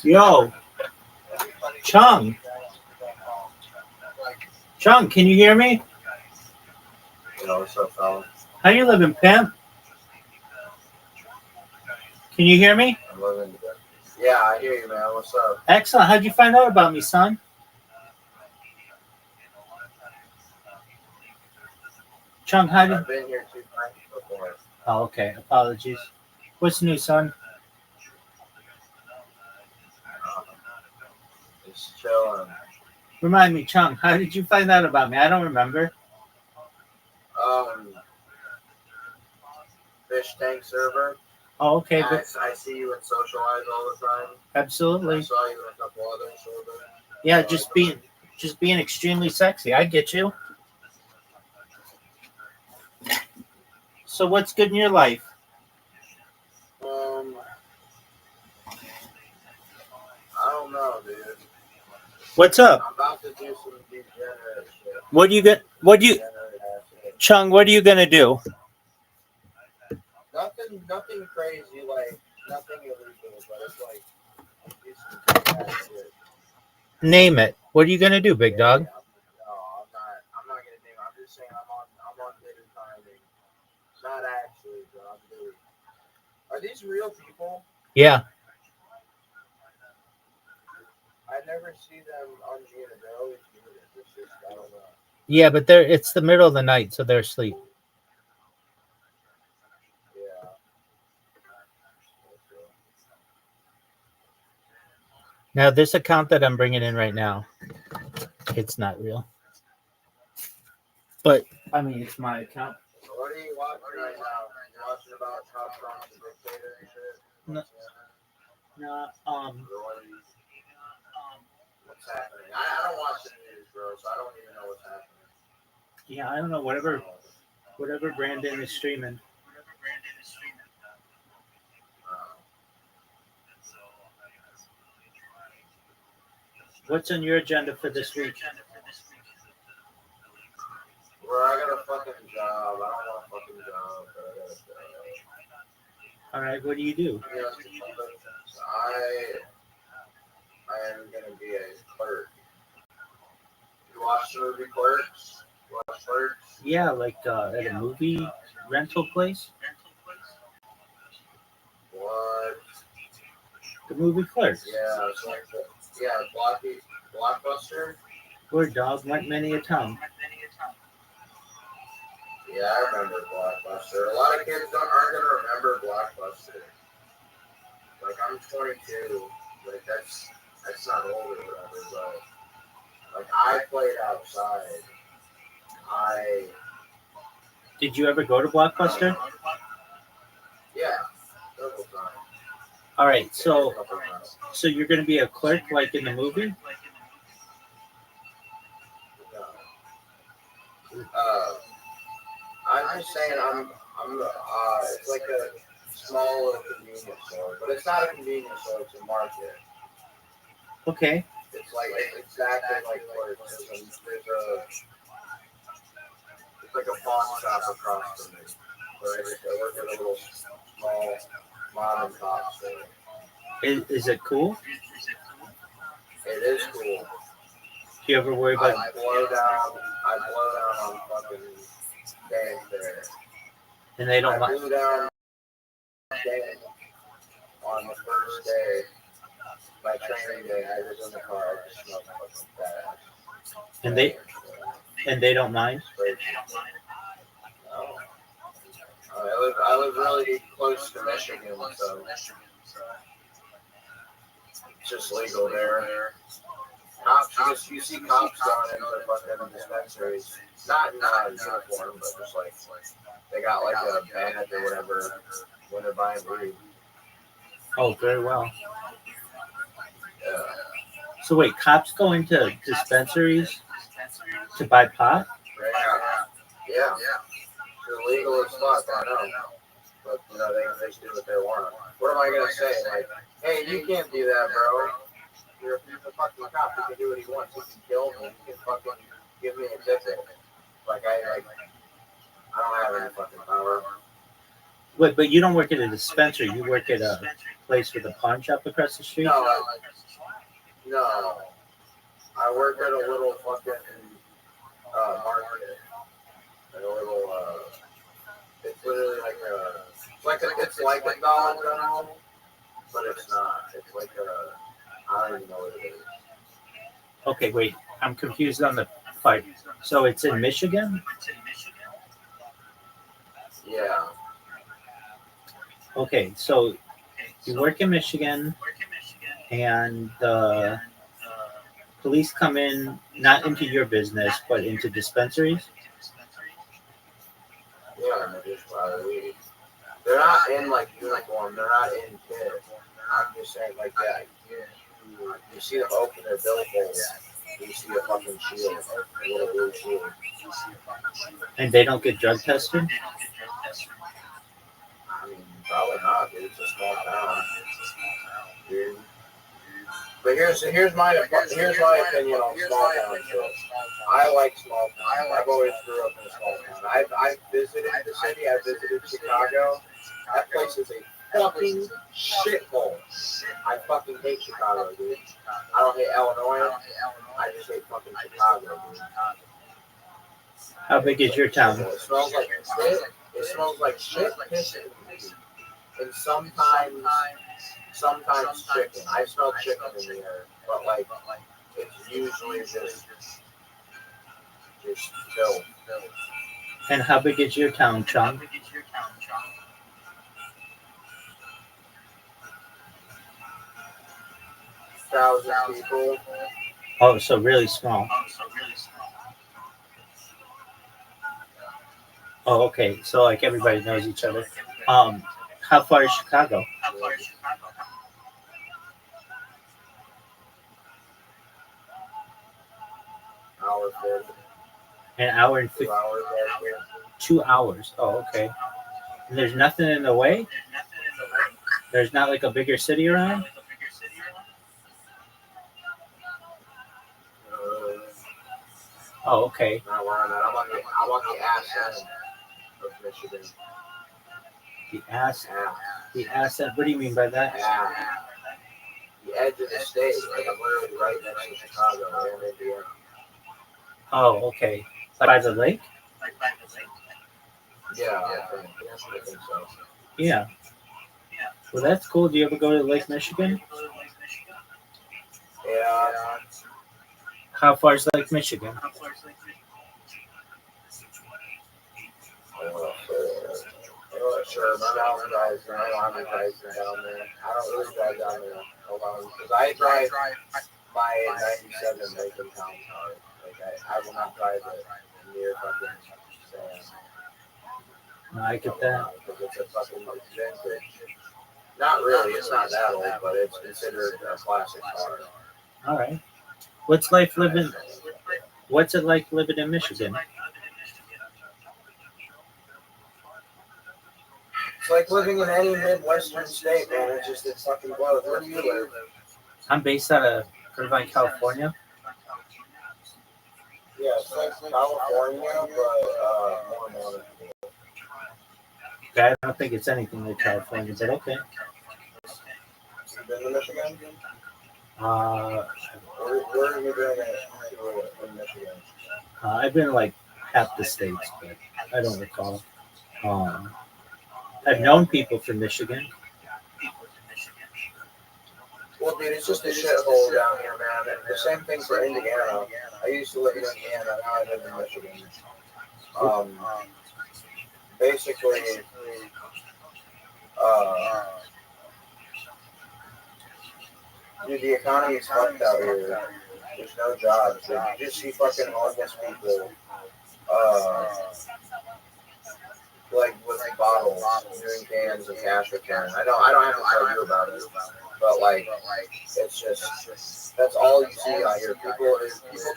Yo, Chung. Chung, can you hear me? Yo, what's up, fella? How you living, pimp? Can you hear me? I'm living today. Yeah, I hear you, man. What's up? Excellent. How'd you find out about me, son? Chung, how did... I've been here 2 times before. Oh, okay. Apologies. What's new, son? Just chilling. Remind me, Chung, how did you find out about me? I don't remember. Fish tank server. Oh, okay. I see you in Socialize all the time. Absolutely. I saw you in a couple other servers. Yeah, just being extremely sexy. I get you. So what's good in your life? I don't know, dude. What's up? I'm about to do some degenerate shit. Chung, what are you gonna do? Nothing crazy, like nothing illegal, but it's like do some bad shit. Name it. What are you gonna do, big dog? No, I'm not gonna name it. I'm just saying I'm on bitter timing. Not actually, but I'm doing. Are these real people? Yeah. I never see them on G and they're always doing it. It's just I don't know. Yeah, but it's the middle of the night, so they're asleep. Yeah. Now, this account that I'm bringing in right now, it's not real. But, I mean, it's my account. What are you watching right now? Watching about Trump, the dictator and shit? No, What's happening? I don't watch the news, bro, so I don't even know what's happening. yeah, I don't know. Whatever Brandon is streaming. What's on your agenda for this week? Bro, I got a fucking job. I don't want a fucking job, but I got a job. All right, what do you do? I am gonna be a clerk. You watch the movie Clerks? You watch Clerks? Yeah, like at a movie rental place. What? The movie Clerks. Yeah, it's like Blockbuster. Word dog went many a time. Yeah, I remember Blockbuster. A lot of kids aren't gonna remember Blockbuster. Like I'm 22. Like that's not old or whatever, but like I played outside. Did you ever go to Blockbuster? Yeah, several times. All right, A so couple times. you're going to be a clerk like in the movie? I'm just saying it's like a small little convenience store, but it's not a convenience store, it's a market. Okay. It's like exactly like Clerks. It's like a pawn shop across from me. Where I work at a little small mom and pop store. Is it cool? It is cool. Do you ever worry about? I blow down on fucking Dan there. And they don't I like. blew down Dan on the first day. My training day, I was in the car, I just smelled fucking bad. And they don't mind. No. I live really close to Michigan, so it's just legal there. Cops, you see cops going into fucking dispensaries, not in uniform, but just like they got like a badge or whatever when they're buying weed. Oh, very well. Yeah. So wait, cops go into dispensaries to buy pot? Yeah. It's illegal as fuck, I know. But they just do what they want. What am I gonna say? Like, hey, you can't do that, bro. You're a fucking cop. He can do what he wants. He can kill me. He can fucking give me a ticket. I don't have any fucking power. Wait, but you don't work at a dispensary. You work at a place with a pawn shop across the street? No. I work at a little fucking market. Like a little, it's literally it's like a Dollar General, but it's not. It's like I don't even know what it is. Okay, wait. I'm confused on the part. So it's in Michigan? Yeah. Okay, so you work in Michigan and the police come in, not into your business, but into dispensaries? Yeah, and they just buy weed. They're not in like uniform. They're not in kit. I'm just saying like that. You see them open their billfolds. You see a fucking shield, a little blue shield. And they don't get drug tested? I mean, probably not, dude. It's a small town, dude. But here's my opinion on small towns. I like small towns. I've always grew up in a small town. I visited the city. I visited Chicago. That place is a fucking shithole. I fucking hate Chicago, dude. I don't hate Illinois. I just hate fucking Chicago, dude. How big is your town? It smells like shit. It smells like shit, piss, and sometimes chicken. I smell chicken in the air, but like it's usually just filth. And how big is your town, Chum? Thousand people. Oh, so really small. Oh, okay. So like everybody knows each other. How far is Chicago? An hour and 2 hours. 2 hours. Oh, okay. And there's nothing in the way? There's not like a bigger city around? Oh, okay. No, I'm on the ass end of Michigan. The ass end. What do you mean by that? Yeah. The edge of the state. Like I'm literally right next to Chicago and Indiana. Oh, okay. By the lake? Yeah, I think so. Yeah. Well, that's cool. Do you ever go to Lake Michigan? Yeah. How far is Lake Michigan? I'm not sure. My mountain guys, I don't have any guys down there. I don't really drive down there because I drive my 97 Lincoln Town car. Like I will not drive it near fucking sand. No, I get that. Because it's a fucking vintage. Not really. It's not that old, but it's considered a classic car. All right. What's it like living in Michigan? It's like living in any Midwestern state, man. It's fucking close. Where do you live? I'm based out of Irvine, California. Yeah, it's like California, but more modern. Okay, I don't think it's anything like California, but okay. You been to Michigan? Uh, Where have you been in Michigan? I've been like half the states, but I don't recall. I've known people from Michigan. Well, dude, it's just a shithole down here, man. The same thing for Indiana. I used to live in Indiana, now I live in Michigan. Basically, dude, the economy's fucked out here. There's no jobs. You just see fucking homeless people, like with bottles, doing cans and cash return. I don't have to tell you about it, but like, it's just that's all you see out here. People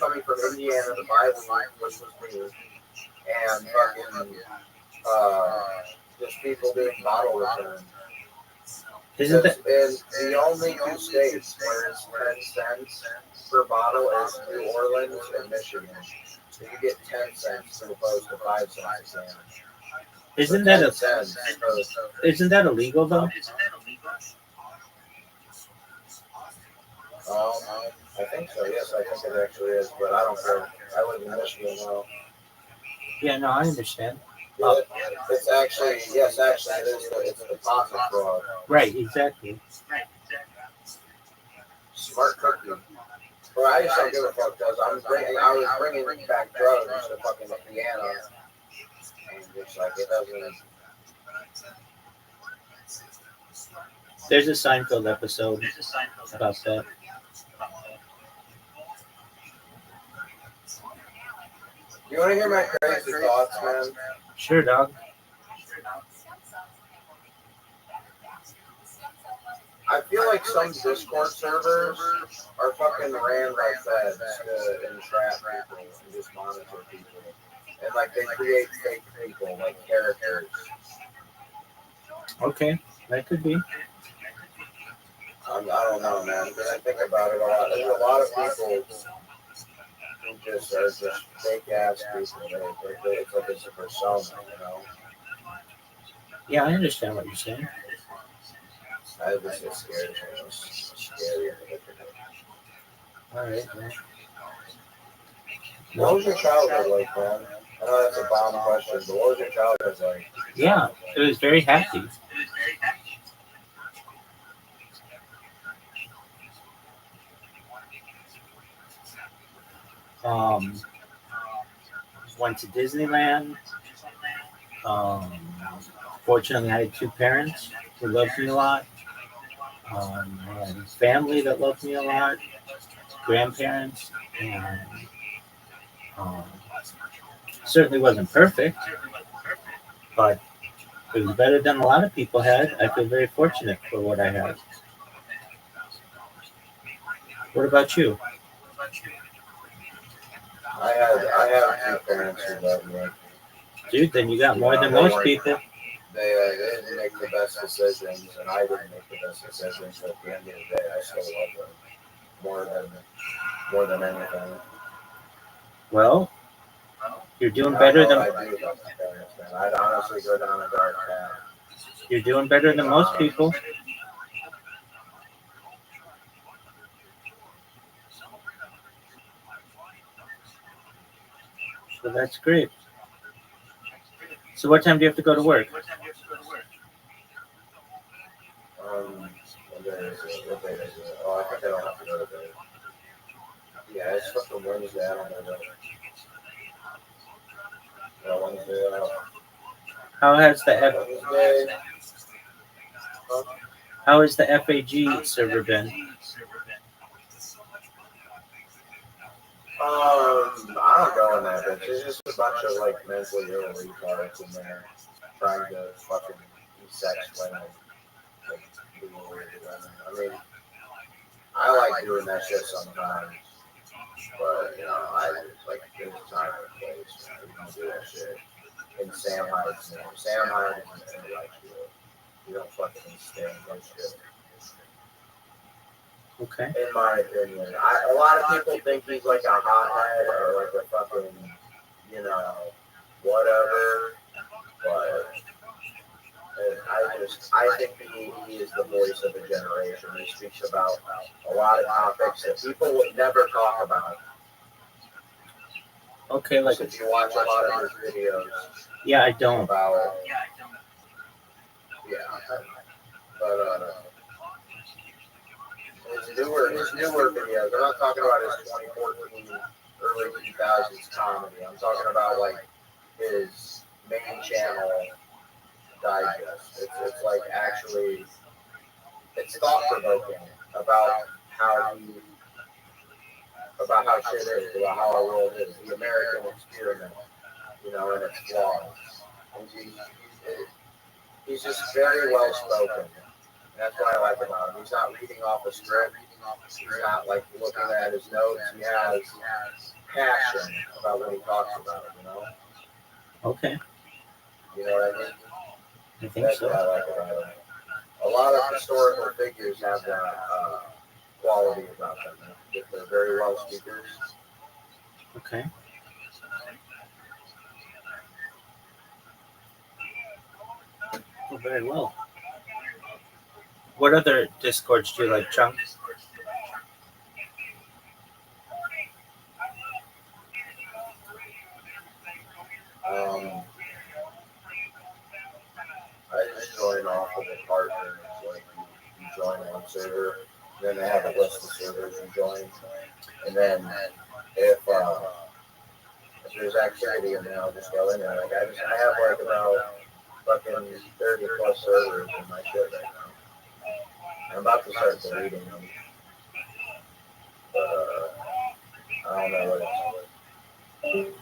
coming from Indiana to buy weed, which was me, and fucking just people doing bottle return. Isn't that? And the only two states where it's 10 cents per bottle is New Orleans and Michigan. So you get 10 cents as opposed to 5 cents a can. Isn't that illegal though? I think so. Yes, I think it actually is, but I don't care. I live in Michigan now. Yeah, no, I understand. It's actually, yes, actually, it is. It's a deposit fraud. Right, exactly. Smart cookie. Well, I just don't give a fuck because I was bringing back drugs to fucking Indiana. And it's like, it doesn't. There's a Seinfeld episode about that. You want to hear my crazy thoughts, man? Sure, dog. I feel like some Discord servers are fucking ran by feds to entrap people and just monitor people. And like they create fake people, like characters. Okay, that could be. I don't know, man. Because I think about it a lot. There's a lot of people who just are just fake ass people. It's like it's a persona, you know? Yeah, I understand what you're saying. I was just scared. Scary. All right, man. What was your childhood like, man? I know that's a bomb question, but what was your childhood like? Yeah, it was very happy. Went to Disneyland. Fortunately, I had two parents who loved me a lot. I had a family that loved me a lot. Grandparents, and certainly wasn't perfect, but it was better than a lot of people had. I feel very fortunate for what I had. What about you? I have two parents who love me. Dude, then you got more than They most weren't- people. They didn't make the best decisions, and I didn't make the best decisions. But at the end of the day, I still love them more than anything. Well, you're doing I better know than I do love my parents, man. I'd honestly go down a dark path. you're doing better than most people. So that's great. So what time do you have to go to work? What day is it? What day is it? Oh, I think I don't have to go to bed. Yeah, it's fucking Wednesday. I don't know that. Yeah, Wednesday. How has the Wednesday. Huh? how has the FAG server been? I don't go in that bitch. It's just a bunch of like mentally ill retards in there trying to fucking be sex women. Like, being weird to women. I mean, I like doing that shit sometimes, but I just like there's a time and a place. You don't do that shit. In Sam Hyde's name. Sam Hyde is an intellectual. You don't fucking stand that shit. Okay. In my opinion, a lot of people think he's like a hothead or like a fucking, whatever. But I think he is the voice of a generation. He speaks about a lot of topics that people would never talk about. Okay, like If you watch a lot of his videos yeah, I don't. about, yeah, but his newer videos. I'm not talking about his 2014, early 2000s comedy. I'm talking about like his main channel digest. It's like actually, it's thought provoking about how shit is, about how our world is, the American experiment, and its flaws. And he's just very well spoken. That's what I like about him. He's not reading off a script. He's not like looking at his notes. He has passion about what he talks about. Okay, You know what I mean? I think That's so. what I like about him. A lot of historical figures have that quality about them. They're very well speakers. Okay. Oh, very well. What other discords do you like, Chunk? Um, I just join off of the partners. Like you join one server, then they have a list of servers you join, and then if there's activity in there, I'll just go in there. Like I have like about fucking 30 plus servers in my shit right now. I'm about to start deleting them, but I don't know what it's.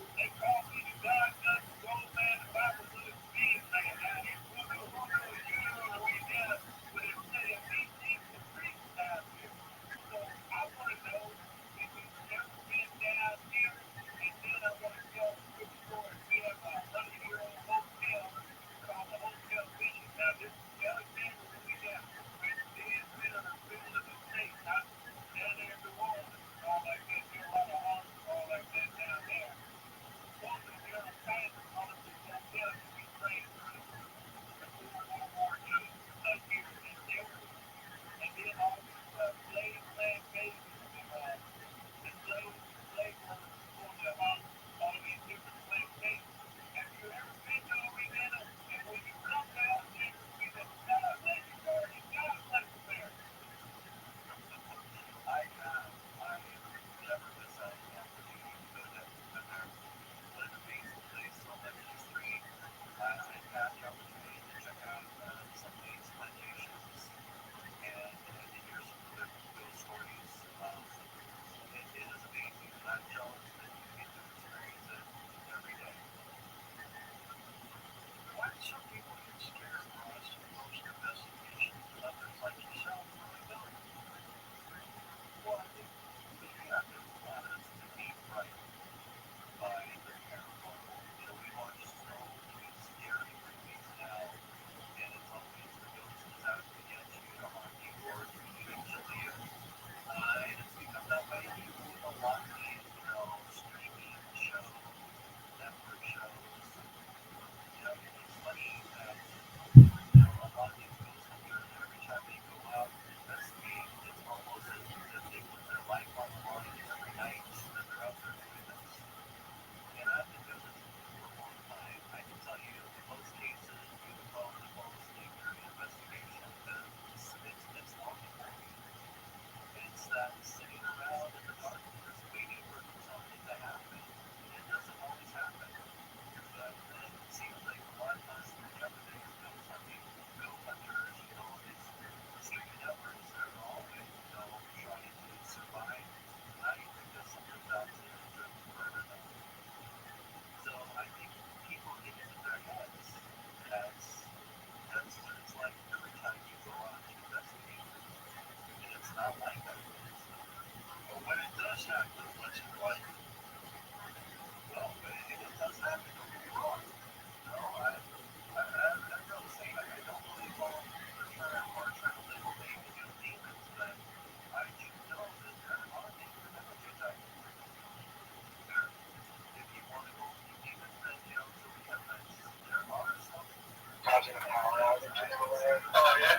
Causing a power outage everywhere. Oh yeah.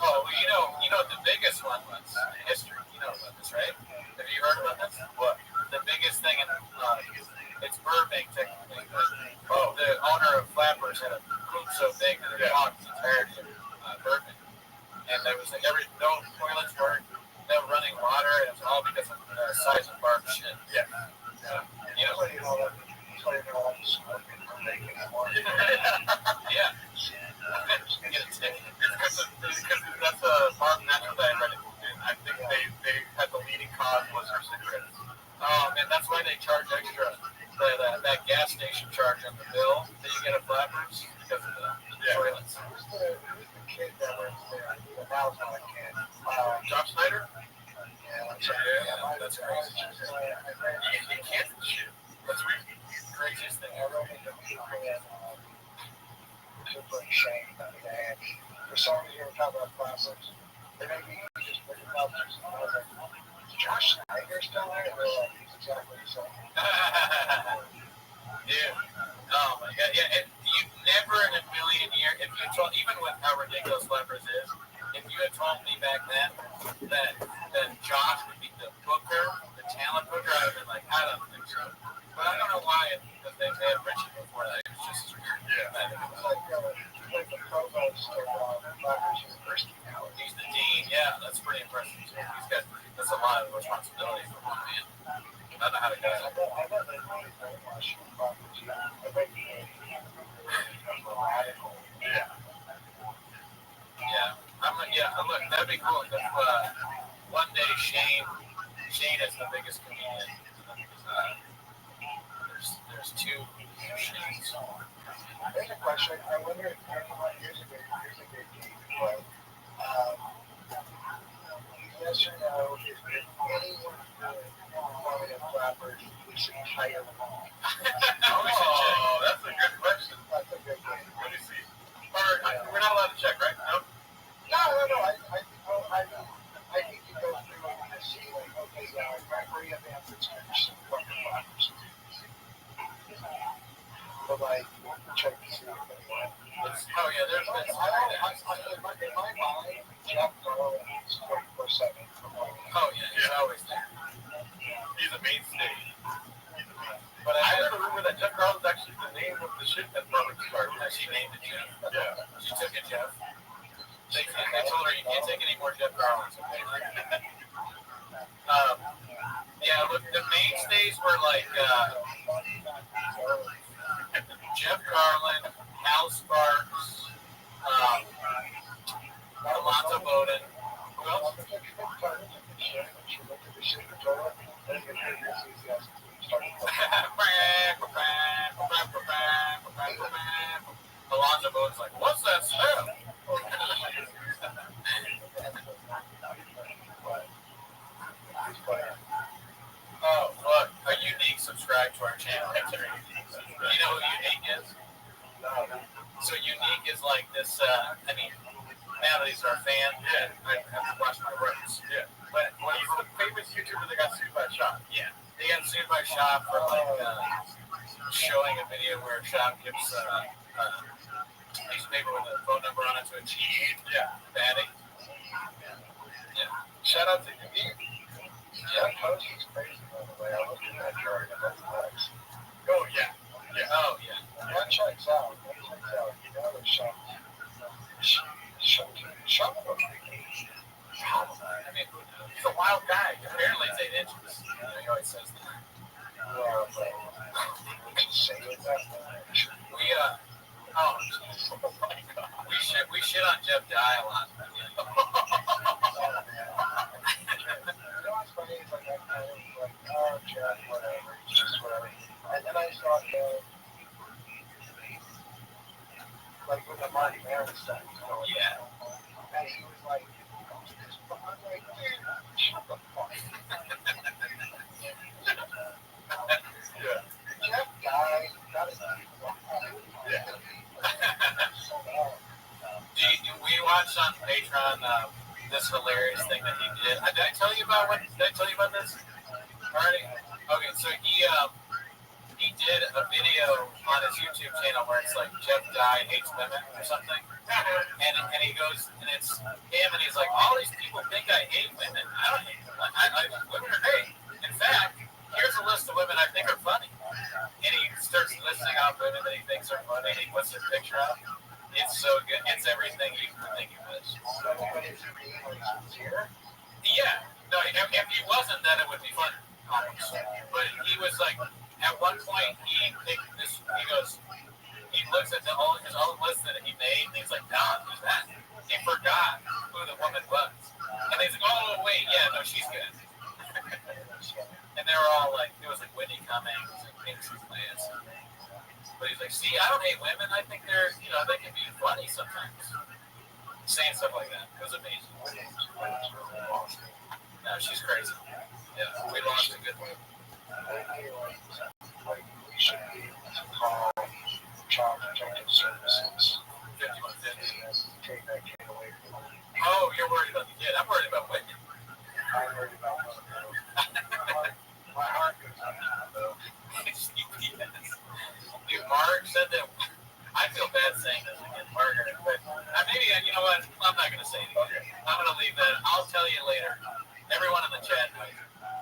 Oh, well, you know what the biggest one was in history. You know about this, right? Have you heard about this? What? The biggest thing in it's Burbank technically. Oh, the owner of Flappers had a poop so big that it blocked the entirety of Burbank, and there was no toilets weren't, no running water, and it was all because of the size of bark shit. Yeah. You know. Yeah. Get a ticket. Because that's a bark natural diuretic, and I think they had the leading cause was her cigarettes. And that's why they charge extra that gas station charge on the bill that you get at Flappers because of the toilets. Who's the kid that was there? The house on the kid. Josh Snyder? Yeah, that's crazy. You can't shit. That's weird. Craziest thing ever. Super ashamed of that. For some reason, we're talking about classics. They made me just look at classics. And I was like, is Josh Snyder still there? And they're like, he's exactly the same. Dude. Oh my god. Yeah, and you never in a million years, if you told, even with how ridiculous Flappers is, if you had told me back then that Josh would be the booker, the talent booker, I would have been like, I don't think so. But I don't know why, because they had Richie before that. It was just as weird. Yeah. It's like the provost of Flappers University now. He's the dean. Yeah, that's pretty impressive. That's a lot of responsibility for one man. I don't know how to do that. I bet they really brainwash Flappers. I bet you radical. Yeah. Yeah. Look, that'd be cool. If one day Shane is the biggest comedian. There's two Shanes. There's a question. I wonder if here's a good game. But yes or no, is there anyone good Flappers this entire long? Oh, that's a good question. That's a good game. Let me see. We're not allowed to check, right? No. I think you go through it and see, like, okay, where you have answers and some fucking Flappers. But, like, check to see if anyone. Oh, yeah, there's been some in my mind, Jeff Garland is 24/7. Oh, yeah, he's always there. He's a mainstay. But I heard a rumor that Jeff Garland's actually the name of the ship that Robert started. She named it Jeff. Yeah. She took it Jeff. They told her you can't take any more Jeff Garlands. Okay? Yeah, look, the mainstays were like Jeff Garland, Hal Sparks, Alonzo Bowden. Who else? Alonzo Bowden's like, what's that smell? Oh, look, a Unique subscribe to our channel. You know who Unique is? So Unique is like this, Natalie's our fan, and I have to watch my works. Yeah. But he's the famous YouTuber that got sued by Shop. Yeah. He got sued by Shop for showing a video where Shop gives a piece of paper with a phone number on it to a cheat. Yeah. Batting. Yeah. Shout out to Unique. Yeah, Coach is crazy, by the way. I looked at that chart and that's nice. Oh, yeah. Oh, yeah. That checks out. You know, there's Shop. I mean, he's a wild guy. Apparently, it's 8 inches. He always says that. Well, we shit on Jeff Dye a lot. You know what's funny is like I kind of like, oh, Jeff, whatever, it's just whatever. And then I saw like with the Marty Maron stuff. Yeah. And We watched on Patreon this hilarious thing that he did. Did I tell you about this already? Okay, so he did a video on his YouTube channel where it's like Jeff Dye hates women or something, and he goes and it's him and he's like, all these people think I hate women. I don't hate them. Women are great. In fact, here's a list of women I think are funny. And he starts listing out women that he thinks are funny. And he puts their picture up. It's so good. It's everything you can think of it. Yeah. No, if he wasn't, then it would be fun. But he was like, at one point, he picked this. He goes, he looks at his own list that he made, and he's like, Don, who's that? He forgot who the woman was. And he's like, oh, wait, yeah, no, she's good. And they were all like, it was like Whitney Cummings and Casey Lance. But he's like, see, I don't hate women. I think they're, they can be funny sometimes. Saying stuff like that. It was amazing. No, she's crazy. Yeah, we lost a good one. We should be able to call Child Protective Services. 5150. Take that kid away from them. Oh, you're worried about the kid. I'm worried about Whitney. I'm worried about my heart goes out to them, though. Dude, Mark said that. I feel bad saying this again, Margaret, but maybe, you know what? I'm not going to say it again. I'm going to leave that. I'll tell you later. Everyone in the chat knows.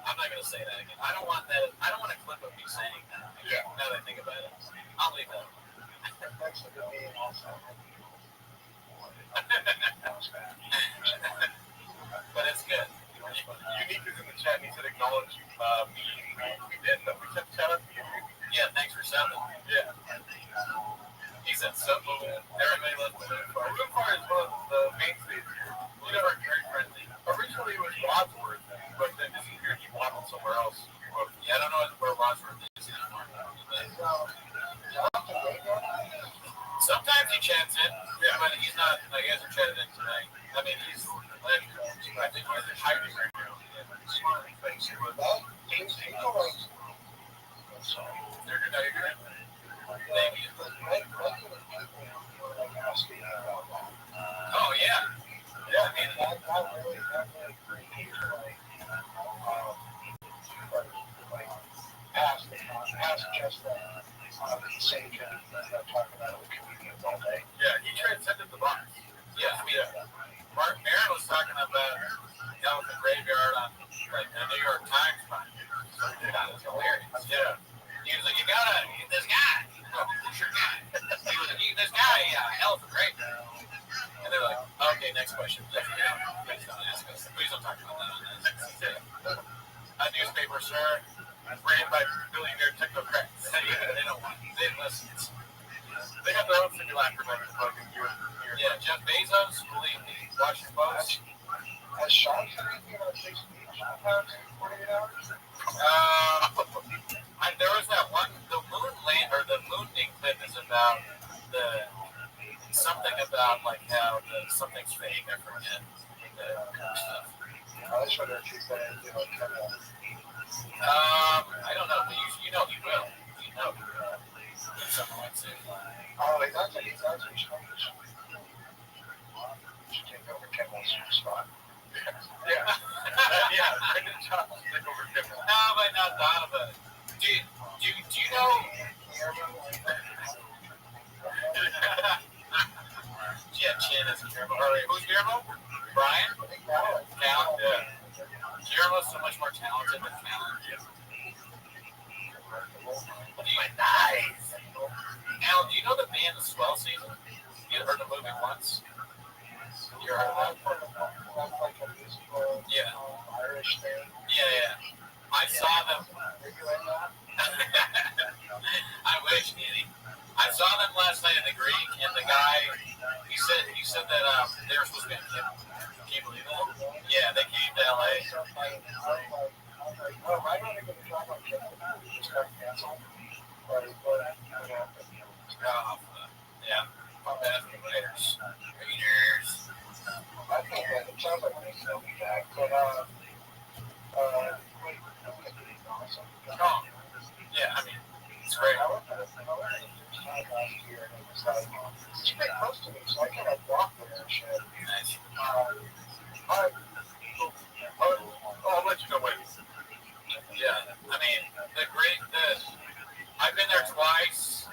I'm not going to say that again. I don't want that. I don't want a clip of me saying that. Yeah. Now that I think about it, I'll leave that. Thanks for being also. But it's good. Unique is in the chat. He said acknowledge me. We did. We said shout out to you. Yeah, thanks for subbing. Yeah. He said sub. Everybody loves Moonfar. Moonfar is one of the mainstays here. You know, are very friendly. Originally it was Wadsworth, but then disappeared. He waddled somewhere else. Yeah, I don't know where Wadsworth is anymore. Sometimes he chats in, but he's not. He hasn't chatted in tonight. I mean, he's. I think he's in hiding right now. Maybe. Oh yeah. Yeah, I mean, I really agree. Past just the same thing that talking about with comedians all day. Yeah, he transcended the box. yeah. I mean, Mark Maron was talking about Elephant Graveyard on the New York Times. That was hilarious. Yeah. He was like, you gotta, this guy. Oh, sure guy. He was like, this guy, Elephant Graveyard. And they're like, okay, next question. Please don't ask us. Please don't talk about that. A newspaper, sir, ran by billionaire technocrats. They don't want it. They listen. They have their own simulacrum like the fucking Yeah, Jeff Bezos, believe me, Washington Post. Has Sean said anything about 6 feet in the past 48 hours? There was that one, the moon clip is about something about like how something's fake. I forget. That's what they're saying. I don't know, but you know he will. You know he will. Something like that. Oh, he's actually Scottish. Should take over Kevin's spot. Yeah. Yeah, Brendan Johnson took over Kevin. How have I not thought about it? Do you know? Yeah, Chin is Guillermo. All right, who's Guillermo? Brian? Cal? Yeah. Guillermo's so much more talented than Cal. Nice. Al, do you know the band The Swell Season? You heard the movie once? You heard of that? That's like a musical Yeah. Irish thing. Yeah. I saw them. I wish, Andy. I saw them last night in the Greek, and the guy, he said that they were supposed to be on Kim. Can you believe that? Yeah, they came to LA. Yeah. Bad Raiders. I think that awesome. Oh, yeah, I mean, it's great. I went to the time last year, and it was like, it's pretty close to me, so I kind of walked there and shit. Nice. I'll let you know when. Yeah, I mean, I've been there twice.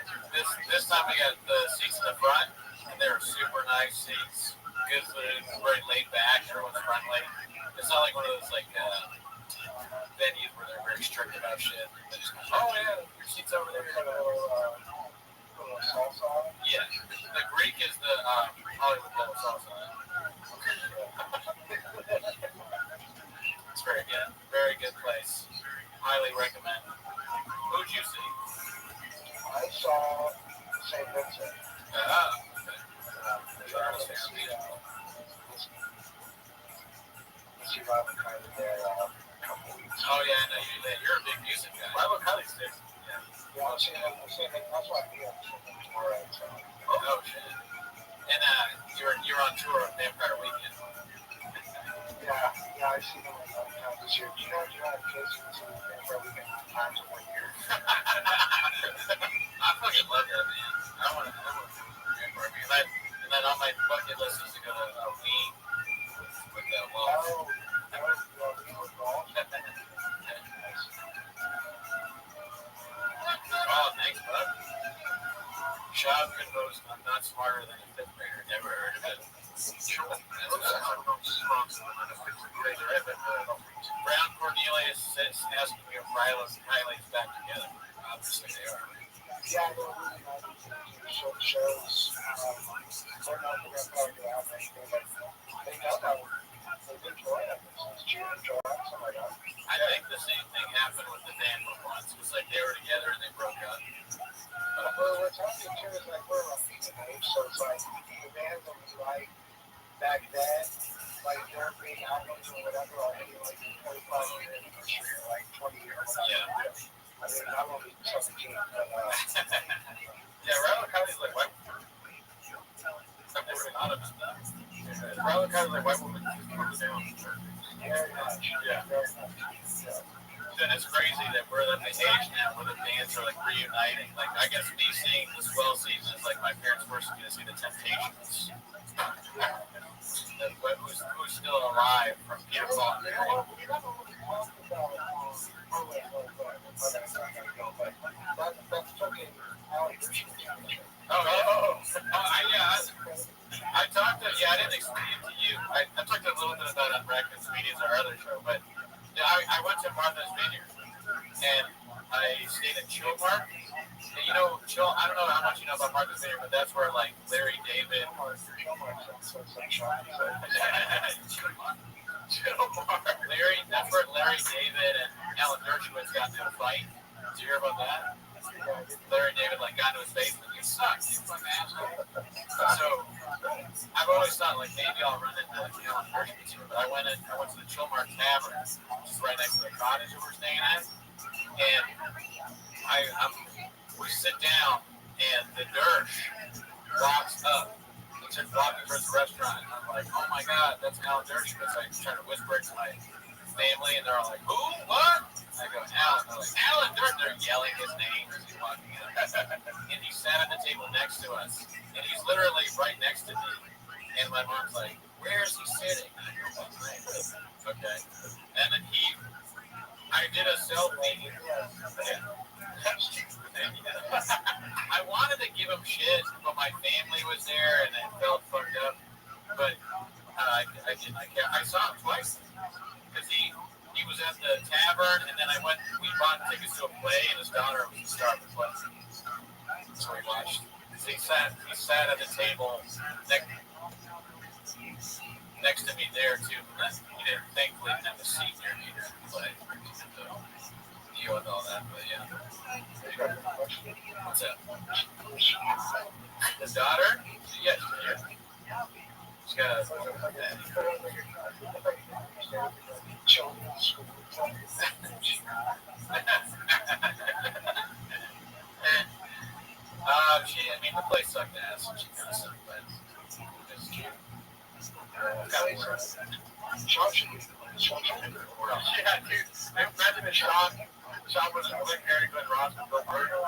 This time we got the seats in the front, and they were super nice seats. Because it's very laid back, everyone's friendly. It's not like one of those like venues where they're very strict about shit. They just go, oh yeah, your seat's over there. Got a little salsa on it. Yeah, the Greek is the Hollywood Bowl of salsa. It's very good place. Highly recommend. Who'd you see? I saw St. Vincent. See Robin kind of there a couple weeks. Oh yeah, I know you're a big music guy. Bible College sticks. Yeah, I'm seeing that's why I'm here. Tomorrow, so. Oh shit. And you're on tour of Vampire Weekend. Yeah, I see them this year. Do you know Jason to Vampire Weekend times in 1 year? I fucking love that, man. I want to Vampire Weekend. And then on my bucket list is to go to Wien with that wall. Oh, thanks, bud. Shab composed I'm Not Smarter Than a Fifth Grader. Never heard of it. Brown Cornelius says asking me if Riley's back together. Obviously they are. Yeah, they're really nice. Shows. They're not going to talk about anything, but they know that they did Joy. It's June, July, something like that. I think the same thing happened with the band for once. It was like they were together and they broke up. Well, what's happening too is like we're on music age, so it's like the bands that we like back then, like they're being albums or whatever, are maybe like 25 year anniversary or like 20 year or whatever. Yeah. I mean, I'm only 17, but Yeah, Riley Colley's like white woman. I've never thought of that. Riley Colley's like white woman just comes down. very much. Yeah. Very much. Yeah. Then it's crazy that we're at the age now where the bands are like reuniting. Like I guess me seeing the Swell season is like my parents first to see the Temptations. Who's still alive from Peter Paul and Mary. That's fucking Alex. I talked to, I didn't explain it to you. I talked a little bit about it on Breakfast Media's our other show, but I went to Martha's Vineyard and I stayed at Chilmark. And you know, I don't know how much you know about Martha's Vineyard, but that's where like Larry David. That's where Larry David and Alan Dershowitz got into a fight. Did you hear about that? Larry David like got into his face and he sucks. He's like an asshole. So I've always thought like maybe I'll run into like Alan Dershowitz here, but I went to the Chilmark Tavern, which is right next to the cottage that we're staying at, and we sit down and the Dersh walks up. He's just walking towards the restaurant. And I'm like, oh my god, that's Alan Dershowitz. I try to whisper it to my family, and they're all like, who? What? I go, Alan. They're like, Alan Dershowitz. They're yelling his name as he's walking in. And he sat at the table next to us, and he's literally right next to me. And my mom's like, where is he sitting? And I go, what's his name? Okay. And then I did a selfie. Yeah. I wanted to give him shit, but my family was there and it felt fucked up. But I didn't. I saw him twice because he was at the tavern, and then we bought tickets to a play, and his daughter was the star of the play. So we watched. He sat at the table next to me there too. But he thankfully didn't have a seat near me to play. So deal with all that, but yeah. What's up? His daughter? Yes, yeah. She's got the place sucked ass. She kind of sucked, but it's cute. Yeah, dude. Imagine the shot. Shot was a quick Harry Glenn Ross with Bill Burger.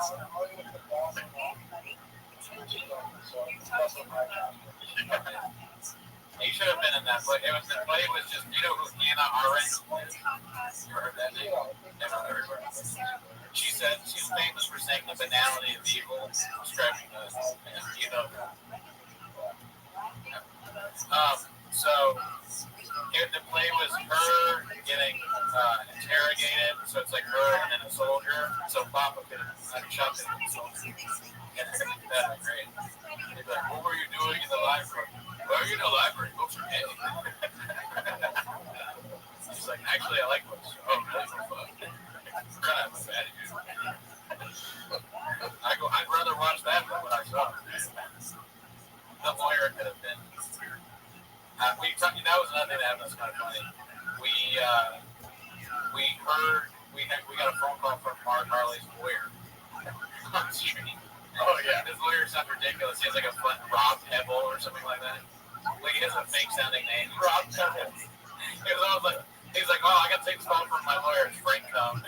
He should have been in that play. It was the play was just who Hannah Arendt is? You heard that name? Never heard of her. She's famous for saying the banality of evil, describing so the play was her getting interrogated. So it's like her and then a soldier. So Papa could have shot the soldier. And that'd be great. He'd be like, "What were you doing in the library?" "Well, you know, library books are gay." He's like, "Actually, I like books." "Oh, really? Kind of have a bad attitude." I'd rather watch that than what I saw. The lawyer could have been. That was another thing that happened. That's kind of funny. We got a phone call from Mark Harley's lawyer on the street. Oh yeah, his lawyer sounds ridiculous. He has like a fun Rob Pebble or something like that. Like he has a fake sounding name. Rob Pebble. He's like, "Oh, I got to take this call from my lawyer, Frank Cum."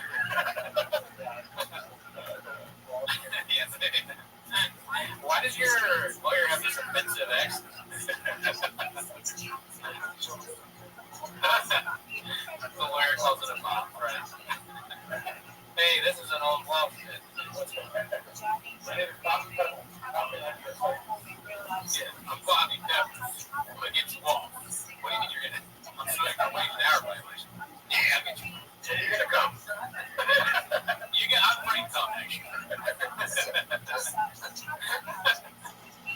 Why does your lawyer have this offensive accent? The lawyer calls it a bomb, right? Hey, this is an old law. My name is Bobby Pebble. Yeah, I'm Bobby Pebble. I'm gonna get you off. What do you mean you're gonna? I'm suing for wage and hour violation. Yeah, I get you. Yeah, you're gonna come. I'm pretty tough, actually.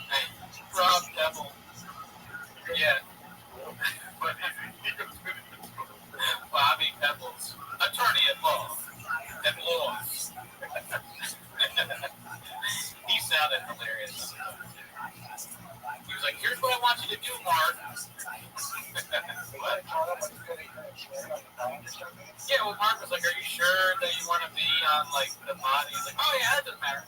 Hey, Rob Pebble. Yeah. But Bobby Pebbles, attorney at law. At laws. He sounded hilarious. He was like, "Here's what I want you to do, Mark." What? Yeah, well, Mark was like, "Are you sure that you want to be on like the pod?" He's like, "Oh yeah, that doesn't matter."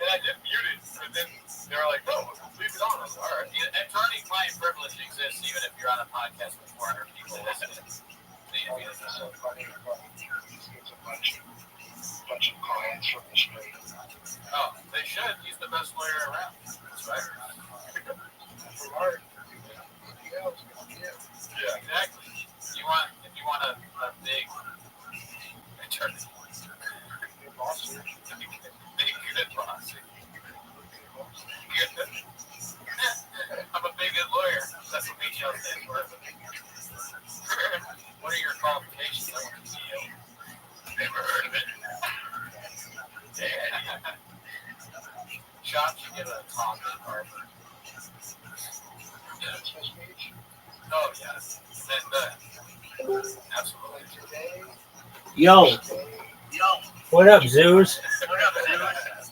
And I just muted, but then they were like, "No, leave it on." I was like, "All right." Attorney-client privilege exists even if you're on a podcast with 400 people listening. So funny, it's a bunch of clients from the street. Oh, they should. He's the best lawyer around. That's right. For art, Yeah, exactly. If you want a big attorney, big good boss. I'm a big good lawyer. That's what BGL stands for. What are your qualifications? I want to see you. Never heard of it. Yeah. Sean should give a talk at Harvard. Yeah. Oh, yes. And, absolutely. Yo, what up, Zeus? What up, Zeus?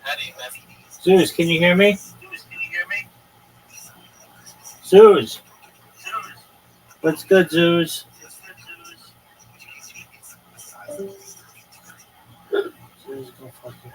How do you mess? Zeus, can you hear me? Zeus. What's good, Zeus? Zeus, go fuck it.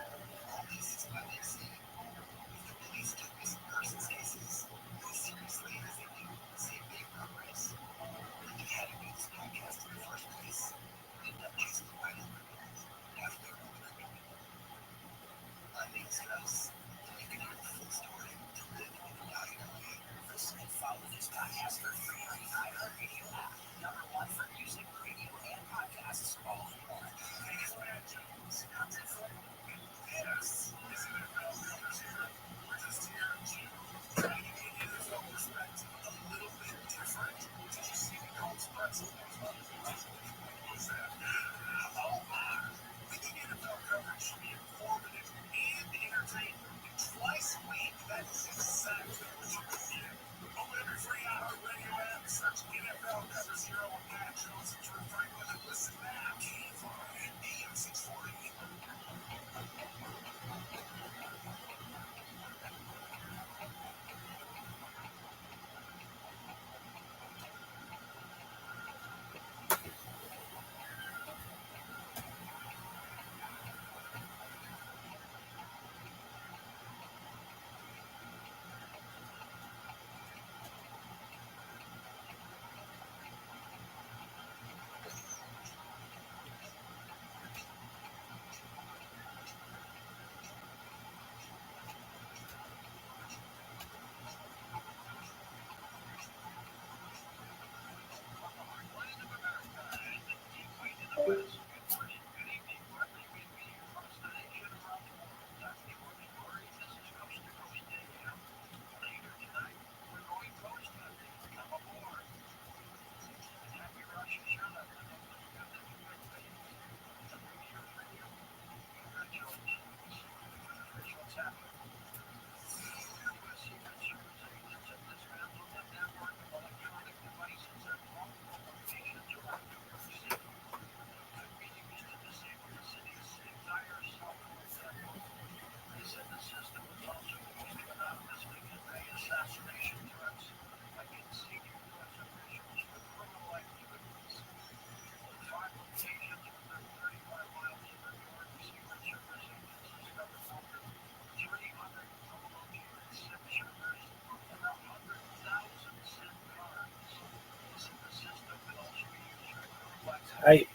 I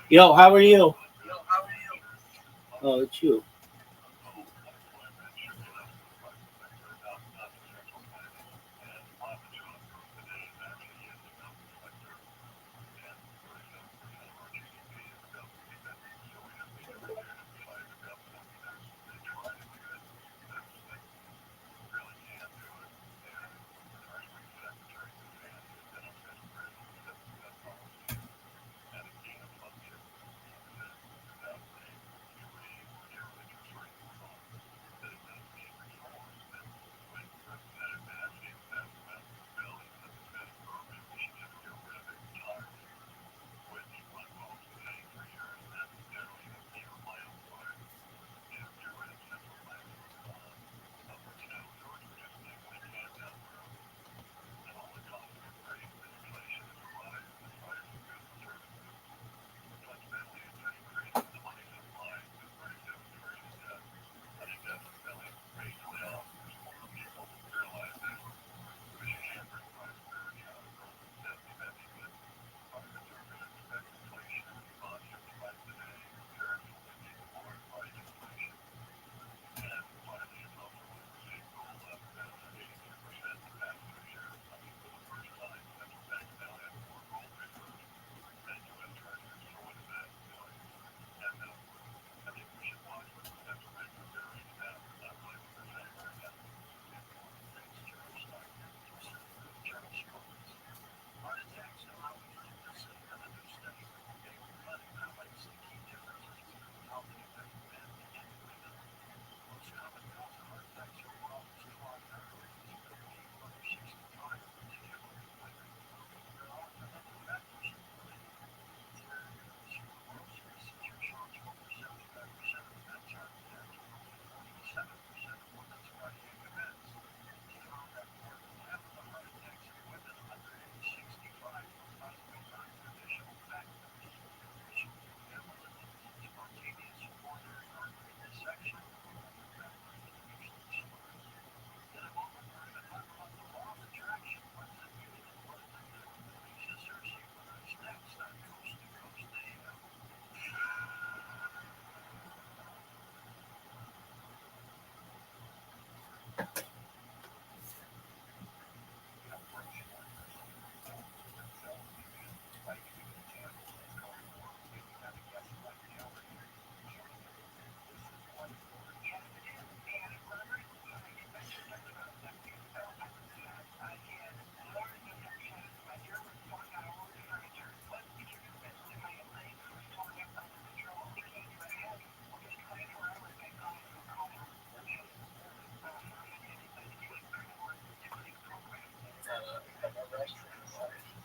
Yo, how are you? Oh, it's you.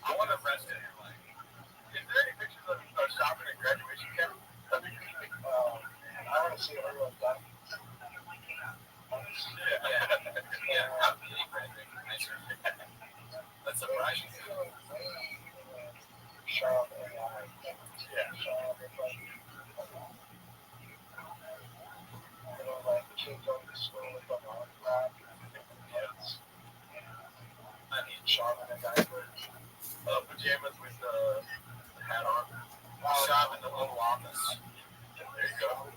I want to rest it. Like, is there any pictures of shopping at graduation camp? That'd be creepy. I want to see everyone done. Yeah. I'm kidding, graduation. That's surprising. Shop and Yeah. shop and like kids going to school with them on that. I mean, Shop and diapers. pajamas with the hat on. Shop in the Oval Office. There you go.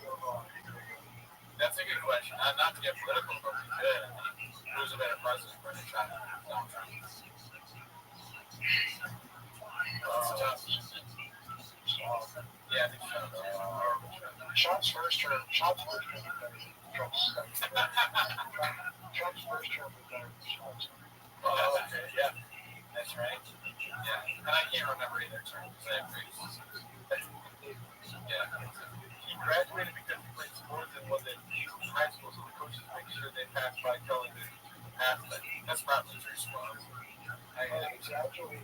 That's a good question. Not to get political, but we could. I mean, who's a better president, Bernie Trump or Donald Trump? That's tough. Yeah, I think so. Trump's first term. Trump's first term. Trump's first term was Trump's. Oh, okay, yeah. That's right. Yeah. And I can't remember either terms. I have races. Yeah. He graduated because he played sports and was in high school, so the coaches make sure they pass by telling the teachers to pass. But that's probably true smart. He's actually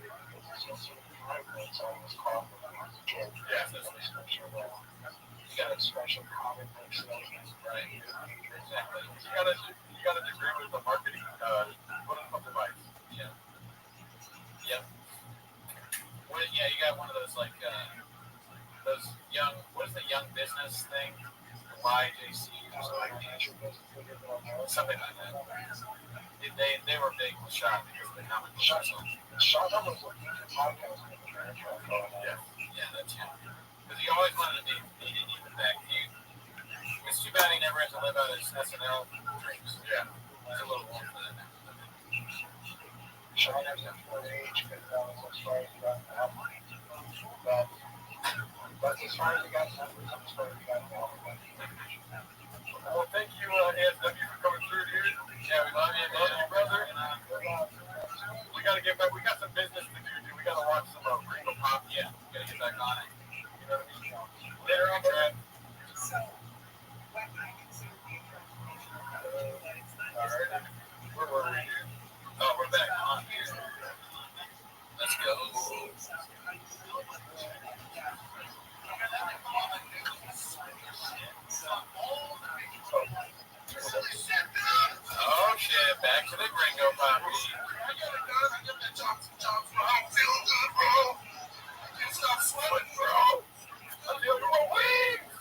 it's on his coffin. Yeah, that's what you got a special comic books. right. Exactly. You got a degree with the marketing device. Yeah. Yep. Well, yeah, you got one of those like those young. What is the young business thing? YJC or something like that. They were big with Shop because of the comic book special. Shop was a podcast. Yeah, that's him. Because he SNL dreams. Yeah, he's a little old for that now. Trying to get for age because I was so sorry about that. But as far as I got numbers, I'm sorry about that. Well, thank you, ASW, for coming through, dude. Yeah, we love you, brother. We gotta get back. We got some business to do, dude. We gotta watch some Gringo Pop. Yeah, we gotta get back on it. You know what I mean? Later on, Brad. Alright. Where were we, dude? Oh, we're back on here. Let's go. Oh shit, back to the Gringo Pop. I feel good, bro. Can't stop sweating, bro. I feel my wings.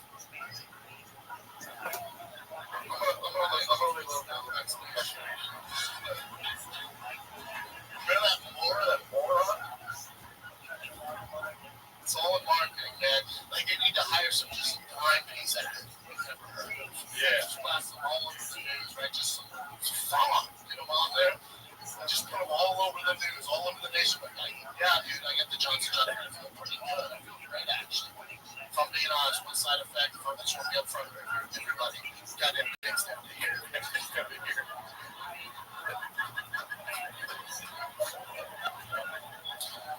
Remember that moron? It's all in marketing, man. Like, they need to hire some just grind-piece actors. Yeah. Just blast them all over the news, right? Just follow them. Get them on there. Just put them all over the news, all over the nation. But like, yeah, dude, I get the Johnson Johnson. I feel pretty good. I feel great, actually. If I'm being honest, one side effect, if I'm just want to be up front of everybody, goddamn things down here.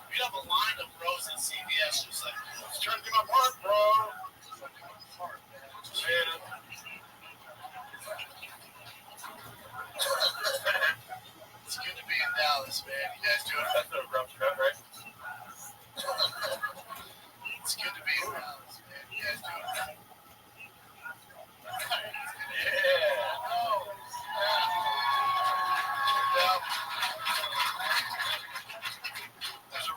We have a line of bros at CVS just like, just trying to do my part, bro. It's good to be in Dallas, man. You guys doing it? That's a rough cut, right? It's good to be in Dallas, man. You guys doing it? Yeah. Oh. Yeah. There's a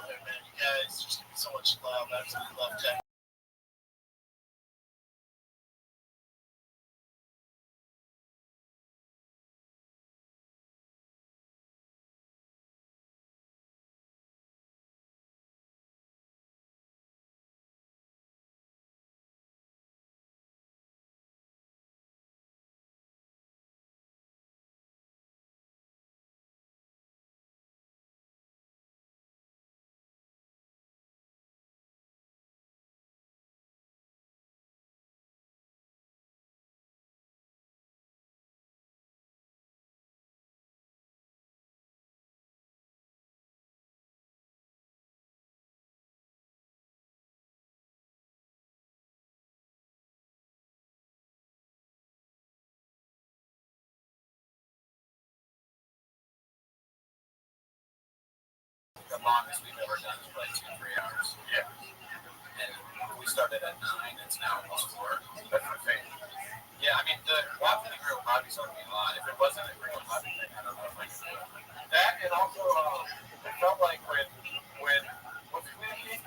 there, man. You guys just give me so much love. I absolutely love Jack. The longest we've ever done is like 2-3 hours. Yeah. And we started at 9, it's now almost 4. That's my favorite. Yeah, I mean, watching the Gringo Pop is something a lot. If it wasn't a Gringo Pop thing, I don't know if I could do it. That, and also, it felt like when what's his name?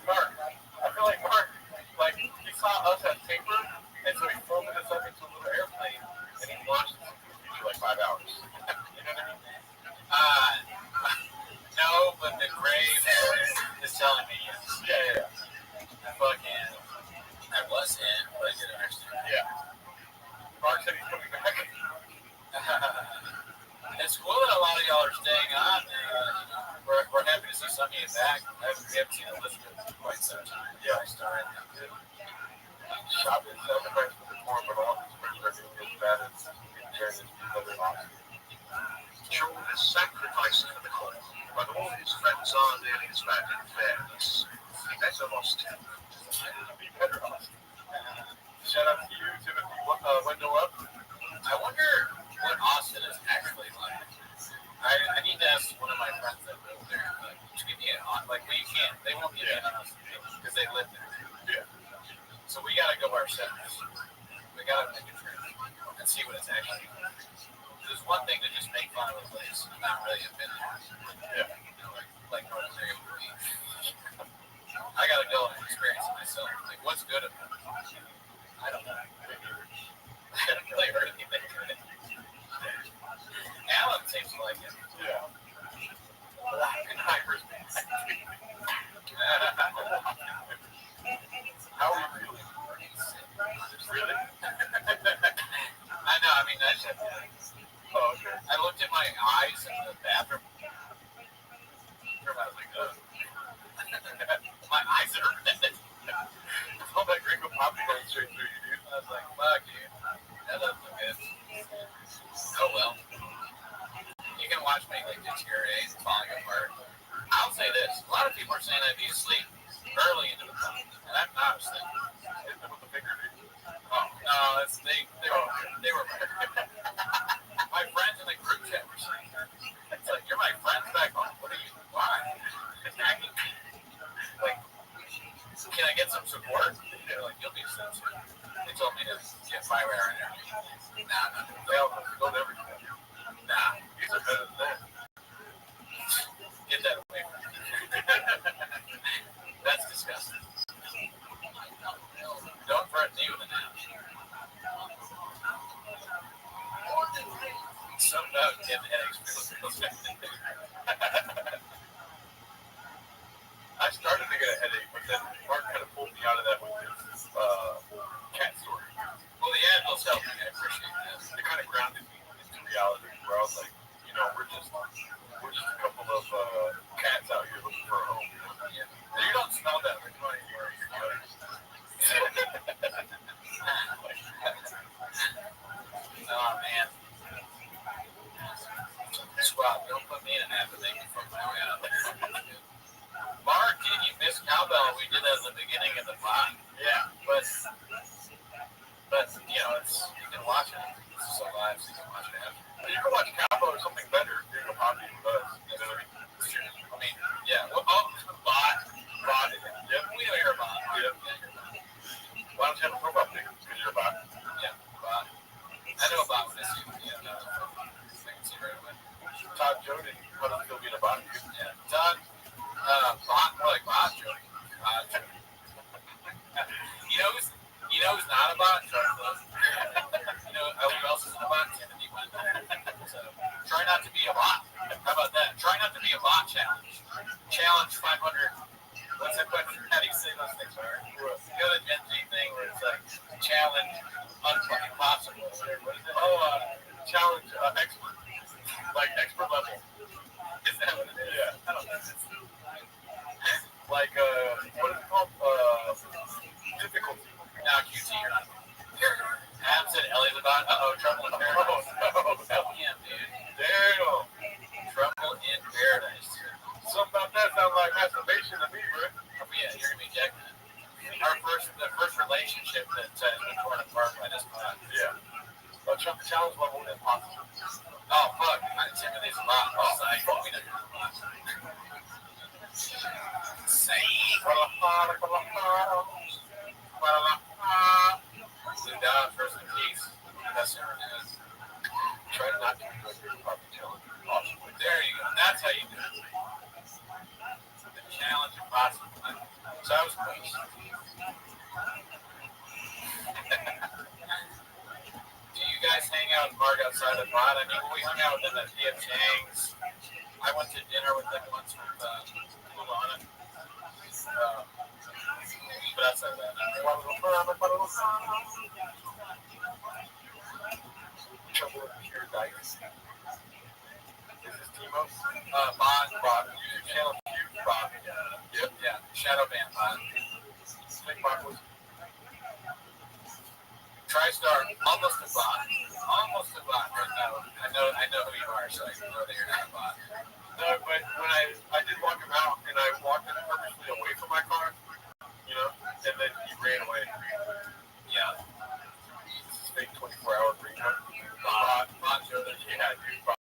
Mark. I feel like Mark, like, he saw us at paper, and so he folded us up into a little airplane, and he launched us into the future like 5 hours. You know what I mean? No, but the grave is telling me yes. Yeah. Fucking, I was in, but I didn't understand. Yeah. Mark said he's coming back. It's cool that a lot of y'all are staying on. We're happy to see some of you back. We haven't seen Elizabeth in quite some time. Yeah, I started. Shopping sacrifice for the poor, but all these things are getting as bad as turned into other options. Sean is sacrificing for the cause, but all his friends are nearly as bad in fairness. He better lost him. Be better lost. Shout out to you, Timothy. Window up. I wonder what Austin is actually like. I need to ask one of my friends that live there. Like, to give me we can't. They won't give me an Austin because they live there. Yeah. So we gotta go ourselves. We gotta make a trip and see what it's actually like. There's one thing to just make fun of a place, not really have been there. Yeah. You know, like North Area Beach. I gotta go and experience it myself. Like, what's good about it? I don't know. I haven't really heard anything good. Alan seems to like it. Yeah. Oppenheimer's bad. How are you feeling? Really? I know, I mean, I just, Oh, okay. I looked at my eyes in the bathroom. I was like, my eyes are red. All that gringo poppy going straight through you, dude. I was like, fuck you. That doesn't look good. Oh well. You can watch me like deteriorate and falling apart. I'll say this. A lot of people are saying I'd be asleep early into the phone. And I'm not asleep. Hit them with the finger, dude. Oh, no, they were my friends in the group chat were saying that. It's like, you're my friends back home. What are you, why? Like, can I get some support? They're like, you'll be sensitive. They told me to get 5 hour energy. Nah, They all don't ever do that. nah. These are better than that. Get that away from me. That's disgusting. Don't threaten me with an app. Something about getting headaches. I started to get a headache, but then Mark kind of pulled me out of that with his cat story. Well, the animals help me. I appreciate that. It kind of grounded me into reality, where I was like, you know, we're just a couple of cats out here looking for a home. Yeah. You don't smell that much money anymore. Oh, man. Squat, don't put me in an app and make me fuck my way out. Mark, did you miss Cowbell? We did that at the beginning of the pod. Yeah. But you know, you can watch it. It's so live, so you can watch it after. You can watch Cowboy or something better. You're gonna pop with us. You know what I mean? I mean, yeah. Well, bot. Yep. We know you're a bot. Yep. Why don't you have a profile pic? Because you're a bot. Yeah, bot. I know about this. Yeah, no, I can see right away. Todd Jody, how does it feel being a bot? Yeah, Todd, bot, more like bot Jody. You know who's not a bot? You know who else isn't a bot? Timothy went. So try not to be a bot. How about that? Try not to be a bot challenge. Challenge 500. What's that question? How do you say those things? Go to Gen Z thing where it's like challenge impossible. What is it? Oh, challenge expert. Like expert level. Is that what it is? Yeah. I don't know. Like, what is it called? Difficulty. Now, QT, you're not. Adam said Ellie's about. Trouble in Paradise. Oh, no. Damn, dude. Damn. Trouble in Paradise. Something about that sounds like masturbation to me, bro. Oh, yeah, you're gonna be jacking it. The first relationship that has been torn apart by this pod. Yeah. Challenge level impossible. Oh, fuck. Timothy's a bot. Oh, so we know you're a bot. Say. Blue dot, first in peace. That's never good. Try not to do your puppy challenge. Awesome. There you go. That's how you do it. The challenge impossible. So I was close. Do you guys hang out in Mark outside the pod? I mean, when we hung out with them at P.F. Chang's, I went to dinner with them once with Lulana. But outside of that, Trouble with pure dice. Is this Timo? Bot. You challenge you, Bob. Yep, yeah. Shadow band bot. Snake Bob was TriStar, almost a bot. Almost a bot right now. I know who you are, so I know that you're not a bot. no, but when I did walk him out, and I walked him purposely away from my car, you know, and then he ran away. Yeah. Fake 24-hour free car. Bot Joe, that you had. Bot.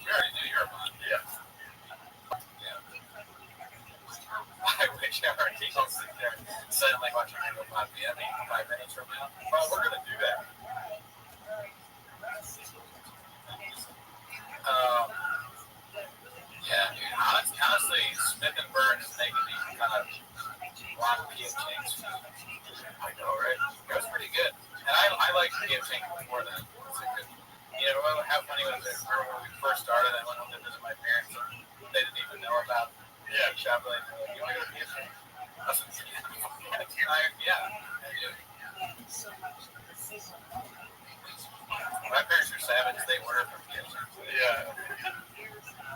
We already knew you're a bot. Yeah. Yeah. I wish I were able to sit there suddenly watching a bot be at me 5 minutes from now. Oh, we're gonna do that. Yeah, dude. Honestly, Smith and Burn is making me kind of want PFJs. I know, right? It was pretty good. And I like to get things before that. You know, how funny was it? When we first started, I went home to visit my parents, and they didn't even know about shopping. Like, you want to go to PSA? I said, yeah. My parents are savage. They order from PSA. Yeah.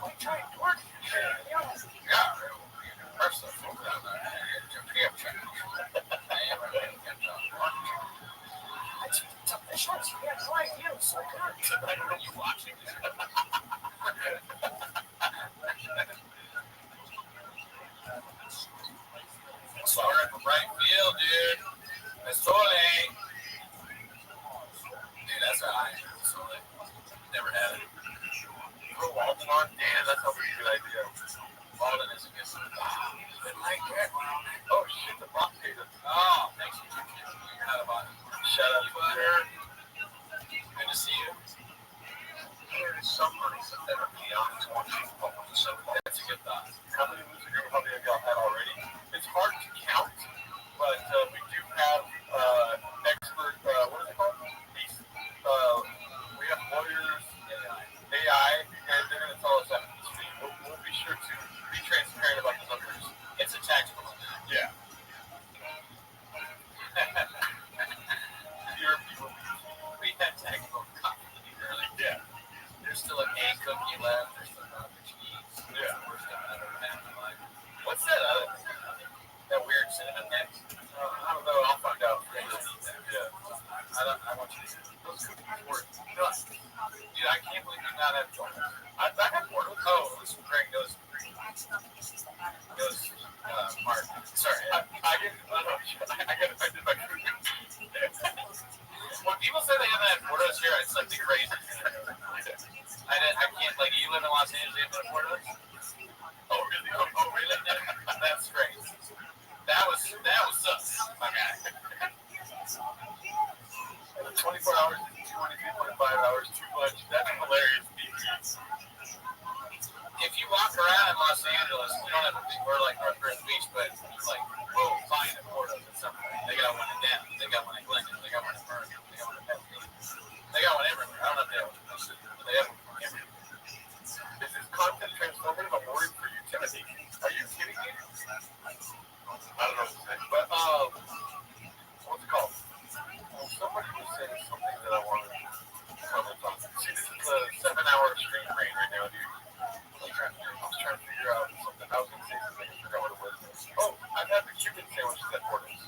We tried to work. Yeah. First of all, I took the shots. You had no idea. It was so good. You watching? Sorry from right field, dude. Sole. Dude, that's how I am. Sole. Never had it. Put Walden on? Damn, that's a pretty good idea. Walden is a good one. But like that. Oh, shit, the block data. Oh, thanks. You're not about it. Shout out to Butter. Good to see you. There is somebody that are beyond 20 people. So that's a good thought. How many music groups have y'all had already? It's hard to count, but we do have expert, what is it called? We have lawyers, AI, and they're going to tell us after the stream. We'll be sure to be transparent about the numbers. It's a tactical. Yeah. We had tactical coffee earlier. Yeah. There's still an egg cookie left. There's still not the cheese. Yeah. Worst thing I've ever had in my life. What's that other thing? That weird cinnamon thing? I don't know. I'll find out. Yeah. I want you to see those cookies were nuts. Dude, I can't believe you not have donuts. I had one. Oh, it was Greg goes. Mark. Sorry. I didn't. I did my cookies. When people say they haven't had Portos here, it's like the crazy. I can't, like, you live in Los Angeles, you haven't had Portos? Oh, really? Oh, really? That's great. That was sus, my guy. 24 hours, 23.5 hours, too much. That's hilarious. If you walk around in Los Angeles, you don't have to be, we're like North Grand Beach, but it's like, whoa, find a Portos at some point. They got one in Denver, they got one in Glendon, they got one in Bergen, they got one in Bethany. They got one everywhere. I don't know if they have one, but they have one everywhere. This is content transformative. I'm worried for you, Timothy. Are you kidding me? I don't know what to say, but what's it called? Somebody was saying something that I wanted to comment on. See, this is a 7-hour stream brain right now, dude. I was trying to figure out something. I was going to say something. I forgot what it was. Oh, I've had the Cuban sandwiches at Porter's.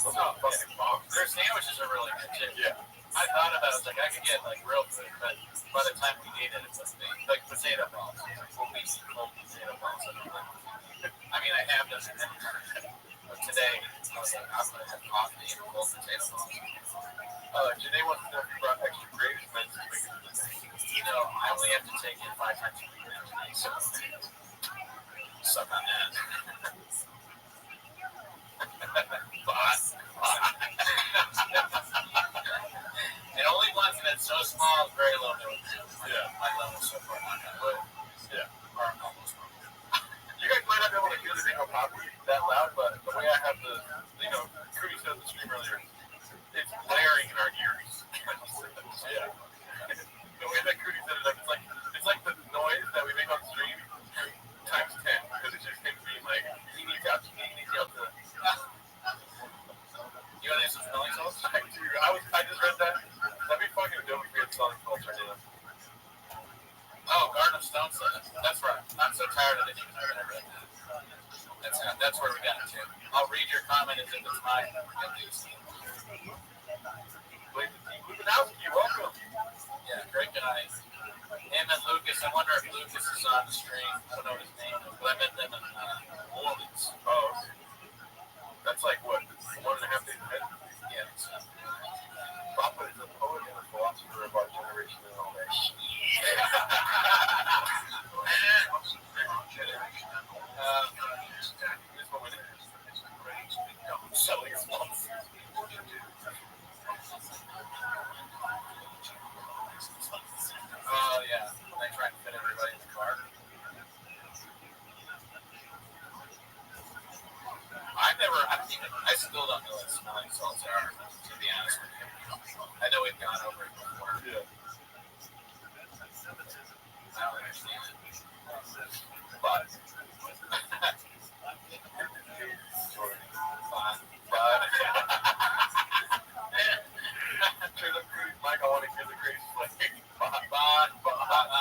Those are fucking bombs. Their sandwiches are really good too. Yeah. I thought about it. I was like, I could get like real food, but by the time we ate it, it was like potato balls. We'll be cold potato balls. I mean, I have those. But today, I was like, I'm going to have coffee and cold potato balls. Janae wants to know if you brought extra gravy meds to make it. You know, I only have to take it 5 times a week now. So, suck on that. And only one that's so small is very low milk. Yeah. My level so far not that low. Yeah. Or almost low. You guys might not be able to hear the thing on copy that loud, but the way I have the, Cody said in the stream earlier, it's blaring in our ears. Yeah. The way that Cody set it up, it's like the noise that we make on stream times 10, because it's just him being like, he needs out to. You want to do some smelling salts? I do. I just read that. That'd be fucking dope if we had smelling salts right now. Oh, Garden of Stone said it. That's right. I'm so tired of it. That's where we got it to. I'll read your comment as if it's mine. Lukanowski, welcome. Yeah, great guy. Him and Lucas. I wonder if Lucas is on the stream. I don't know his name, but I met them in Orleans. Oh, okay. That's like what? 1.5 days ahead? Yeah. Papa is a poet and a philosopher of our generation and all that shit. Selling slots. Oh, yeah. They try to fit everybody in the car. I still don't know what smelling salts are, to be honest with you. I know we've gone over it before. Yeah. I don't understand it. But Mike, I want to hear the greatest flavor.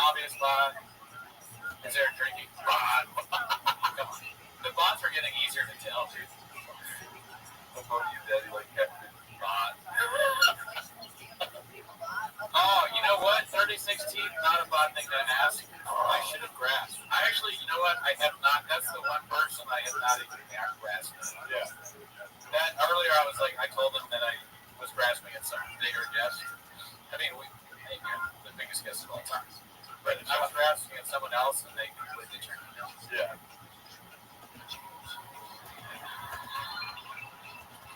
obvious bond. Is there a drinking bond? Come on. The bonds are getting easier to tell, dude. I'm going to you, Daddy, like Captain Bond. Oh, you know what? 3016, not a bad thing to ask. I should have grasped. I actually, you know what? I have not. That's the one person I have not even grasped. Yeah. That earlier, I was like, I told him that I was grasping at some bigger guest. I mean, hey, you're the biggest guest of all time. But I was grasping at someone else, and they completely turned me down. Yeah.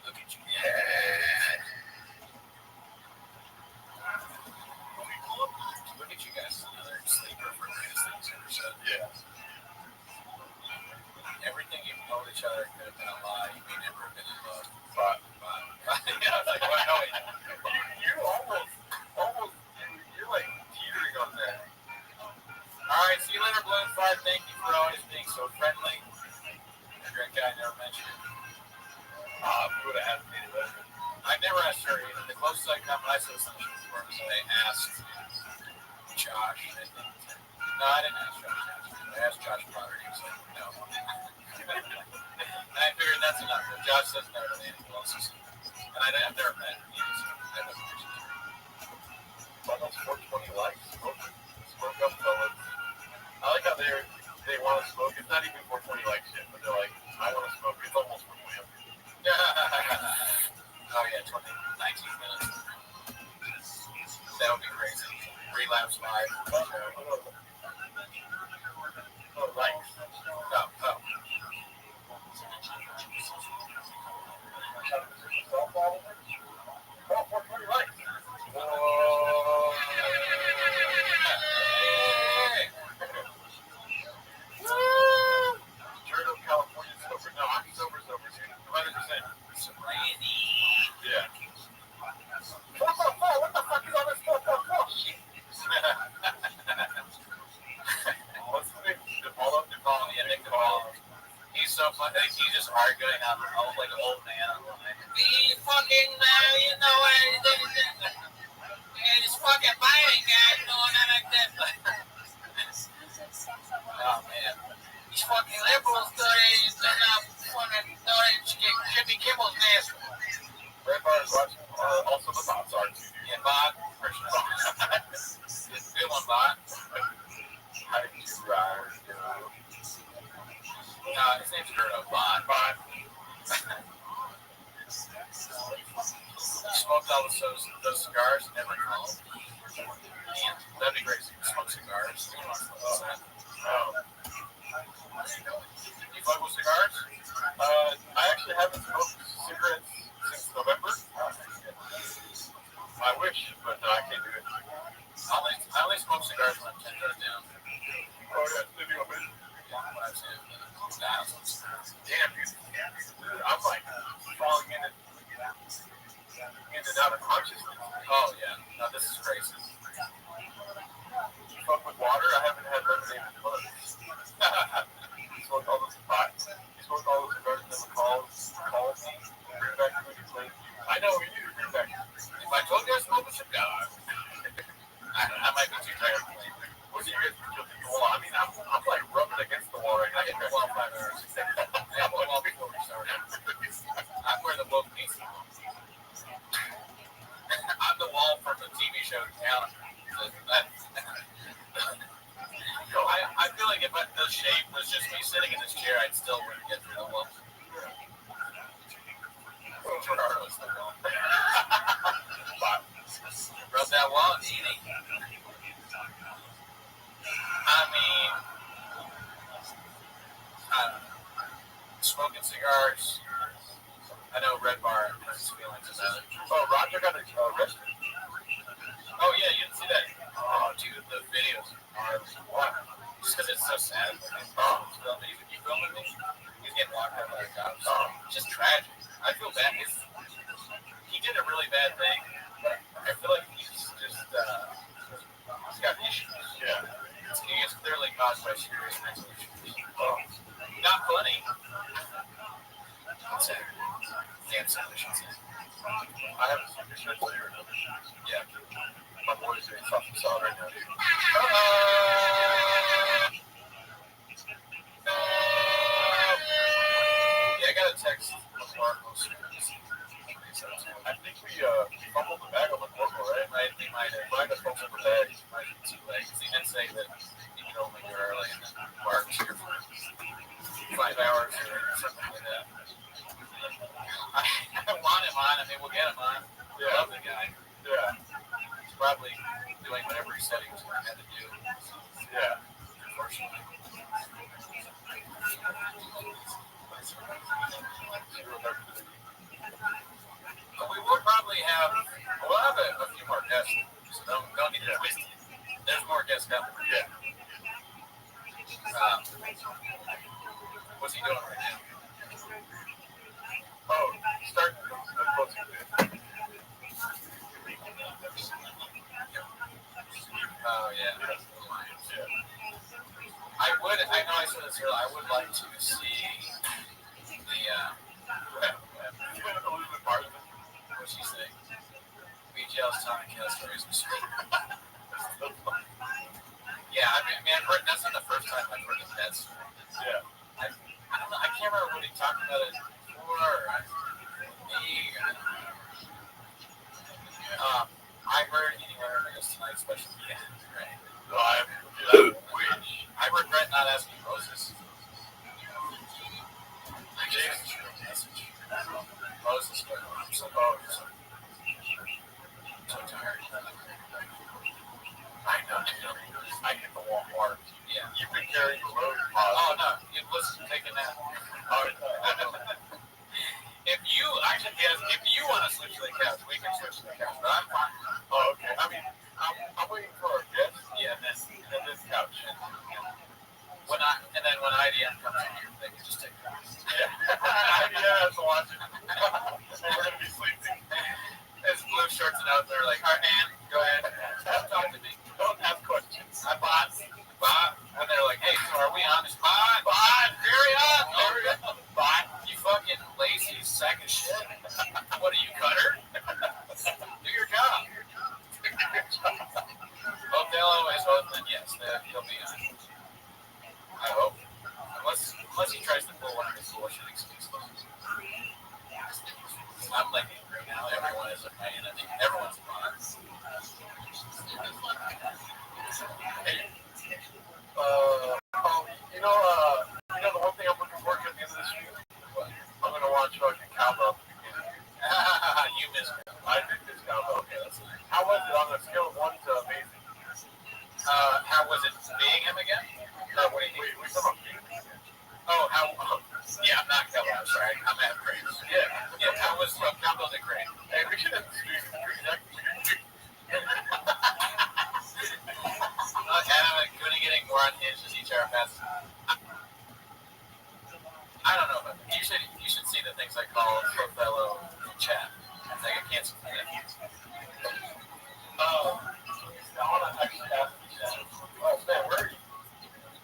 Look at you. Yeah. Look at you guys. Another sleeper for greatest things ever said. Yeah. Everything you told each other could have been a lie. You may never have been in love. But Yeah, I was like, what? No, wait. you almost, you're like teetering on that. All right, see you later, Balloon 5. Thank you for always being so friendly. You're a great guy. I never mentioned it. We would have had to be better. I never asked her either. The closest I come, I said something before, so I asked Josh. I think. No, I didn't ask Josh. I asked Josh Potter. He was like, no. And I figured that's enough. If Josh says no to me, anyone else is. And I've never met him. I never mentioned him. Almost 420 likes. Smoke up, fellas. I like how they want to smoke. It's not even 420 likes yet, but they're like, I want to smoke. It's almost 420. Oh, yeah, 19 minutes. That would be crazy. Relapse live. Oh, likes. Oh. Oh, 420 likes. Turtle, California sober. No, I'm sober, dude. 100%. Sobriety. Yeah. What the fuck is all this shit? What's the name? DePaul, yeah, Nick DePaul. He's so funny. He's just arguing on like an old man online. He fucking, you know, this fucking Biden guy doing that like that. Oh man, these fucking liberals thought Jimmy Kimmel's nasty. Red Bar is watching. Also, the bots are too. Yeah, Bob. Good one, Bob. How did you ride? His name's Gerdo. Bond. Smoked all those cigars, never called. Man, that'd be great. Smoke cigars. Who wants to do that? You fuck with cigars? I actually haven't smoked cigarettes since November. I wish, but I can't do it. I only smoke cigars when I'm 10 years down. Oh, yeah, living on it. When I've seen thousands. Damn, dude. I'm like falling in and out of consciousness. Oh, yeah. No, this is crazy. Fuck with water. I haven't had lemonade in months. He smoked all those pots. He smoked all those cigars, never called me. Bring back food and play. I know you do. Bring back. If I told you I smoked a cigar, I might be too tired to play. What do you guys do? Well, I mean, I'm like rubbing against the wall right now. I get 12 hours. Yeah, well, before we started. I'm where the woke needs to go. I'm the wall from the TV show Town. I feel like if the shape was just me sitting in this chair, I'd still wouldn't get through the wall. Regardless of the wall. Rub that wall, eating. I mean, smoking cigars. I know Red Bar has his feelings about it. Oh, Roger got arrested. Oh, yeah, you didn't see that? Oh, dude, the videos are what? Just because it's so sad. Oh, he's filming me. He's getting locked up by the cops. Oh, it's just tragic. I feel bad. He did a really bad thing, but I feel like he's just he's got issues. Yeah, he is clearly caused by serious mental issues. Not funny. Sad. Damn sad, I should say. I have a super shit later. Yeah. My boys are fucking solid right now, dude. Yeah, I got a text from Marcos. I think we fumbled the bag on the corporal, right? He might have fumbled the bag. He might be too late. He did say that he could only go early and then Mark's here for 5 hours or something like that. I want him on. I mean, we'll get him on. I love the guy. Yeah. He's probably doing whatever he said he was going to have to do. Yeah. Unfortunately. We will probably have a few more guests, so don't get it twisted. There's more guests coming. Yeah. What's he doing right now? Oh, start closing it. Oh yeah. I know I said this earlier, I would like to see the what's she saying? BGL's telling kill stories of sweet. Yeah, I mean, I've heard that's not the first time I've heard of that story. Yeah. I don't know, I can't remember what he talked about it before. I heard eating whatever it is tonight, especially yeah, right. I regret not asking Moses. I just message. Moses, I'm so tired. I know. I get the walk hard. Yeah. You've been carrying the load. Oh no, it was taking that. If you want to switch to the couch, we can switch to the couch. But I'm fine. Oh, okay. I mean, I'm waiting for our guest. Yeah, and then this couch. When IDM comes in, they can just take it. Yeah. IDM has to watch it. We're gonna be sleeping. There's blue shorts and out there like, all right, man, go ahead. Talk to me. Don't ask questions. I bought. And they're like, hey, so are we on this pod? Carry on. Bot. You fucking lazy sack of shit. What are you, Cutter? Do your job. Hope they'll always open. Yes, he'll be on. I hope. Unless he tries to pull one of his bullshit excuses. I'm like angry now. Everyone is my enemy. Everyone's fine. The one thing I'm looking forward to at the end of this week, I'm gonna watch fucking cowbell. You missed it. I did miss cowbell. Okay, that's nice. How was it on a scale of 1 to amazing? How was it being him again? What do you mean? We talking about being him again? Oh, yeah, I'm not cowbell. I'm sorry. I'm at Craig. Yeah. How was cowbell's at Craig? Hey, we should have the stream. Adam and Cooney getting more on his as each hour passes. I don't know, but you should see the things I call fellow chat. I think I canceled that. I want to actually ask you that. Oh, man, where are you?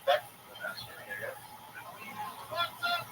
Back to the last year, I guess. What's up,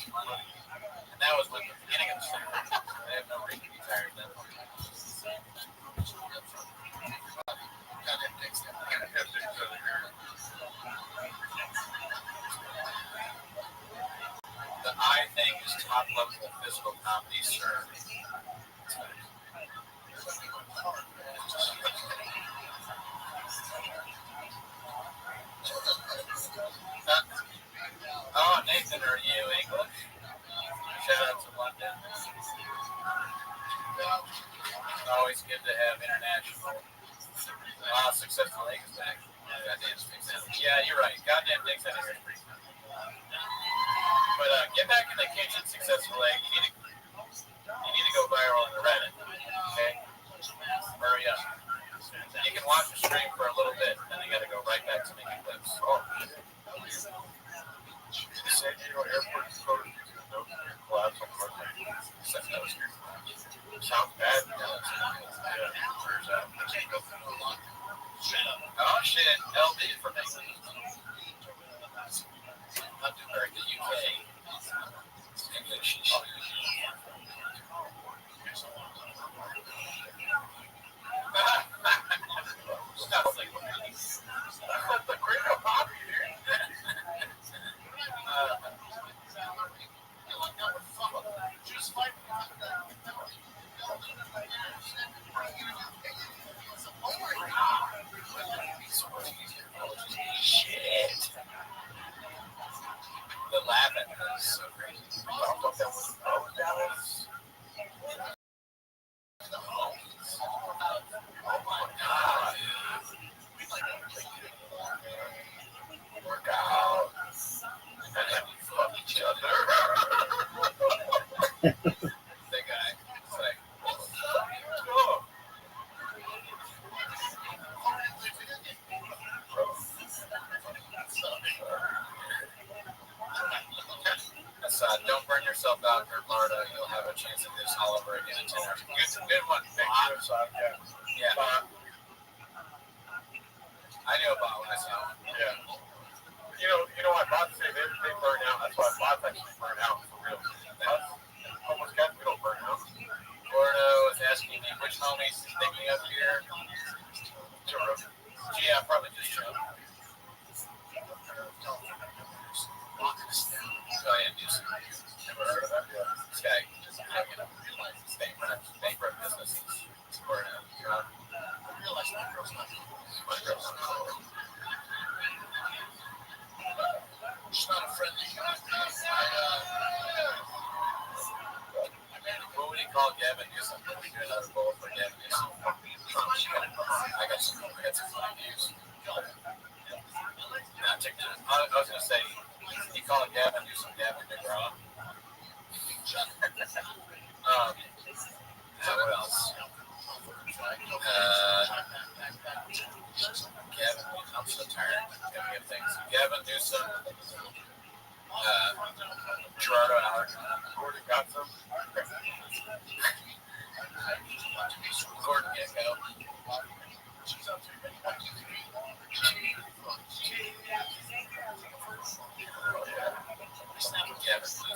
And that was with the beginning of the summer. I have no reason to be tired then. The I thing is top level physical comedy, sir. Oh, Nathan, are you English? Shout out to London. Always good to have international. Successful egg is back. Goddamn sticks out. Yeah, you're right. Goddamn dicks out of here. But get back in the kitchen, successful egg. You need to go viral on the Reddit. Okay? Hurry up. You can watch the stream for a little bit, and then you got to go right back to making clips. Oh, San Diego Airport is closed due to no collapse on Monday. Except that was here. Sounds bad. Oh shit, LB from England. Not too very good UK. English. The cream of poppy, just like shit. The laughing is so crazy. I thought that was oh my god. Work out. And then we fuck each other. The guy. It's like, oh. Don't burn yourself out, Marta. You'll have a chance to do this all over again in 10 hours. Good one. Thank you. Yeah. I knew about when I saw it. Yeah. You know why bots say they burn out? That's why bots actually burn out for real. Almost cats, we don't burn out. Gordo was asking me which homies thinking up here. Yeah, probably just Joe. Oh yeah, do some. Never heard of that? Yeah. This guy just bankrupt businesses. Or I realize my girl's not. She's not a friendly human. What would he call Gavin Newsom? We do another bowl for Gavin Newsom. I got some funny views. Not TikTok. I was gonna say you call it Gavin Newsom, Gavin DeGraw. What else? Gavin, I'm so tired. Gavin things. Gavin Newsom. Gerardo Howard. Gordon got some. Gordon Gecko. Gavin Newsom.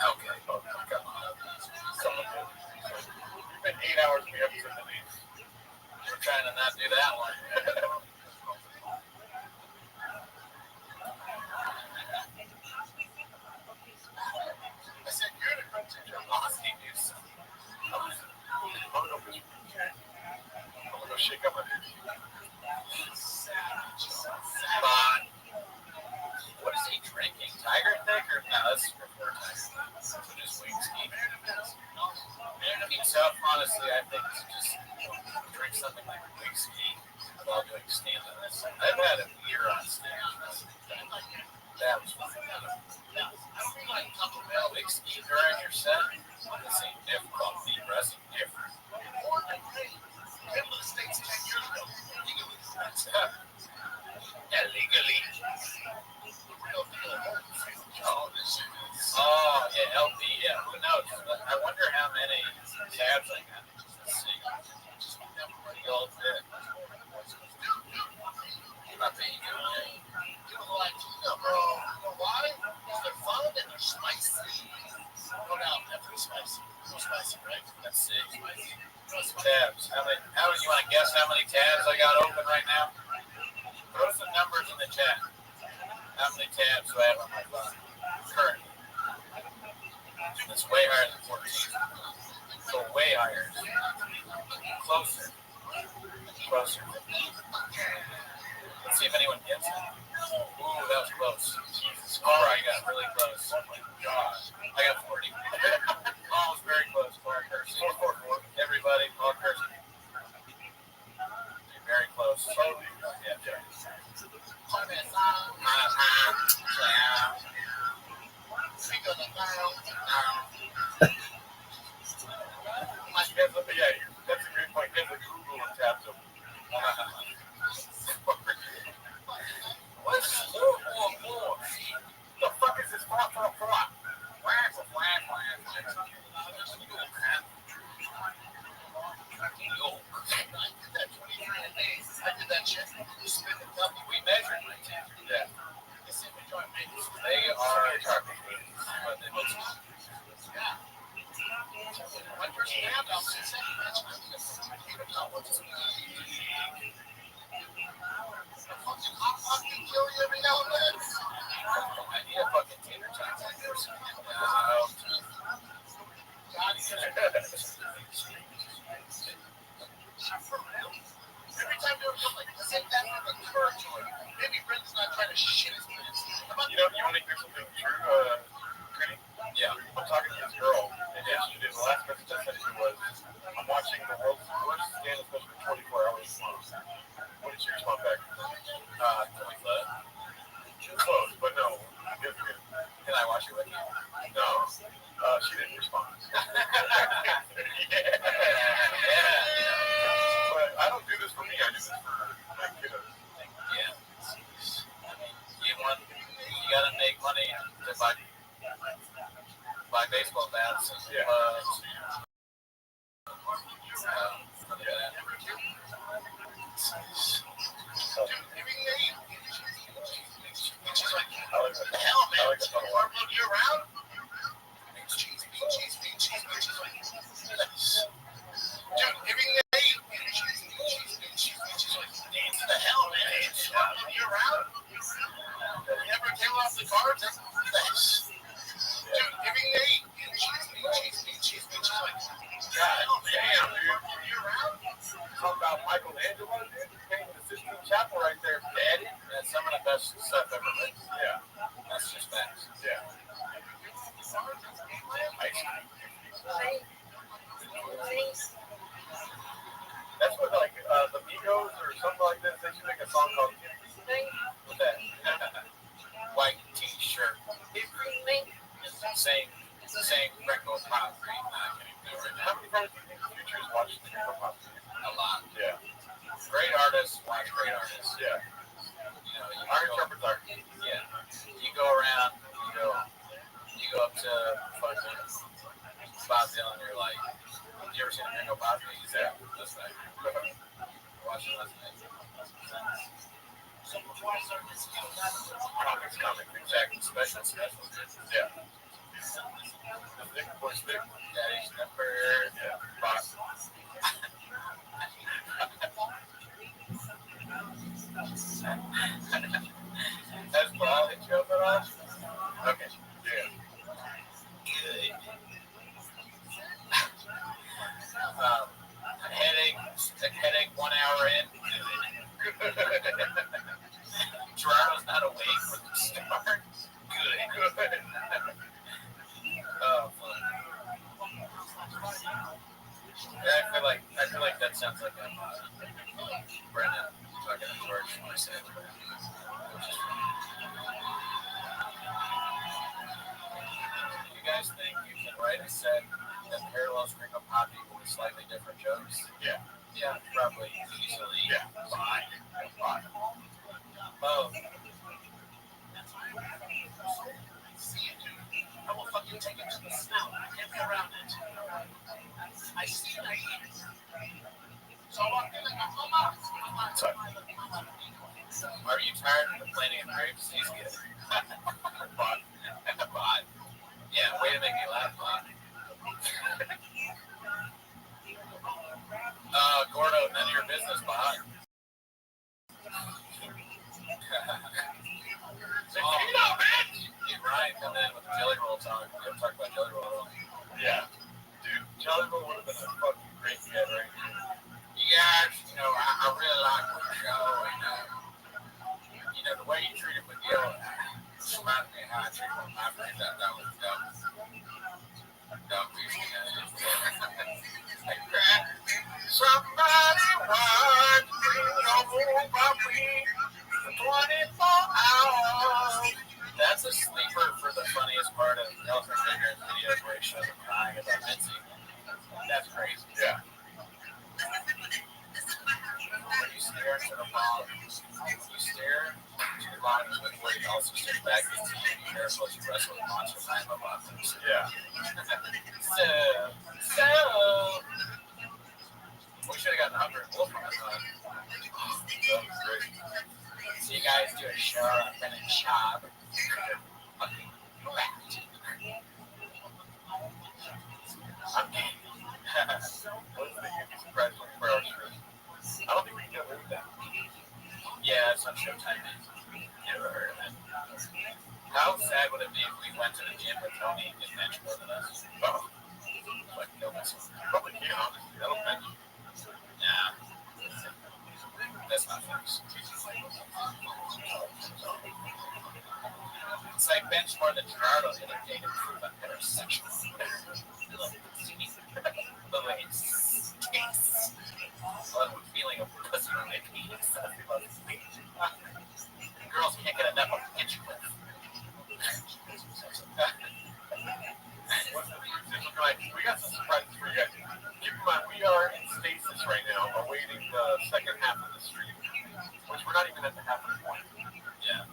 Okay. Come on. It's been 8 hours we haven't seen the news. We're trying to not do that one. I said you're the country velocity news. I'm gonna go shake up my head. Savage. What is he drinking? Tiger Thick or no? That's before Tiger. So just whiskey. Himself, honestly, I think to just drink something like whiskey while doing stand-ups. I've had a beer on stage. That was fun. Whiskey during your set. This ain't difficult. Deep breaths are different. Illegally. Oh, yeah, LP, yeah. Who knows? I wonder how many tabs I got. Let's see. The old bit. Not that you do. monthly tab, so I have on my phone. Currently. It's way higher than 14. So way higher. Closer. Closer. Let's see if anyone gets it. Ooh, that was close. Jesus. All right, I got really close. Oh my God. I got 40. Almost very close. Paul Kersey. Everybody, Paul Kersey. Very close. Yeah, Jerry. Yeah, that's a great point. There's a Google and taps them. What's the fuck is this flat? I did that shit. We measured my teeth. Yeah. They are chocolate cookies, but they look small. Yeah. One person had them. I'll fucking kill you every now and then. I need a fucking tater tot. Every time you come like the same time with a courage or maybe Brendan's not trying to shit his pants. You want to hear something true, Kenny? Yeah. I'm talking to this girl, and yesterday, the last message I sent her was, I'm watching the world's worst scandal special for 24 hours. What did she respond back? Can we flip? Close, but no. Can I watch it with you? No. She didn't respond. Yeah. But I don't do this for me. I do this for my kiddos. Yeah. You gotta make money to buy baseball bats and gloves. Hell, man. You're around? Cheese. Dude, everything they eat. The hell, man. You're around? You never came off the carbs? Dude, everything they eat. Cheese. God damn, dude. You're around? Talk about Michelangelo, dude. Painting the Sistine Chapel right there, Daddy. That's some of the best stuff ever made. Yeah. That's just facts. Yeah. That's what, like, the Migos or something like this, they should make a song called with that. White t-shirt. Same record pop. How many times do you think Future's watched the record pop? A lot. Yeah. Great artists watch great artists. Yeah. Iron Shepherd's art. Yeah. You go around, you go up to fucking Bob Dylan, you're like, you ever seen a Ringo Bob? He's there. This night. Watching last night. Comic, exactly. Special. Yeah. Stick. Daddy's number. Yeah. Box. Has Paul hit you up at all? Okay. Yeah. Good. Headache 1 hour in. Gerardo's not awake for the start. Good. Oh, fun. I feel like that sounds like I'm Brendan talking to George when I say it. You guys think you can write a set that parallels Ringo Poppy with slightly different jokes? Yeah. Yeah, probably easily. Yeah. Fine. Oh. I will fucking take it to the snout. I can't be around it. I see it. So I'm feeling like, Mama. Are you tired of complaining of grapes? He's good. Bot. Yeah, way to make me laugh, Bot. Gordo, none of your business, Bot. Tequila! I forget that was dumb. Somebody watch me over for 24 hours. That's a sleeper for the funniest part of Nelson Figure's videos where he shows him crying about Mitzi. That's crazy. Yeah. When you stare into the ball, you stare too long with where you also stare back into you. Be careful as you wrestle with monsters. I am about them. Yeah. So, we should have gotten 100 Wolf on that time. That was great. So you guys do a show up and a job. Fucking rat. I'm game. What's the biggest surprise for our stream? I don't think we can get away with that. Yeah, it's on Showtime. Never heard of it. How sad would it be if we went to the gym with Tony and didn't bench more than us? Oh. Like, kill myself. Probably can't, honestly. That'll bench. Nah. That's not fixed. It's like bench more than Gerardo the other day to prove I'm heterosexual. The way it tastes. Love the feeling of pussy on my penis. Girls can't get enough of pitch with. We got some surprises for you guys. Keep in mind, we are in stasis right now, awaiting the second half of the stream, which we're not even at the halfway point. Yeah.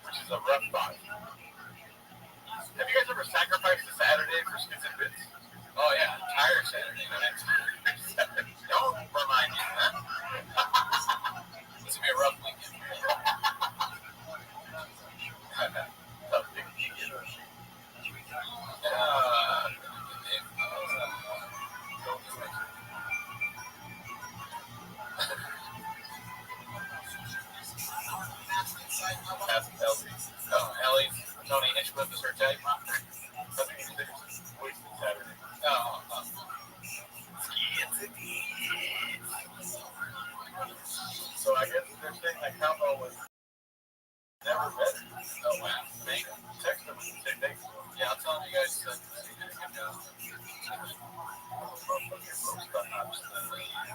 Which is a rough thought. Have you guys ever sacrificed a Saturday for skits and bits? Oh yeah, entire Saturday. Don't remind me, huh? This will be a rough weekend. Ellie's Tony Hinchcliffe is her type. I think he's wasted Saturday. So I guess they're saying that combo was never better. Oh wow. Text them and say thanks. Yeah, I'll tell them you guys said you did a good job.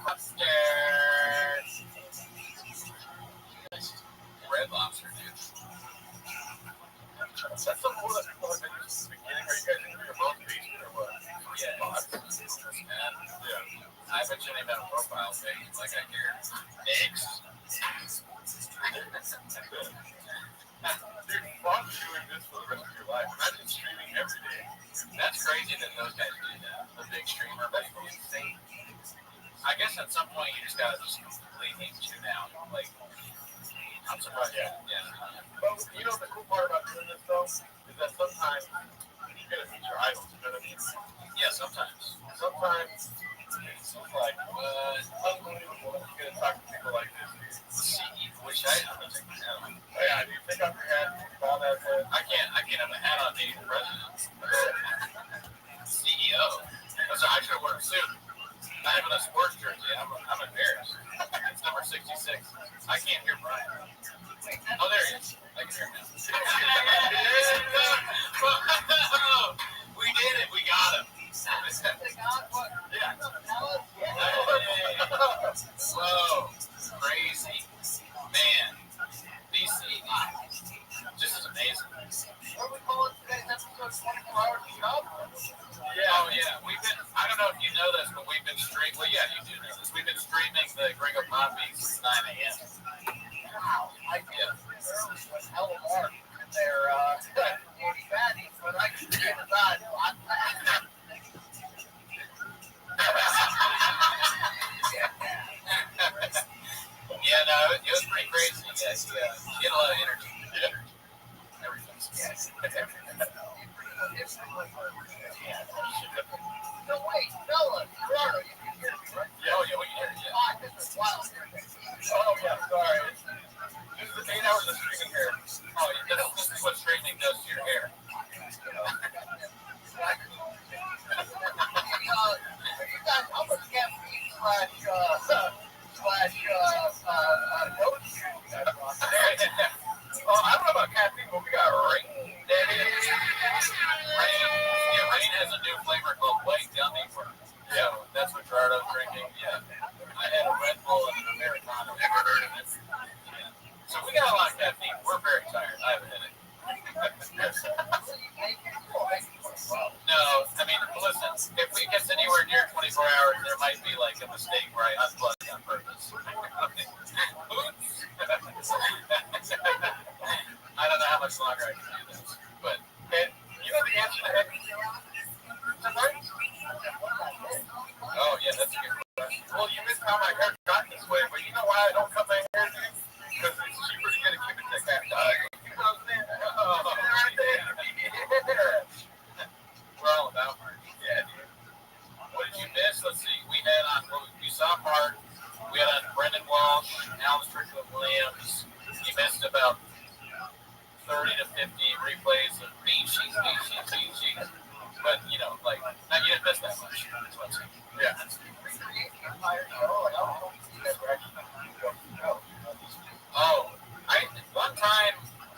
Upstairs. Red Lobster, dude. That's some more that people have been used to the beginning. Are you guys into your own basement or what? Yeah. Yeah. I bet you they have a profile page like I hear. Eggs. Dude, Fox doing this for the rest of your life. Imagine streaming every day. That's crazy that those guys do that. The big streamer, that's insane. I guess at some point you just gotta just completely tune out. Like, I'm surprised. Yeah. But you know the cool part about doing this though is that sometimes you get to meet your idols. You know what I mean? Yeah, sometimes. Sometimes it's like unbelievable. You get to talk to people like this. Which I don't think you know. Oh, yeah, do you take off your hat? I can't have a hat on being president. CEO. So I should wear a suit. Not even a sports jersey. I'm embarrassed. It's number 66. I can't hear Brian. Oh, there he is. I can hear him now. We did it. We got him. Yeah. Whoa. Crazy. Man. DC. This is amazing. What are we calling today's episode? 24 hours of job? Yeah. Oh, yeah. I don't know if you know this, but we've been streaming. Well, yeah, you do know this. We've been streaming the Gringo Pod Beats since 9 a.m. Wow. I did. Was hell of hard. And they're fatty, but I can get it on. Yeah, no, it was pretty crazy. Yes, you get a lot of energy. Everything's yes. No, wait, Bella, Gerardo, you can hear me, right? Yeah, oh, yeah, we can hear you. Yeah. This is wild. Oh, yeah, sorry. This is 8 hours of streaming here. Oh, yeah, this is what straightening does to your hair. You guys, how much caffeine slash notes you guys want? Oh, I don't know about caffeine, but we got rain day No, I mean, listen, if it gets anywhere near 24 hours, there might be like a mistake where I unplugged on purpose. Oops. I don't know how much longer I can do this, but you know the answer to that? Oh, yeah, that's a good question. Well, you missed how my hair got this way, but you know why I don't cut my hair, dude? Because it's cheaper to get a cute to that dog. You know what I'm saying? Oh, we're all about merch. Yeah, dude. What did you miss? Let's see. We had on, we saw Mark. We had on Brendan Walsh, Alan Strickland Williams. He missed about 30 to 50 replays of beaches. But, you know, like, not you didn't miss that much. That's what I'm saying. Yeah. Oh, one time,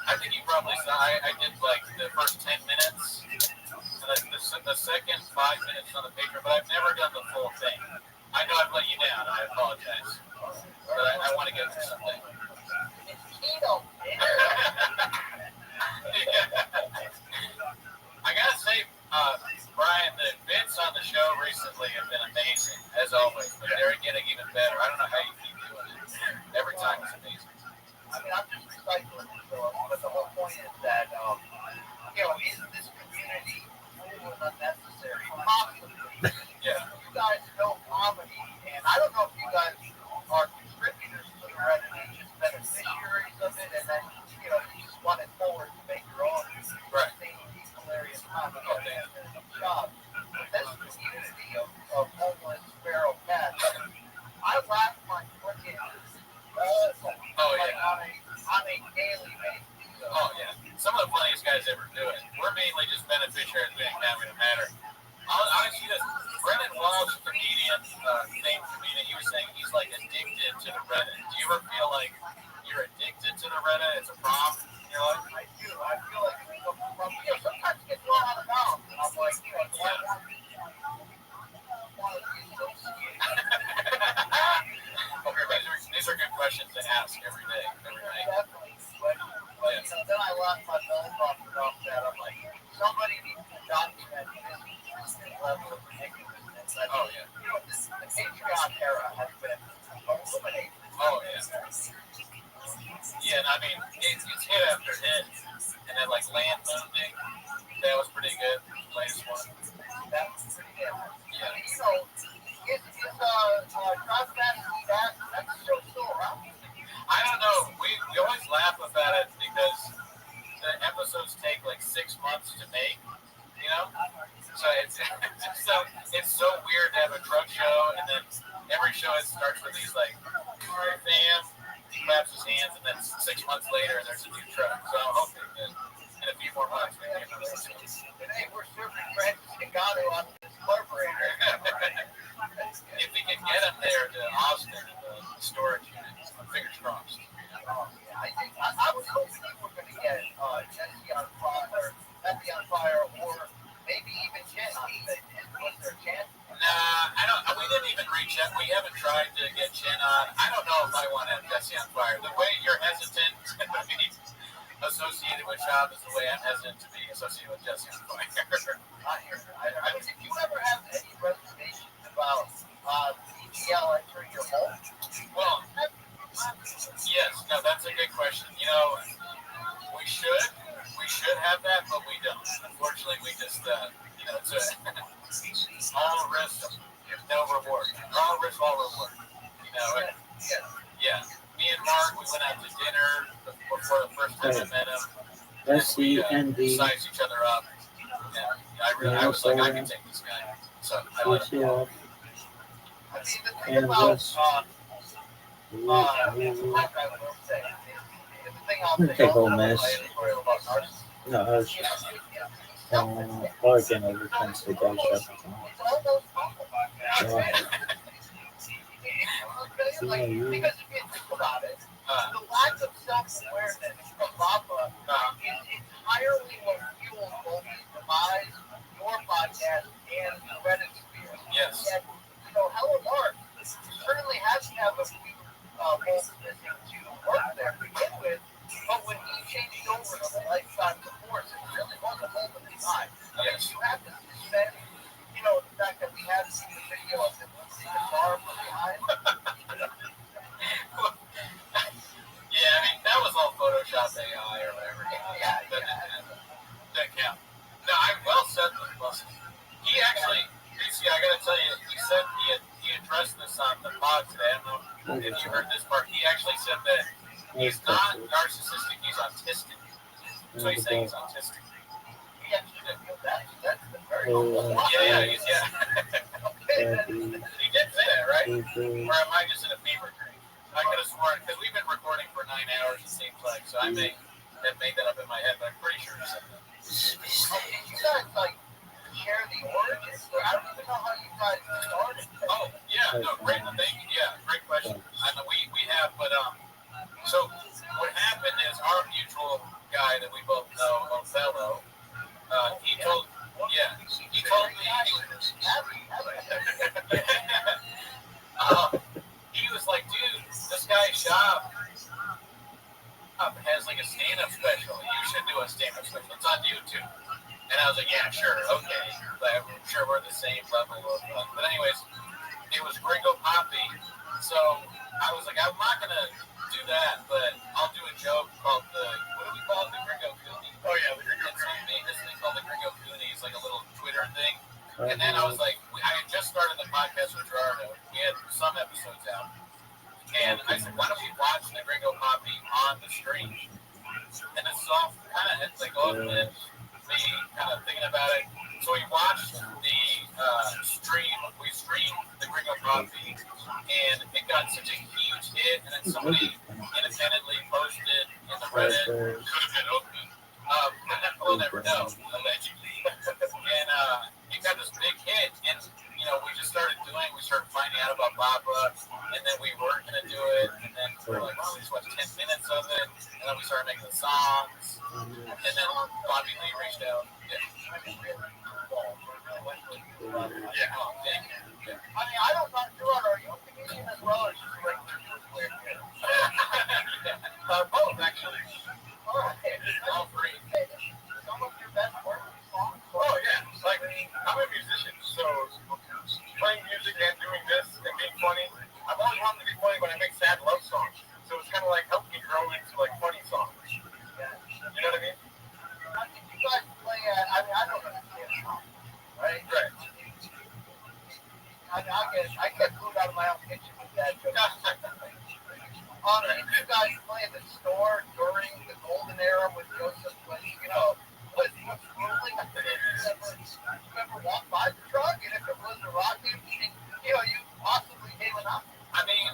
I think you probably saw, I did like the first 10 minutes, and the second 5 minutes on the paper, but I've never done the full thing. I know I've let you down, and I apologize. But I want to get through something. I gotta say, Brian, the bits on the show recently have been amazing, as always, but they're getting even better. I don't know how you keep doing it. Every time it's amazing. I mean, I'm just recycling it, but the whole point is that, you know, in this community, full of unnecessary conflict. Yeah. You guys know comedy, and I don't know if you guys are contributors to the Reddit, and just beneficiaries of it, and then, you know, you just want it forward to make your own right. hilarious comedy job. But this community of homeless feral cats, I laugh my freaking oh, yeah. On a daily basis. Oh, yeah. Some of the funniest guys ever do it. We're mainly just beneficiaries being Comedy Matter. Honestly, this Brendan Walsh, comedian, named comedian, he was saying he's like addicted to the Reddit. Do you ever feel like you're addicted to the Reddit? It's a problem in your life? I do. I feel like it's a problem. You know, sometimes it gets thrown out of bounds. And I'm like, you know, okay, these are good questions to ask every day, every night. Definitely. But you know, then I lost my phone off that. I'm like, somebody needs to document this level of ridiculousness. Oh, yeah. You know, the Patreon era has been illuminating. Oh, yeah. Yeah, and I mean, it's hit after hit. And then, like, Land Moving, that was pretty good. Latest one. That was pretty good. Yeah. I mean, you know, Cross Fantasy, that's still around. I don't know. We always laugh about it because the episodes take like 6 months to make, you know? So it's so weird to have a truck show, and then every show it starts with these like fans, he claps his hands, and then 6 months later there's a new truck. So I'm hoping that in a few more months we can get another show. Today we're serving Francis Ngannou on this carburetor. If we can get him there to Austin, the storage unit, fingers crossed. I was hoping you were going to get Jesse on fire, or maybe even Jen. Was there a chance? Nah, I don't. We didn't even reach out. We haven't tried to get Jen on. I don't know if I want to have Jesse on fire. The way you're hesitant to be associated with Shop is the way I'm hesitant to be associated with Jesse on fire. Did you ever have any reservations about BGL entering your home? Well, yes. No, that's a good question. You know, we should have that, but we don't. Unfortunately, we just, you know, it's all risk, no reward. All risk, all reward. You know, yeah. Me and Mark, we went out to dinner before the first time I met him. Let's see, and the Sized each other up. And I was like, I can take this guy. So I let him go. I mean, the thing And about West. take Ole Miss. No, I was just Oregon overcomes the Gulf Shepard. Because if you think about it, the lack of self-awareness from Papa is entirely what fuels both his demise, your podcast, and the Reddit sphere. Yes. And, you know, Helen Mark certainly has to have a few holes missing to work there to begin with, but when he changed over to the lifetime support, it really So he's saying he's autistic. Yeah, that's the very He's he did say that, right? Or am I just in a fever dream? I could have sworn, because we've been recording for 9 hours, it seems like, so I may have made that up in my head, but I'm pretty sure he said that. Okay, you guys like share the origins? I don't even know how you guys started. Oh, yeah, no, great, great question. I know we have, but so what happened is our mutual guy that we both know, Othello, he told me he was like, dude, this guy Shop has like a stand-up special. You should do a stand-up special. It's on YouTube. And I was like, yeah, sure, okay. But I'm sure we're the same level of. But anyways, it was Gringo Poppy. So I was like, I'm not gonna do that, but I'll do a joke called what do we call it? The Gringo Cooney. Oh yeah, the Gringo Cooney. This thing called the Gringo Cooney. It's like a little Twitter thing. And then I was like, I had just started the podcast with Gerardo. We had some episodes out. And I said, why don't we watch the Gringo Poppy on the stream? And it's all kind of, it's like all me kind of thinking about it. So we watched the stream. We streamed the Gringo Poppy, and it got such a huge hit. And then somebody independently posted in the Reddit, could have been open. We'll never know, allegedly. And it got this big hit, and we just started we started finding out about Baba, and then we were gonna do it, and then we were like, well, we just watched 10 minutes of it, and then we started making the songs, and then Bobby Lee reached out. I mean, I don't know, Gerard, are you a comedian as well, or just a regular player? Both, actually. Oh, okay. All three. Some of your best work songs? Oh yeah, like I'm a musician, so playing music and doing this and being funny. I've always wanted to be funny, but I make sad love songs, so it's kind of like helped me grow into like funny songs. Yeah. You know what I mean? How did you guys play at? I mean, I don't understand songs, right? Right. I get food out of my own kitchen with that joke. Did you guys play in the store during the golden era with Joseph? Was ruling? You ever walk by the truck, and if it was a rocket, you possibly came enough. I mean,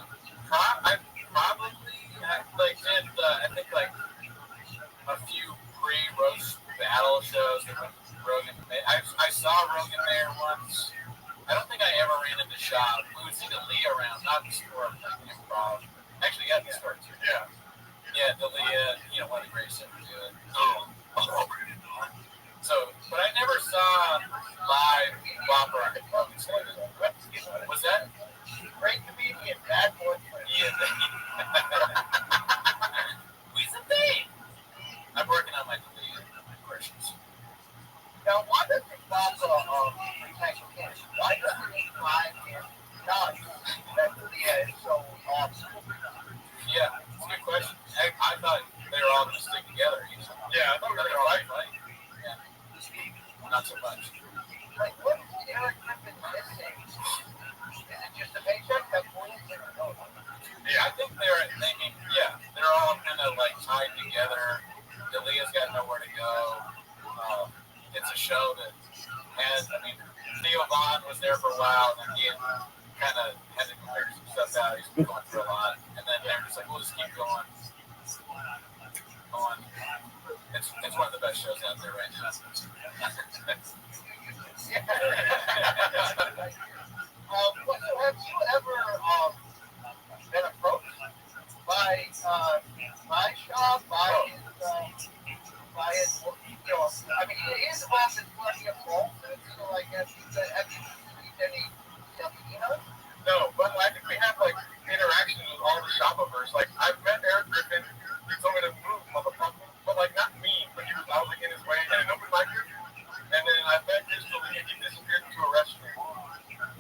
I probably did. I think like a few pre-roast battle shows that Rogan made. I saw Rogan there once. I don't think I ever ran into Shop. We would see the Lee around, not the store, like the Improv. Actually, yeah, the store too. Yeah. Yeah, the Lee, one of the greatest ever do it. So, but I never saw live Whopper on the club. Was that? Great comedian, bad boy. Yeah. Who's the thing? I'm working on my questions. Now, why does the Whopper protect him? Why doesn't he find him? Nuts. That is so awesome. Yeah, it's a good question. I thought they were all going to stick together. Yeah, I thought we were going to fight. Yeah. Not so much. Like, what is Eric Griffin missing? Is it just a paycheck? That's one thing. Yeah, I think they're all kind of like tied together. Delia's got nowhere to go. It's a show that has, Theo Vaughn was there for a while, and then he kind of had to figure some stuff out. He's been going through a lot. And then they're just like, we'll just keep going. It's one of the best shows out there right now. Have you ever been approached by Shop, by his, he is involved in plenty of lawsuits, so I guess have you received any subpoenas? No, but I think we have like interactions with all the Shoppers. Like I've met Eric Griffin. He told me to move, motherfucker. But like not me, but I was like in his way and an open micer. And then I met Crystal and he disappeared into a restroom.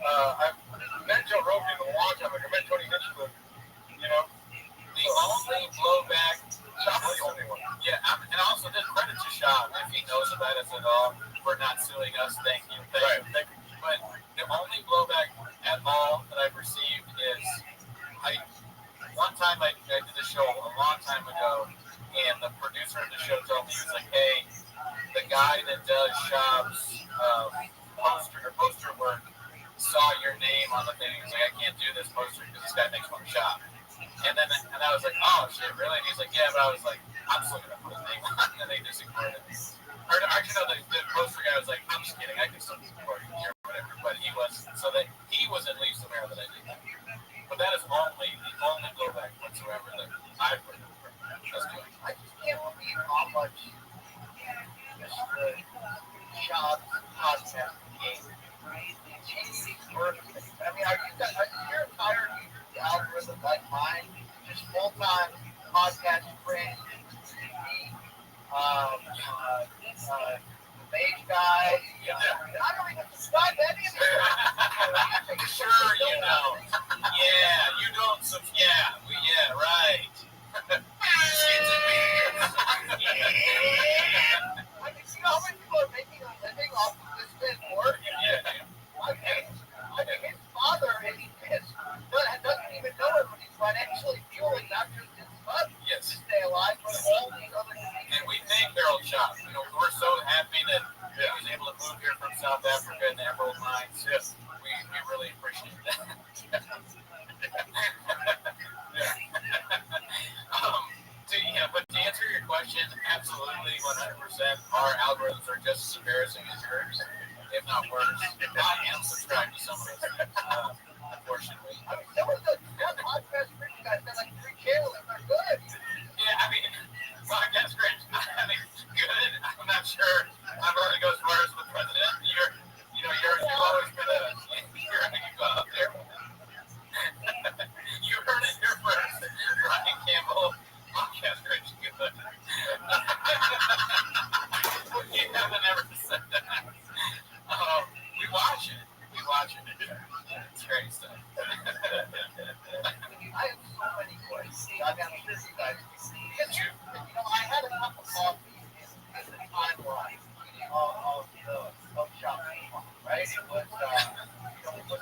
I've met Joe Rogan a long time ago. I met Tony Hitchcock. The only blowback. Shop was the only one. Yeah, and also just credit to Shop if he knows about us at all for not suing us. Thank you. But the only blowback at all that I've received is one time I did a show a long time ago, And the producer of the show told me, he was like, hey, the guy that does Shop's poster work saw your name on the thing. He's like, I can't do this poster because this guy makes fun of Shop. And I was like, oh shit, really? And he's like, yeah, but I was like, I'm still gonna put his name on, and they just ignored it. Or actually, no, the poster guy was like, I'm just kidding, I can still support you or whatever. But he was, so that he was at least aware that I did that. But that is the only blowback whatsoever that I've heard. I just can't believe how much just the Shop's podcast game continues working. I mean, are you tired of the algorithm like mine? Just full-time podcast friends, the beige guy. I don't even subscribe to any of this. Sure, you know. Yeah, you don't. Yeah, right. I mean, see how many people are making a living off of this bit work? Yeah. I mean, his father and doesn't even know it, but he's financially fueling not just his son Yes. to stay alive, but all these other comedians. And we thank Harold Shop. You know, we're so happy that he was able to move here from South Africa in the Emerald Mines. Yes. We really appreciate that. But to answer your question, absolutely, 100%. Our algorithms are just as embarrassing as yours, if not worse. I am subscribed to some of those things, unfortunately. I mean, some of the podcast rich guys got like 3 channels and they're good. Yeah, I mean, podcast rich. I mean, good. I'm not sure I'm going to go as far as the president. You've always been you're up there. You heard it here first. Ryan Campbell, podcast rich. Good. You haven't ever said that. We watch it. It's great stuff. I have so many questions. I mean, I'm sure you guys because I had a cup of coffee in the timeline of shopping, right? It was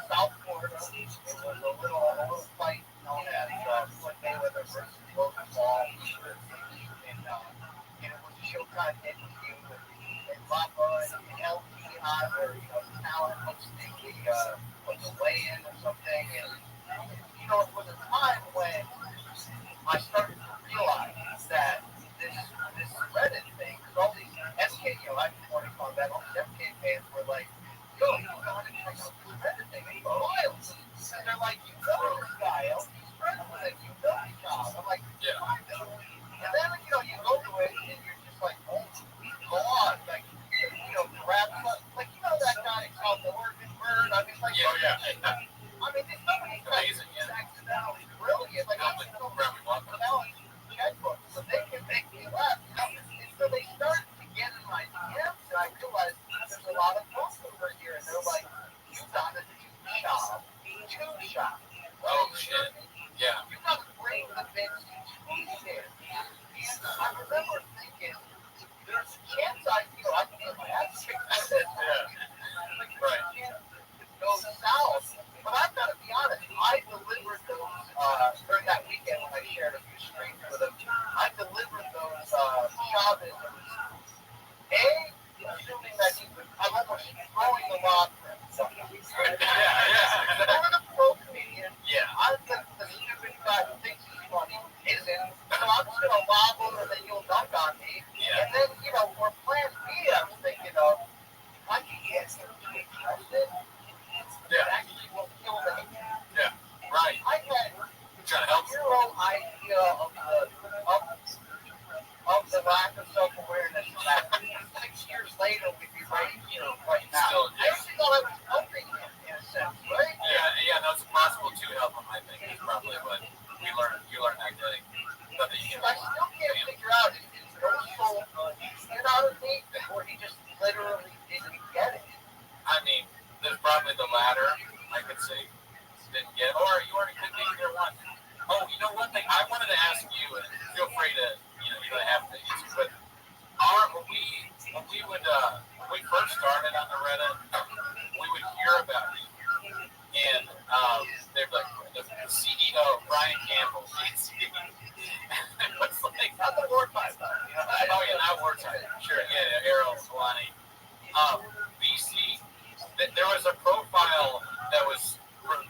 South Florida. It was a little fight known as Floyd Mayweather versus Logan Paul, and it was a Showtime interview with Papa and LTI, where the talent hosting the weigh-in or something, and it was a time when I started to realize that this Reddit thing, because all these FK, I just want to call that, all these FK fans were like, yo, you got to check out this Reddit thing, it's wild. And they're like, you know this guy, LT's friends with him, you know this job. I'm like, yeah. And then, you go to it, and you're just like, oh, God, like, grab something, like, that guy in South Oregon Bird, I mean, like, I mean, there's nobody Amazing, yeah. accidentally brilliant. Like, I'm just going to balance checkbook so they can make me laugh. And so they started to get in my DMs, and I realized there's a lot of crossover here. And they're like, you got to two shop. Oh, shit. Yeah. You got to bring the bitch to here. And I remember thinking, there's a chance I can get my ass kicked for this. Like, right. Go south. But I've got to be honest, I delivered those during that weekend when I shared a few streams with him. I delivered those Chavisms. Assuming that I'm almost throwing the lob for him. One of the pro comedians, I'm the stupid guy who thinks he's funny, isn't. So I'm just going to lob him and then you'll dunk on me. And then, for plan B, I was thinking of, I can get him to be trusted. That actually will kill them. Yeah, right. I had zero idea of the lack of self-awareness that 6 years later we'd be right here, right now. I actually thought I was helping him in a sense, right? Yeah, no, it's impossible to help him, I think, is probably what you learned that day. But I still can't figure out if it's no soul get out of me, or he just literally didn't get it. I mean, there's probably the latter, I could say. Didn't get, or you already could be either one. Oh, you know one thing I wanted to ask you, and feel free to, you don't have to answer, but when we first started on the Reddit, we would hear about you, and they'd be like, the CEO, Brian Campbell, it was like, Not the wartime though. You know, Oh yeah, not wartime. Sure, yeah, Errol Kalani. BC, there was a profile that was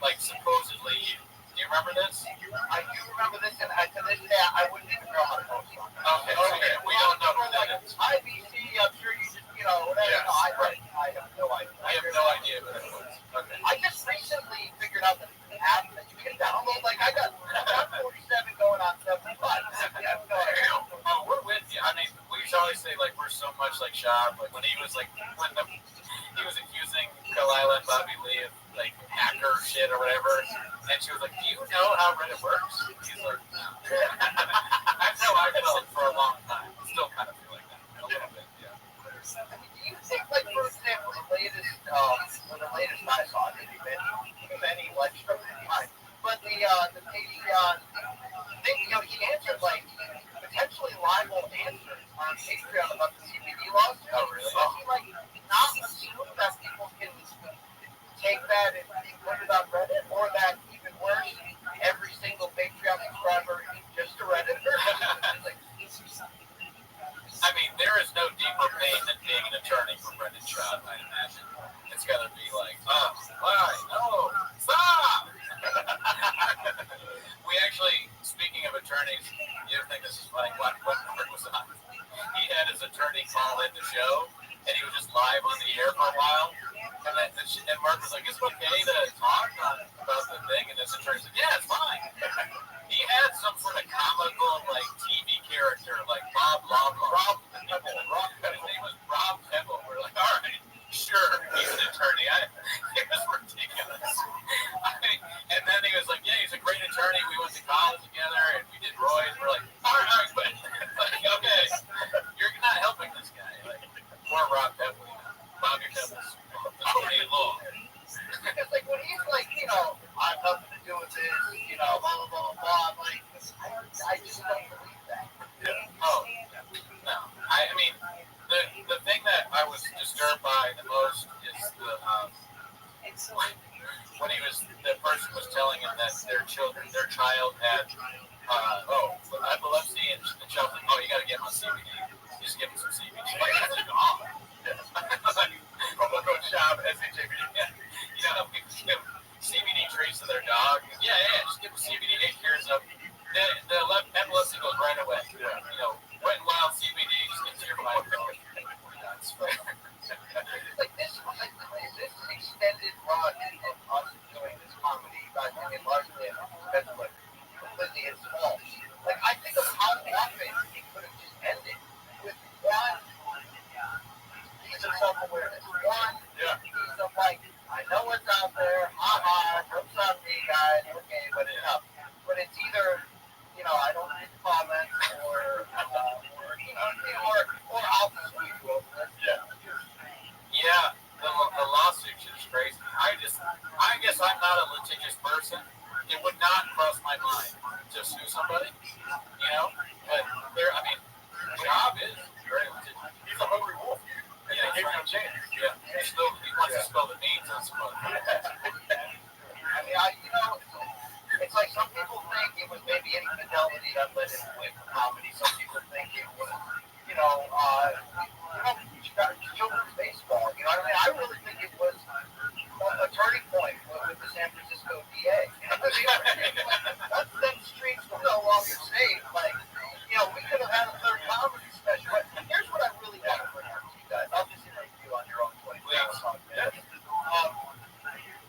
like supposedly you. Do you remember this? I do remember this, and to this day, I wouldn't even know how to post on it. Okay. We don't know who that is. IBC, I'm sure you just, whatever. Yeah. No, I have no idea. I have no idea who that was. Okay. I just recently figured out that the app that you can download, like I got 47 going on 75. Yeah, no idea. Oh, we're with you. I mean, we used to always say like we're so much like Shab. Like when he was he was accusing Kalila and Bobby Lee of like hacker shit or whatever, and she was like, "Do you know how Reddit works?" He's like, "No." That's how I felt for a long time. Still kind of feel like that a little bit, yeah. I mean, do you think, like, for example, the latest I saw, maybe many like from time, but the Patreon thing, he answered like potentially liable answers on Patreon about the CBD laws. Oh, really? Does he like not assume that people can take that and put it on Reddit, or that even worse, every single Patreon subscriber is just a Redditor? I mean, there is no deeper pain than being an attorney for Brendan Schaub, I imagine. It's got to be like, why? No, stop! We actually, speaking of attorneys, you think this is funny? What Mark was on? He had his attorney call in the show, and he was just live on the air for a while. And Mark was like, "Is it okay to talk about the thing?" And his attorney said, "Yeah, it's fine." He had some sort of comical, like, TV character, like Bob Loblaw. Rob Pebble. His name was Rob Pebble. We're like, all right, sure, he's an attorney. It was ridiculous. And then he was like, yeah, he's a great attorney. We went to college together, and we did Roy's. We're like, all right, but like, okay, you're not helping this guy. Like, poor Rob Pebble. Bobby Pebble's attorney law. Because, like, when he's like, I have nothing to do with this, blah, blah, blah, blah, I'm like, I just don't believe that. Yeah. Oh, no. I mean, the thing that I was disturbed by the most is when the person was telling him that their child had, epilepsy, and the child was like, oh, you got to get him on CBD. Just give him some CBD. Like, that's like, oh. Like, Shab, SHABD. You know, people give CBD treats to their dog. Yeah, just give them CBD. It cures them. The epilepsy goes right away. Yeah. Wet and wild CBD just gets your mind going. Like this extended run of us doing this comedy, largely completely is false. Like, I think of how often it could have just ended with one piece of self-awareness, one piece of like, I know what's out there, jokes on me, guys, okay, but enough. But it's either, I don't need to comment, or I'll sweep you over this. Yeah, the lawsuit is crazy. I guess I'm not a litigious person. It would not cross my mind to sue somebody, but Job is very litigious. He's a hungry wolf. Yeah, he gave him a chance. Yeah, he wants to spill the beans on somebody. I mean, it's like some people think it was maybe infidelity that led him away from comedy. Some people think it was, children's baseball. You know what I mean? I really think it was a turning point with the San Francisco DA. Once them streets were no longer safe, like, we could have had a third comedy special. But here's what I really want to bring up to you guys. I'll just interview you on your own 20 minutes.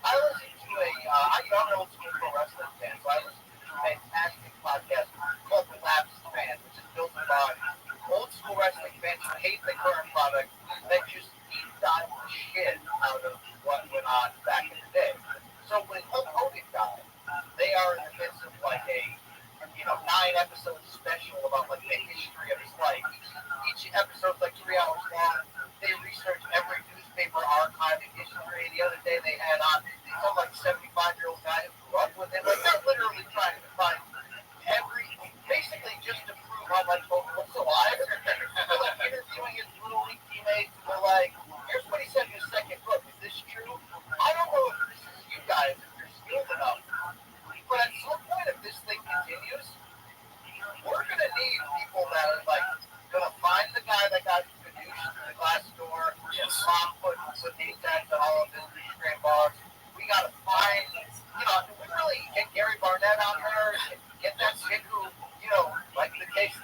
I listen to I'm an old school pro wrestling fan, so I listen to a fantastic podcast called The Lapsed Fan, which is built by old school wrestling fans who hate the current product that just deep dive the shit out of what went on back in the day. So when Hulk Hogan died, they are in the midst of like a 9-episode special about like the history of his life. Each episode's like 3 hours long. They Mom put name tags on all of his Instagram bars. We got to find, we really get Gary Barnett out there, get that chick who, like the case,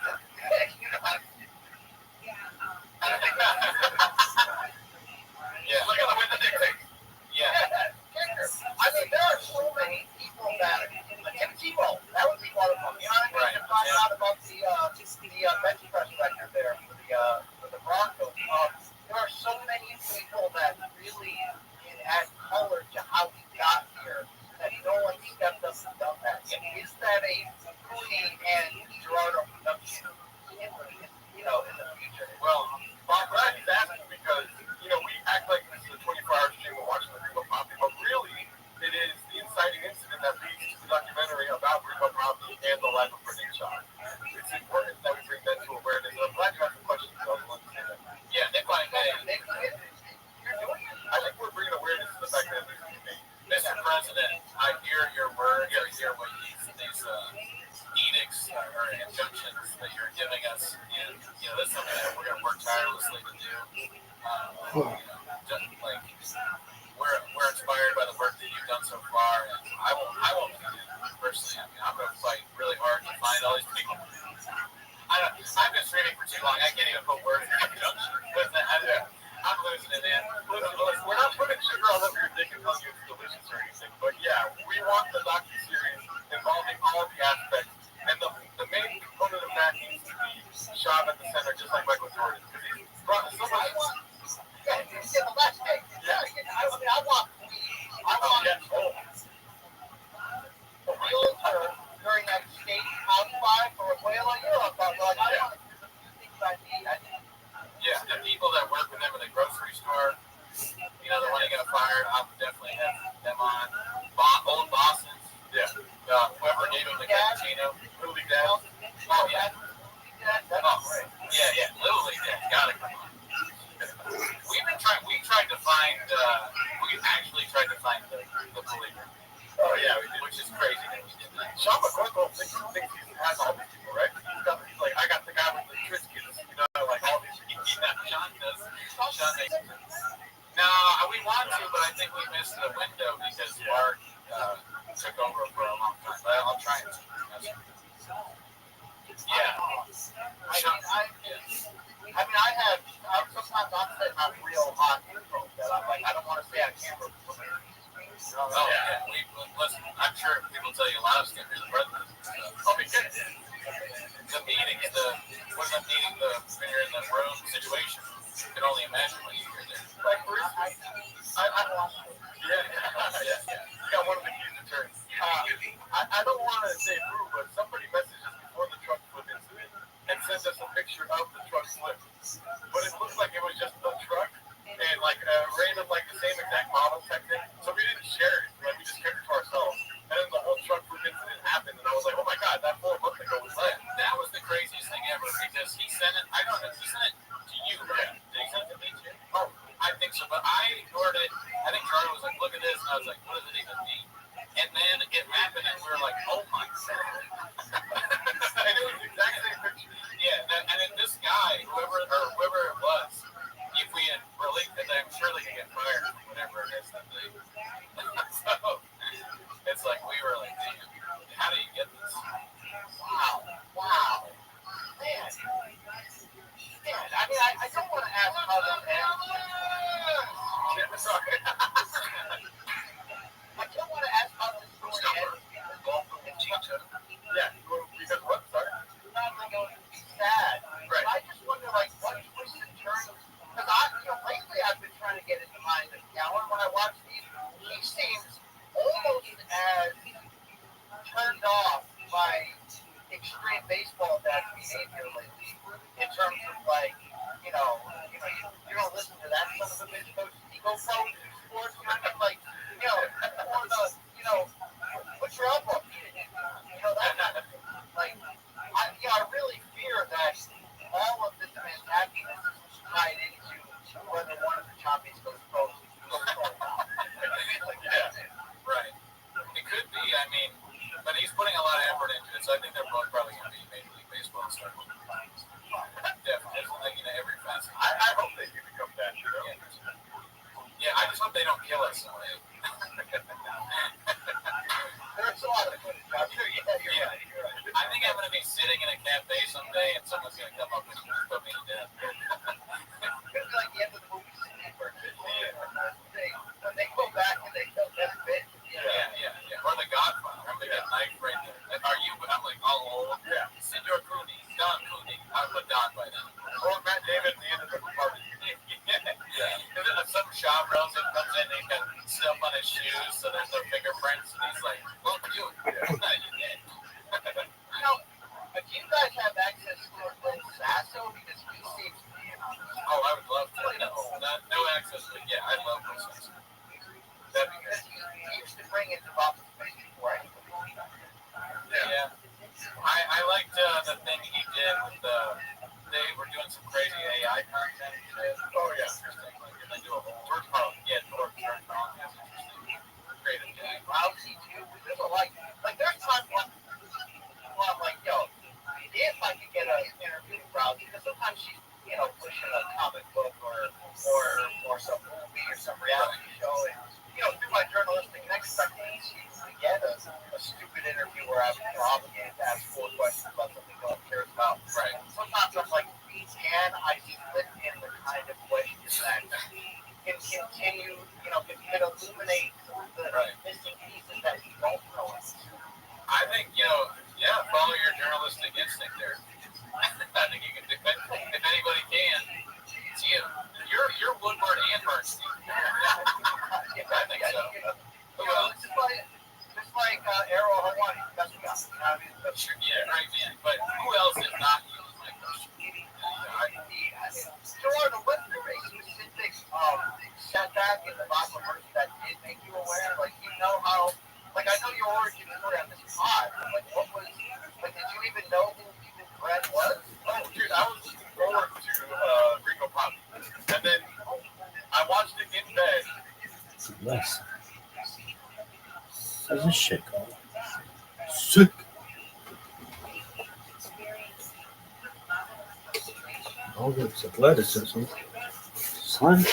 Yeah. Look at the way the dick pic. Yeah. I mean, there are so many people that, Tim Tebow, that would be one of them. You know what I mean? Right. To find out about the bench press record there for the Broncos. There are so many people that really add color to how we got here that no one stepped up and done that. And is that a Cooney and Gerardo production in the future? Well, I'm glad he's asking because, we act like this is a 24-hour stream of watching the Rico Poppy, but really, it is the inciting incident that leads to the documentary about Rico Poppy and the life of Brendan Shaw. It's important that we bring that to awareness, and I'm glad you asked the question because I was understand that. Yeah, Nick, I think we're bringing awareness to the fact that Mr. President, I hear your word, I hear what these edicts or injunctions that you're giving us, and this is something that we're going to work tirelessly to do. We're inspired by the work that you've done so far, and I won't personally. I'm going to fight really hard to find all these people. I've been streaming for too long. I can't even put words in conjunction. I'm losing it, man. Listen, we're not putting sugar all over your dick and telling you it's delicious or anything, but yeah, we want the docu-series involving all the aspects, and the main component of that needs to be Shaw at the center, just like Michael Jordan, because he's brought so much. The last day. Yeah. I want the realtor during that state house fire for Abuela. I want Yeah, the people that work with them in the grocery store, the one that got fired, I would definitely have them on. Old bosses, yeah. Whoever gave him the cappuccino, Little League Dad. Oh, yeah. Yeah, Little League Dad, gotta come on. We tried to find, we actually tried to find the believer. Oh, yeah, we did, which is crazy that we did that. Sean McCorkle thinks he has all these people, right? He's like, I got the guy with the Triscuits, like all these people. Sean does. Sean makes it. No, we want to, but I think we missed the window because Mark took over for a long time. But I'll try and yeah. Sometimes I'm setting up real hot info that I'm like, I don't want to say I can't remember. Oh, yeah. Listen, I'm sure people tell you a lot of stuff. You're the president. Because the meetings, when you're in the room situation, you can only imagine when you're there. Like, for instance, yeah. You got one of the keys to turn. I don't want to say who, but somebody messaged us before the truck flip incident and sent us a picture of the truck flip. But it looked like it was just the truck and like a random, like the same exact model type thing. So we didn't share it. Like we just kept it to ourselves. And then the whole truck flip incident happened, and I was like, oh my god, that 4 months ago was that. That was the craziest thing ever because he sent it. I don't know. He sent it to you, right? Did he send it to me too? Oh, I think so. But I ignored it. I think Charlie was like, look at this, and I was like, what does it even mean? And then it happened, and we were like, oh my god. And it was the exact same picture. Yeah, and then this guy, whoever it was, if we had released it, I'm sure they could get fired or whatever it is that they. So it's like we were like, damn, how do you get this? Wow. Man. I mean, I don't want to ask how this ends. Sorry. I don't want to ask how this story ends. Yeah, because what? Sorry? It's not going to be sad. Right. I just wonder, what twists and turns. Because lately I've been trying to get into mind of Gallen. When I watch these, he seems almost as turned off by extreme baseball that behavior lately. In terms of you don't listen to that son of a bitch coach. He goes pro sports, or put your elbow up. That I really fear that all of this happiness is tied into whether one of the choppies goes pro. Yeah, right. It could be. I mean, but he's putting a lot of effort into it, so I think they're both probably going to be Major League Baseball stars. Definitely, every facet. I hope they do become that. Yeah. less than late. There's a lot of footage out there. Yeah, you're right. I think I'm going to be sitting in a cafe someday and someone's going to come up and put me to death. It's like the end of the movie Sleeper. When they go back and they kill that bitch. Yeah. Or The Godfather. I'm going to get a knife right there. Like, are you? I'm like all old. Yeah. Senor Cooney. Don Cooney. I put Don by now. Or Matt David at the end of the party. Yeah. Some shop relative comes in and he's got stuff on his shoes, so there's no fingerprints, and he's like, "Well, you did." Do you guys have access to Sasso? Because he seems to be Oh, I would love to. No access, but yeah, I'd love this. That'd be good. he used to bring into Bob's Space before anybody. Yeah. I liked the thing he did with they were doing some crazy AI content. Oh, yeah. Interesting. Like, and they do a whole work. Oh, yeah, work. That's interesting. Creative guy. Rousey, too. There's a like there's times when I'm like, yo, if I could get an interview with Rousey, because sometimes she's, pushing a comic book or some movie or some reality show, and, through my journalistic expertise, I get a stupid interview where I'm obligated to ask 4 questions about something no one cares about. Right. Sometimes I'm like, can I slip in the kind of questions that can continue, can illuminate the missing pieces that we don't know. I think, follow your journalistic instinct there. I think you can do it. If anybody can, it's you. You're Woodward and Bernstein. I think so. Who else? Just like Arrow Hawaii. That's what I mean. Sure, yeah, right, man. But who else is not you is my question. Jordan, was there a specific setback in the Bible verse that did make you aware? Like, how, I know your origin story on this pod, but what was, did you even know who Brad was? Oh, dude, I was looking forward to Rico Pop. And then I watched it in bed. Less. This is shit. Sick. All this athleticism. Son.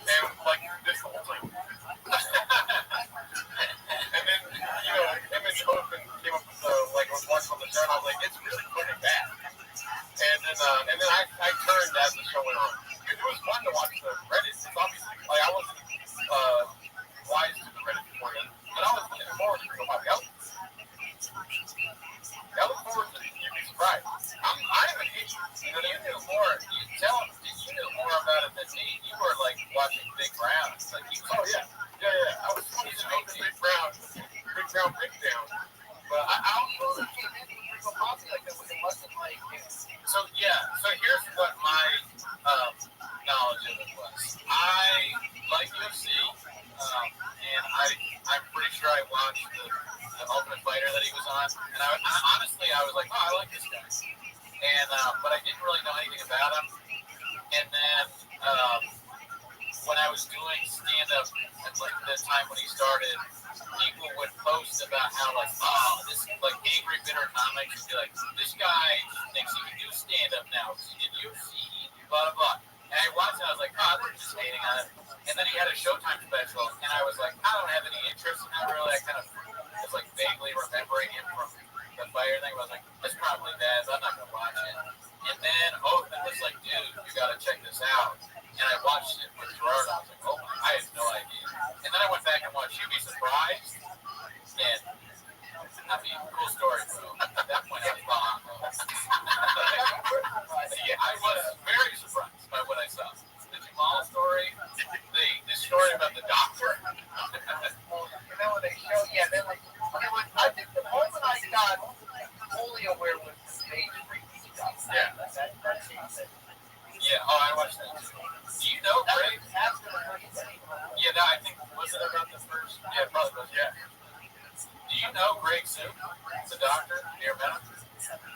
And like this whole thing. And then, him and Hogan came up with like was once on the show, and I was like, it's really fucking bad. And then I turned as the show went on. It was fun to watch the Reddit. It's obviously like I wasn't wise to the Reddit before then, but I was looking forward to somebody else. I look forward to it. You'd be surprised. I'm an idiot. You knew more. You tell him you knew more about it than me. You were like watching Big Brown. It's like, oh yeah. I was watching Big Brown. Big Down. But I also came in with a hobby like that. It wasn't like so. Yeah. So here's what my knowledge of it was. I like UFC, and I'm pretty sure I watched the Ultimate Fighter that he was on, and I honestly was like, oh, I like this guy, and but I didn't really know anything about him. And then when I was doing stand-up at like the time when he started, people would post about how like, oh, this like angry bitter comics would be like, this guy thinks he can do stand-up now because he did UFC, blah blah blah. And I watched it, I was like, oh, they're just hating on it. And then he had a Showtime special, and I was like, I don't have any interest in that really. I kind of was like vaguely remembering him from the Fire thing. I was like, that's probably bad, so I'm not gonna watch it. And then Oakman was like, dude, you gotta check this out. And I watched it with Gerard. I was like, oh my, I had no idea. And then I went back and watched You'd Be Surprised. And I mean, cool story, bro. At that point, I was bomb. Yeah, I was very surprised by what I saw. The Jamal story, the story about the doctor. And then when they show, then like, I think the moment I got fully aware was the stage freaky stuff. Yeah. Yeah, oh, I watched that too. Do you know Greg? Yeah, no, I think, was it about the first? Yeah, probably was, yeah. Do you know Greg Sue, the doctor? You ever met him?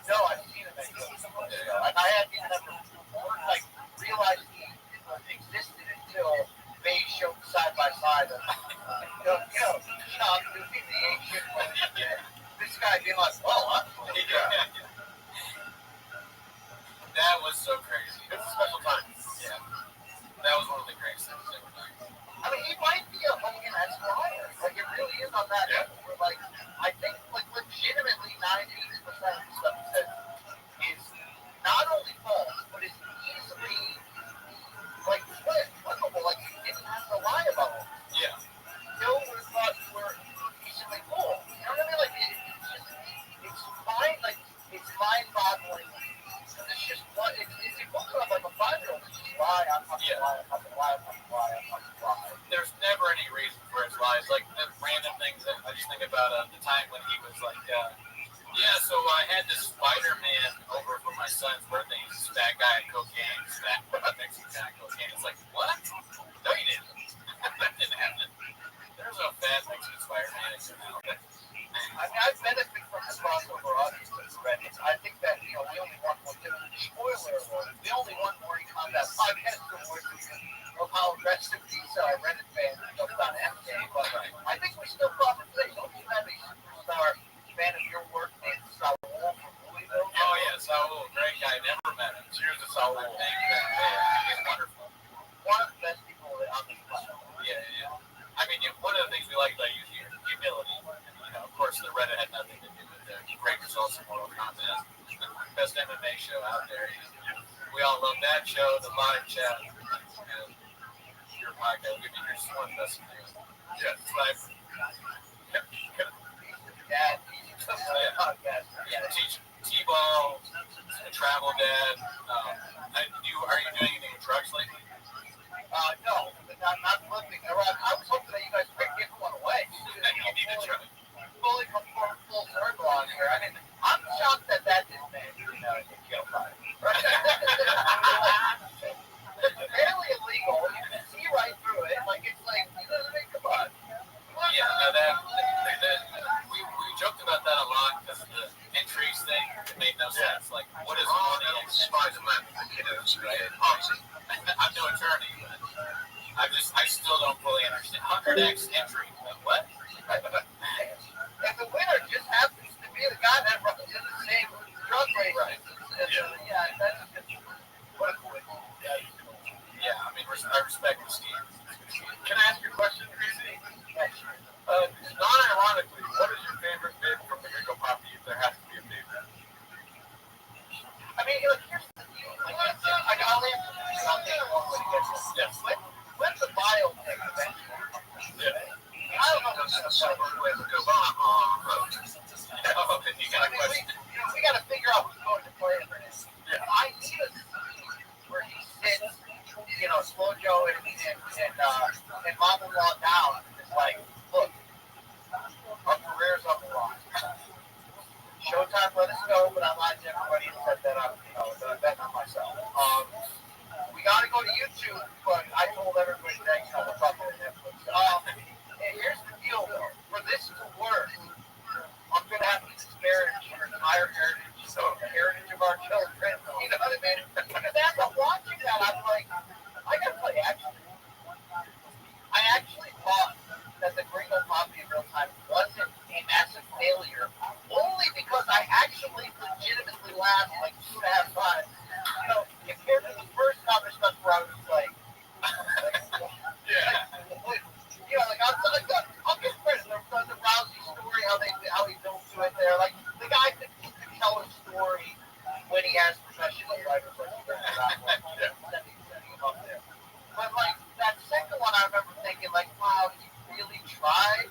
No, I've seen him. I hadn't even like realized he existed until they showed side by side. Sean doing the ancient one. This guy being like, well, that was so crazy. It was a special time. Yeah. That was one of the greatest things ever done. I mean, he might be a Hogan Esquire. Like, it really is on that level. Where, like, I think, like, legitimately 90% of the stuff he says is not only false, but is easily, like, flippable. Like, you didn't have to lie about it. Yeah. No one would have thought you were decently cool. You know what I mean? Like, it's mind-boggling. It's just what it's equivalent of like a 5-year-old. It's just lie. There's never any reason for his lies. Like the random things that I just think about the time when he was like, so I had this Spider-Man over for my son's birthday. He's this fat guy on cocaine. He's fat Mexican guy on cocaine. It's like, what? No, you didn't. That didn't happen. There's no fat Mexican Spider-Man in your mouth. I mean, I benefit from the crossover audience with Reddit. I think that, we only want one. Spoiler alert, the only one Morning Combat podcast of how aggressive these Reddit fans are about MJ. But I think we still probably today. Don't you have a superstar fan of your work named Saul from Louisville? Oh, yeah, Saul. Great guy. Never met him. Cheers to Saul. Thank you. He's wonderful. One of the best people on this platform. Yeah. I mean, one of the things we like about you is humility. Of course, the Reddit had nothing to do with it. Great results in Mortal Kombat. Best MMA show out there. We all love that show, the live chat. Your podcast. Give me your one best thing. Yeah, it's live. Dad. Teach T-ball, travel dad. Are you doing anything with trucks lately? No, but not 100x entry. What? And the winner just happens to be the guy that runs in the same drug race. Right. Yeah, that's just what a coincidence. Yeah, I mean, I respect the scheme. Can I ask you a question, Chrissy? Yeah, sure. Non-ironically, what is your favorite bit from the Ringo Poppy if there has to be a favorite? I mean, like, here's the deal. Like, I'll answer this, and I'll take a long way to get this. Yes. When the biopic eventually comes, Yeah. I don't know what's going to start with Obama. You got a question? we got to figure out who's going to play it for this. Yeah. I need a scene where he sits, Slow Joe and Mom-in-Law down. It's like, look, our career's on the line. Showtime let us go, but I lied to everybody and said that that I'm betting on myself. We got to go to YouTube, but I told everybody that, we're talking to Netflix. And here's the deal, though. For this to work, I'm going to have to disparage your entire heritage, the heritage of our children. You know what I mean? Because as I'm watching that, I'm like, I got to tell you, I actually thought that the Gringo Poppy in real time wasn't a massive failure, only because I actually legitimately laughed like 2.5 times. Compared to the first comic stuff where I was like, I'll give credit for the Rousey story, how he built to it there. Like, the guy could tell a story when he has professional writers like sending him up there. But like that second one, I remember thinking like, wow, he really tried.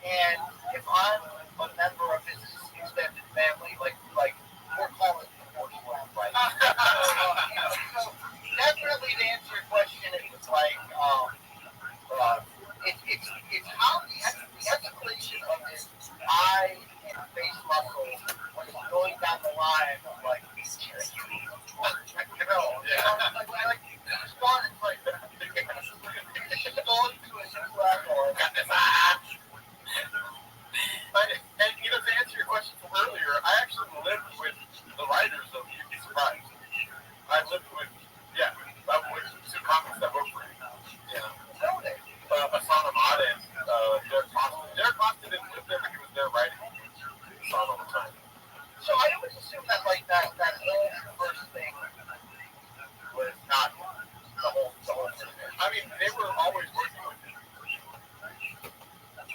And if I'm a member of his extended family, like we're calling it the force world, right? So definitely to answer your question, it was like it's how the escalation of his eye and face muscle was going down the line of like like it's gone. It's like it's going to a new level. And to answer your question from earlier, I actually lived with the writers of You'd Be Surprised. I lived with two comics that worked for me. Yeah. Asana Mata and Derek Boston. Derek Boston didn't live there, but he was there writing Asana all the time. So I always assume that like that whole first thing was not the whole thing. I mean, they were always working with him.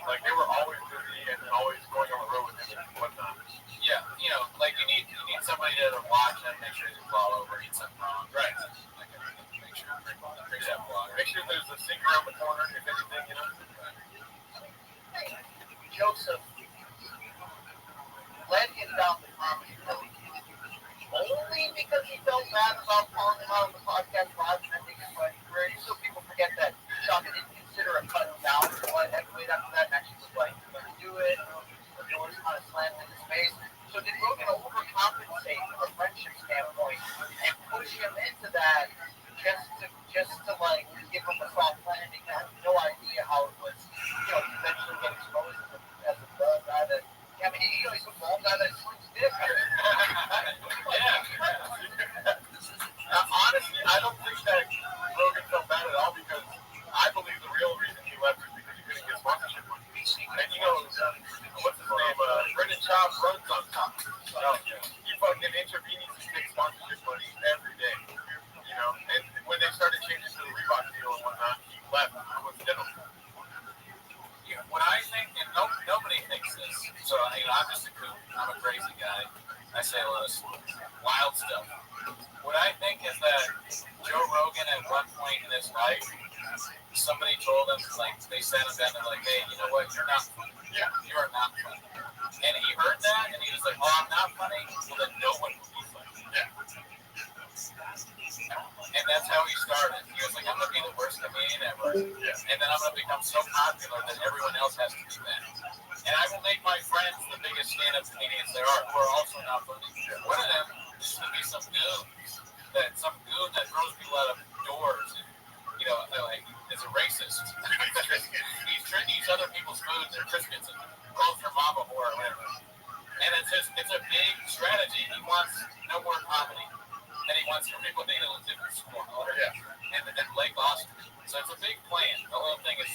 Like they were always busy and always going on the road with him and whatnot. Yeah, like you need somebody to watch and make sure he doesn't fall over, eat something wrong. Right. Like make sure you drink that water. Make sure there's a sink around the corner, if anything, Joseph led him down the comedy road only because he felt bad about calling him out on the podcast live and ending his fighting career. So people forget that Shaka didn't consider a cut down for light heavyweight after that, and actually was like, "You're gonna do it." The doors kind of slammed in his face. So did Rogan overcompensate from a friendship standpoint and push him into that just to like give him a soft landing? I have no idea how it was, eventually get exposed as a bald guy that. I mean, he's a bald guy that swings dick. Honestly, I don't think that Rogan felt bad at all because I believe the real reason he left is because he couldn't get sponsorship money. And what's his name? Brendan Schaub runs on top. He fucking intravenously takes sponsorship money every day. And when they started changing to the Reebok deal and whatnot, he left coincidentally. What I think, and nobody thinks this, so I'm just a kook. I'm a crazy guy. I say a lot of wild stuff. What I think is that Joe Rogan at one point in his life, somebody told him, like, they sat him down and they're like, hey, you know what, you're not funny. Yeah. You are not funny. And he heard that and he was like, oh, I'm not funny? Well, then no one will be funny. Yeah. And that's how he started. He was like, I'm going to be the worst comedian ever. Yeah. And then I'm going to become so popular that everyone else has to do that. And I will make my friends the biggest stand-up comedians there are, who are also not funny. One of them is going to be some goon that throws people out of doors and, like, is a racist. He eats other people's foods or Triscuits and calls their mom a whore or whatever. And it's a big strategy. He wants no more comedy. And he wants for people to live in school. And Blake lost it. So it's a big plan. The whole thing is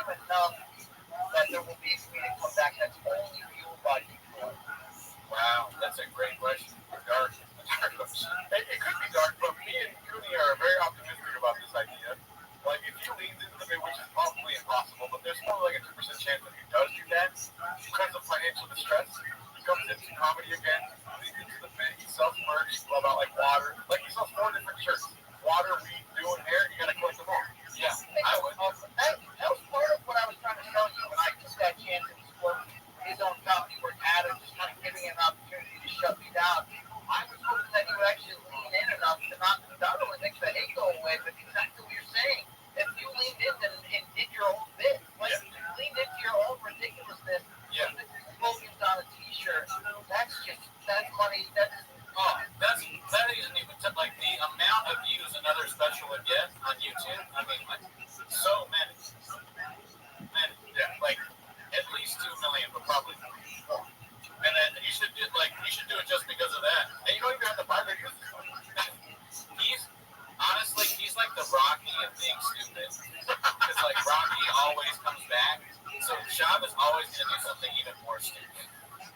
enough that there will be a comedic comeback that's only fueled by Detroit? Wow, that's a great question. Dark. It could be dark, but me and Cooney are very optimistic about this idea. Like, if he leans into it, which is probably impossible, but there's more like a 2% chance that he does do that because of financial distress. He comes into comedy again, leans into the bit, he sells merch about like water. Like, he sells 4 different shirts. Water, weed, doing hair, you gotta collect them all. Yeah, I would. That was part of what I was trying to tell you when I took that chance to explore his own comedy, where Adam just kind of giving him an opportunity to shut me down. I was hoping that he would actually lean in enough to not only make the hate go away, but exactly what you're saying. If you leaned in and did your own bit, like you leaned into your own ridiculousness, put the slogans on a T-shirt, that's money. That isn't even like the amount of views another special would get on YouTube. I mean, like so many, and like at least 2 million, but probably more. And then you should do it just because of that. And you don't even have to buy the he's like the Rocky of being stupid. It's like Rocky always comes back. So Shav is always gonna do something even more stupid.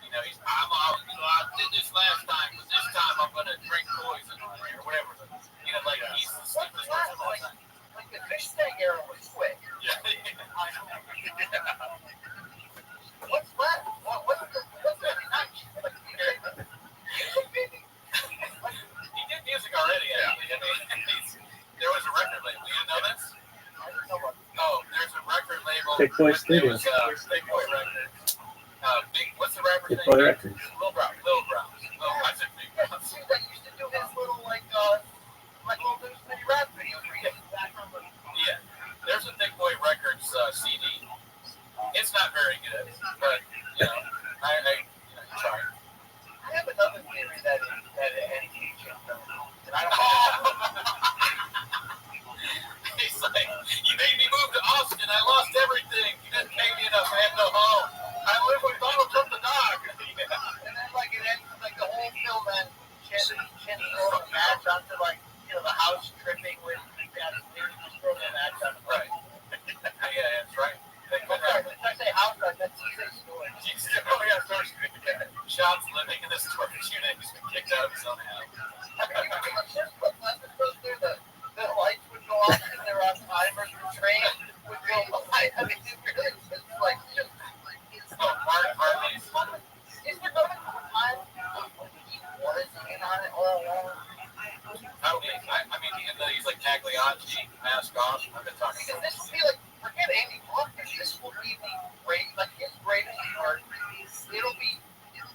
You know, I did this last time, but this time I'm gonna drink poison or whatever. You know, like he's the stupidest person of all time. like the fish tank era was quick. Yeah. What's left? What's the next? He did music already, actually. I mean, there was a record label. You know this? Oh, there's a record label. Big Boy Studio. Big Boy Records. What's the rapper's Big name? Boy Records. Lil Brown. Oh, I said Big Brown. That used to do his little like little mini rap videos where he gets back on the. Yeah. There's a Big Boy Records CD. It's not very good, but you know, I try. I have another theory that NT jumped on, and I don't know. He's like, you made me move to Austin. I lost everything. You didn't pay me enough. I have no home. I live with Donald Trump the dog. And then like it ends like the whole film ends with Chin throwing a match onto the house tripping with just throwing a match on the right. Yeah, that's right. When I say house, I meant to say storage. Sean's living in this storage unit. He's been kicked out of his own house. I mean, just put episodes there, the lights would go off and they were on timers, the train would go by. I mean, it's like just. Harley's. Is there going to come a time when he was in on it all along? I mean, he's like Cagliacci, mask off. I've been talking Because about this will be like, forget Andy Kaufman, this will be the great, like his greatest part. It'll be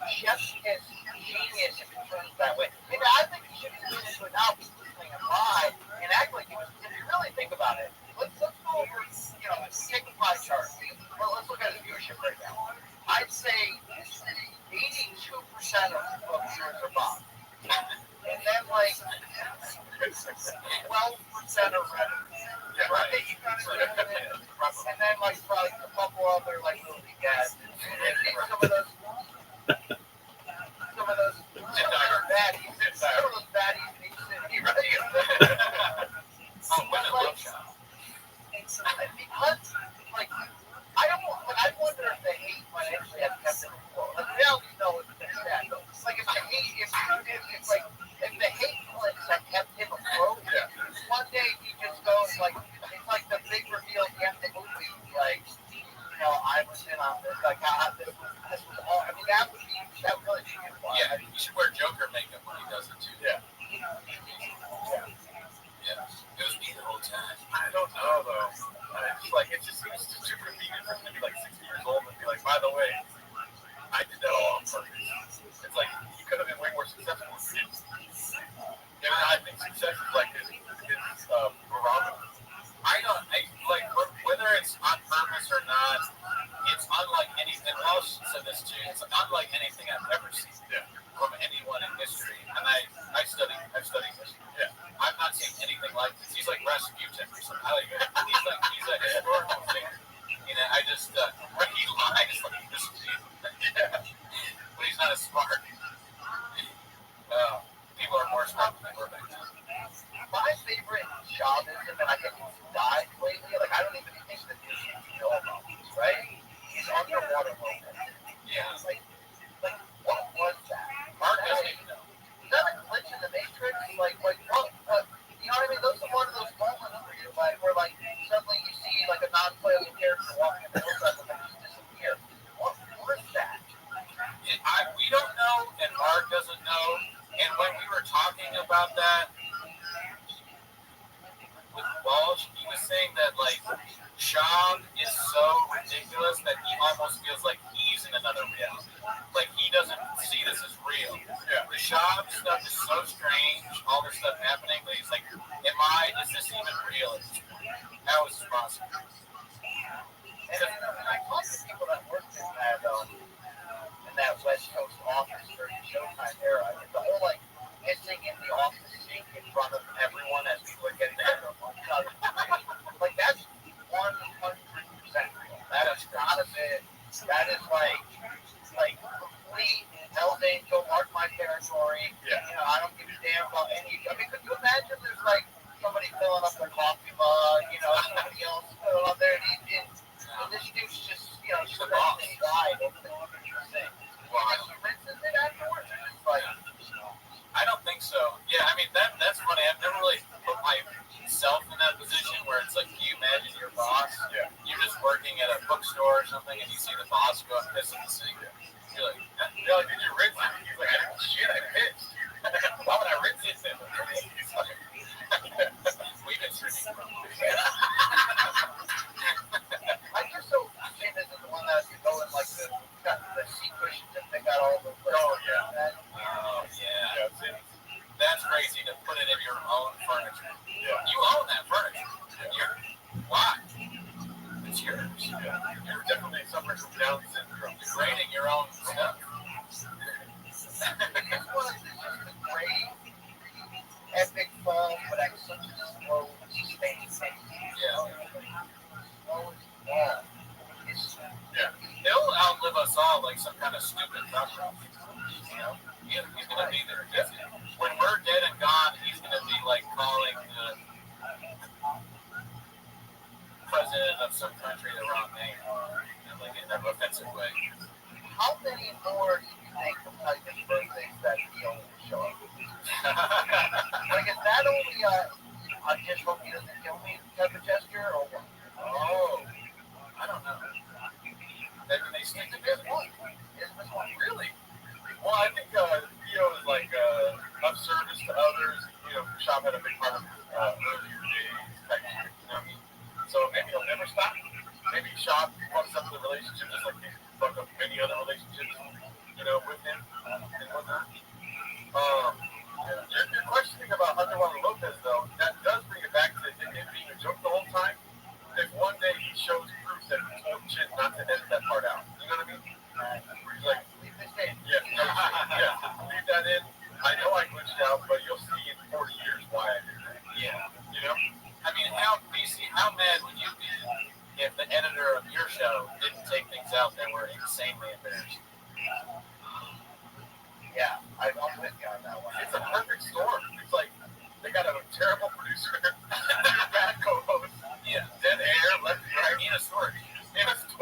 chef's kiss genius if it turns that way. And I think he should be doing this without people listening and live and act like he was. If you really think about it, let's go over, take a pie chart. Well, let's look at the viewership right now. I'd say 82% of viewers are Bob. And then like 12% are Red. Right? And then like probably a couple other like movie guys. And some of those baddies. Some of those baddies in each city, right? Because like I wonder if the hate financially has kept them afloat. Like we always know it's been sad. Like if the hate clicks have kept him afloat, one day he just goes like it's like the big reveal at the end of the movie, like I was in on this, like this was all. I mean that would really be good. Yeah, you should wear Joker makeup when he does it too. Yeah. It was me the whole time. I don't know though. It just seems too convenient for him to be like 60 years old and be like, by the way, I did that all on purpose. It's like he could have been way more successful. And I think success is like his barometer. Whether it's on purpose or not, it's unlike anything. Walsh said this too. It's unlike anything I've ever seen from anyone in history. And I've studied history. Yeah. I've not seen anything like this. He's like Rasputin or something. He's a historical figure. I just he lies like this. But he's not as smart. People are more smart than they were back then. My favorite shamanism, and I think he's died lately. Like I don't even think that you know about. character walking in the motorcycle and just disappeared. What was that? We don't know, and Mark doesn't know. And when we were talking about that with Walsh, he was saying that like Shab is so ridiculous that he almost feels like he's in another reality. Like he doesn't see this as real. Yeah. The Shab stuff is so strange, all this stuff happening, but he's like, is this even real at this point? How is this possible? And I talked to people that worked in that West Coast office during the Showtime era. I mean, the whole like hissing in the office scene in front of everyone as people are getting their lunch out of the way. Like that's 100% real. That is not a bit. That is like complete Hell's Angel, mark my territory. Yeah. You know, I don't give a damn about any. I mean, could you imagine there's like somebody filling up their coffee mug, you know, somebody else filling up there, and this dude's just, you know, just died over the thing. Well, he rinses it afterwards. Like, I don't think so. Yeah, I mean that's funny. I've never really put myself in that position where it's like, you imagine your boss. Yeah. You're just working at a bookstore or something, and you see the boss go and piss in the sink. You're like, did you rinse it? He's like, I didn't shit, I pissed. Why would I rinse it? We've been drinking from. I just so think this is the one that you go in like the seat cushions and they got all the. Oh yeah. That's crazy to put it in your own furniture. Yeah. You own that furniture. Why? It's yours. Yeah. You're definitely suffering from Down syndrome. Degrading your own stuff. This one is just a great, epic fall, but at such a slow, sustained pace. Yeah. Slow as yeah. He'll outlive us all like some kind of stupid cockroach. You know? He's going to be there. When we're dead and gone, he's going to be like calling the president of some country the wrong name, like in an offensive way. How many more do you think of like his birthdays that he only show up? Like, is that only I just hope he doesn't kill me type of gesture, or what? Oh, I don't know. Maybe they stick to this one. Is this one really? Well, I think is like of service to others. Shop had a big part of earlier days, type of, you know what I mean? So maybe he'll never stop. Maybe Shop fucks up the relationship just like he fucked up many other relationships, with him and whatnot. You're questioning about Underwater Lopez, though. That does bring it back to him being a joke the whole time. If one day he shows proof that he told Chin not to edit that part out, you know what I mean? Where he's like, leave this in. Yeah, leave that in. I know I glitched out, but you'll see in 40 years why I did that. Yeah. I mean, how mad would you be if the editor of your show didn't take things out that were insanely embarrassing? Yeah, I'm with you on that one. It's a perfect storm. It's like they got a terrible producer, bad co-host, dead air, left and right, in a storage, in Austin,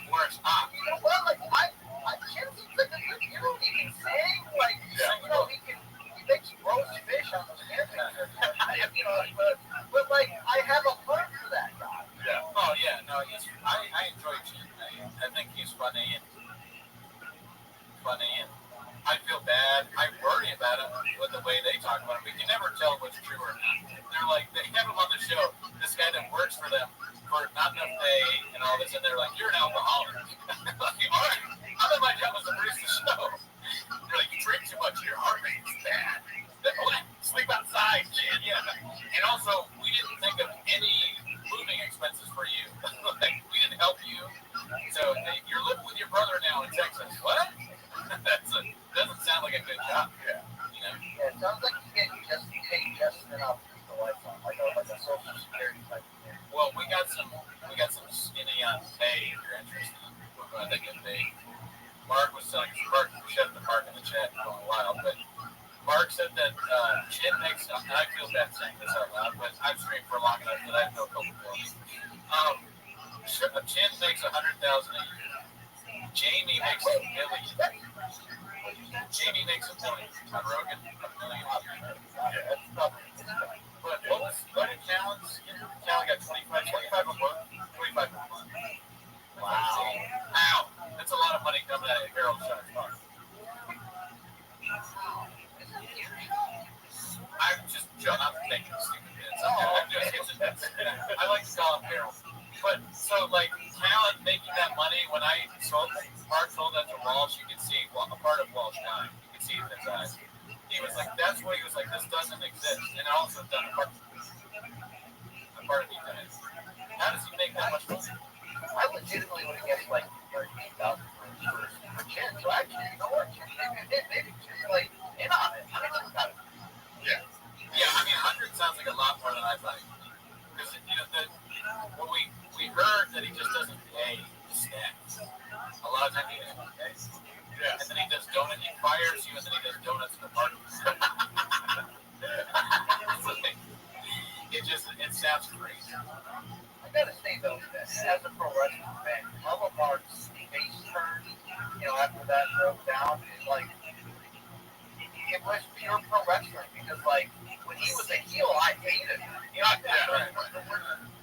where it's hot. You know what? Like, Jim seems like a good dude. He can sing. Like, he makes roast fish on the camping. But like, I have a heart for that guy. Yeah. Oh yeah. No, I enjoy Jim. I think he's funny and I feel bad. I worry about him with the way they talk about him. We can never tell what's true or not. They're like, they have him on the show. This guy that works for them for not enough pay and all this, and they're like, you're an alcoholic. Like, all right, I thought my job was to produce the show. They're like, you drink too much, your heart rate is bad. Sleep outside, Jen. Yeah. And also, we didn't think of any moving expenses for you. Like, we didn't help you. So you're living with your brother now in Texas. What? Doesn't sound like a good job. Yeah. Yeah, it sounds like you get paid just enough to keep the lights on, like a social security type of thing. Well, we got some skinny on pay if you're interested. We're going to get paid. Mark was telling us, Mark, we shut the Mark in the chat for a while, but Mark said that Chin makes, and I feel bad saying this out loud, but I've streamed for long enough that I have no culpability. Chin makes $100,000 a year. Jamie makes $1 million. Jamie makes $1 million. On Rogan, $1 million. Yeah, that's probably. But what did Callan got $25 night, Mark told that to Walsh. You could see a part of Walsh dying. You could see it in his eyes. He was like, that's what he was like. This doesn't exist. And also done a part of me dies. How does he make that much money? I legitimately would have guessed like 13,000 for Chin. So actually, you know what? Maybe just like in on it. I mean, look at it. Yeah. Yeah, I mean, 100 sounds like a lot more than I thought. Because, when we heard that he just doesn't pay the snacks. A lot of times he doesn't pay. Yeah. And then he does donuts. He fires you, and then he does donuts in the party. It sounds crazy. I gotta say though, that as a pro wrestling fan, Bubba Mark's face turn, after that broke down, it was pure pro wrestling because like when he was a heel, I hated him. The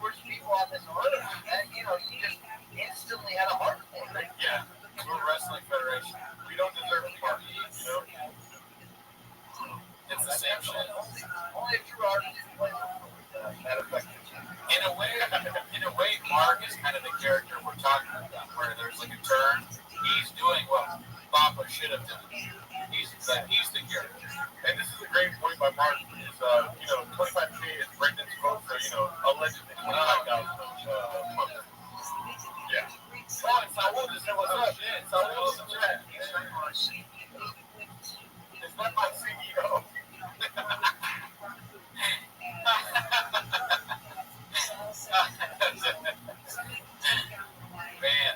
worst people on this earth, and you just instantly had a heart for him. Yeah, we're Wrestling Federation. We don't deserve a party, It's the same shit. Only a true artist plays that affected you. In a way, Mark is kind of the character we're talking about, where there's like a turn. He's doing what Papa should have done. He's the character. And this is a great point by Mark. Is 25K is Brendan's vote for allegedly 25,000. Yeah. Oh, and Saul just said what's up. Shit, Saul's in the chat. It's not my CEO. Man,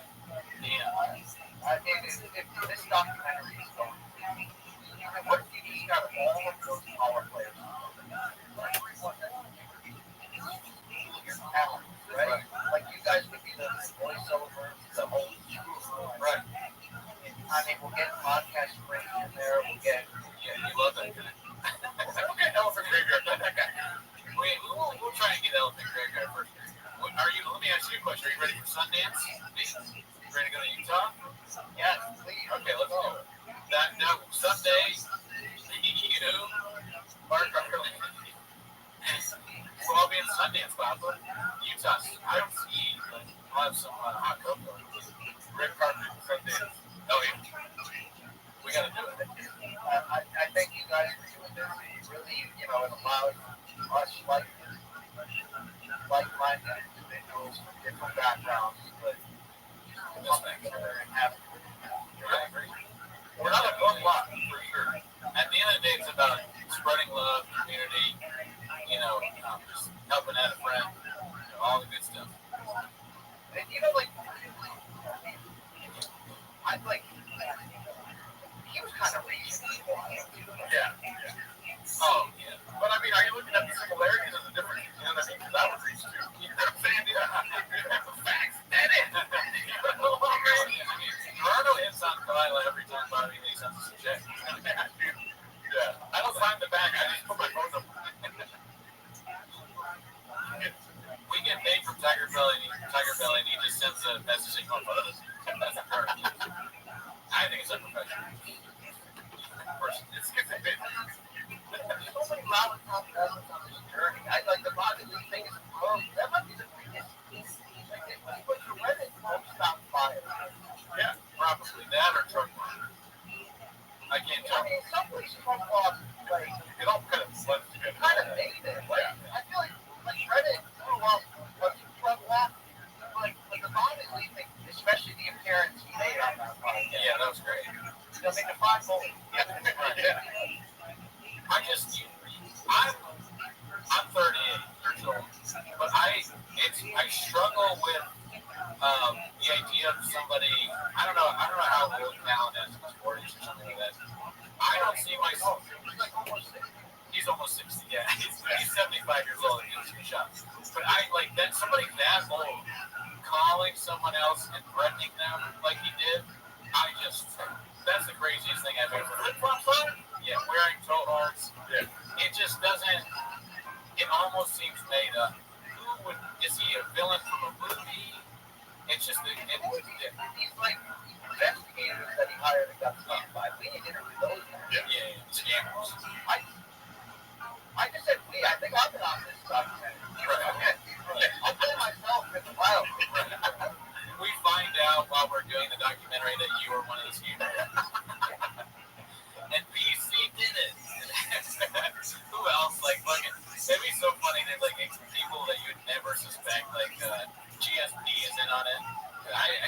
yeah. I mean, if this documentary is going, what if you just got all of those power players? Everyone that your talent, right? Like you guys could be the voiceovers, the whole school, Right. I mean, we'll get podcast screens in there. We'll get. Yeah, you love that guy. Okay, Elephant Graveyard, not that guy. We'll try and get Elephant Graveyard first. Let me ask you a question. Are you ready for Sundance? You ready to go to Utah? Yes, please. Okay, let's go. Now, someday, you, Mark, we'll all be in Sundance, Papa. Utah. I don't see. I'll have some hot cocoa. Red carpet, Sundance. Oh, yeah. We got to do it. I thank you guys for doing this. It really, it allows us like-minded individuals from different backgrounds, but come together and have. I agree. We're not a book lot, for sure. At the end of the day, it's about spreading love, community, just helping out a friend, all the good stuff. And he was kind of reasonable. Yeah. Oh, yeah. But I mean, are you looking at the similarities or the differences? You know what I mean? Because I was reached too. You know what I'm saying? Facts. That is. Gerardo hits on Kalila every time Bobby makes sense to check. Yeah. I don't sign the back. I just put my phone number. We get paid from Tiger Belly, and he just sends a message saying, that's a part. I think it's unprofessional. It's a bit. There's so many loud elements on this journey. I like the Bobby Lee thing is close. That might be the biggest. Like, when you read it, don't stop fire. Yeah. Probably that or Trump. I can't tell. I mean, some ways Trump lost, like, It all kind of blends together. kind of made it. Like, I feel like Reddit grew up with Trump lost. Like the Bobby Lee thing, especially the appearance he made on that fight. Yeah, that was great. They'll make a 5-0. Yeah. I'm 38 years old, but I struggle with the idea of somebody. I don't know how old Callan is, in his 40s or something like that. I don't see myself. He's almost 60. Yeah, he's 75 years old and gives me shots. But I like that somebody that old calling someone else and threatening them like he did. That's the craziest thing I've ever heard. Yeah, wearing toe horns. Yeah. It just doesn't. It almost seems made up. Is he a villain from a movie? It's just He's like investigators that he hired and got scammed by. We didn't interview those guys. yeah, scammers. I just said we. I think I've been on this documentary. I'll play myself in the file. We find out while we're doing the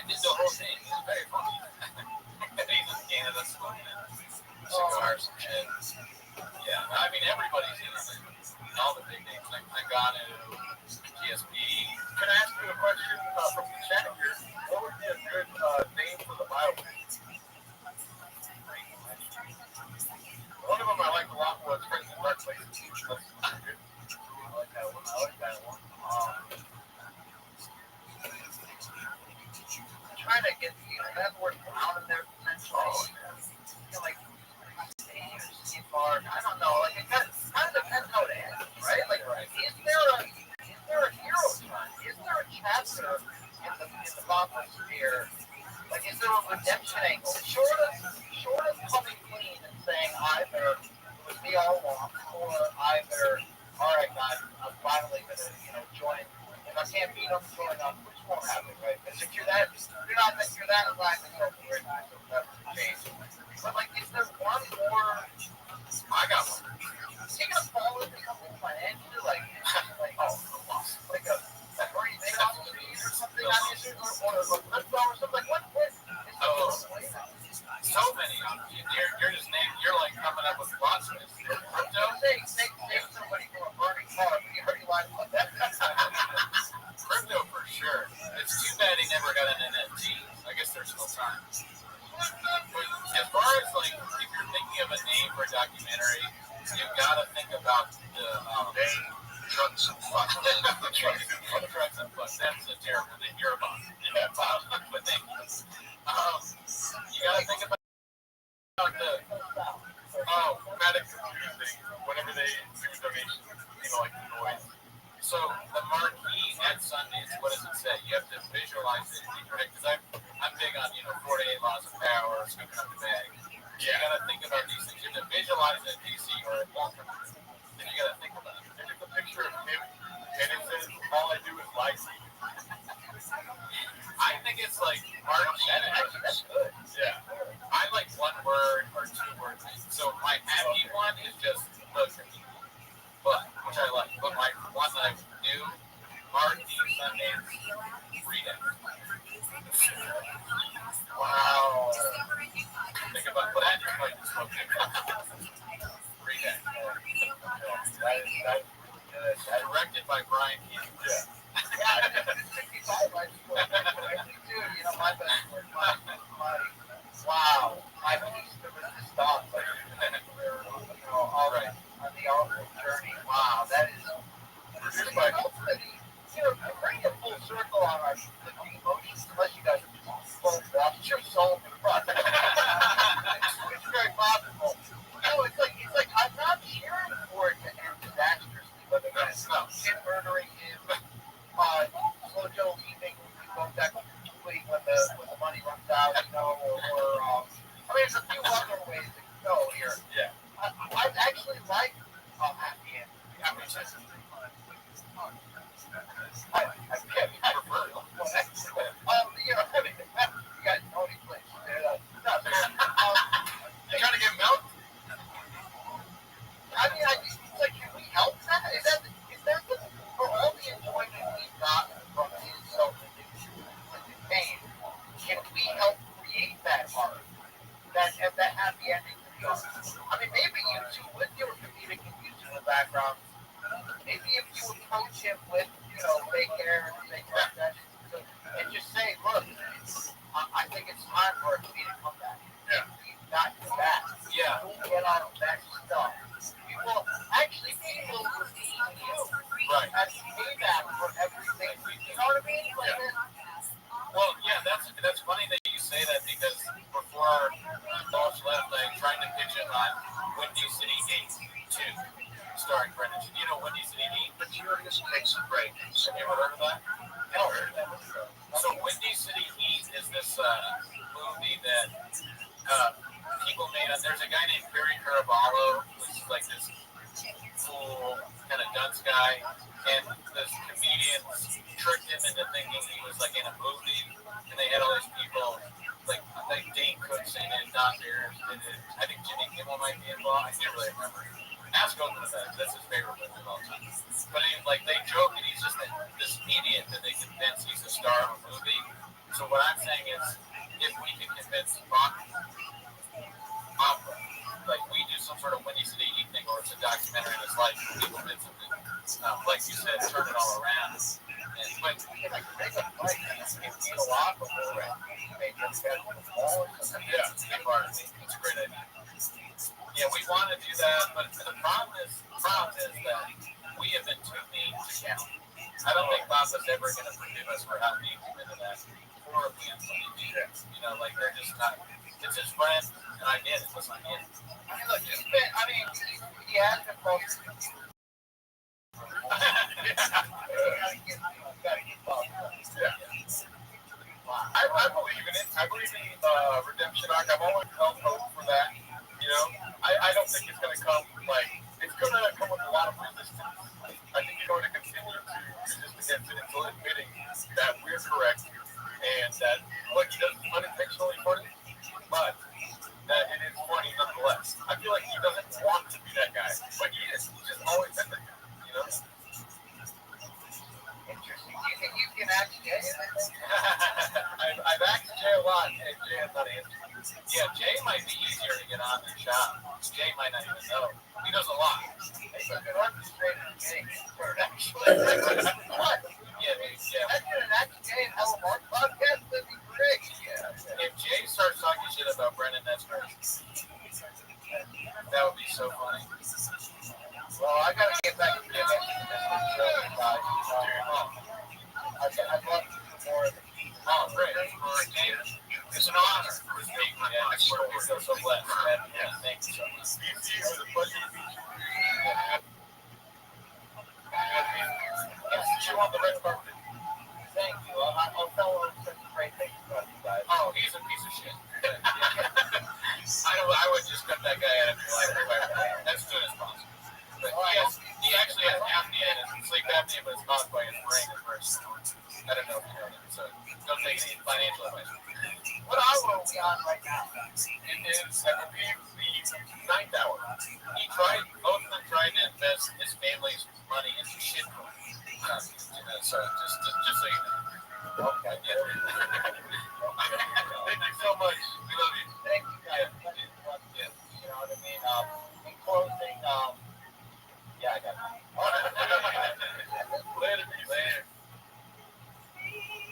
I did the whole thing. It was very funny. He's in Canada smoking cigars and shit. Yeah, I mean, everybody's in it. All the big names. I got into GSP. Can I ask you a question from the chat here? What would be a good name for the biopic? One of them I like a lot was President Rothschild. I like that one. Trying to get that word brown in there potentially. Like I don't know. Like it kind of depends how it ends, right? Like, is there a hero turn? Is there a chapter in the Bible here? Like, is there a redemption angle? Short of coming clean and saying either it was me all along, or either, all right, guys, I'm finally gonna join. If I can't beat them, join up, which won't happen, right? Because if you're that aligned with yourself, you're not change. But like, is there one more? I got one. Is he gonna fall into something financially, like a or you make off the fees or something? Or let's go or something. Like what? So many of them. You're just naming. You're like coming up with lots of this. Crypto? Save somebody from a burning car, but you already lied about that. Crypto for sure. It's too bad he never got an NFT. I guess there's still time. But as far as like, if you're thinking of a name for a documentary, you've got to think about the drugs and fuck. Drugs and fuck. That's a terrible thing. You're a boss. But thank you. You got to think about the Matic computer thing. Whenever they do donations, like the noise. So the marquee at Sundays, what does it say? You have to visualize it in your head. Because I'm big on 48 laws of power, scooping up the bag. You gotta think about these things. You have to visualize it in DC or it won't come true. Then you gotta think about it. If it's a picture of him and it says all I do is lie to you. I think it's like marquee. That's good. Yeah. I like one word or two words. So my happy one is just look at me. But which I like. But my one that I do, marquee Sundays, read it. Wow. Think about that. You're going to smoke it. Read that. Directed by Brian Keaton. Yeah. 65, my best friend, wow. My piece of this thought, all right, on the outward journey. Wow, that is produced by ultimately, bring it full circle on our emotions, unless you guys are both lost your soul in the process. It's very possible. It's like I'm not cheering for it to end disastrously, whether that's kid murdering him, slow Joe leaving, going back to when the money runs out, or there's a few other ways to go here. Yeah. I actually like happy ending. That makes sense. I prefer it. You got Tony Place. You trying to get milk? It's like, can we help that? Is that for all the enjoyment we've gotten from his self-addiction and pain, can we help create that art? That happy ending to the art? I mean, maybe you two, with your comedic and musical background, maybe if you approach him with, fake hair and things like that, and just say, look, I think it's time for a comedic comeback. Yeah. Not your back. Yeah. Get on that stuff. People redeem you. Right. As payback for everything. You know what I mean? Like Well, yeah, that's funny that you say that because before Boss left, I tried to pitch it on Windy City Heat 2, starring Brendan. You know Windy City Heat? but you're just makes it great. Have you ever heard of that? No. So Windy City Heat is this movie that people made. There's a guy named Barry Caraballo, who's like this cool kind of dunce guy, and this comedian tricked him into thinking he was like in a movie, and they had all these people like Dane Cook's in it, Don Beers in it. I think Jimmy Kimmel might be involved. I can't really remember. Ask Open to that. That's his favorite movie of all time. But they joke that he's just this idiot that they convince he's a star of a movie, So what I'm saying is, if we can convince opera, like we do some sort of Windy City evening, or it's a documentary in his life, people did something, like you said, turn it all around. And but like make a fight. It's a lot before maybe it's got one ball or something. yeah, it's a big part of it. It's a great idea. Yeah, we want to do that, but the problem is that we have been too mean to count. I don't think Papa's ever going to forgive us for how mean we've been to that. Horribly unfunny mean. You know, like they're just not. It's his friend, and I get it. Listen, I get it. I mean, look, he has been focused. I believe in it. I believe in redemption arc. I've always held hope for that. You know, I don't think it's going to come it's going to come with a lot of resistance. I think you're going to continue to resist against it until admitting that we're correct and that what he does is unintentionally funny, but that it is funny nonetheless. I feel like he doesn't want to be that guy, but he is. He's just always been that guy. You know. Interesting. You think you can act Jay? I've asked Jay a lot, and Jay has not answered. Yeah, Jay might be easier to get on than Shop. Jay might not even know. He knows a lot. They could orchestrate a Jay actually. What? Yeah, I did an act Jay and Hell Mark podcast. That'd be great. Yeah. If Jay starts talking shit about Brendan Nesbitt, that would be so funny. Well, I gotta get back to this show, guys. I'd love to do more of it. Oh, great. It's an honor to speak with you. We're so blessed. Thank you so much. It was a pleasure to meet you. Yes, you on the red carpet. Thank you. I'll tell him such great things about you guys. Oh, he's a piece of shit. I would just cut that guy out of your life as soon as possible. But he actually has apnea, and it's sleep apnea, but it's caused by his brain at first. I don't know if you know that, so don't take any financial advice. What hour are we on right now? It is, I believe, the 9th hour. Both of them tried to invest his family's money into shit coins. So just so you know. Okay. Yeah. Thank you so much. We love you. Thank you guys. Yeah. You know what I mean? In closing, yeah, I got it. Later.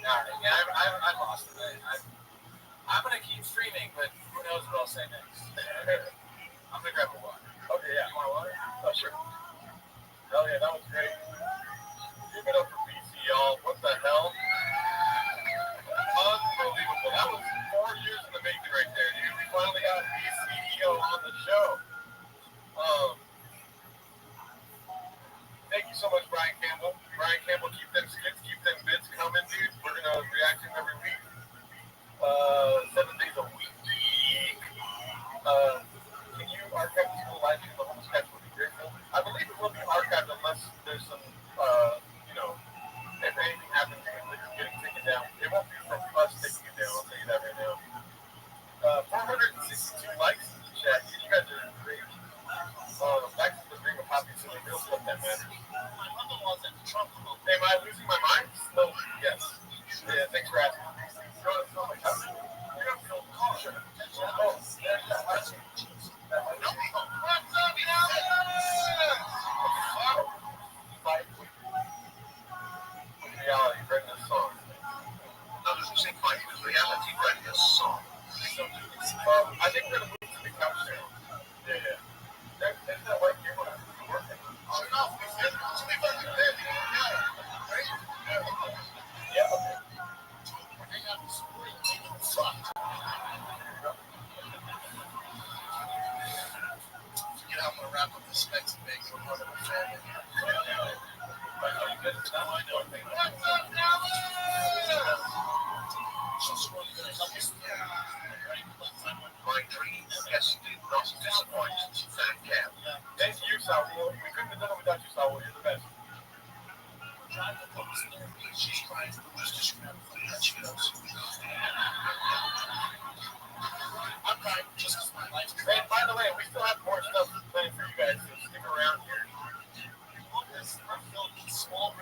All right. Yeah, I lost it. I'm going to keep streaming, but who knows what I'll say next. I'm going to grab a water. Okay, yeah. You want a water? Oh, sure. Hell yeah, that was great. Give it up for BC, y'all. What the hell? Unbelievable. That was 4 years in the making right there, dude. We finally got BCEO on the show. Thank you so much, Brian Campbell. Brian Campbell, keep them skits, keep them bits coming, dude. We're going to react to them every week. 7 days a week. Can you archive this whole live stream? The whole sketch would be great. I believe it will be archived unless there's some, if anything happens with getting taken down. It won't be from us taking it down, I'll tell you that right now. 462 likes in the chat. You guys are great. Back to the dream of poppy, so the real stuff that matters. Am I losing my mind? No, yes. Yeah, thanks for asking. Reality, Brenda's song. No, there's no same fight. It's reality, Brenda's song. I think we're going to move to the couch now. Yeah. There's no way you're going to be working. Oh, no. Yeah, okay. I'm going to wrap up this next thing. We're going to the family. My dream, yes, indeed, not disappointed. Thank you, Saul. We couldn't have done it without you, Saul. You're the best. She's trying to just she knows. I'm trying just as my life. And by the way, we still have more stuff planned for you guys, so stick around here. Small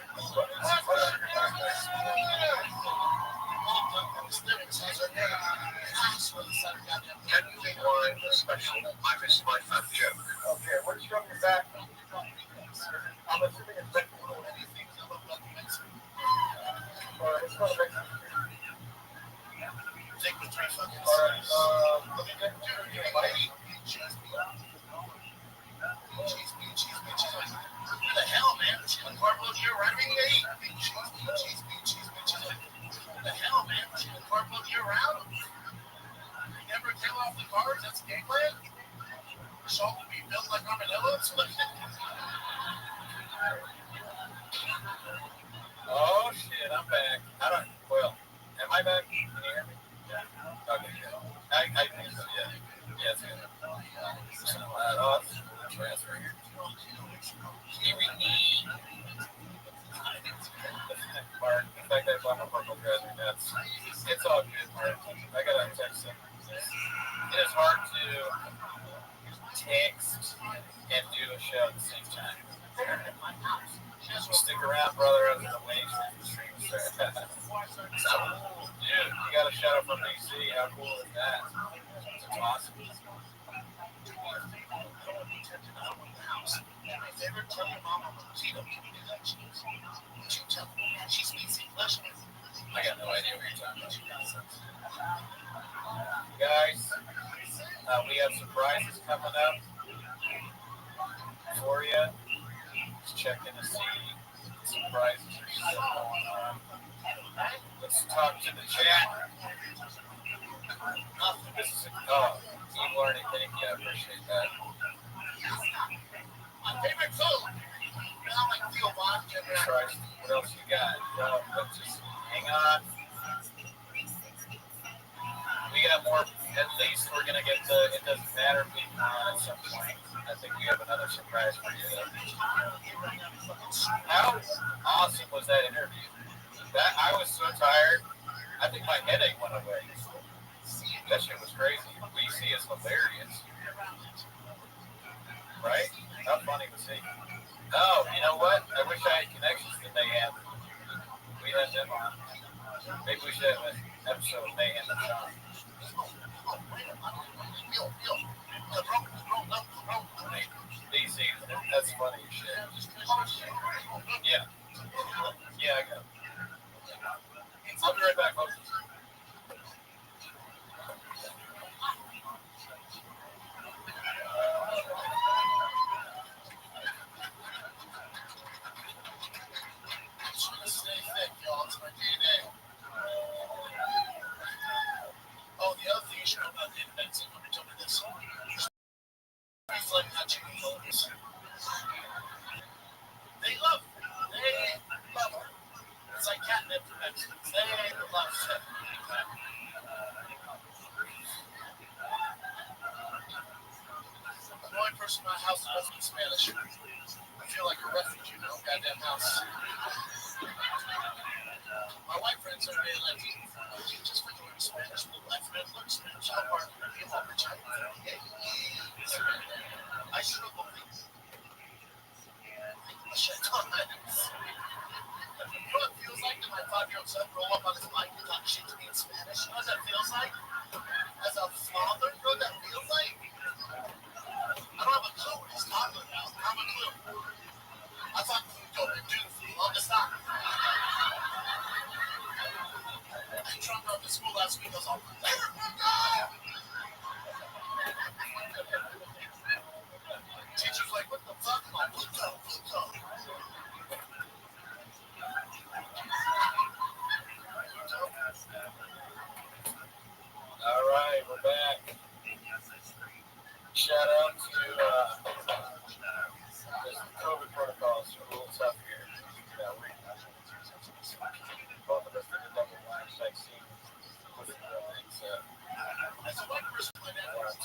Take the 3 fucking. All right. What the hell, man? Carboat year round. What the hell, man? Carboat year round. You never kill off the cars. That's the game plan. Salt will be built like armadillos. Oh shit! I'm back. Am I back? Can you hear me? Yeah. Okay. Yeah. I think so. Yeah. Yeah. It's good. Transfer here. Mark, the fact that I bought my purple drives me nuts. It's all good, Mark. I gotta text him. It is hard to text and do a show at the same time. Stick around, brother, under the waves for the stream. Dude, you got a shout out from DC. How cool is that? It's awesome. My favorite tell your mama she don't give me the cheese. She tell me she speaks English. I got no idea what you're talking about. Guys, we have surprises coming up for you. Just checking to see surprises are still going on. Let's talk to the chat. This is Team Learning, thank you. I appreciate that. My favorite food. Now I feel vodka. Christ, what else you got? Let's just hang on. We got more. At least we're gonna get the It Doesn't Matter people on at some point. I think we have another surprise for you though. How awesome was that interview? I was so tired. I think my headache went away. That shit was crazy. BC is hilarious. Right? How funny was he? Oh, you know what? I wish I had connections that they have. We had them on. Maybe we should have an episode of Mayhem and Sean. DC, that's funny as shit. Yeah. Yeah, I got it. I'll be right back, folks. Stay thick, y'all. It's my DNA. Oh, the other thing you should know about the independence, let me tell you this. Reflect not chicken focus. They love her. It's like catnip for Mexicans. They love shit. I'm the only person in my house that doesn't speak Spanish. I feel like a refugee, you know, goddamn house. My white friends are really like, you just fucking learn Spanish. My black friends learn Spanish. How hard can you help me? I struggle with shit on that. You know what it feels like to my 5-year-old son roll up on his bike and talk shit to me in Spanish? You know what that feels like? As a father, you know what that feels like? I don't have a clue what he's talking about. I have a clue. I thought we would go to do for the longest time. I drunk out to school last week. I was all, teacher's like, what the fuck? I'm like, Pluto. All right, we're back. Shout out to the COVID protocols. Are a little tough here. Both of us did a double blind vaccine. As a one person, I want to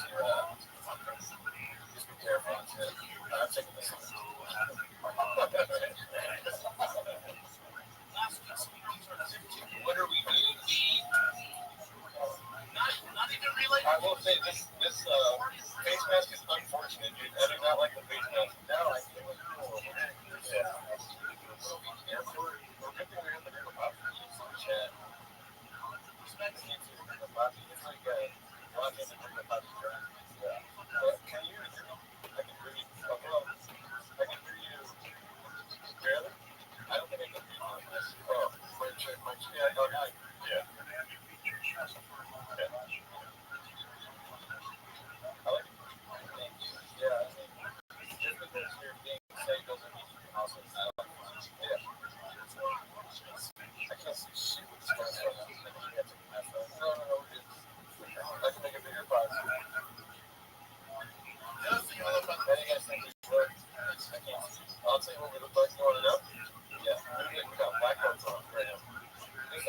just be careful. I'm taking this one. What are we doing? Not even related. I will say this face mask is unfortunate, dude. I do not like the face mask. Now I feel like cool. Yeah. We're good thing we have the River Poppy in the chat. It's like watching the River Poppy burn. Yeah. Can you hear me? I can hear you. Oh, well, I can hear you. Barely? I don't think I can hear you. Oh, my check. Okay.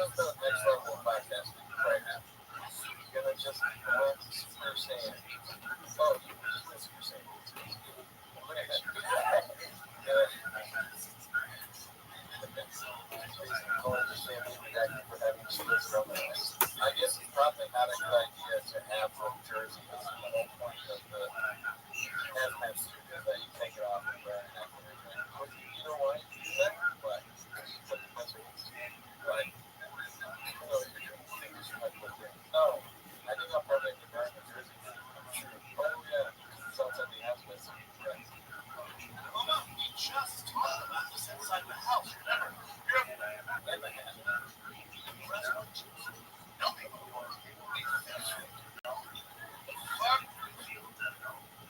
just the next level of podcasting right now. You're gonna just let Super Saiyan. Oh, you just let Super Saiyan. Look at that. I guess it's probably not a good idea to have one jersey. That's the whole point of the hazmat suit is that you take it off and wear it after it. You know why you do that? Why? Right. No, I think I'll probably be wearing a jersey. Oh, yeah. It's outside the hazmat suit. Right. Well, no, we just talked about this inside the house. Remember? You're in the hand.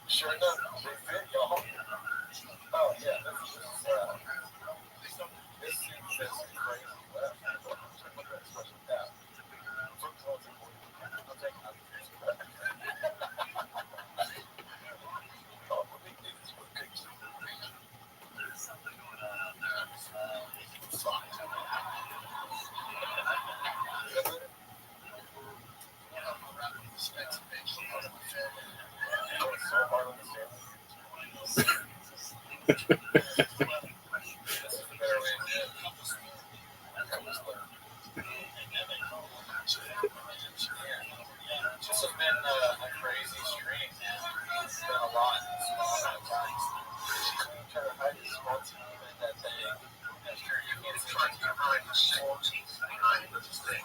Sure enough, they fit y'all. Oh, yeah. This seems crazy. Well, look at that special tab. I'll take it. Oh, we need this one picture. This has been a crazy stream, man. It's been a lot. Trying to hide his small team in that thing. I'm sure you can't see my team behind the small team behind this thing.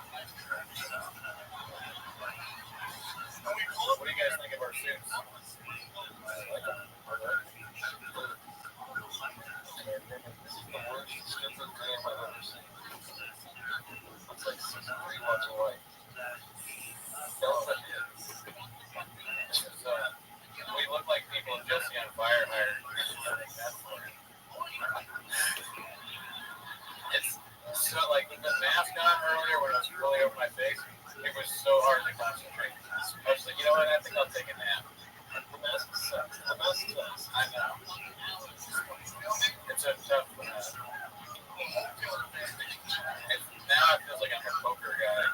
What do you guys think of our suits? I like them. This is the worst stupid game I've ever seen. Looks like 6 months away. We look like people in Jesse on Fire hired. It's so like with the mask on earlier when I was really over my face, it was so hard to concentrate. I was like, you know what, I think I'll take a nap. The mask sucks. The mask sucks. I know. It's a tough now it feels like I'm a poker guy.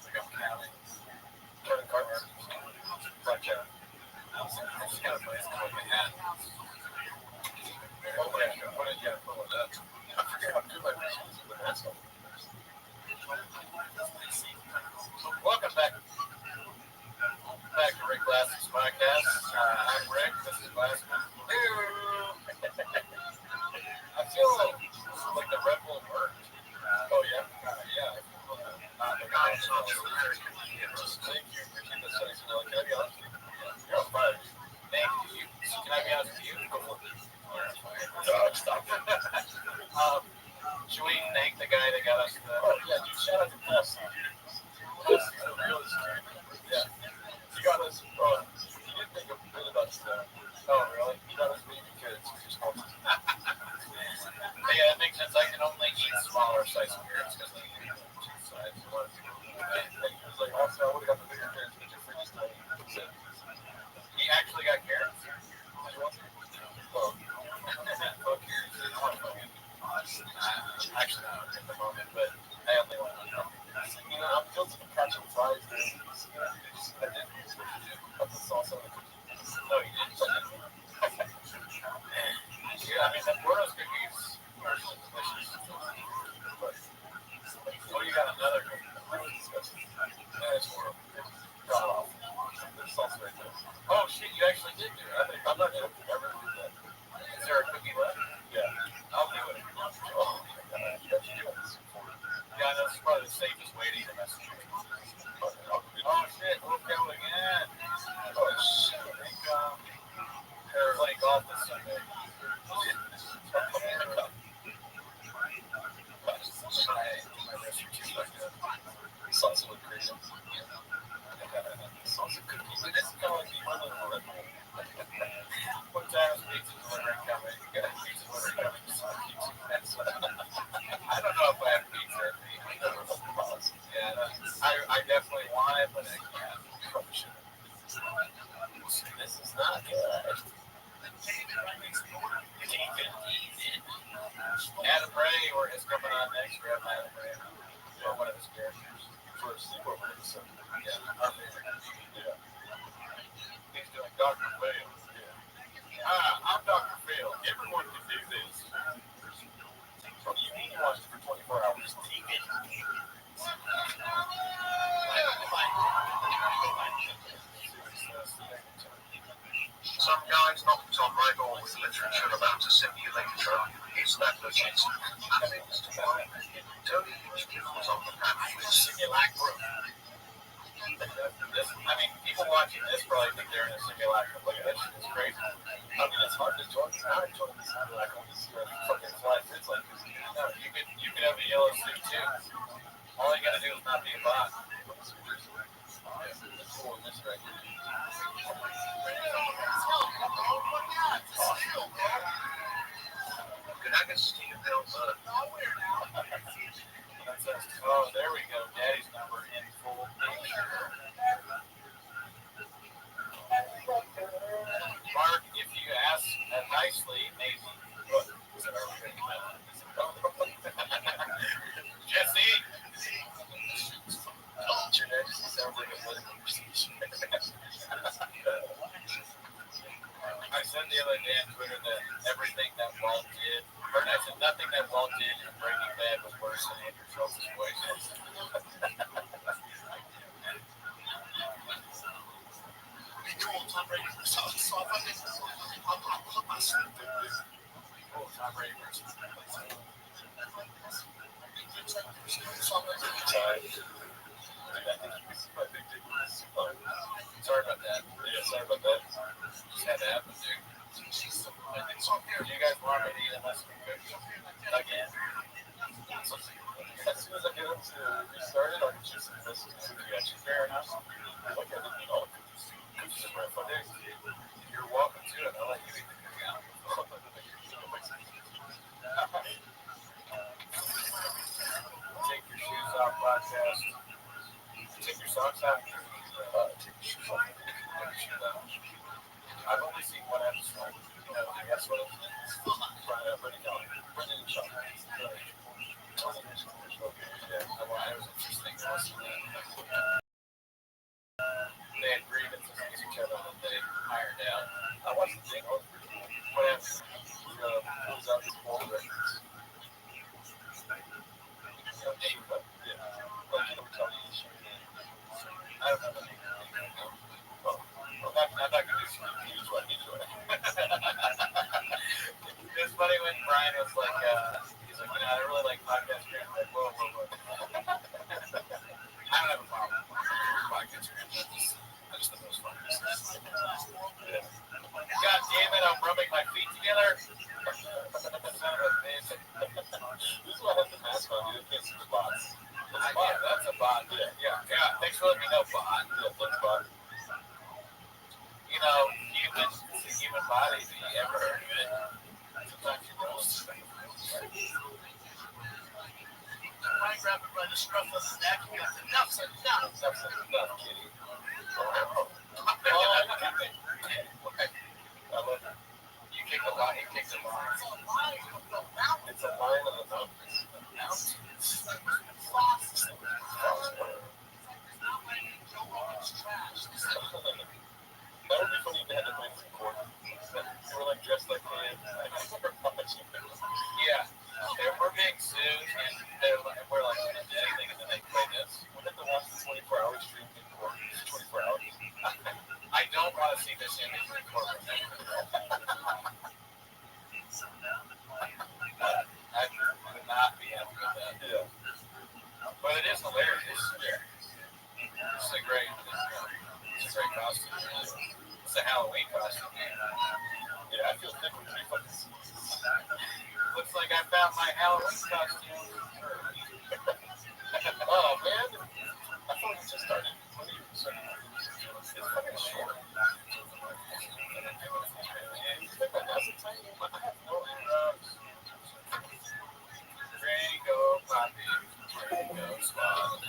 Like I'm counting. Turning cards. Blackjack. I just got a place to put my hat. Oh, yeah, put it, yeah, put it up. I forget how good my face is with that stuff. Welcome back to Rick Glass's podcast. I'm Rick, this is Glassman. I feel like the Red Bull worked. Oh, yeah? Yeah. Thank you for keeping the settings. Can I be honest with you? You're on fire. Thank you. Can I be honest with you? Stop. Should we thank the guy that got us the... Oh, yeah, dude, shout out to Pass. This is the realest dude. Yeah. You got us... Oh, you didn't think a bit about stuff. Oh, really? You got us baby kids. Yeah, that makes sense. I can only eat smaller size carrots because they eat two sides. He was like, also, I would have got the bigger carrots, but your fridge is tiny. He actually got carrots? Actually, not at the moment, but I only want to know. You know, I'm guilty of catching flies. I did put the sauce on the cookies. No, you didn't. Yeah, I mean, the Boros cookies are delicious. But, oh, you got another cookie. That's disgusting. That's horrible. God awful. There's sauce right there. Oh, shit, you actually did do it. I'm not joking. I really did that. Is there a cookie left? Yeah. I'll do it. Oh, my God. Yeah, that's probably the safest way to eat a message. Oh, shit. We'll go again. Oh, shit. I think they're playing golf this Sunday. Salsa with cream. Salsa cookies. This is kind of like the equivalent of Red Bull. One time pizza delivery coming. You got a pizza delivery coming. I don't know if I have pizza. Yeah, I definitely want it, but I can't. This is not good. Adam Ray is coming on next. We have Adam Ray. those characters for a sleepover episode. Yeah, our favorite. Yeah. He's doing Dr. Phil. Yeah. I'm Dr. Phil. Everyone can do this. So you need to watch it for 24 hours. Take it. Some guys knocked on my door with literature about a simulator. Is that legit? Tony Hitchcock was on the pamphlet. Simulacrum. I mean, people watching this probably think they're in a simulacrum. Look at that shit, it's crazy. I mean, it's hard to join. I join the simulacrum. This fucking flies. It's like, no, you could have a yellow suit too. All you gotta do is not be a bot. It's cool in this right here. Could I get Steve Bell Bud? Oh, there we go. Daddy's number in full picture. Mark, if you ask nicely, maybe. What? Is it already? Jesse! Your dad just sounds like a funny conversation. I said the other day on Twitter that everything that Walt did, or I said nothing that Walt did in Breaking Bad was worse than Andrew Schultz's voice. Tom Brady versus Tom Brady versus Sorry about that. Yeah, sorry about that. Just had to happen, dude. Do you guys want me to eat unless we cook again? As soon as I get up to restart it, I'll just listen to you guys. Fair enough. Look at it, you know, cookies are for days. You're welcome to it. I'll let you eat the cookie out. Take your shoes off, podcast. Take your socks off. Take your shoes off. I've only seen one episode. You know, guess what? Pretty young. Pretty young. Yeah, I was interesting. They had grievances against each other that they ironed out. I watched the thing. What happened? Who's up his board records? I don't know the name. Well, I'm not going to do some reviews what he's doing. It was funny when Brian was like, he's like, I really like podcast streams. Like, whoa. I don't have a problem with podcast streams. I just thought it was fun. God damn it, I'm rubbing my feet together. Son of a bitch. This is what I have to mask on, dude. It's some spots. That's a bot. Yeah. Thanks for letting me know, bot. Yeah, thanks, bot. You know, the human body, have you ever heard of it? Sometimes you don't. I grab it by the scruff of the neck and goes, enough's enough. Enough's enough, kitty. I love it. You kick the line, he kicks the line. It's a line of the mountains. That would be funny if they had to play some court. They were like dressed like him. Yeah. We're being sued and we're like, we didn't do anything and then they play this. We have to watch the 24-hour stream in court. 24 hours. I don't want to see this in court. I would not be happy with that. Yeah. But it is hilarious. It's a great costume. It's a Halloween costume. Yeah, I feel different. Looks like I found my Halloween costume. Oh man, I thought it just started. What are you saying? It's fucking short. You think my house is tiny? I have no arrows. Drago, Poppy. Drago, Squad.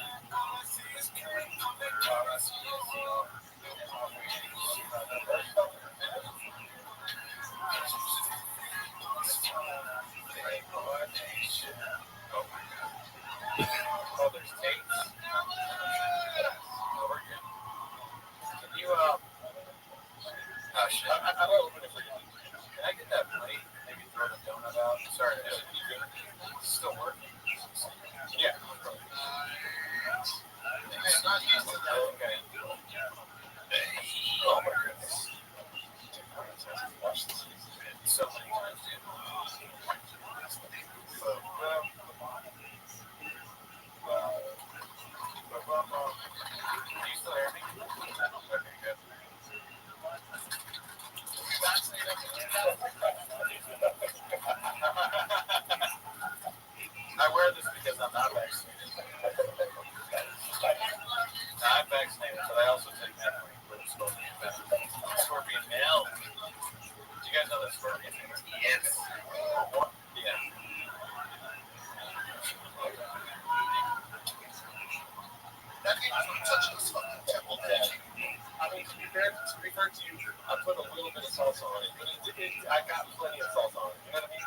touching this fucking temple. I mean, to be fair to you, I put a little bit of salsa on it, but I got plenty of salsa on it. You know what I mean?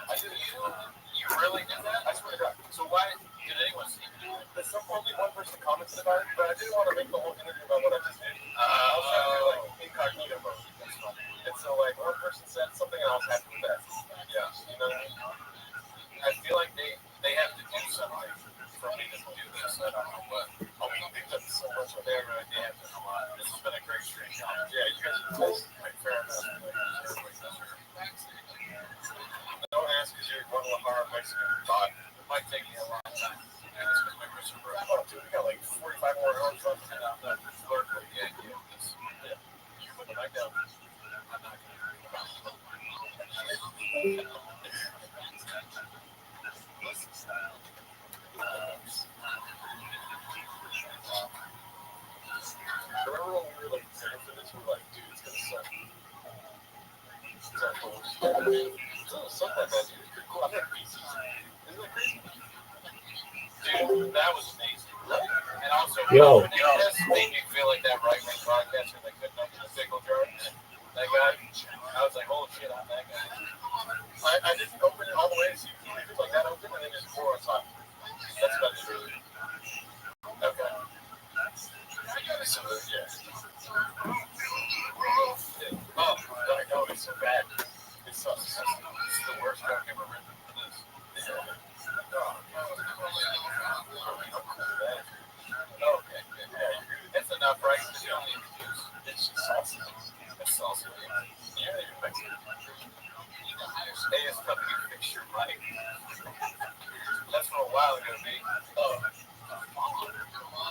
I did it. You really did that? I swear to God. So why did anyone see you do it? Because only one person commented about it, but I didn't want to make the whole interview about what I just did. I was trying to do like incognito mode. That's fun. And so like one person said something, and I was happy with that. Yeah, you know what I mean? I feel like they have to do something for me to do this. I don't know what. Oh, we picked up so much of their idea. This has been a great stream. Yeah, you guys are nice. Like, fair enough. Don't ask because you're one of the hard Mexican thought. It might take me a long time. Yeah, this was my Christian bro. Oh, dude, we got like 45 more hours left. And I'm not flirt with the idea of this. Yeah. You put it back down. I'm not going to agree about it. Remember when we were like preparing for this? We were like, dude, it's gonna suck. It's not cool. It's gonna suck like that, dude. It's pretty cool. I've had pieces. Isn't that crazy? Dude, that was amazing. And also, this made me feel like that right-wing broadcaster that couldn't open the pickle jar. That guy, I was like, holy shit, I'm that guy. I didn't open it all the way to see it was like that open and then just pour on top. That's about it, really. Okay. So, yeah. Oh, I know, it's so bad. It's so this is the worst joke I've ever written for this. Okay, good. Yeah, that's enough, right? You don't need to use. It's just salsa. It's salsa. Yeah, you're Mexican. Hey, it's tough to get a picture right. That's from a while ago, mate. Oh,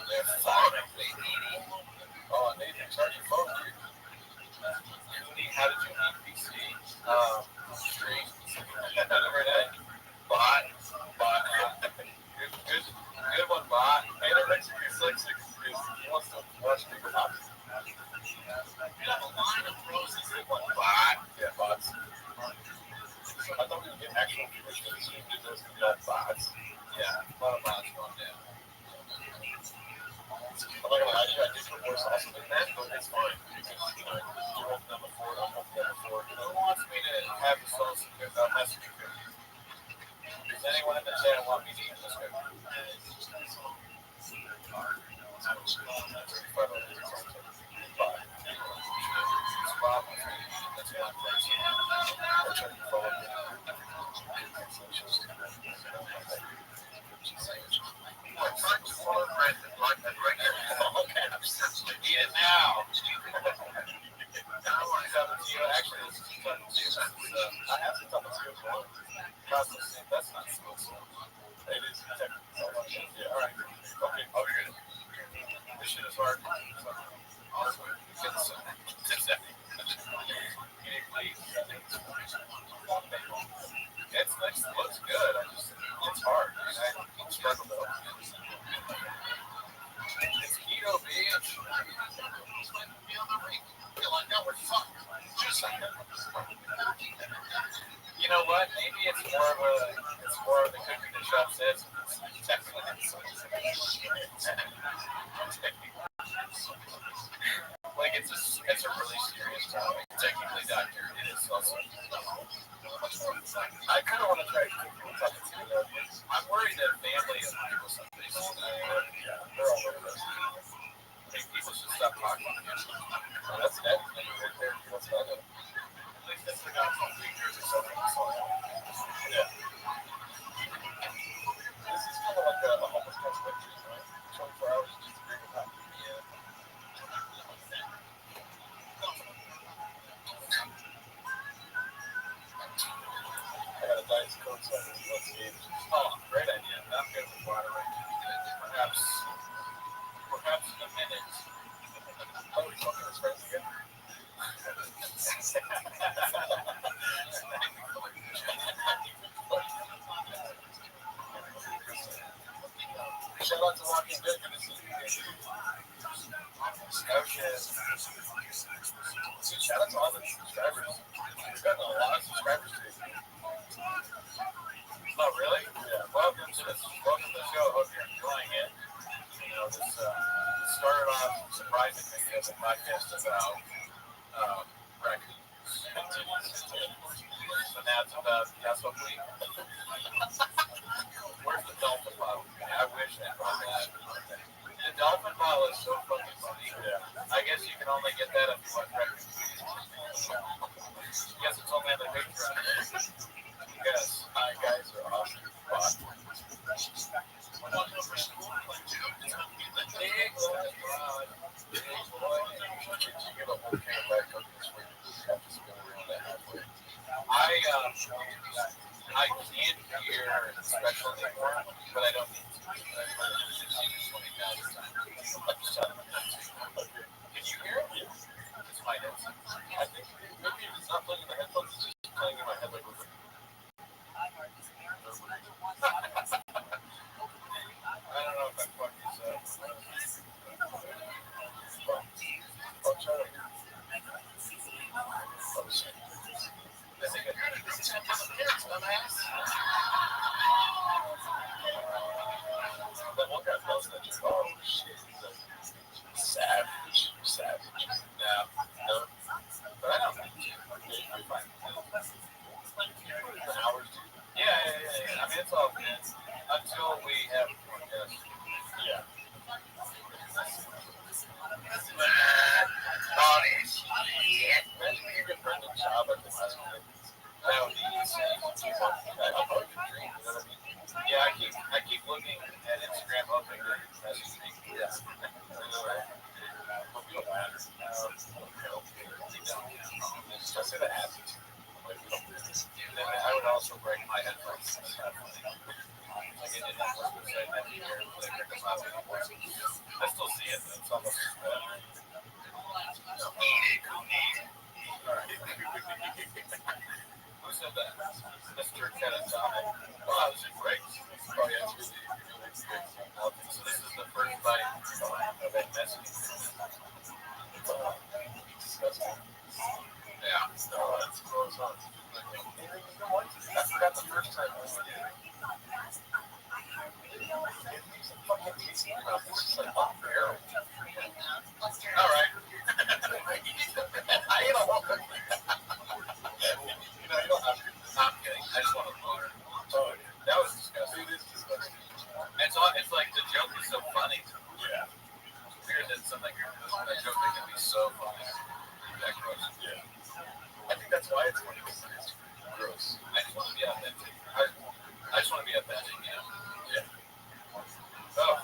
they're falling, baby. Oh, Nathan, charge your phone, dude. How did you meet PC? Stream. Remember that? Bot. Good one, bot. Hey, that makes me sexy because he wants to watch people pop. You have a line of roses. Good one, bot. Yeah, bots. So I thought we would get actual people to do this and not bots. Yeah, a lot of bots going down. I'm not gonna lie to you, I did put more sauce in that, but it's fine. Because, you know, you're open number 4, I'm open number 4. Who wants me to have the sauce without messing with it? Does anyone in the chat want me to eat this cookie? Eat it now. Actually, this is I have some tuppence as well. That's not supposed to. It is technically. Yeah, all right. Okay, I'll be good. This shit is hard. Honestly, it looks good. It's hard. I struggle though. It's keto, bitch. Feel like that we're fucked. Just like that. You know what? Maybe it's more of the cookie the shop says. It's technically like it's a really serious topic. Technically, doctor, it is also. I kind of want to try to talk to you. I'm worried that family of people someday. They're all over this. I think people should stop talking. So that's that thing right there. What's that? At least that's the guy from Features or something. Yeah. This is kind of like a homeless catch pictures, right? 24 hours just to bring it up. Yeah. I got a Diet Coke, so let's see. Oh, great idea. I'm good with water right now. Perhaps in a minute. Oh, he's talking to his friends again. Shout out to Walking Dead. Good to see you. Okay. Dude, shout out to all the subscribers. We've gotten a lot of subscribers today. Oh, really? Yeah. Welcome to the show. Hope you're enjoying it. You know, this surprisingly, he has a podcast about raccoons. So now it's about that's what we. Where's the dolphin bottle? I wish they brought that. The dolphin bottle is so fucking funny. Yeah. I guess you can only get that if you want raccoons. Guess it's only on the Patreon. Yes, hi guys are awesome. I can't hear special anymore, but I don't need to. Can you hear it? It's my headset. I think maybe it's not playing in the headphones, it's just playing in my head like we're I don't know if that fuck is that one guy posted that just, oh shit, he's a savage. No, but I don't think I'm fine. The hours, yeah. I mean, it's all good until we have more guests. Yeah. Imagine you get Brendan job at the hospital. That would be insane. I'll probably dream, you know what I mean? Yeah, I keep looking at Instagram hoping that it messages me. Yeah. But we don't matter. I say that happens. I would also break my headphones. I still see it, but it's almost who said that? Mr. Kenatani. Wow, this is great. Oh, yeah, it's really good. So this is the first bite of that message. Disgusting. Yeah, no, that's close on. I forgot the first time I was there. This is like unbearable. All right. I ate a whole cookie. You don't have to. I'm kidding. I just want to water. Oh, that was disgusting. It is disgusting. It's like the joke is so funny. Yeah. Weird that something a joke that can be so funny. That gross. Yeah. I think that's why it's funny. It's gross. I just want to be authentic. I just want to be authentic, you know? Yeah. Oh.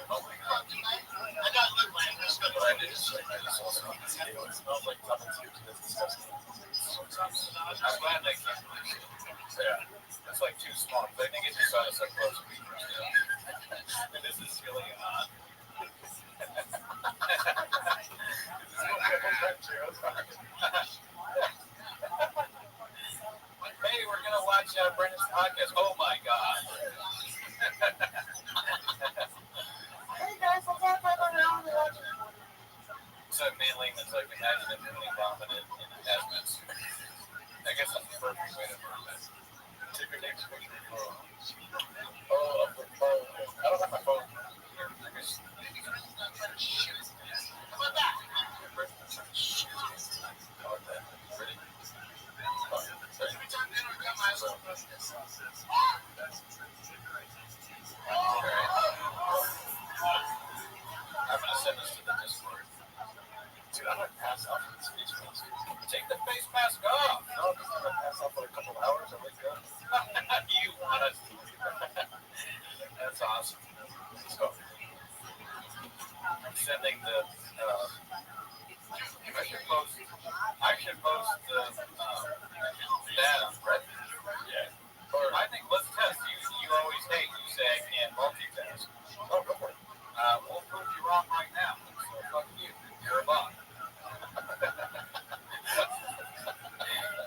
Oh my god. I got look like this. I just saw something. It smells like double tubes. It's disgusting. I'm glad they can't do this. Yeah. It's like too small. But I think it's just on us up close. And this is really odd. Hey, we're gonna watch Brendan's podcast. Oh my god. Hey guys, what's up? So mainly it's like imagine if really vomited in a hazmat suit. I guess that's the perfect way to burn it. Take your next picture. Oh, I don't have my phone. Here, I guess. How about that? How about that? Ready? I'm gonna send this to the Discord. Dude, I'm gonna pass out for this face mask. Take the face mask off. No, I'm just gonna pass out for a couple of hours and wake up. You want us to? That's awesome. So, I'm sending the. I should post the that on Reddit. Yeah. Or I think let's test. You always hate. You say I can't multitask. Oh, go for it. We'll prove you wrong right now. So fuck you. You're a bot.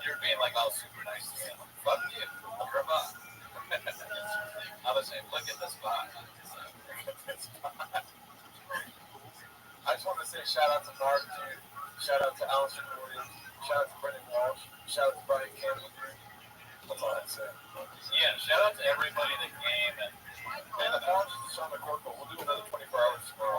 You're being like all super nice to me. Fuck you. You're a bot. I was saying, look at this bot. I just want to say shout out to Mark, dude. Shout out to Alistair Williams. Shout out to Brendan Walsh. Shout out to Brian Campbell, dude. That's all I'd say. Yeah, shout out to everybody that came and the apologies to Sean McCorkle. We'll do another 24 hours tomorrow.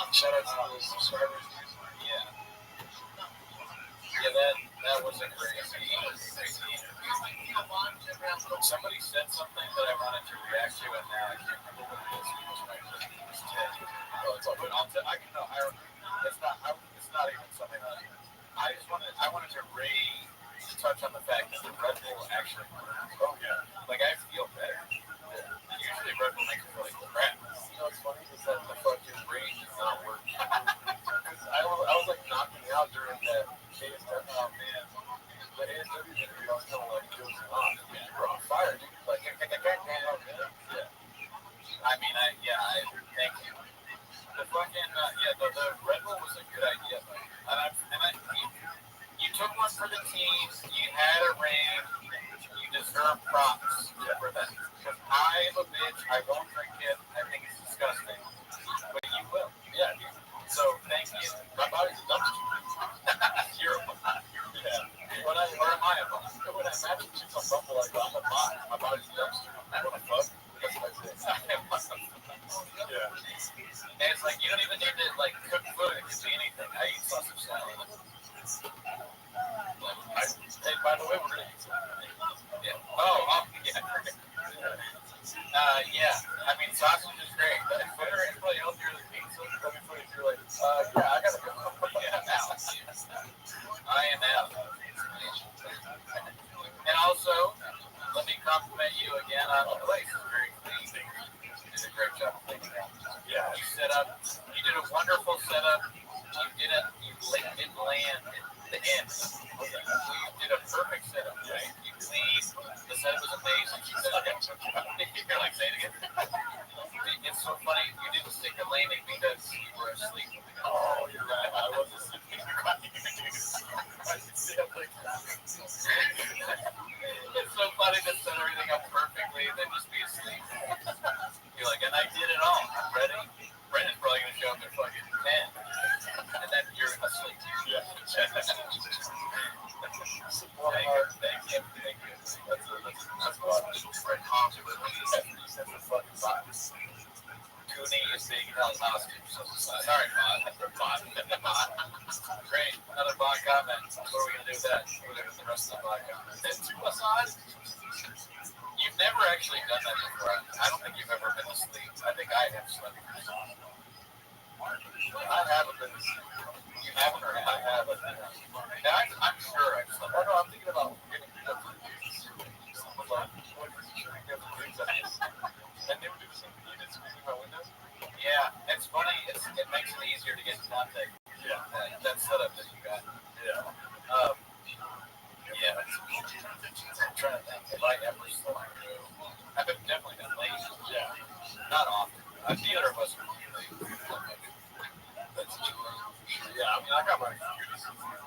Shout out to the subscribers. Yeah. Yeah, that was a crazy interview. Somebody said something that I wanted to react to, and now I can't remember what it is. It's not even something that I wanted to touch on the fact that the Red Bull actually works. Oh yeah. Like I feel better. Yeah. Usually Red Bull makes me feel like crap. You know what's funny is that the fucking brain does not work. Because I was like knocking out during that ASW. Oh man. The ASW interview, I was kind of like dozing off. You're on fire, dude. Like, yeah. I mean, I thank you. The fucking, the Red Bull was a good idea, you took one for the team, you had a ring, you deserve props for that. Because I'm a bitch, I won't drink it, I think it's disgusting. But you will. Yeah, dude. So, thank you. My body's a dumpster. You're a bot. Yeah. Where am I a bot? When I imagine you on Bumble, like, I'm a bot. My body's a dumpster. What the fuck? That's what I say. Yeah. And it's like, you don't even need to, like, cook food. It could be anything. I eat sausage salad. Hey, by the way, we're going to eat some. Yeah. Yeah. I mean, sausage is great. But it's better and probably healthier than pizza. That'd be funny if you're like, I got to go. Yeah, I'm out. I am out. And also, let me compliment you again on the place. It's very clean. You did a great job of cleaning up. Yeah. You did a wonderful setup. You didn't land at the end. You did a perfect setup, right? You cleaned. The setup was amazing. You're like, say it again. It's so funny. You didn't stick the landing because you were asleep. Oh, you're right. I wasn't sleeping. It's so funny to set everything up perfectly and then just be asleep. You're like, and I did it all. I'm ready. Brandon's probably going to show up at fucking 10. And then you're asleep. Yeah. Thank you. That's what Fred Combs was. That's a fucking box. Cooney is being held hostage. Sorry, bot. Great. Another bot comment. What are we going to do with that? We're going to do the rest of the bot comment. Suicide? You've never actually done that before. I don't think you've ever been asleep. I think I have slept. I haven't been asleep. You haven't, or I haven't. I'm sure I've slept. Oh, no, I'm thinking about getting up to the news. And they would do the same thing. You did squeezing my windows? Yeah, it's funny. It makes it easier to get contact. Yeah. That setup that you got. Yeah. Yeah. I'm trying to think. If I ever slept through, I've definitely been late. Yeah. Not often. Neither of us are late. That's true. Yeah, I mean, I got my security.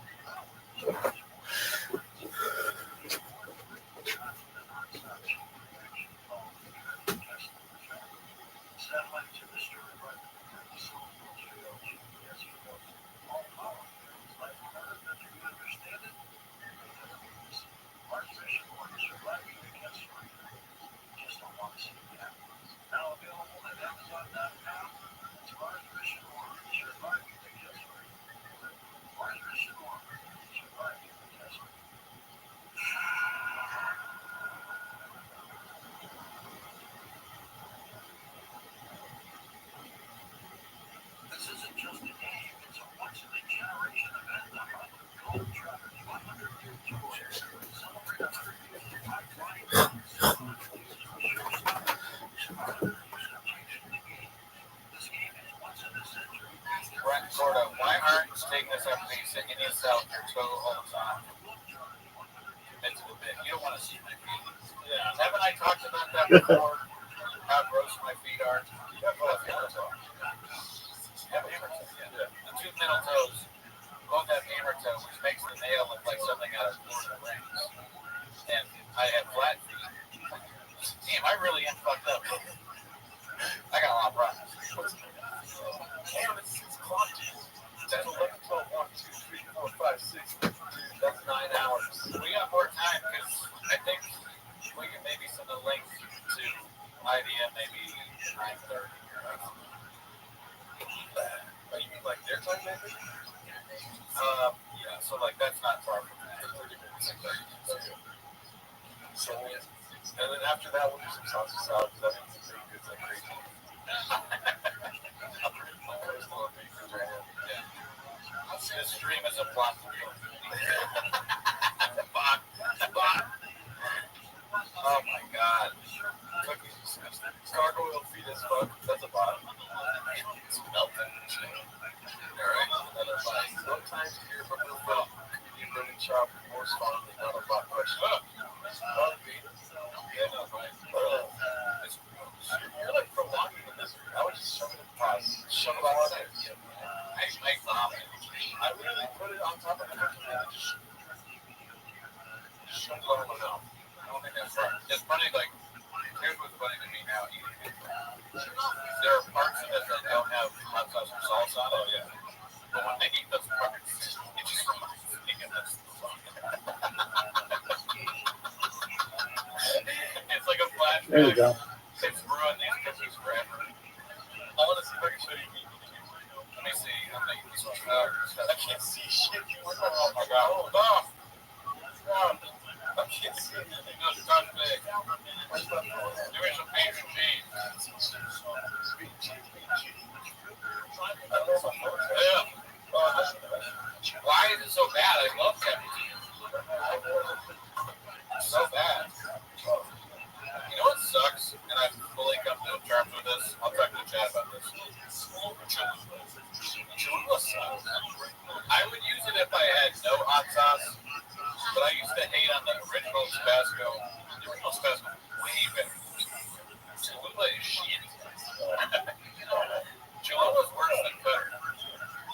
Why aren't you taking this up and sticking yourself your toe all the time? Commit to the bit. You don't want to see my feet. Yeah. Haven't I talked about that before? How gross my feet are. You have both hammer toes. Yeah. The two middle toes both have hammer toe, which makes the nail look like something out of Lord of the Rings. And I have flat feet. Damn, I really am fucked up. I got a lot of problems. Damn, it's clocked. 10, 11, 12, 1, 2, 3, 4, 5, 6. That's 9 hours. We got more time because I think we can maybe send a link to IDM maybe 9:30. But Yeah, so like that's not far from that. 30 minutes. So, and then after that, we'll do some salsa salad. That means it's pretty good, like crazy. I'm pretty close to our bakers right now. Yeah. This stream is a plot for you. Oh my god. Cookies disgusting. Gargoyle feet as fuck. That's a bot. It's melting. Alright, another bite. Sometimes you hear from the film, you really chop more spawn than not a bot question. Yeah, no, fine. You're like prolonging the misery. I would just shove it in the pot. Shove it all in there. I vomit. I literally put it on top of the cookie and just shove it all in my mouth. I don't think that's right. It's funny, like, here's what's funny to me now. There are parts of it that don't have hot sauce or salsa on it. Oh, yeah. But when they eat those parts, it just reminds me of this song. It's like a flashback. There you go. It's ruined these cookies forever. I want to see if I can show you. Let me see. I'm making this one. I can't see shit. Oh my god. Oh, no. I can't see anything. No, it's not big. Where's my phone? There is a piece of cheese. I don't know if my phone's there. Yeah. Oh, that's the best. Why is it so bad? I love cappuccino. It's so bad. You know what sucks? And I've fully come to terms with this. I'll talk to Chad about this. Cholula sucks. I would use it if I had no hot sauce, but I used to hate on the original Tabasco. The original Tabasco is way better. Cholula is shit. Cholula's worse than butter.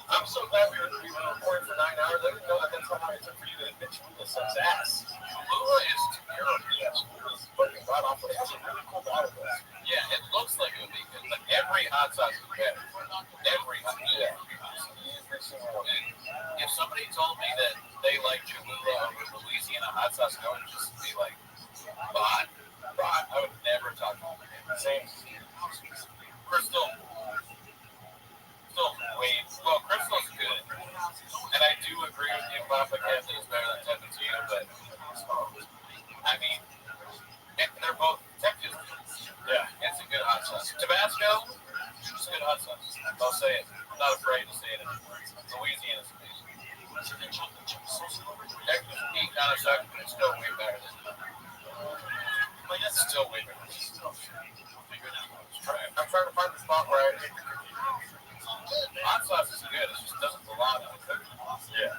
I'm so glad we were recording for 9 hours. I didn't know that that's how long it took for you to admit Cholula sucks ass. Cholula is terrible. Yeah, Cholula's fucking god awful. It has a really cool bottle though. Yeah, it looks like it would be good. Like every hot sauce is better. Every hot sauce. Yeah. Every single one. If somebody told me that they like Cholula over Louisiana hot sauce, I would just be like, bot. I would never talk to them again. Same. Crystal. Crystal's good. And I do agree with you, Papa Cat, that it's better than Tapatio, but I mean, they're both Texas. Yeah, it's a good hot sauce. Tabasco, it's a good hot sauce. I'll say it. I'm not afraid to say it anymore. Louisiana's amazing. Texas heat kind of sucks, but it's still way better than like it's still way better. I'm trying to find the spot where I hate the cookie. Hot sauce is good. It just doesn't belong in the cookie. Yeah.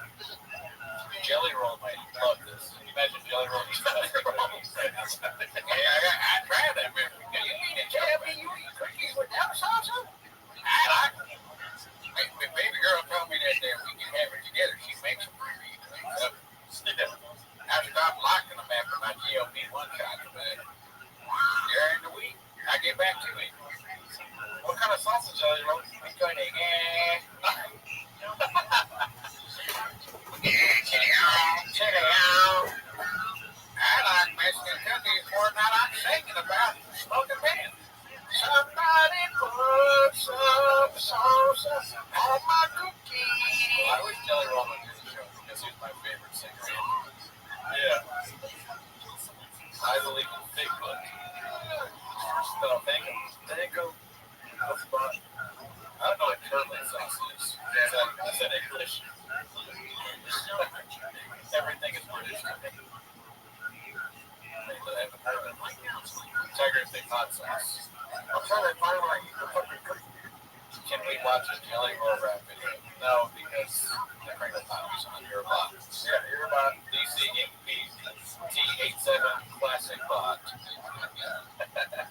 Jelly roll might love this. Can you imagine jelly roll? I tried that. You mean to tell me you eat cookies without salsa? I like it. My baby girl told me that we can have it together. She makes them for me. I stopped liking them after my GLP-1 shot. During the week, I get back to it. What kind of salsa jelly roll? I'm going to check it out. I like Mexican cookies more than I like thinking about smoking man. Somebody put some salsa on my cookie. I wish Jelly Roll would do the show because he's my favorite singer. Yeah. I believe in Bigfoot. So thank you. What's the spot? I don't know what turtle sauce is. Is that English? Everything is British. Tiger Thick hot sauce. I'm trying to find where I eat the fucking cookie. Can we watch a Jelly Roll rap video? No, because the Kringle Pop is on your bot. Yeah, you're about DC8T87 Classic bot.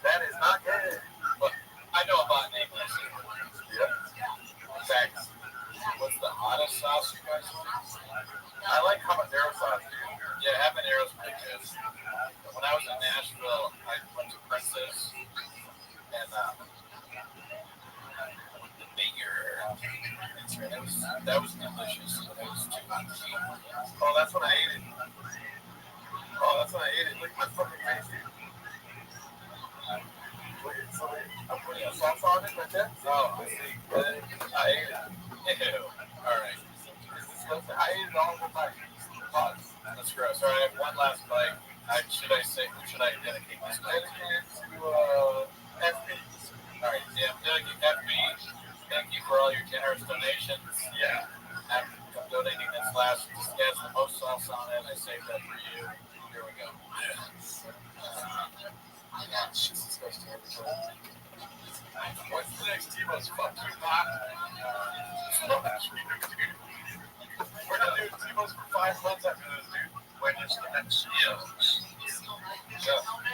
that is not good. But I know a bot named this. Yeah. In fact, what's the hottest sauce you guys want? I like habanero sauce, dude. Yeah, habanero's pretty good. When I was in Nashville, I went to Princess and the bigger. That was delicious. It was too hot to eat. Oh, that's when I ate it. Look at my fucking face, dude. I'm putting a sauce on it right there. Oh, I see. I ate it. Ew. right. I ate it all the time. That's gross. All right, I have one last bite. Should I dedicate this bite to FB? All right, yeah, I'm dedicating FB. Thank you for all your generous donations. Yeah. I'm donating this last. This has the most sauce on it. I saved that for you. Here we go. It's disgusting every time. What's the next T-Bo's fuck you not? We're not doing T-Bo's for 5 months after this, dude. When is the next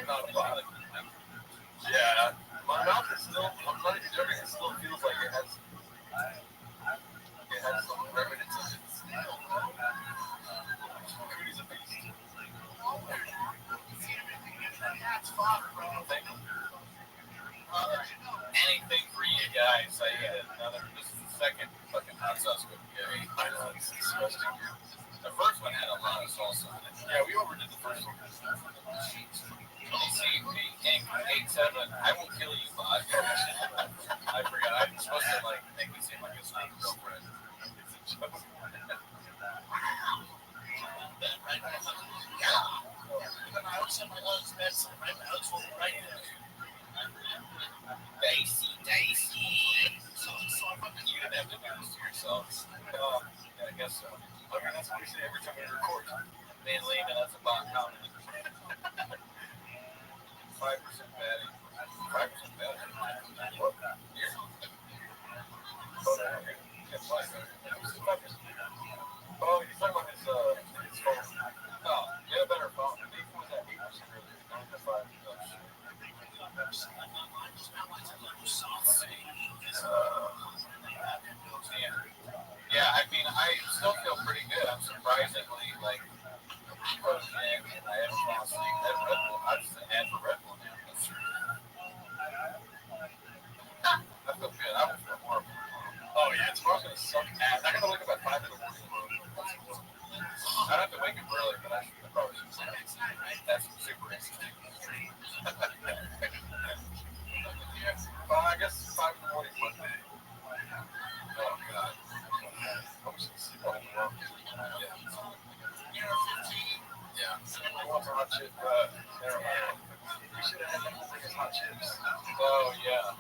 not a lot. Yeah. My mouth is still, I'm not even joking, it still feels like it has some remnants of it. Cootie's a beast. Thank you. Anything for you guys. This is the second fucking hot sauce cookie I ate. I know, it's disgusting. The first one had a lot of sauce on it. Yeah, we overdid the first one. CP87, I will kill you, bud. I forgot. I'm supposed to make me seem like it's not a girlfriend. It's a joke. Daisy. So you didn't have to do this to yourself. Yeah, I guess so. I mean, that's what we say every time we record. Me and Lehman, that's a bond comment. 5% batting. 5% batting. What? Here. Oh, he's talking about his phone. No, get a better phone. I think it was at 8% earlier. Not the 5. Yeah, I mean, I still feel pretty good. I'm surprisingly protein, and I haven't fallen asleep. That Red Bull, I just had for Red Bull now. That's true. I feel good. I would feel horrible. Oh yeah, tomorrow's gonna suck ass. I gotta wake up at 5 in the morning. I don't have to wake up early, but I probably should. That's super interesting. Well, I guess 5 in the morning is one day. Oh god. I wish I could sleep all the way. Yeah. I want some hot chip. We should have had them bring us hot chips. Oh yeah.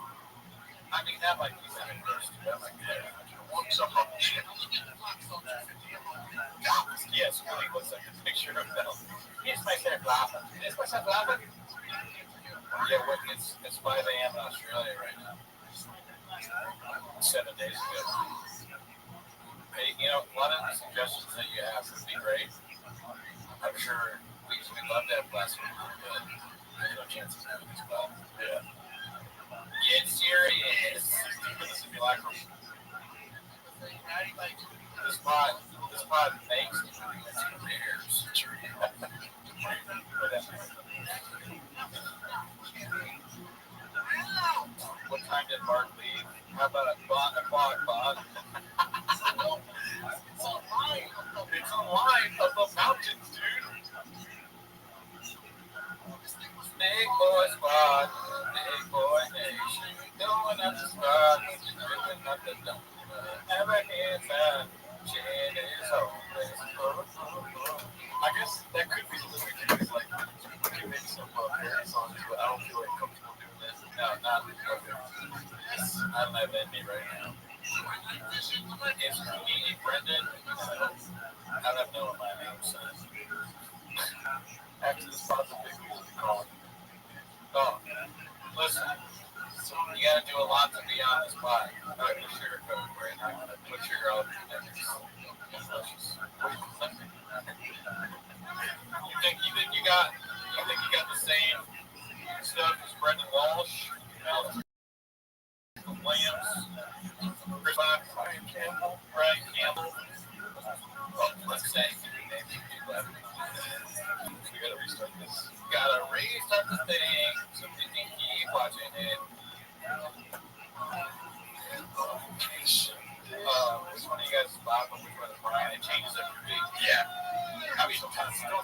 I mean, that might be kind of gross too. That might be. Want some hot chips? Yes, really. Let's take a picture of that. Here's my set lava. Here's my set lava. Yeah, it's 5 a.m. in Australia right now. 7 days ago. Hey, a lot of the suggestions that you have would be great. I'm sure we'd love to have last week, but there's no chance of having this well. Yeah. Get serious. Do this if you like them. This pod makes careers. What time did Mark leave? How about a bond? It's a line of the mountains, dude. Big boy spot, big boy nation. Going up the spot, doing up the dump. Never hear that. Shit is hopeless. I guess that could be the weekend. It's like we can make some parody songs, but I don't feel like comfortable doing this. No, not okay. I don't have it in me right now. Is he Brendan? I don't have no in my name, son. After this positive big music call. Oh, listen. You gotta do a lot to be on this pod. I'm not gonna sugarcoat for it. I'm gonna put sugar all over your neck. Delicious. You think you got the same stuff as Brendan Walsh, Williams, Chris Brian Campbell? Well, let's say we gotta restart this. Gotta restart the thing so we can keep watching it. Which one of you guys is Bob and which one is Brian? It changes every week. Yeah. I mean, don't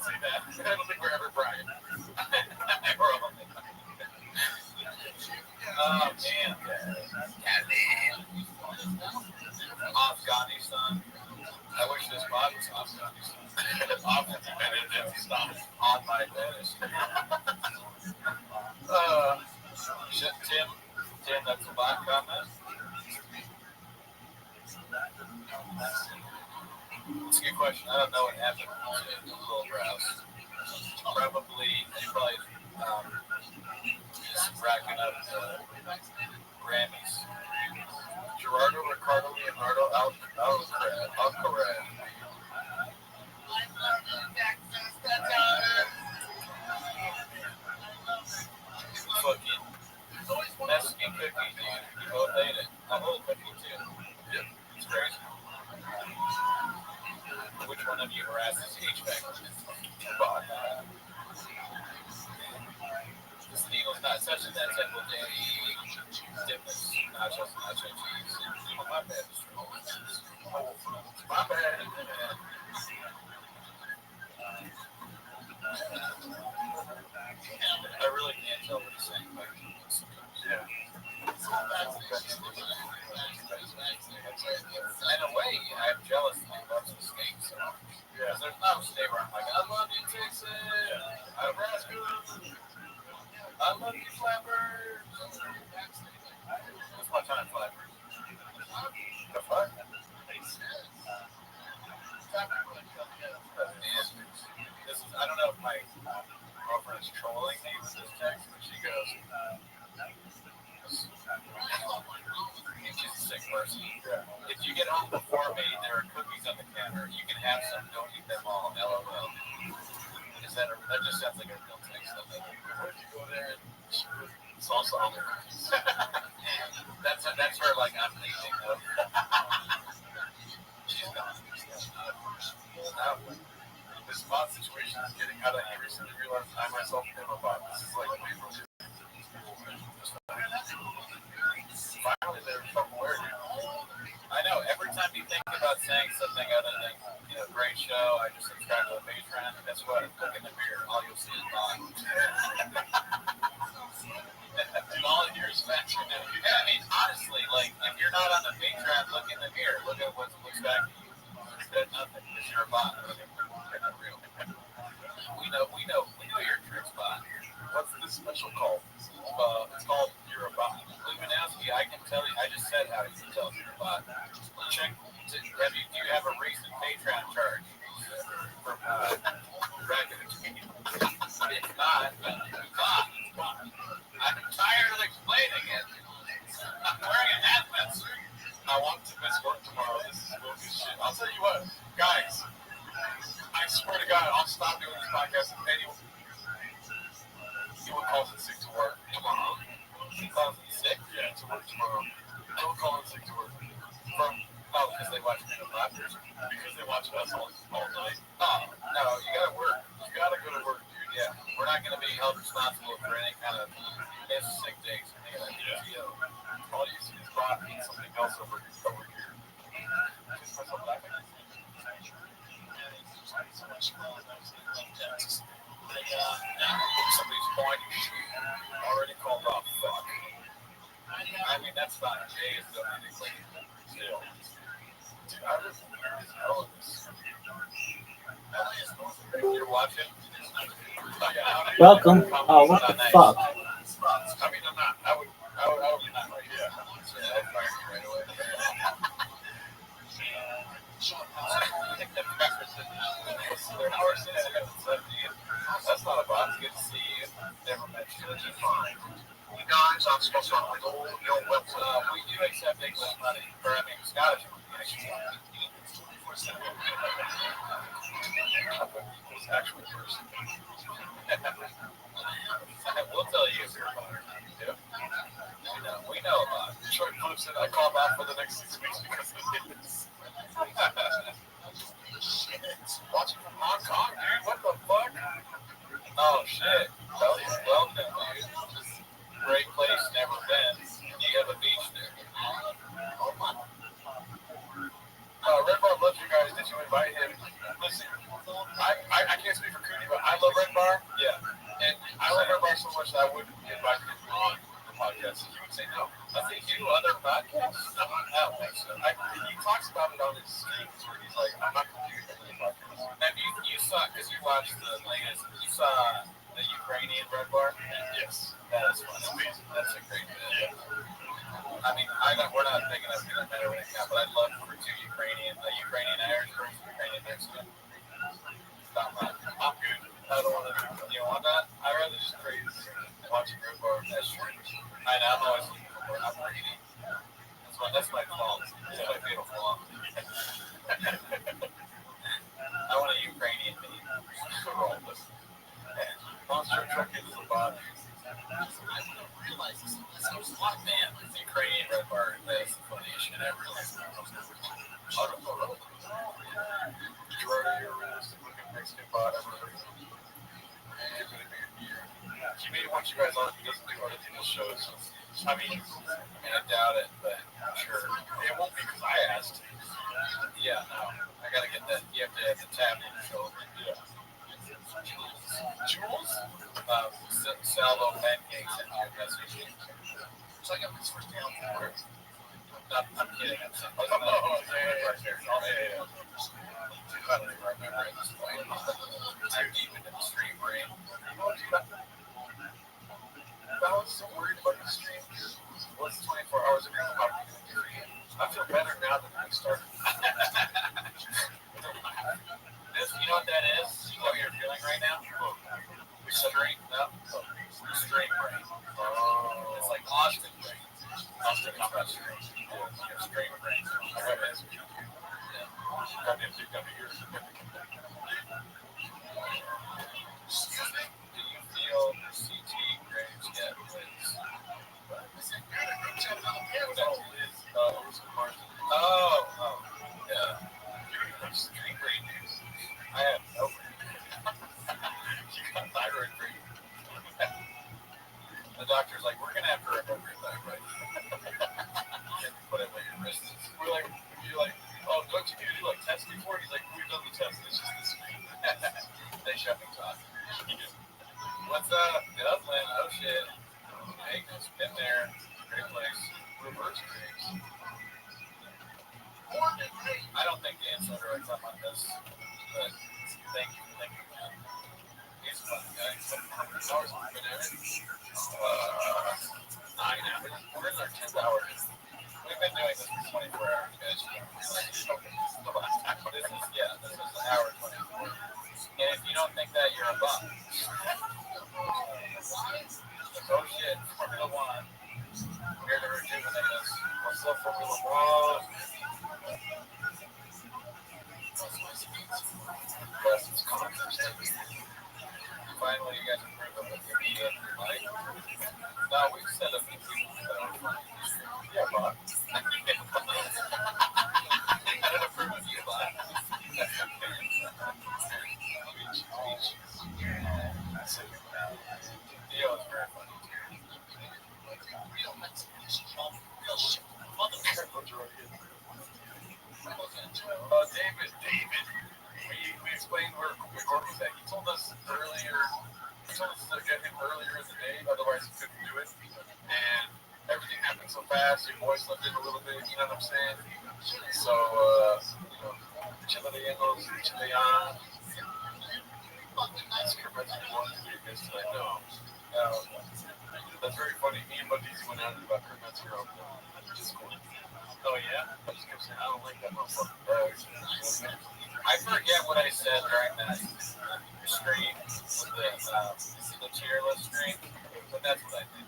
say that. I don't think we're ever Brian. We're all oh, man. Oh, God. Gandhi's son. I wish this pod was off Gandhi's son. Offensive benefits is not on my list. Tim, that's a bot comment. It's a good question. I don't know what happened to the little browse. Probably just racking up Grammys. Gerardo, Ricardo, Leonardo, Alcaraz. Fucking Mexican cookie, dude. You both ate it. A whole cookie, too. Yep. It's crazy. Which one of you harasses HVAC? This needle's not touching that temple daddy. Dippers, nachos, nacho cheese. Oh, my bad. My bad. I really can't tell what he's saying. Yeah. In a way, I'm jealous that he loves the state so much. Yeah. There's no state where I'm like, I love you, Texas. I love you. I love you, Flappers. What's my time, Flappers? The fuck? I don't know if my girlfriend is trolling me with this text, but she goes, she's a sick person. Yeah. If you get home before me, there are cookies on the counter. You can have some. Don't eat them all. LOL. That just sounds like a real text. Where did you go there and salsa on the cookies? That's where like I'm leaving though. She's gone. This spot situation is getting out of hand. I recently realized I myself am a bot. This is like way more. Finally, they're self-aware now. I know. Every time you think about saying something other than, great show, I just subscribe to the Patreon. That's what. Look in the mirror. All you'll see is mine. And all of yours facts are new. Yeah, I mean, honestly, like, if you're not on the Patreon, look in the mirror. Look at what looks back at you. There's nothing. Because you're a bot. You're not real. We know you're a trick bot. What's this special called? It's called You're a Bot. Luminowski, I can tell you, I just said how you can tell you're a bot. Check, do you have a recent Patreon charge from Dragon? If not, I'm tired of explaining it. I'm wearing a hazmat suit. I want to miss work tomorrow. This is spooky shit. I'll tell you what, guys, I swear to God, I'll stop doing this podcast if anyone calls in sick to work tomorrow. He calls in sick? Yeah, to work tomorrow. Don't call in sick to work. Because they watch me on Raptors. Because they watch us all night. Oh, no, you gotta work. You gotta go to work, dude. Yeah. We're not gonna be held responsible for any kind of sick days or anything like that. Yeah. All you see is bot and something else over here. Just for some laughing. Somebody's pointing already called off. Fuck. I mean, that's fine. Jay is doing anything. Still. Dude, I just know this. You're watching? Welcome. Oh, what the fuck? I mean, I'm not. I would be not like, yeah. I'd fire you right away. That's not a bot. Good to see you. Never met you. Fine. You guys, I'm supposed to have your website. We do accept English money. Or, I mean, Scottish money. Actually, person. We'll tell you if you're a bot or not. We know about it. Short clips that I called off for the next 6 weeks because of this. Watching from Hong Kong, dude. What the fuck? Oh, shit. Welcome, dude. Great place, never been. You have a beach there. Oh, my. Red Bar loves you guys. Did you invite him? Listen, I can't speak for Cooney, but I love Red Bar. Yeah. And I love Red Bar so much that I wouldn't invite him on the podcast. You would say no. I think you other podcasts? I don't think so. You talks about it on his streams where he's like, I'm not going to do anything about this. Now, you saw, because you watched the latest, you saw the Ukrainian Red Bar? Yes. That is fun. That's a great bit. I mean, we're not big enough for that matter when it counts, but I'd love for two Ukrainian Irish person, Ukrainian Mexican. Stop by. I'm good. I don't want to. You don't want that? I'd rather just praise and watch a Red Bar. That's true. I know. I'm always looking for more. I'm reading. That's my fault. That's my fatal flaw. I want a Ukrainian meat. Monster truck is a body. I didn't realize this. I was like, man, the Ukrainian Red Bar, that's the funniest shit ever. Gerardo, you're a looking Mexican bot ever heard of. Maybe once you guys on, he doesn't do other people's shows. I mean, I doubt it, but I'm sure it won't be because I asked. Yeah, no, I gotta get that. You have to have the tab in, so yeah. Jules? Salvo pancakes and your message. So I got this first down for it. I'm kidding. I'm saying, yeah. I don't even remember at this point. I'm deep into the stream brain. I was so worried about the stream. Well, it's 24 hours ago. I feel better now than I started. You know what that is? You know what you're feeling right now? Stream? No? Stream brain. Oh. It's like Austin brain. Austin combat stream. Stream brain. I got this. Excuse me? Do you feel CT grades yet, please? Oh, yeah. Stream brain news. I have no brain. You got thyroid brain. The doctor's like, we're going to have to remove your thyroid. And put it where your wrist is. We're like, you're like, oh, don't you need to do like tests before? He's like, we've done the test. It's just the screen. They shut me talk. What's up? Dublin. Oh, shit. Vegas. Been there. Great place. Reverse grapes. I don't think Dan Soder would come on this, but thank you, man. He's a fun guy. How many hours have we been at it? 9 hours. We're in our 10th hour. We've been doing this for 24 hours, guys. This is an hour 24. And if you don't think that, you're a bum. Oh shit, Formula One. Here to rejuvenate us. What's up, Formula One? Best conference. Finally, you guys approved of the media, right? No, we've set up the people. Yeah, Bob. I didn't approve of you, Bob. Theo is very funny, too. Real shit. David. We explained where Gordon was at. He told us earlier. He told us to get him earlier in the day, otherwise he couldn't do it. And everything happened so fast. Your voice left in a little bit. You know what I'm saying? So, Chileanos, Chilean. That's that's very funny. Me and Buddies went out about Kermit's girl. Oh yeah? I just kept saying, I don't like that motherfucker. I forget what I said during that stream, the tier list stream, but that's what I did.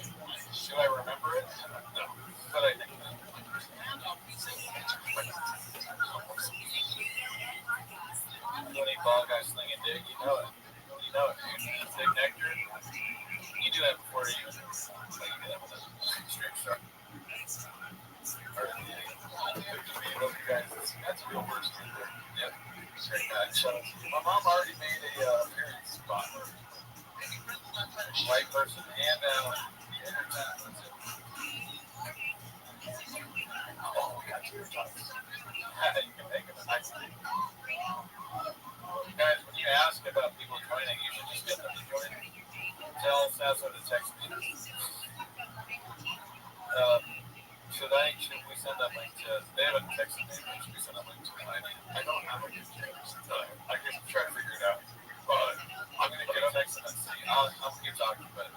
Do I remember it? No, but I think that. When he ball guy slinging dick, you know it. You know it, dude. Dick nectar. You do that before you do that with a stream start. That's a real person. Yep. Straight guy. Shut up. My mom already made a appearance spot. White person and oh, we got two talks. You can make it a nice thing. Guys, when you ask about people joining, you should just get them to join. Tell Sasso to text me. Should we resend that link to? They haven't texted me. Should we send that link to? I don't have a good text. I can try to figure it out. But I'm gonna get a text and see. I'll keep talking. But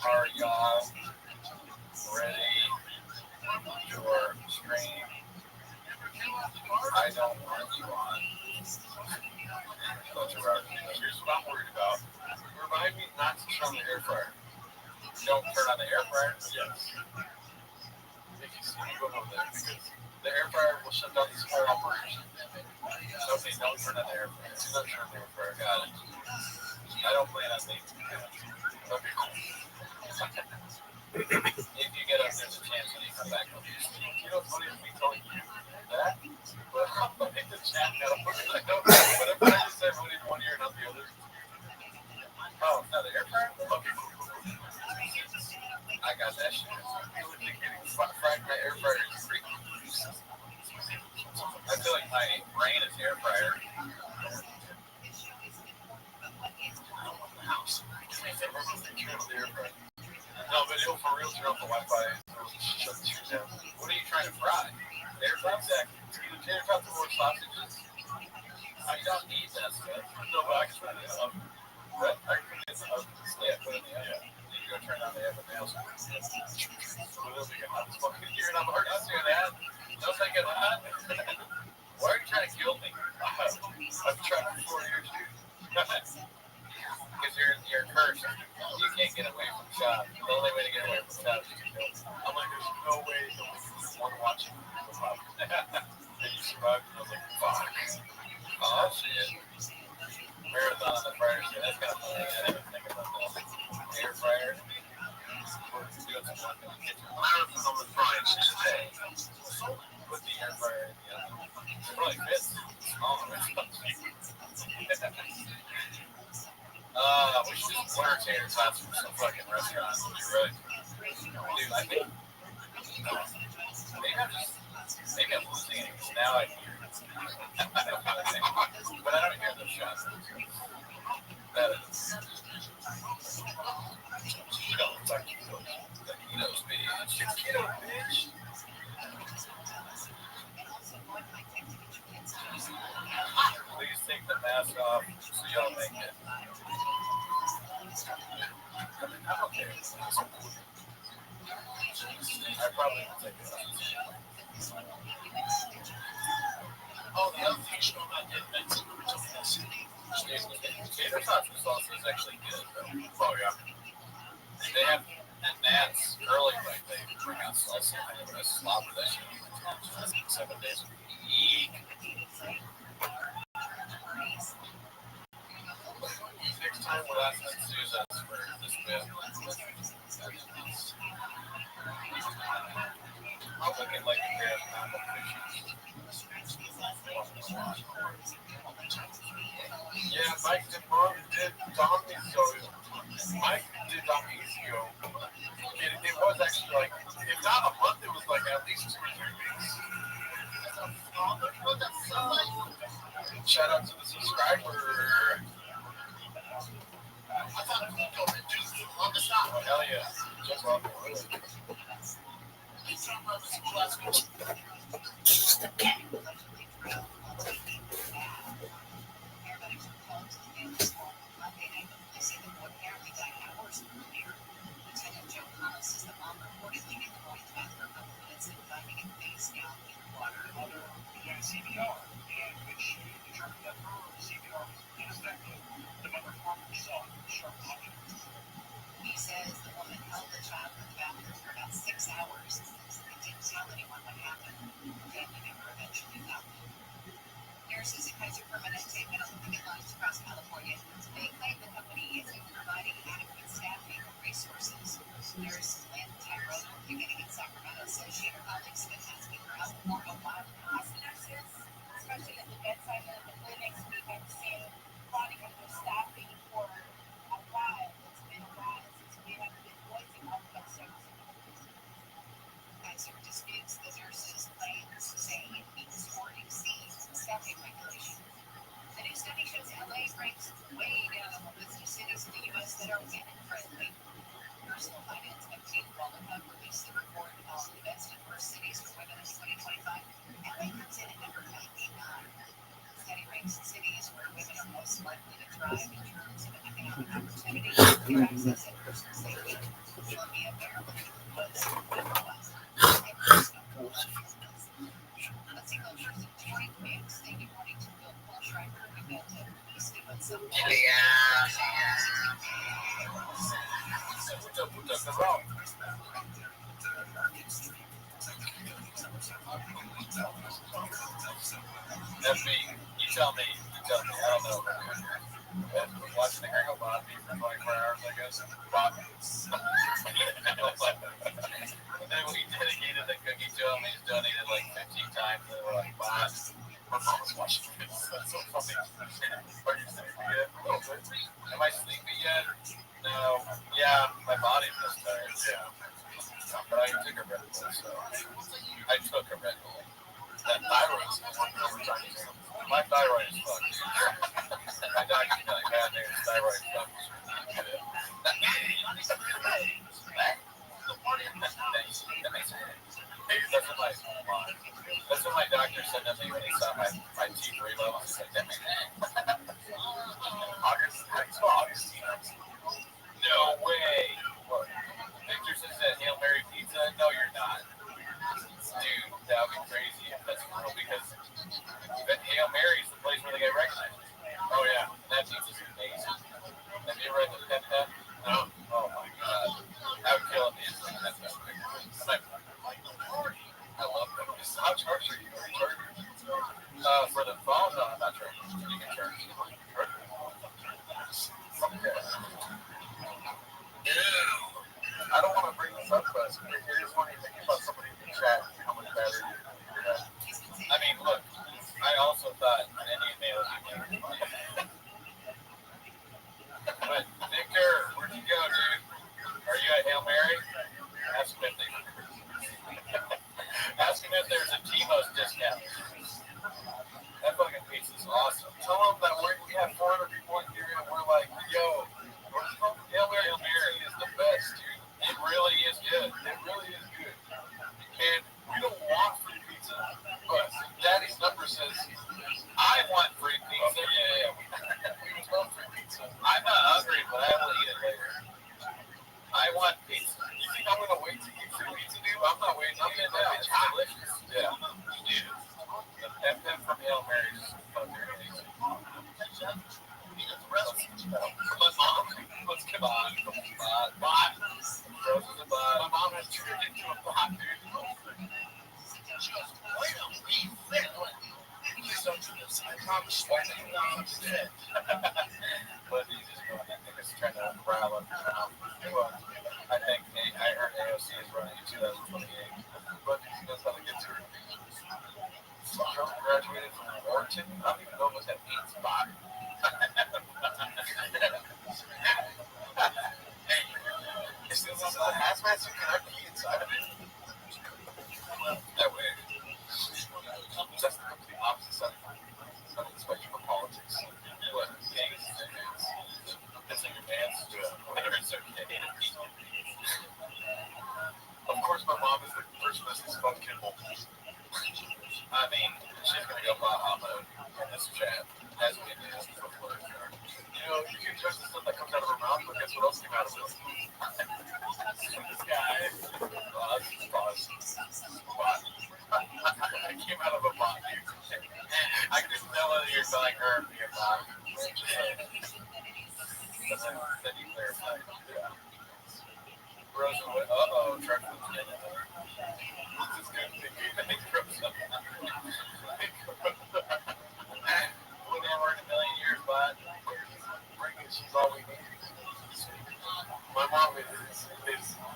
are y'all ready for stream? I don't want you on. Here's what I'm worried about. Remind me not to turn on the air fryer. Don't turn on the air fryer? Yes. If you see me going over there, because the air fryer will shut down this whole operation. Okay, don't turn on the air fryer. Do not turn on the air fryer. Got it. I don't plan on leaving. Okay, cool. If you get up, there's a chance when you come back. You know what's funny is me telling you that? But I'm going to chat now. Because I don't know. But if I just said one in one ear and not the other. Oh, it's not the air fryer? Okay, cool. I got that shit. You would think getting fried in my air fryer is freaky. I feel like my brain is air fryer. No, but it'll for real turn off the Wi-Fi. Shut the shit down. What are you trying to fry? Air fry? Exactly. Either tater tots or sausages. I don't need that stuff. No, but I can put it in the oven. What? I can put it in the oven. Yeah, put it in the oven. You go turn on the oven nails. What else we got? I'm fucking hearing I'm hard to do that. Don't think of that. Why are you trying to kill me? I've tried for 4 years, dude. Because you're cursed. You can't get away from shop. The only way to get away from shop is to kill. I'm like, there's no way that we can want to watch it. And you survived, and I was like, fuck. Oh, shit. Marathon on the fryer shit. That's kind of funny. I didn't think about that. Air fryer. We're doing some work in the kitchen. Marathon on the fryer today. With the air fryer in the oven. It probably fits. Small. We should just order tater tots from some fucking restaurant. You're right. Dude, I think maybe I'm losing it because now I hear it. But I don't hear those shots. That is. Taquitos, bitch. Taquito, bitch. Please take the mask off so y'all make it. I mean, I'm okay with this. I probably will take it off. Oh, the other thing you know about that tater tots with salsa is actually good, though. Oh, yeah. They have at Nat's early, like, they bring out salsa and I slobber that shit 7 days a week. Next time we'll ask Susan's for this bit. I'm looking like a great competition. Yeah, Mike did Donkey's Go. Mike did Donkey's Go. It was actually like, if not a month, it was like at least 2 or 3 weeks. Shout out to the subscriber. I thought it was going to do on the stop. Oh, hell yeah. Just welcome. He says the woman held the child in the bathroom for about 6 hours and didn't tell anyone what happened. The family member eventually found him. Nurses at Kaiser Permanente been on the picket lines across California. They claim the company isn't providing adequate staffing or resources. Nurse Lynn Tyrone, beginning in Sacramento, says she and her colleagues have been asking for help for a while. Nurses, especially at the bedside and the clinics, we have seen chronic understaffing for a while. It's been a while since we have been voicing our concerns. Kaiser disputes the nurses' claims FB, you tell me. I don't know. Watching the Hang Bobby for 24 hours, I guess. Bobby. And then we dedicated the cookie to him. He's donated like 15 times. And we're like, Bob, my mom was watching this. That's so funny. Are you sleepy yet? Am I sleepy yet? No. Yeah, my body's just tired. Yeah. But I took a Red Bull, so I took a Red Bull. That thyroid's working overtime. My thyroid is fucked. My doctor's like, bad news, thyroid is fucked. That's what my doctor said to me when he saw my T3 levels. He said, August, how do you spell Augustine? No way. What? Victor says that Hail Mary pizza? No, you're not. Dude, that would be crazy if that's real because Hail Mary is the place where they get recognized. Oh, yeah. That pizza's amazing. Have you ever had the Pep Pep? No. Oh, my God. I would kill it instantly. That's not big. I love them. How charged are you? Are you charged? For the phone? No, I'm not charged. You can charge. Okay. I don't want to bring this up, but it is funny thinking about somebody in the chat how much better you have. I mean, look, I also thought an Indian male was But Victor, where'd you go, dude? Are you at Hail Mary? Ask him if there's a T-Most discount. That fucking pizza's awesome. Tell them that we have 400 people in here and we're like, yo, Hail Mary is the best, dude. It really is good. It really is good. And we don't want free pizza, but Daddy's number says, I want free pizza. Yeah. We would love free pizza. I'm not hungry, but I will eat it later. I want pizza. You think I'm going to wait to eat free pizza, dude? I'm not waiting. I'm getting that. It's delicious. Yeah. Dude. The Pep from Hail Mary is fucking amazing. My mom, let's come on. Bot. Rose is a bot. My mom has turned into a bot, dude. She goes, wait a minute. I promise you, but he's just going, I think it's trying to rile up. Well, I think I heard AOC is running in 2028, but he knows how to get to it. Trump graduated from Wharton. I don't even know what that means. Bot. Hey, as soon as this is a hazmat suit, can I be inside of it? That way. That's the complete opposite side of the spectrum of politics. What? Gangs? It's in your pants? Whatever, it's okay. Of course, my mom is the person that says fuck Kimball. I mean, she's going to go Baja mode in this chat as we do this before. You know, you can judge the stuff that comes out of her mouth, but guess what else came out of it? This guy. Pause. I came out of a bot, dude. I couldn't tell whether you're telling her or your mom. But then you clarified. Yeah. Rosa, uh-oh, truck was in it. This is good. We'll never work in a million years, but she's all we need. My mom is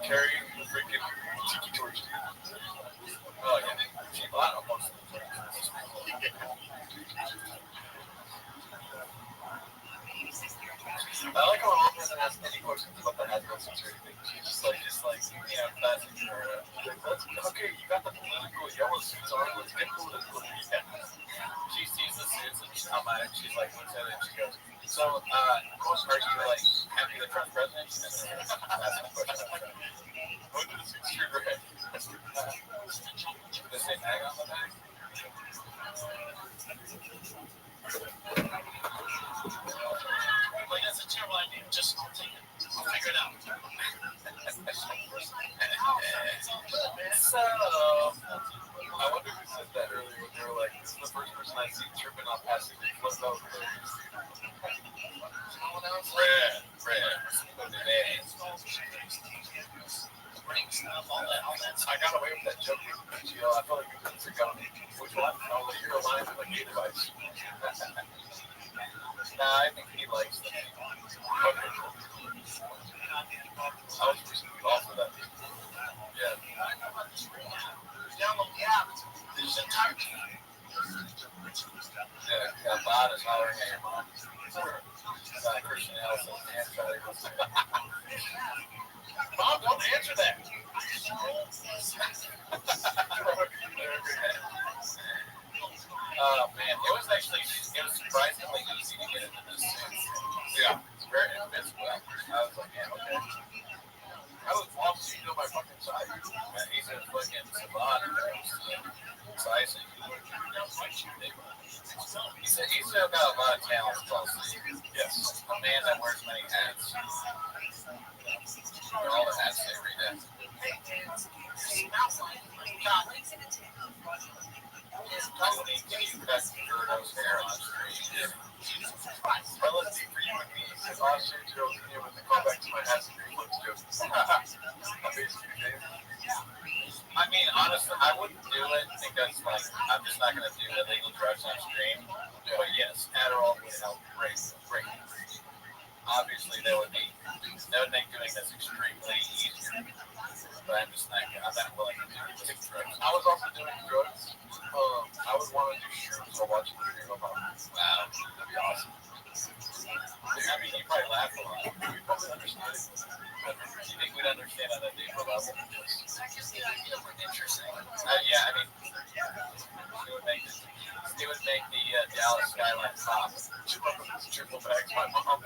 carrying the freaking tiki torch. Oh, yeah. She bought almost. I like how my mom doesn't ask any questions about the hazmat security thing. She's just like, classic. Okay, you got the political yellow suits on. Let's get political. Yeah. She sees the suits and she's like, looks at it and she goes, so, are you like happy that Trump's president? That's the question. What does it shoot red? Does it say MAG on the back? Like, that's a terrible idea. Just take it. We'll figure it out. So, I wonder who said that earlier when they were like, this is the first person I see tripping off acid and flipped over. Someone else? Red. I got away with that joke. You know, I felt like it was a gun. Which one? I was like, you're aligned with like a device. Nah, I think he likes them. Okay. I was recently off of that. Yeah. Download the app. There's a type. Yeah, bot is hollering at your mom. Christian Nelson. Mom, don't answer that. Oh man, it was surprisingly easy to get into this. Yeah, it's very invincible. I was like, yeah, okay. I was lost to my fucking side. He's a fucking savant when it comes to sizing. He's got a lot of talent, also. Yes, a man that wears many hats. All the hats they read at. Tony, can you cut Gerdo's hair on stream? Relative for you and me, says all shit jokes with the callback to my hats and reflex jokes. I mean, honestly, I wouldn't do it because, like, I'm just not going to do illegal drugs on stream. But yes, Adderall would help great. Obviously, that would make doing this extremely easier. But I'm not willing to do illegal drugs. I was also doing drugs. I would want to do shrooms while watching the stream about it. Wow, that'd be awesome. I mean, you probably laugh a lot. We probably understand it. But you think we'd understand on a deeper level? Interesting. Yeah, I mean, it would make the Dallas skyline pop. Triple bags, my mom.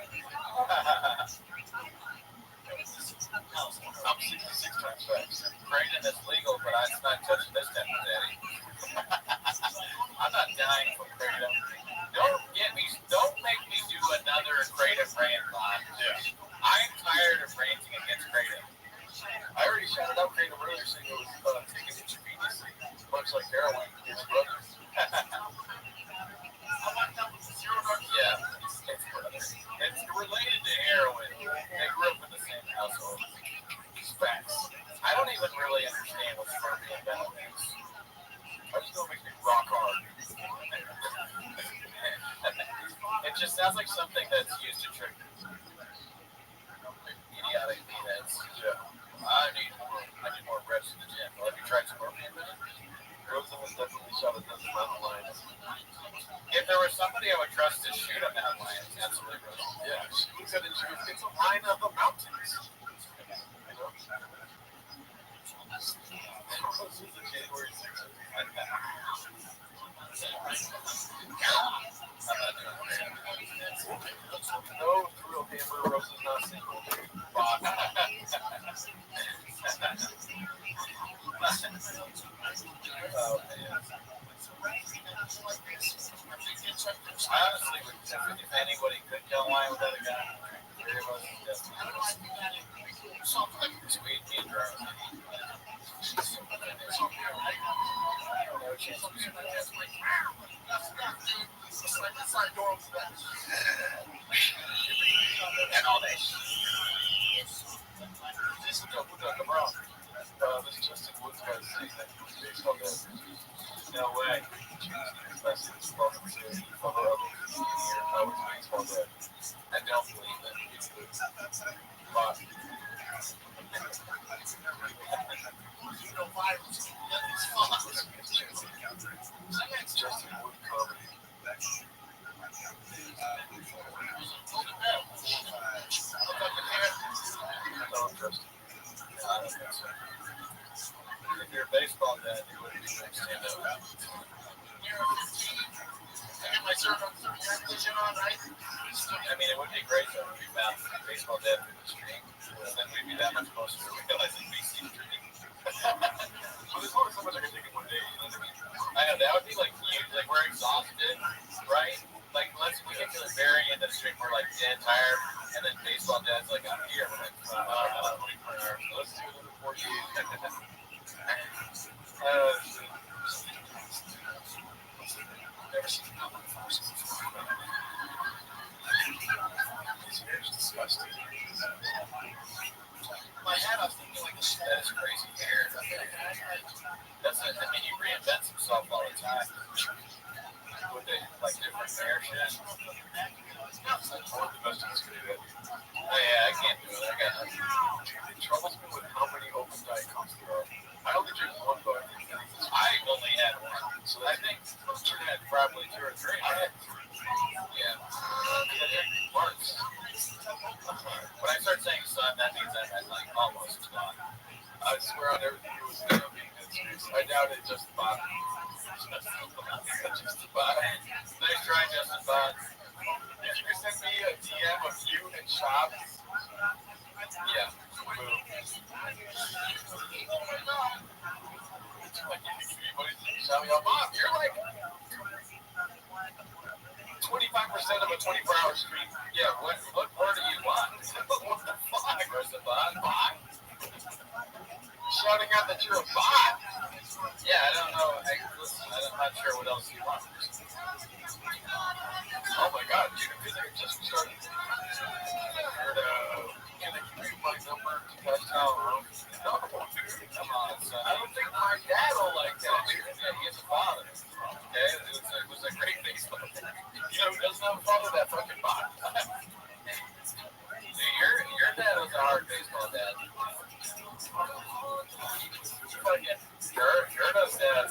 I'm 66 times fast. Kratom is legal, but I'm not touching this kind of daddy. I'm not dying from Kratom. Don't make me do another Kratom rant, Ron. Yeah. I'm tired of ranting against Kratom. I already shouted out Kratom earlier saying it was taken intravenously, much like heroin. His brother. Yeah, it's related to heroin. They grew up in the same household. It's facts. I don't even really understand what scorpion venom is. I just know it makes me rock hard. It just sounds like something that's used to trick idiotic peanuts. Yeah. I need more reps in the gym. Well, have you tried scorpion venom? Rosen was definitely shot at those mountain lions. If there was somebody I would trust to shoot a mountain lion, absolutely Rosen. Yeah, she looks at it and she goes, it's a lion of the mountains. You know? This is the January 6th. No, real hammer, Rosen's not single. Oh, man. I honestly would, if anybody could kill a lion without a gun, three of us definitely. Sweet me and drone. No chance. And all that shit. This is the bro. This is Justin Woods guy saying that he was baseball dead. No way. That's his welcome to other here. I was baseball dead. I don't believe it. But Justin Wood comedy. Don't trust him. I don't think so. If you're a baseball dad, you wouldn't be able to stand up. I mean, it would be great though if we found baseball dad through the stream. Then we'd be that much closer to realizing BC stream. Well, there's only so much I can take in one day. You know what I mean? I know that would be like huge. Like we're exhausted, right? Like we can particular very end of the street. We're like dead tired, and then baseball dad's like, I'm here. We're like, 24 hours. Let's do another 48. Never seen a couple of forces. His hair is disgusting. My hat, I was thinking like this. That is crazy hair. That's it. I mean, he reinvents himself all the time. With the, like different hair shit. Like, the best is gonna do it. Oh yeah, I can't do it. I got nothing. It troubles me with how many open diet comes through. I only drink one book. I only had one. So I think you had probably 2 or 3. I had 3. Yeah. Once. When I start saying son, that means I'm at like almost 12. I swear on everything it was gonna be good. I doubt it just the bottom. Just the bottom. Nice try, Justin Bond. If you could send me a DM of you and Shop. Yeah. Boom. Mom, you're like 25% of a 24-hour stream. Yeah, what part do you want? What the fuck, Rosenbot? Bot? Shouting out that you're a bot? Yeah, I don't know. I'm not sure what else you want. Oh my god, dude, if you just started. Can I give you my number to catch out? No, dude, come on, son. I don't think my dad will like that, dude. Yeah, he has a father. Okay, it was a great baseball. You know, who doesn't have a father? That fucking bot. Dude, your dad was a hard baseball dad. Gerda's dad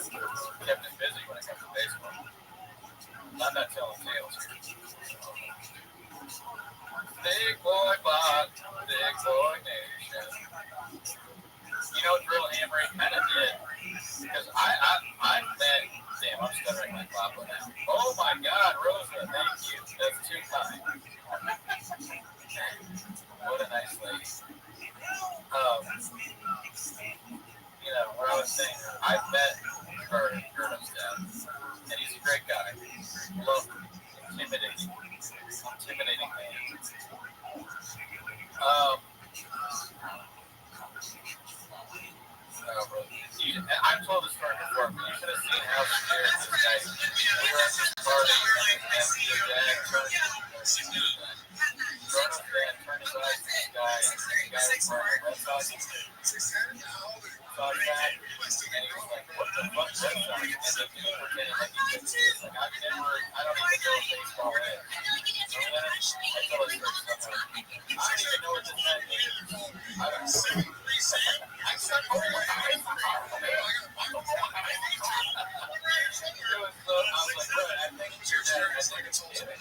kept him busy when it comes to baseball. I'm not telling tales here. Big boy bot, big boy nation. You know what Drill Hammer kind of did? Because I met, damn, I'm stuttering like Papa now. Oh my God, Rosa, thank you. That's too kind. What a nice lady. You know, what I was saying, I've met Gerda's dad, and he's a great guy. Love him. Intimidating man. I've told this story before, but you should have seen how scared this guy is. We were at this party, and your dad turned Gerda's dad turned his eyes to this guy, and the guy was wearing a Red Sox bag, and he was like, what the fuck is Red Sox? And the dude pretended like he couldn't see. He's like, I don't even know what baseball is. Remember that? I tell us somewhere. I don't even know what this guy means. I don't know. I said, oh my God. It was so, I was like, bro, I think your dad, I think it's kidding.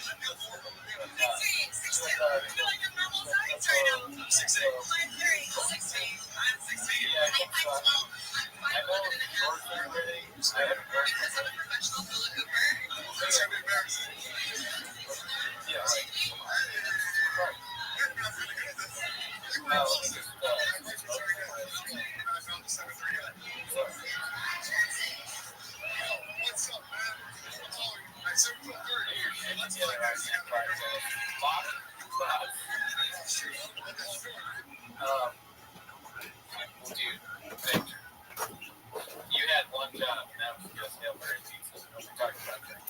Dude, Victor, you had one job, and that was just Hail Mary pizza. We talked about that.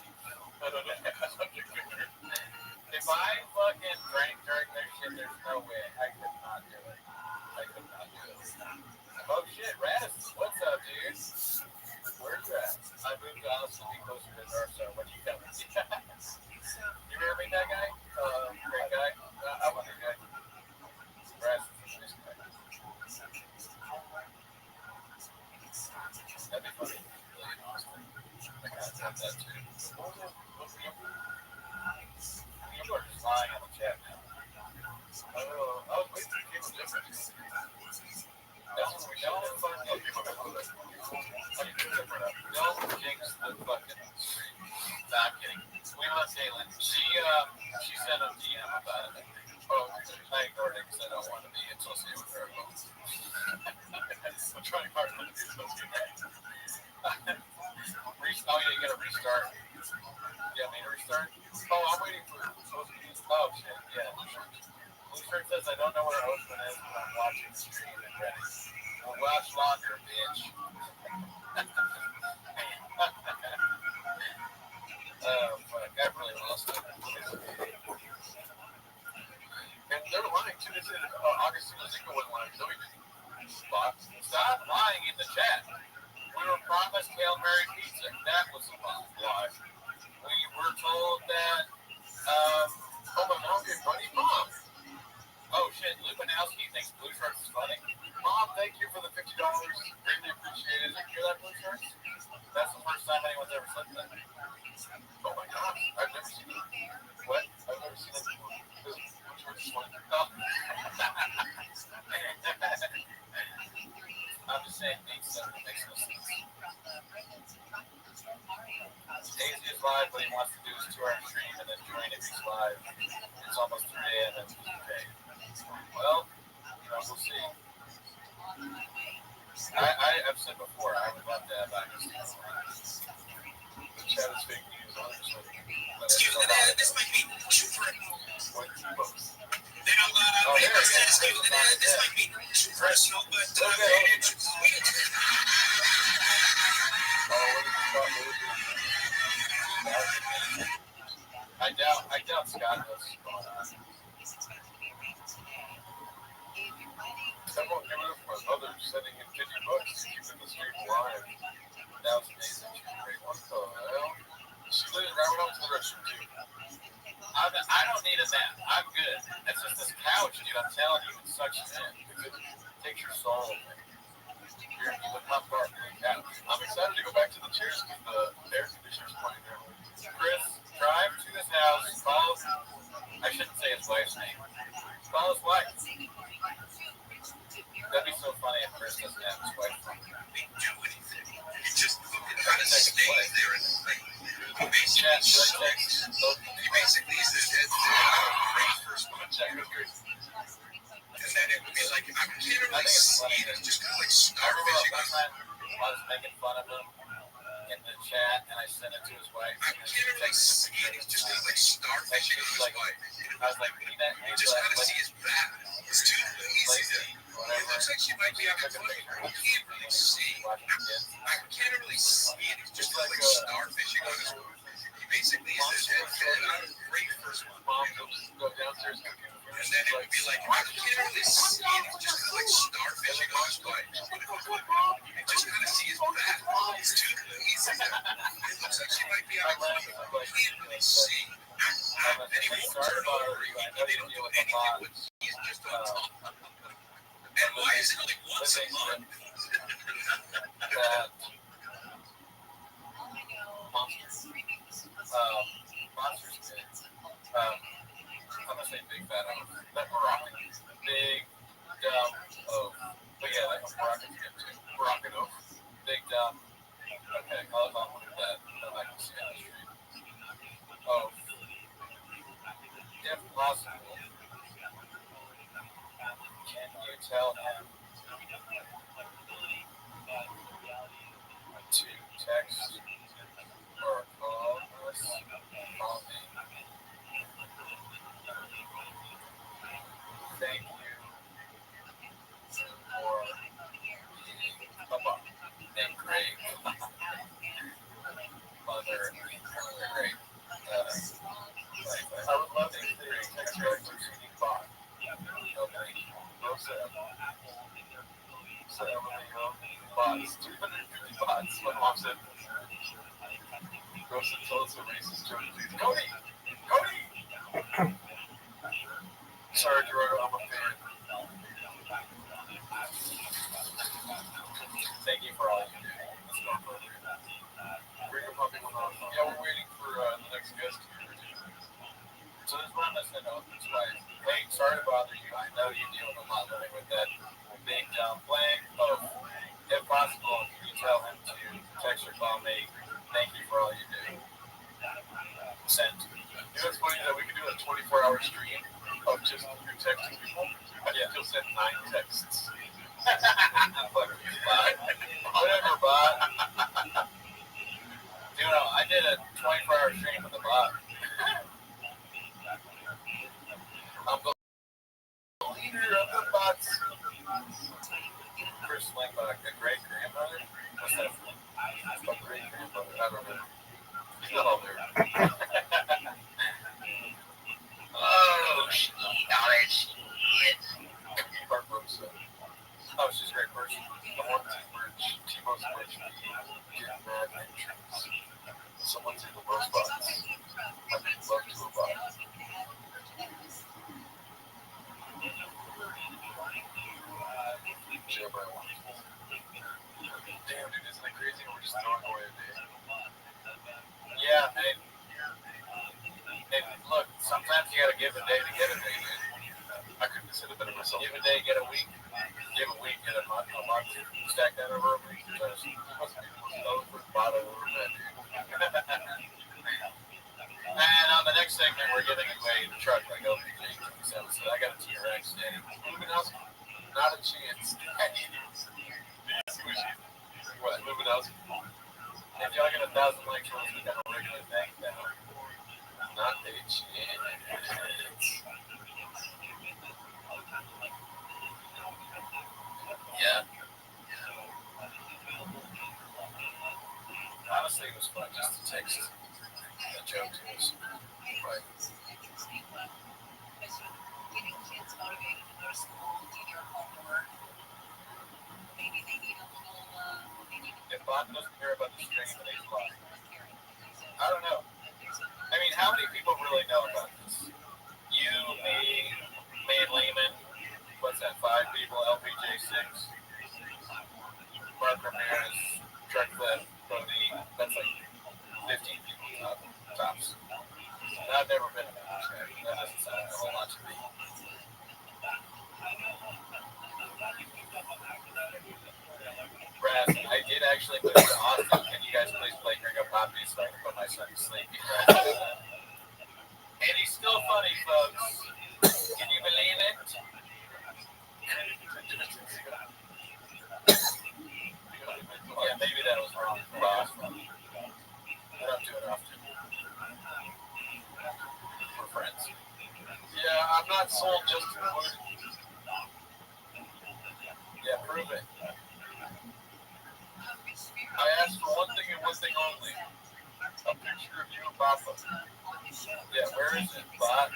If I fucking drank during their shit, there's no way I could not do it. Oh shit, Radis, what's up, dude? Where's you at? I moved to Austin to be closer to North, so when you coming? You ever meet that guy? Great guy? I want that guy. Radis is a nice guy. That'd be funny. Really in Austin. I gotta have that too. People are just lying on the chat now. I was waiting for people different. That's what we don't fucking don't jinx the fucking stream. Nah, I'm kidding. We love Caitlin. She sent a DM about it. Oh, I ignored it because I don't want to be associated with her. I'm trying hard not to be associated with her. Oh, yeah, you gotta restart. You want me to restart? Oh, I'm waiting for Oh shit, yeah. Blue Shirt says I don't know where Ocean is, but I'm watching the stream and ready. We'll watch longer, bitch. Fuck, I really lost it. And they were lying too. They said Augustine Zico wasn't lying. So we stop lying in the chat. We were promised Hail Mary pizza. That was a lie. We were told that oh my mom did funny mom. Oh shit, Lubanowski thinks Blue Shirts is funny. Mom, thank you for the $50. Greatly appreciated. Did you hear that, Blue Shirts? That's the first time anyone's ever said that. Oh my god, I've never seen it. What? I've never seen it before. Blue Shirts is funny. Oh. I'm just saying, makes no sense. Daisy is live, but he wants to do his 2-hour stream and then join if he's live. It's almost 3 a.m. and okay. Well, we'll see. I've said before, I would love to have access to the chat is fake news, honestly. Excuse me, this might be too personal. This might be too personal, but I doubt Scott knows what's going on. Several given from my mother sending him $50 to keep the stream alive. That was amazing. What the hell? She literally ran out to the restroom too. I don't need a nap. I'm good. It's just this couch, dude. I'm telling you, it sucks you in. It takes your soul. You look how far from the couch. I'm excited to go back to the chairs because the air conditioner's playing there. Chris, drive to this house. Call. I shouldn't say his wife's name. Call his wife. That'd be so funny if Chris doesn't have his wife. They do anything. You just try to stay there and like he basically is this great first one. And then it would be like I can't really see it. It's just kind of like starfishing. I was making fun of him in the chat, and I sent it to his wife. I can't really see it. It's just kind of like starfishing on his wife. I was like, you just kind of see his back. It's too lazy. It looks like she might be having fun. I can't really see. I can't really see it. It's just kind of like starfishing on his wife. He basically is this head filling out a great first one. Mom go downstairs. And then it would be like, I can't really see it. It's just kind of like starfishing on his wife. You just kind of see his back. It's too lazy. It looks like she might be having fun. I can't really see. And he won't turn over. They don't do anything with it. He's just on top. And why is it only once a month? Monsters did. I'm gonna say big fat oaf. That Moroccan. Big, dumb oaf. But yeah, like Moroccan's good too. Moroccan oaf. Big, dumb. Okay, I'll look at that. I can see on the street. Oaf. If possible, can you tell him to text or call us? Call me. Thank you for being and great mother. Great. I would love to hear a text back from CD Bot. Okay. Rosa. So, bots. 250 bots. My mom said. Rosa told us a racist joke. Cody! Cody! Sorry, Gerardo, I'm a fan. Thank you for all you do. Let's go further. Bring a puppy one on. Yeah, we're waiting for the next guest here. So this one I sent out this way. Hey, sorry to bother you. I know you deal with a lot living with that big blank. Oh, if possible, can you tell him to text or call me? Thank you for all you do. Send. You know what's funny that we can do a 24-hour stream of just you texting people. I think you'll send 9 texts. Fuck you, bot. Whatever, bot. Dude, I did a 24-hour stream with the bot. the low spots. I make love to a bot. Jailbreak one. Damn, dude, isn't it crazy? We're just throwing away a day. Yeah, man. Hey, look, sometimes you gotta give a day to get a day, dude. I couldn't have said it better myself. Give a day, get a week. Give a week, get a month. Stack that over a week. Just over the bottom of the bed, dude. And on the next segment, we're giving away the truck like LPJ 27. So I got a TRX standing. Luminosity? Not a chance. What? Luminosity? If y'all get 1,000 likes, we'll put down a regular thing down. Not a chance. Yeah. Honestly, it was fun just to text a joke to us. Right. Getting kids motivated to go to school, do their homework. Maybe they need a little, If Bob doesn't care about the string of today's life, I don't know. I mean, how many people really know about this? You, me, and Lehman. What's that? 5 people. LPJ 6. Mark Ramirez, Trek Flip, Cody. That's like 15 people tops. I've never been in that. That doesn't sound a whole lot to me. Brass, I did actually move to Austin. Can you guys please play Gringo Poppy so I can put my son to sleep? And he's still funny, folks. Can you believe it? Yeah, maybe that was wrong. Boss. I don't do it often. We're friends. Yeah, I'm not sold just to wood. Yeah, prove it. I asked for one thing and one thing only. A picture of you and Papa. Yeah, where is it, Bot?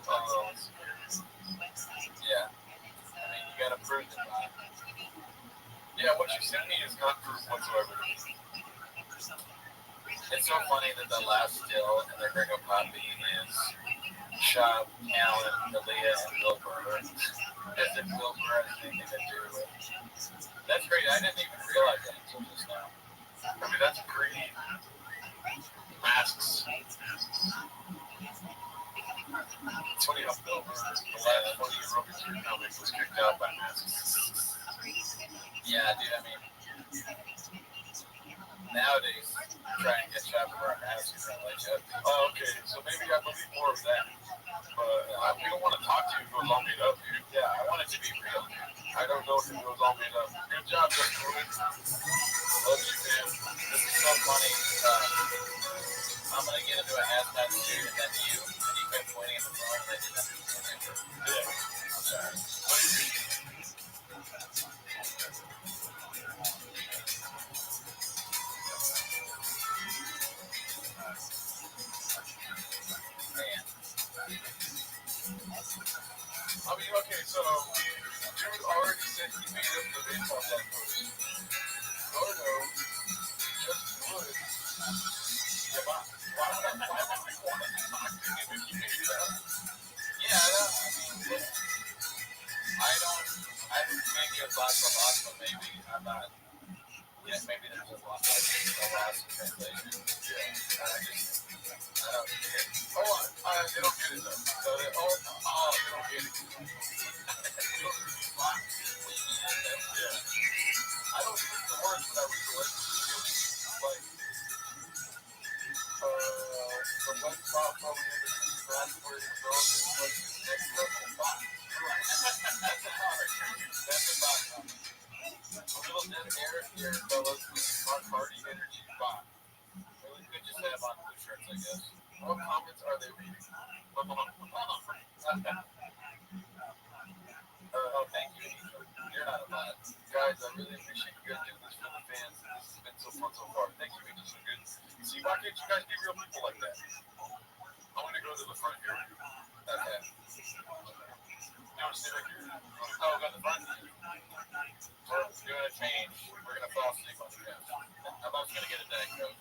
Oh, yeah. I mean, you gotta prove it, Bot. Yeah, what you sent me is not proof whatsoever. It's so funny that the last still in the Gringo Poppy is Shop, Allen, Aaliyah, and Bill Burr. As if Bill Burr has anything to do with it. That's great. I didn't even realize that until just now. I mean, that's pretty. Masks. It's funny how Bill Burr, the last 40-year-old comic, was kicked out by masks. Yeah, dude, I mean, nowadays, try and get Shop to wear a mask and stuff like that. Oh, okay, so maybe I'm looking more of that. But we don't want to talk to you if it was all made up, dude. Yeah, I want it to be real. I don't know if it was all made up. Good job, Justin. Love you, man. This is so funny. I'm going to get into a hazmat suit and then you, and you kept pointing at the phone and I didn't understand it. Yeah. I'm sorry. Man. I mean, okay, so dude already said he made up the baseball bat movie. Gordo just would. Yeah, why would we want to talk to him if he made it up? Yeah, I don't, maybe a thought from us, but maybe I'm not. Yeah, maybe there's a loss of translation. Yeah, I don't get it. Oh, they don't get it though. So they don't get it. Yeah. I don't speak the words, but I read the words. Like, the white spot probably in the grass where the dog is like the next level spot. That's a bot. That's a bot. A little dead air here, fellas, with smart party energy bot. Really could just have on blue shirts, I guess. What comments are they reading? Oh, thank you. You're not a bot. Guys, I really appreciate you guys doing this for the fans. This has been so fun so far. Thank you, Angel. So good. See, why can't you guys be real people like that? I'm going to go to the front here. Okay. You want to stay back here? Oh, got the front. We're gonna change. We're gonna fall asleep on the couch. I'm also gonna get a Diet Coke.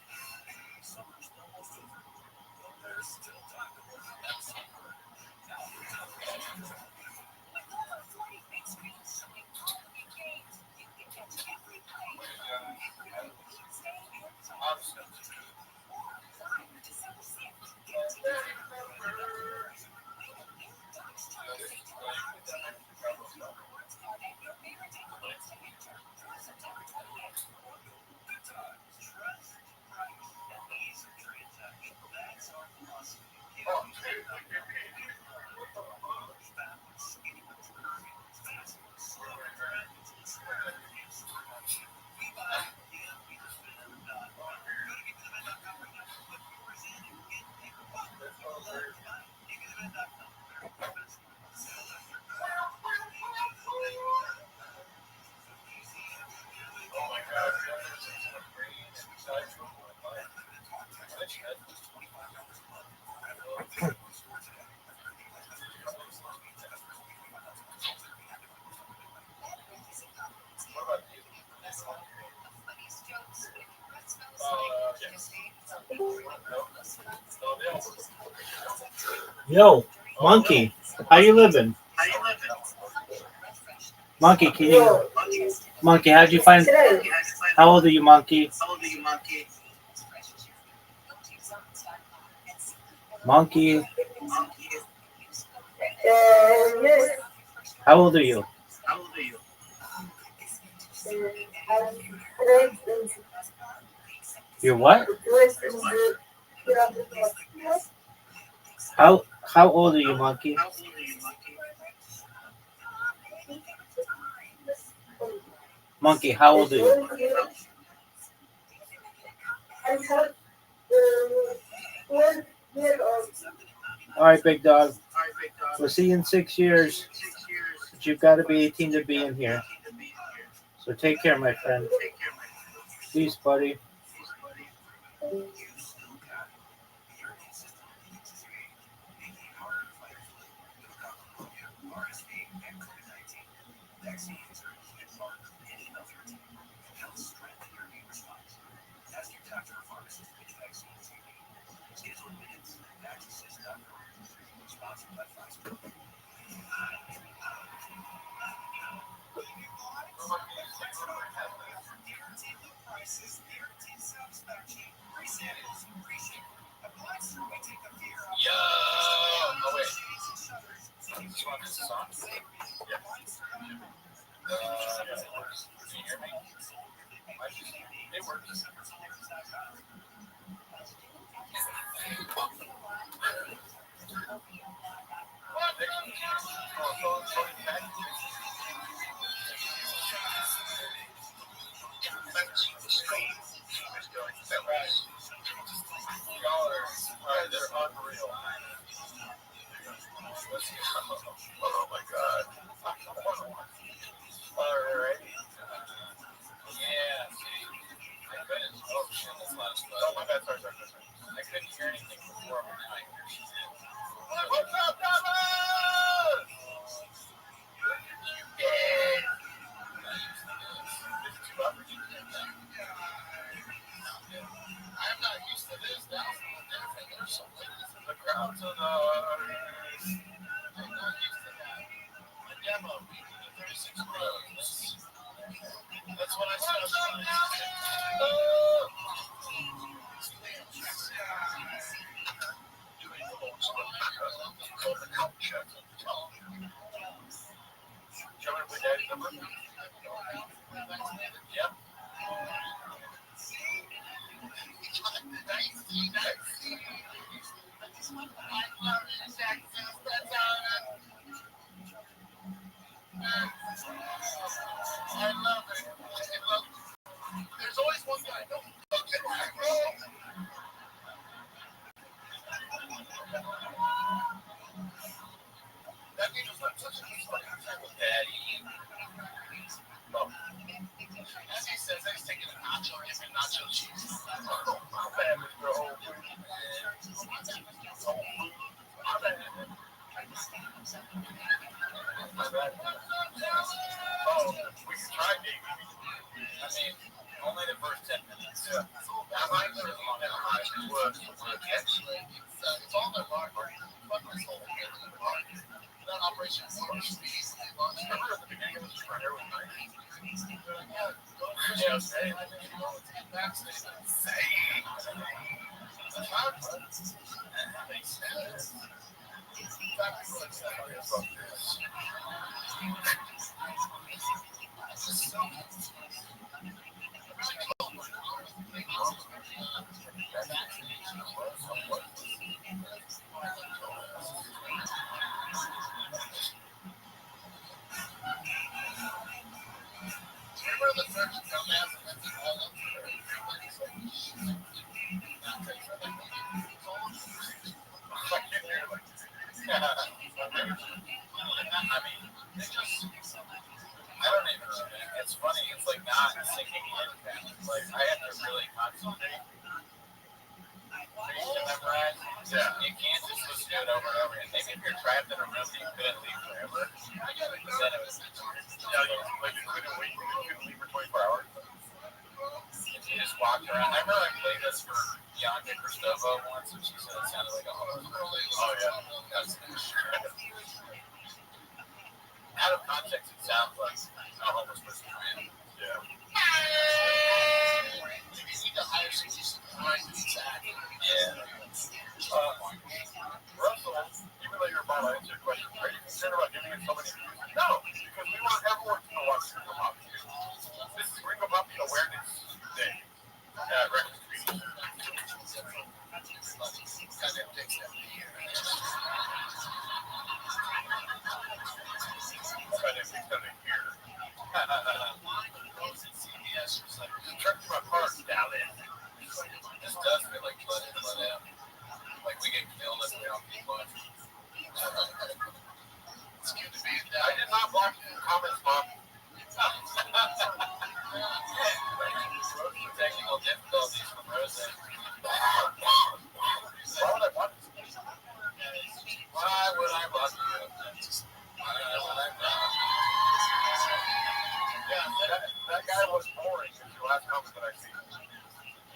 Oh my God. Yo, Monkey, how you living? Monkey, can you? Monkey, how'd you find? How old are you, Monkey? Monkey, how old are you? You're what? How old are you, Monkey? Monkey, how old are you? All right, big dog. We'll see you in 6 years. But you've got to be 18 to be in here. So take care, my friend. Peace, buddy. Oh my God. Alright. Yeah. I couldn't. Oh shit, that's loud. Oh my bad. Sorry. I couldn't hear anything before, but now I hear she's in. What's up, Robert? I'm not used to this now. There's something. The crowds are I'm not used to that. The demo, we did the 36 rows. That's what I said. Doing the whole stuff called the culture. Do you want to put daddy's number? Yep. I love it. There's always one guy. Don't fucking right, bro. That means it's not such a fucking time with daddy. Oh. As he says, he's taking a nacho and nacho cheese. Oh, my bad, Mr. Old. My bad. My bad. mean, only the first 10 minutes. Yeah. That might be long enough. It would. Actually, it's all the mark. Fuck this whole thing. That operation force speed. Remember at the beginning of the trailer with Mike? Yeah, say, I think you know, it's backstage. Say. That's hard, but that makes sense. Exactly what it's fuck this. Remember the first dumbass that did all of I mean, they just, I don't even know. It's funny. It's like not sinking in. Like, I have to really concentrate. Yeah. You can't just listen to it over and over again. Maybe if you're trapped in a room, you couldn't leave forever. But then it was, like you couldn't leave for 24 hours. If you just walked around. I remember I played this for Bianca Christova once, and she said it sounded like a homeless person. Oh, yeah. That's out of context, it sounds like a homeless person. Yeah. Maybe you need to hire some right. Exactly. Yeah. Russell, even though you're a mom, I answered your question. Are you concerned about giving it so many views? No, because we want everyone to know what Ringo Poppy is. This is Ringo Poppy Awareness Day. Record Street. CBS was like, truck to my car, Dallas. This does feel like blood in, blood out. Like we get killed if we don't keep blood. It's good to be in I did not block comments, Mom. Technical difficulties from Rosa. Why would I block you? Why would I block you? Yeah, that guy was boring. It's your last comment that I see.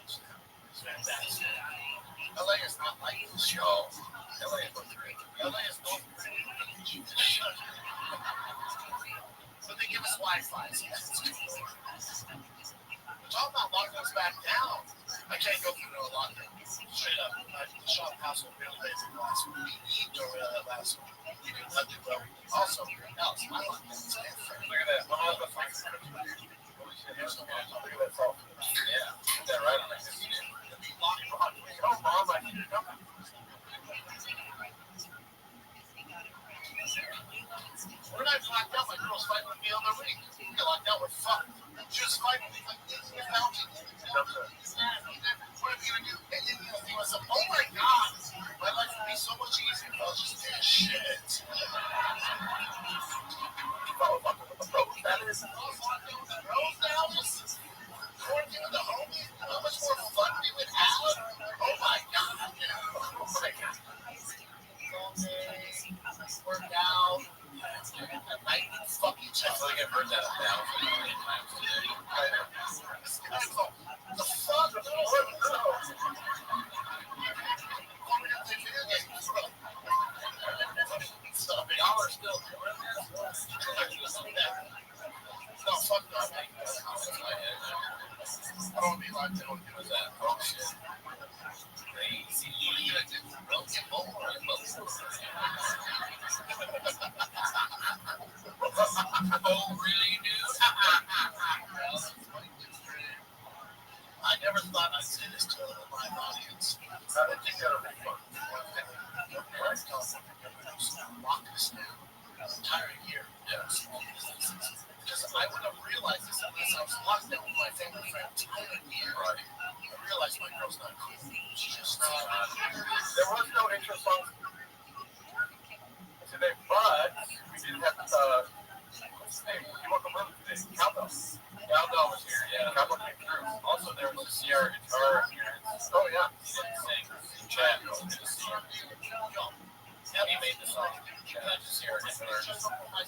It's fantastic. LA is not like the show. LA is great. LA is not great. But they give us Wi-Fi. So that's cool. We're talking about locking us back down. I can't go through no lockdown. Straight up. The shop house will really basic last week. Last week. We did nothing well. Also, else, my lockdown is different. Look at that. Look at that salt. Yeah. Put that right on my sister. Oh, Mom, I need to come. When I locked out, my girl's fighting with me on the ring. I got locked out with fuck. She was fighting me like this. What are we gonna do? And then he was like, oh my god, my life would be so much easier if I was just doing shit. That is quarantine with the homies. How much more fun we would have? Oh my god. Oh my god. Work out. At night, fuck each other. I feel like I've heard that 1,000 times today. The fuck? No. Y'all are still doing this? No, fuck no. I don't be like, don't do that. Oh, shit. Crazy. Don't get more. Oh, really, dude? I never thought I'd say this to a live audience. How did you get a refund? Lock this down. The entire year. Yeah. Small businesses. Because I would have realized this unless I was locked down with my family for an entire year. Right. I realized my girl's not cool. She's just there was no intro song today, but we did have what's his name? You welcome home today. Cowbell. Cowbell was here, yeah. Cowbell came through. Also, there was a Sierra guitar appearance. Oh, yeah. He didn't sing. Chad was good to see him. He made the song. Chad just Sierra guitar. A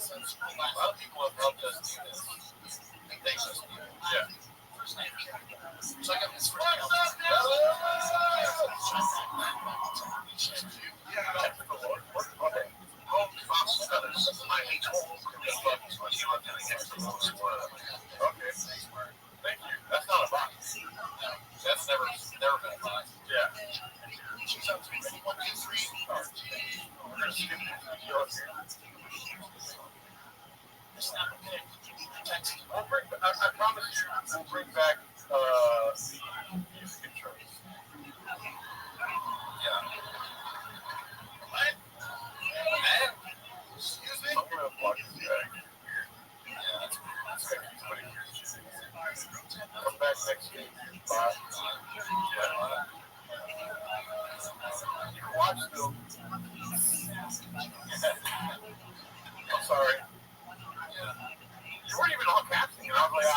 lot of people have helped us do this. Thanks us do it. Yeah. So I got this first album. Okay. Thank you. That's not a box. That's never been a box. Yeah. I promise you, we'll bring back the music insurance. Yeah. What? Man? Excuse me? I'm gonna block this guy. Yeah, that's good. Come back next week. Bye. Yeah. You can watch still. I'm sorry. Yeah. You weren't even on casting, and I was like, I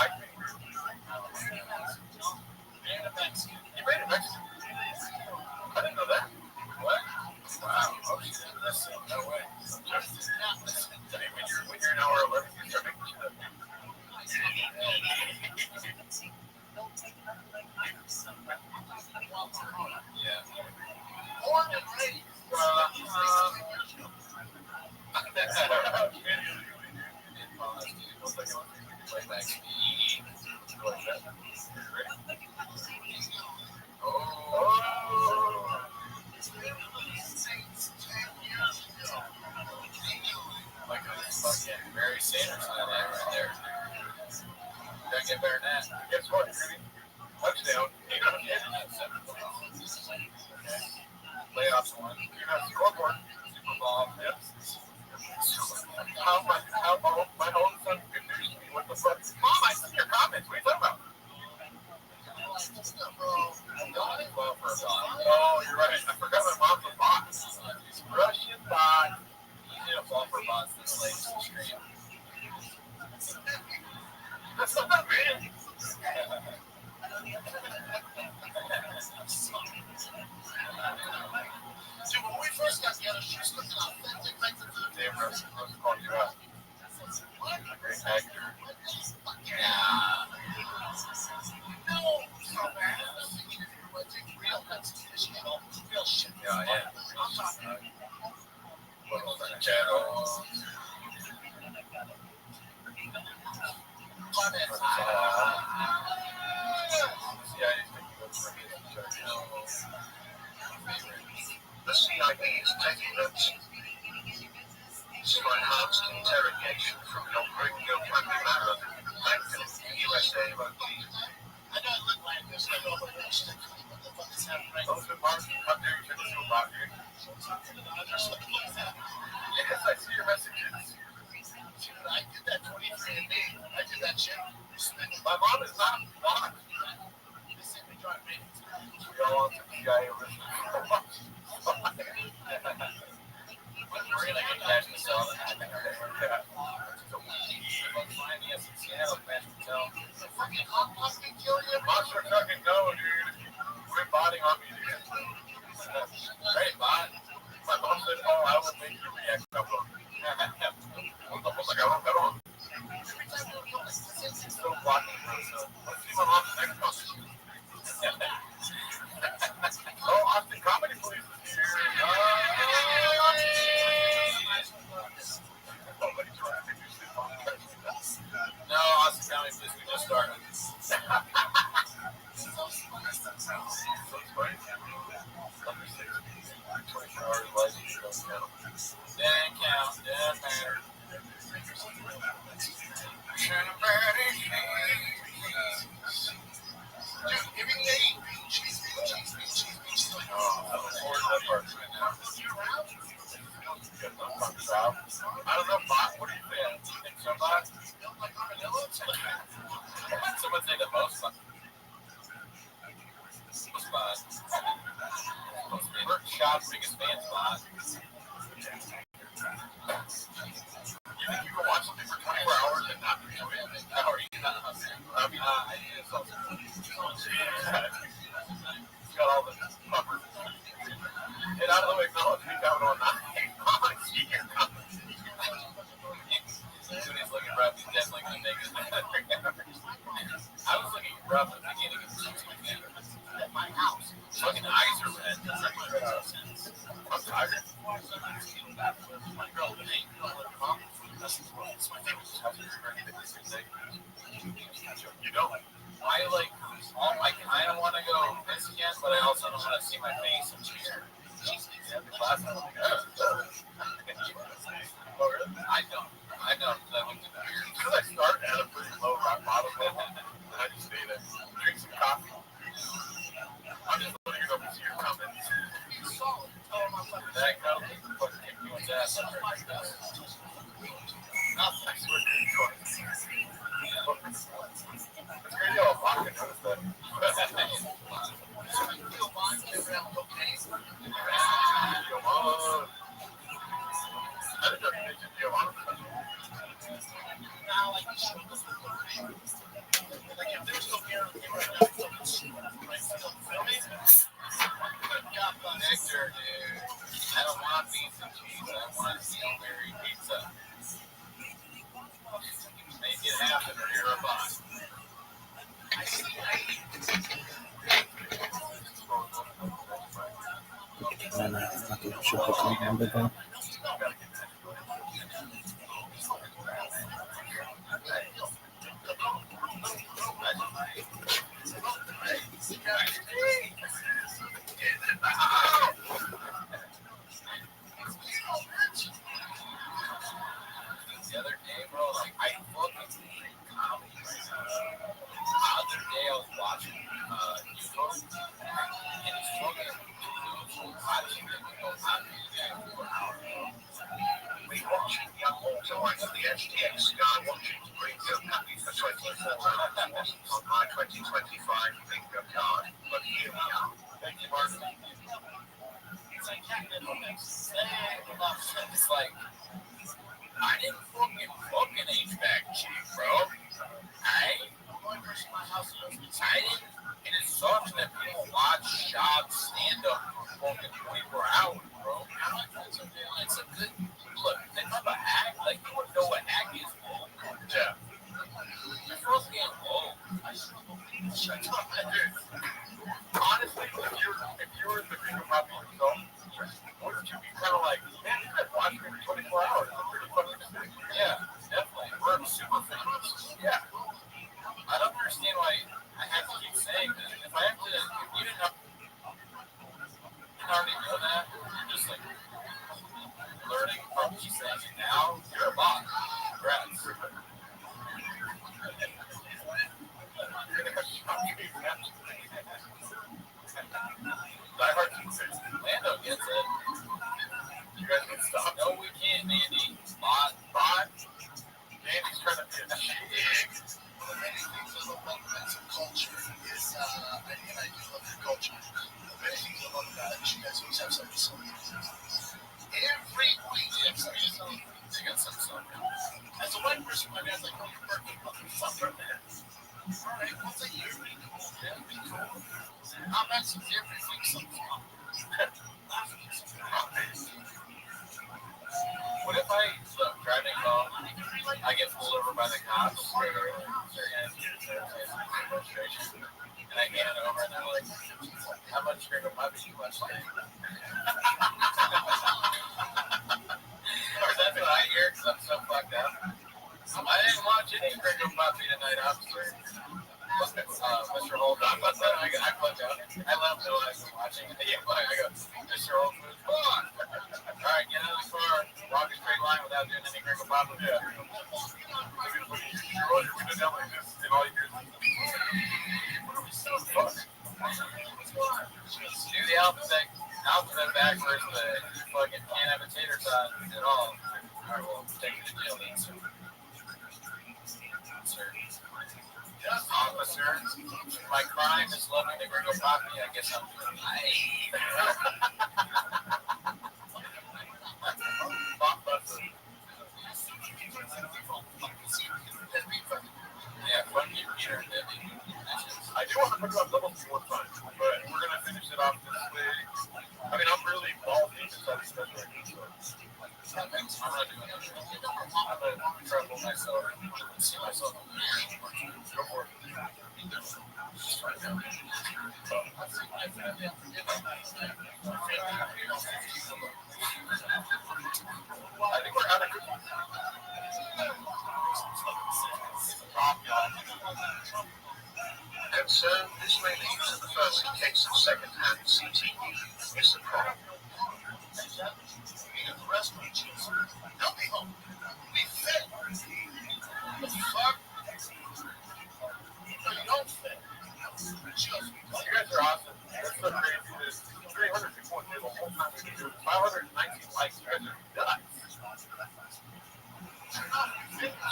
think. You made it Mexican. I didn't know that. What? Wow. Oh, no way. When you're an hour 11, you start making shit up. Yeah. Born and raised. Mary Sanders right there. Doesn't get better than that. Guess what, Rudy? Touchdown. Playoffs won. You have scoreboard. Super Bowl. Yep. How my own son confused me. What the fuck? Mom, I see your comments. What are you talking about? Oh, you're right. I forgot my mom's a bot. Russian bot. Easy to fall for bots this late in the stream. That's not that bad. See, when we first got together, she was looking authentic right to the Dave Rose called you out. Great actor. Yeah. No, so bad. Real shit. Yeah, yeah. Channel. The CIA is taking notes. So enhanced interrogation from your family member. Thank you, USA MOD. I know it looked like this, like over there. What the fuck is happening? Those are Mark. How dare you take us to a bar here? Yes, I see your messages. I did that 23andMe. I did that shit. My mom is not blocked. This thing we drive me. We all want the CIA original. We're gonna get cash to sell it. I fucking fucking kill you. Monster fucking go, dude. Quit botting on me, dude. Hey, bot. My mom said, oh, I will make you react. I will. Like, I don't. Still blocking myself. Let's see my mom's next comment. Oh, Austin Comedy Police is here. No, Austin County Police, we just started. So funny. Under 60, 24 hours license don't count. Didn't count, didn't matter. Dude, give me the 8. Oh, I'm bored of that part right now. I don't know, Bot. What do you think? You think so, Bot? Someone say the most fun. Most Bot. Shop's biggest fan, Bot. You think you can watch something for 24 hours and not enjoy it? How are you not? I mean, I need it. It's got all the puppers. And I don't acknowledge me coming on 9. Oh, I see your comments. Dude, he's looking rough. He's definitely going to make it. I was looking rough at the beginning of the season again. At my house. Fucking eyes are red. I'm tired. My girl, hey, mom, that's my favorite stuff. You know, I like, I kind of want to go piss again, but I also don't want to see my face and she's last time. I don't, because I looked at that. Because I started at a pretty low rock bottom, and I just stayed there, drink some coffee. I'm just looking over to your comments. That guy fucking kicked me his ass under like this. I swear to God. It's crazy how Bach can notice that. Nectar, dude. I don't want beef and cheese. I want strawberry pizza. Make it happen or you're a boss. The other day, bro, like I fucking hate comedy right now. The other day I was watching YouTube and he's fucking watching it for hours. We watching young automates of the STX Sky watching to bring your happy for 24 hours on my 2025 bingo card. But here we are. Thank you, Martin. It's like, it's like, I didn't fucking HVAC cheap, bro. I didn't, and it sucks that people watch Shab stand up for fucking 24 hours, bro. It's a good, look, they have a hack, like, you wouldn't know what hack is, bro. Yeah. You're supposed to get old. Honestly, if you were in the group of yourself, wouldn't you be kind of like, man, you guys watch me for 24 hours? I'm pretty fucking sick. Yeah, definitely. We're super famous. Yeah. I don't understand why I have to keep saying that. If I have to, if you didn't already know that, you're just like learning from me saying it now. You're a bot. Congrats. Lando gets it. You guys can stop. No, we can't, Mandy. Bot. Mandy's trying to be a shit. One of the many things I love about mental culture is, and I do love your culture. The many things I love about it is you guys always have something so every week you have something. They got something. As a white person, my dad's like, oh, your birthday, something, man. All right, once a year, be cool. Yeah, be cool. I'm actually every week something. What if I look driving home, I get pulled over by the cops, and I hand it over, and they're like, "How much Gringo Puppy you watched today?" Or that's what I hear because I'm so fucked up. I didn't watch any Gringo Puppy tonight, officer. Mr. Holt, I plugged out. I left no I was watching. Yeah, I go, Mr. Holt, come on. All right, get out of the car, walk a straight line without doing any Gringo Puppy. Yeah. You're going to tell me this, and all you do is do the alphabet backwards, but you fucking can't have a tater tot at all. All right, well, take you to jail then, sir. Yes, officer. My crime is loving the Gringo Poppy. I guess I'm doing yeah, fuck you, Peter. I do want to talk about double team one time, but we're going to finish it off this way. I mean, I'm really balls deep inside the special right now, so. I'm not doing it. I'm going to trouble myself and see myself in the mirror. Go for it. And so this may lead to the first case of second-hand CTE is the problem. You the restaurant cheese. Help me home. Be fit. The fuck? No, you don't fit. You guys are awesome. That's so crazy. There's 300 people in here the whole time we do 519 likes. You guys are nuts.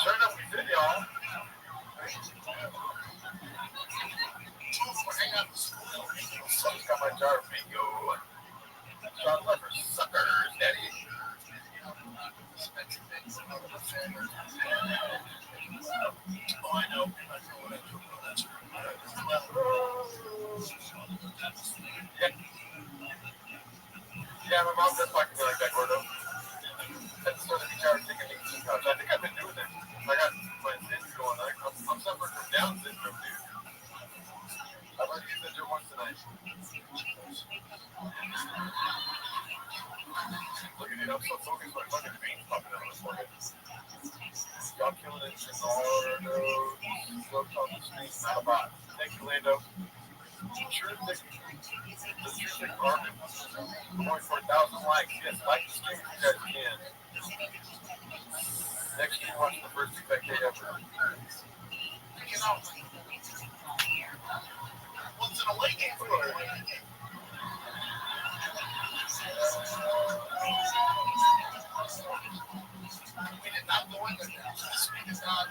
Sure enough, we did, y'all. Hang out in school. Someone's got my jar of bingo. John Lever suckers, daddy. Oh, I know. Yeah, my mom does talk to me like that, Gordo. That's sort of the guitar taking me to the couch. I think I've been doing it. I got my sins going. I'm suffering from Down syndrome, dude. I've already used it once tonight. Look at it, I'm so focused, my fucking veins popping out of my forehead. Y'all killing it in Colorado. Smoked on the streets, not a bot. Thank you, Lando. The truth is garbage. 24,000 likes. Yes, like the stream if you guys can. Next year, watch the first effect day ever. You know, once in a late game for we did not go in there. Speak is God.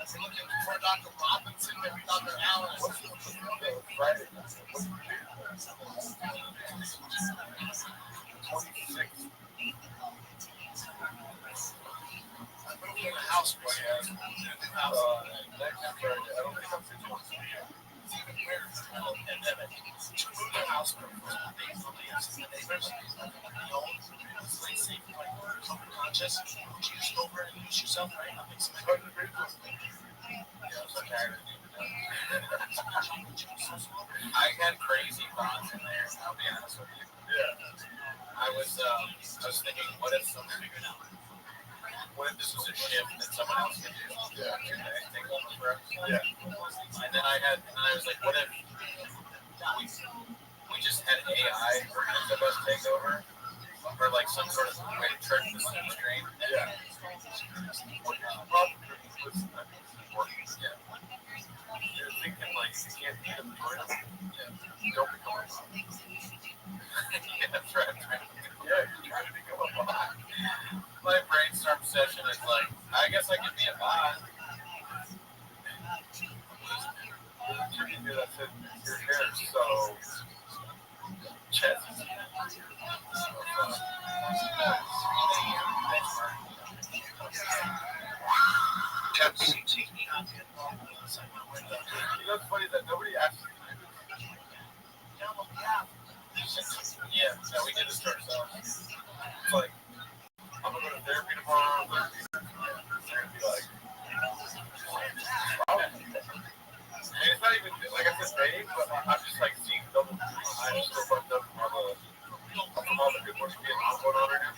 We're looking for Dr. Robinson, maybe Dr. Allen. What's the Friday? 26. I moved in a house for you. Next Friday. I don't think I'm too much. It's even weird. It's kind of pandemic. To move to a house for the neighbors, it's like safe, like conscious. You just go over and use yourself, right? That makes sense. Yeah, I'm so tired of it. I had crazy thoughts in there, I'll be honest with you. Yeah. I was thinking, what if this was a shift that someone else could do? Yeah. Take over for us? Yeah. And then I was like, what if we just had AI versions of us take over? Or like some sort of way to turn the stream? Yeah. Yeah. You're thinking like you can't beat them for it. Yeah. Don't become a bot. Yeah, that's right. Yeah, you're trying to become a bot. My brainstorm session is like, I guess I could be a bot. That's it. Your hair is so chest. You know what's funny that nobody asked me. Yeah, no, we did this to ourselves. It's like, I'm gonna go to therapy tomorrow. They're gonna be like, wow. I mean, it's not even like I said, vague, but I'm just like seeing double. I'm just so fucked up from all the good work being on going on right now.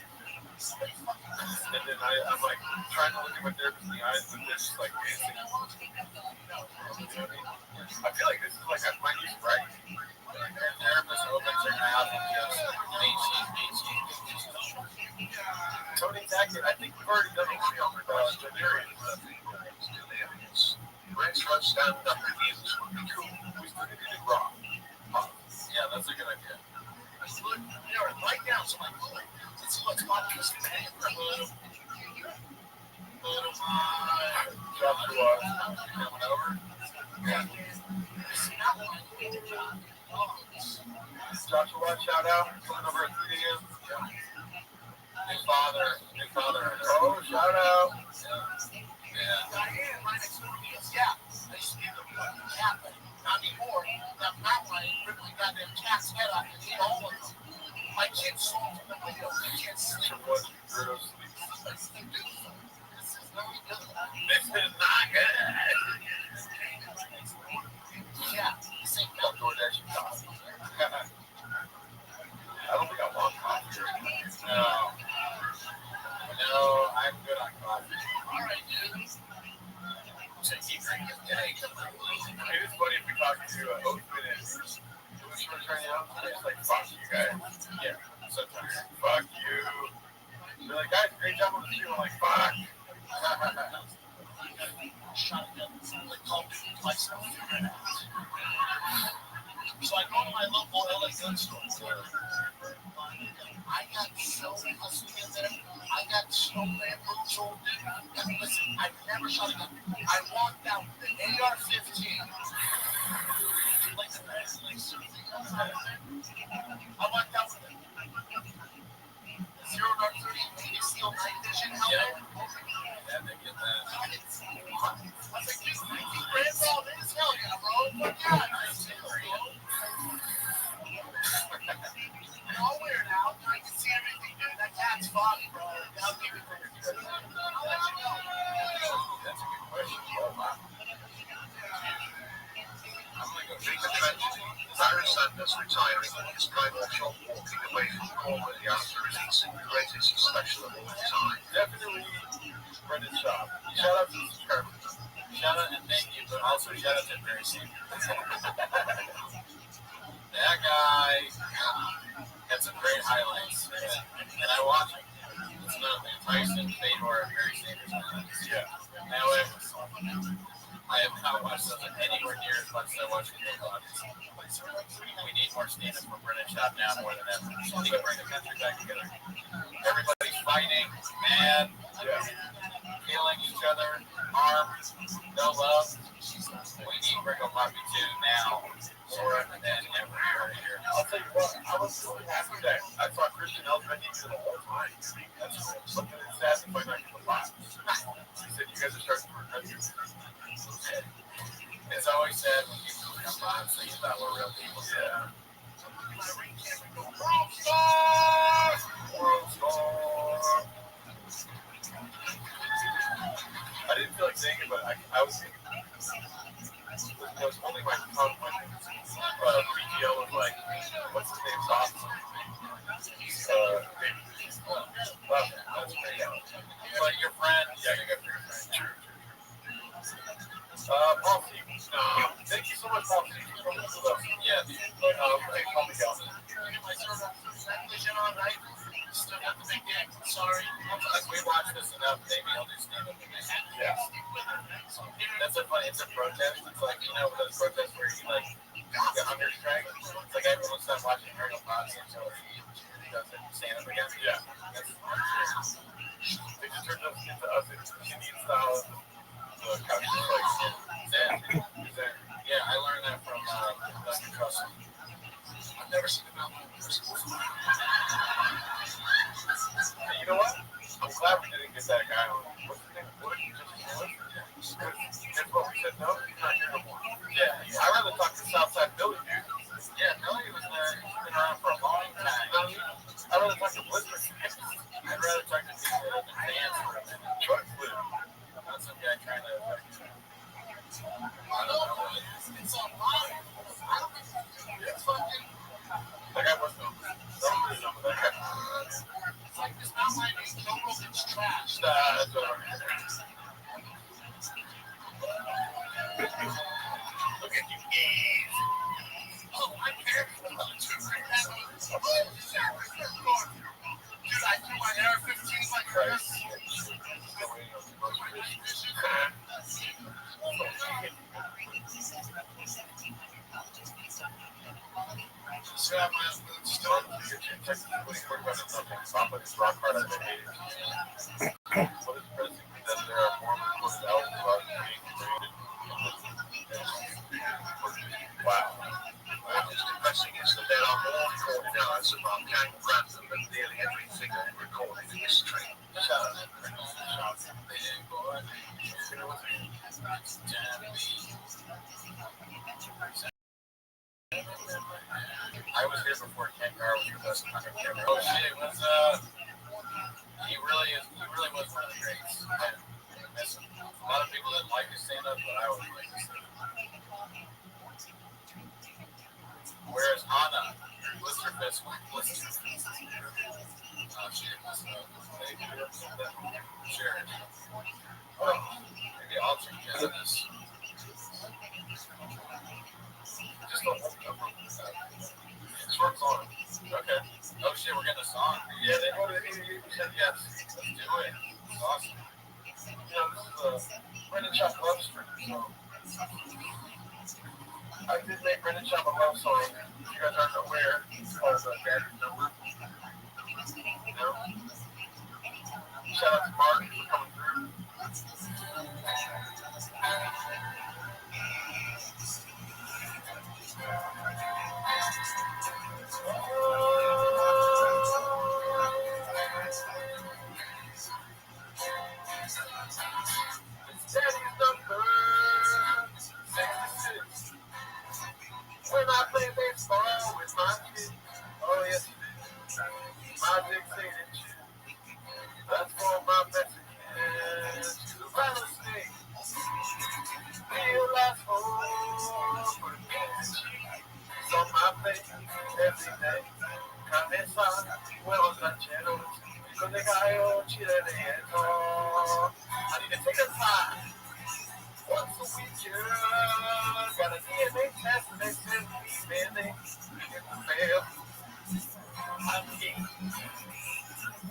And then I'm like trying to look at my therapist in the eyes, but they're just like dancing. You know what I mean? I feel like this is like I might use right. Your therapist opens her mouth and just Tony Tackett, I think we've already done a video for delirious. Let's run stand up reviews would be cool. We still need to do raw. Yeah, that's a good idea. I said, look, right now, so I'm like, let's see what's popping this today. Joshua coming over. Yeah. Joshua, shout out. Coming over at 3 a.m. Yeah. New father. Oh, shout out. Yeah. Yeah. I used to be the cat, but not anymore. That mountain, I ripped the goddamn cat's head off and ate all of them. My kids saw from the window. They can't sleep. This is not good. Yeah. Same no DoorDash. I don't think I want coffee. No, I'm good on coffee. All right, dude. So keep drinking. It is funny if we talk to Oakman and Lewis were turning out, it's like, fuck you guys. Yeah, sometimes. Fuck you. They're like, guys, great job on the stream. I'm like, fuck. Shotgun, like Call of Duty, like stuff. So I go to my local LA gun store. I got so hustling in there. I got so bamboos all day. And listen, I've never shot a gun. I walked out with an AR-15. Like the best, like something else. I walked out with a 0-30 steel night vision helmet. Yeah, they get that. I was like, dude, 19 grand for all this? Hell yeah, bro. Fuck yeah, 19 grand. I'll wear it out. I can see everything, dude. That cat's foggy, bro. I'll give it for you. I'll let you know. That's a good question. Oh, wow. I'm Big tragedy. Barry Sanders retiring on his private shop, walking away from the call with the answer is the greatest special of all time. Definitely Brendan Shaw. Shout out to the subscribers. shout out and thank you, but also shout out to Barry Sanders. That guy had some great highlights, and I watched him. It's not Tyson, Fedor, Barry Sanders. Yeah. However, I have not watched something anywhere near as much as I watched the Bucks. We need more stand-up from Brendan Schaub now more than ever. We need to bring the country back together. Everybody's fighting, mad, killing each other, armed, no love. We need Rico Poppy 2 now more than ever here. I'll tell you what, I was really happy that I saw Christian Elfman the whole time. That's something that's sad to find out in the box. He said, you guys are starting to remember. It's always sad when people come by and say you thought we're real people. Yeah. World Star! World Star! I didn't feel like saying it, but I was thinking, it was only my tongue when BGL was like, what's his name? Awesome. That's pretty out. But your friend, Yeah, you got your friend. True. Paul C. Thank you so much, Paul C. yeah, Hey, call me Calvin. still got the big dick. Sorry. We watched this enough. Maybe I'll do stand up again. Yeah. That's so funny. It's a protest. It's like, you know, those protests where you like get hunger strike. It's like everyone stopped watching Miracle Pots until he does it stand up again. Yeah. That's They just turned us into us in Indian style. Couch place. yeah, I learned that from Dr. Trussell. I've never seen a mountain. Hey, you know what? I'm glad we didn't get that guy on. What's his name? What did you just Guess what? We said no, he's not here no more. Yeah, I'd rather talk to Southside Billy, dude. yeah, Billy was there. He's been around for a long time. I'd rather talk to Blizzard. I'd rather talk to people that have been fans for a minute. Fuck Blizzard. Not some guy trying to. It's online. It's fucking. That guy was no. It's like this mountain is no Rogan's trash. That's what Look at you, Eve. Oh, I'm careful. Dude, I threw my AR-15 like this. So I'm still rock hard as I hate it. What is pressing that there are more reported elements about being created? Wow. What is depressing is that there are more recorded hours of arcane random than nearly every single recorded in history. I was here before Ken Carr was with us on camera. Oh shit, was he really was one of the greats. I miss him. A lot of people didn't like his stand up, but I always liked his stand up. Where's Anna? Blister Fist. Blister Fist. Oh, shit. Sure. Oh, maybe I'll check you out of this. Just don't short song. Okay. Oh shit, we're getting a song. Yeah, they voted 88% yes. Let's do it. It's awesome. Yeah, this is Brendan Chop Love Stream, so I did make Brendan Chop a love song. If you guys aren't aware, it's called Daddy's Number. You know? Shout out to Mark for coming through. Daddy's Number 66. When I play baseball with my kids, oh yes, my dictated shit. That's for my Mexicans. The rattlesnake, real last home for the it's on my face every day. Cabeza, huevos rancheros, con de gallo, chile de hierro. I need to take a time. Once a week, yeah. Got a DNA test and they said we been fail. I'm king.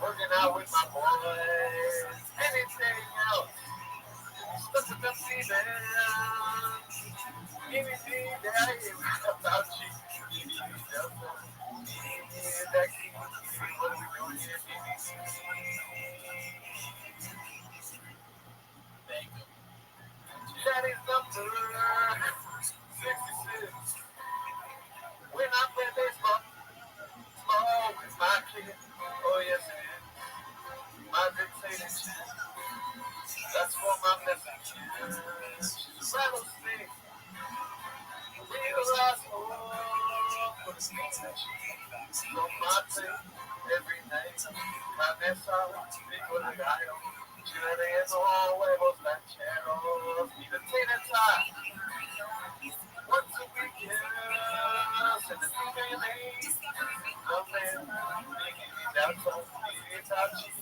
Working out with my boys. Anything else? Stuff with the female. Anything that I hear about you. What are we doing here? Thank you. Daddy's Number 66. When I play baseball, small with my kid. Oh, yes, it is. My dictated shit. That's for my messages. She's a rattlesnake. Real last home for the stage. On my plate every night. Cabeza, pico de gallo. Chile de eso, huevos rancheros. Need a tater tot. Once a week, yeah. Send it to me, nothing. That's all. It's our cheese.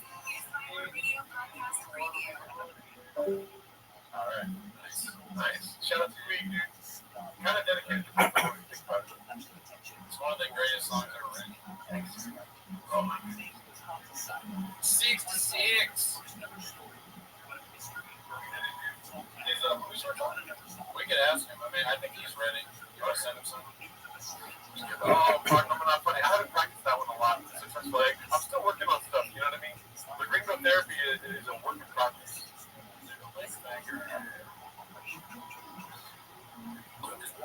Alright. Nice. Shout out to me, dude. Kind of dedicated to people when you think about it. It's one of the greatest songs ever written. Thanks. Oh, 66. Who's recording him? We could ask him. I mean, I think he's ready. You want to send him something? Oh, pardon, I'm not funny. I haven't practiced that one a lot. Like, I'm still working on stuff, you know what I mean? The ringo therapy is a work in progress.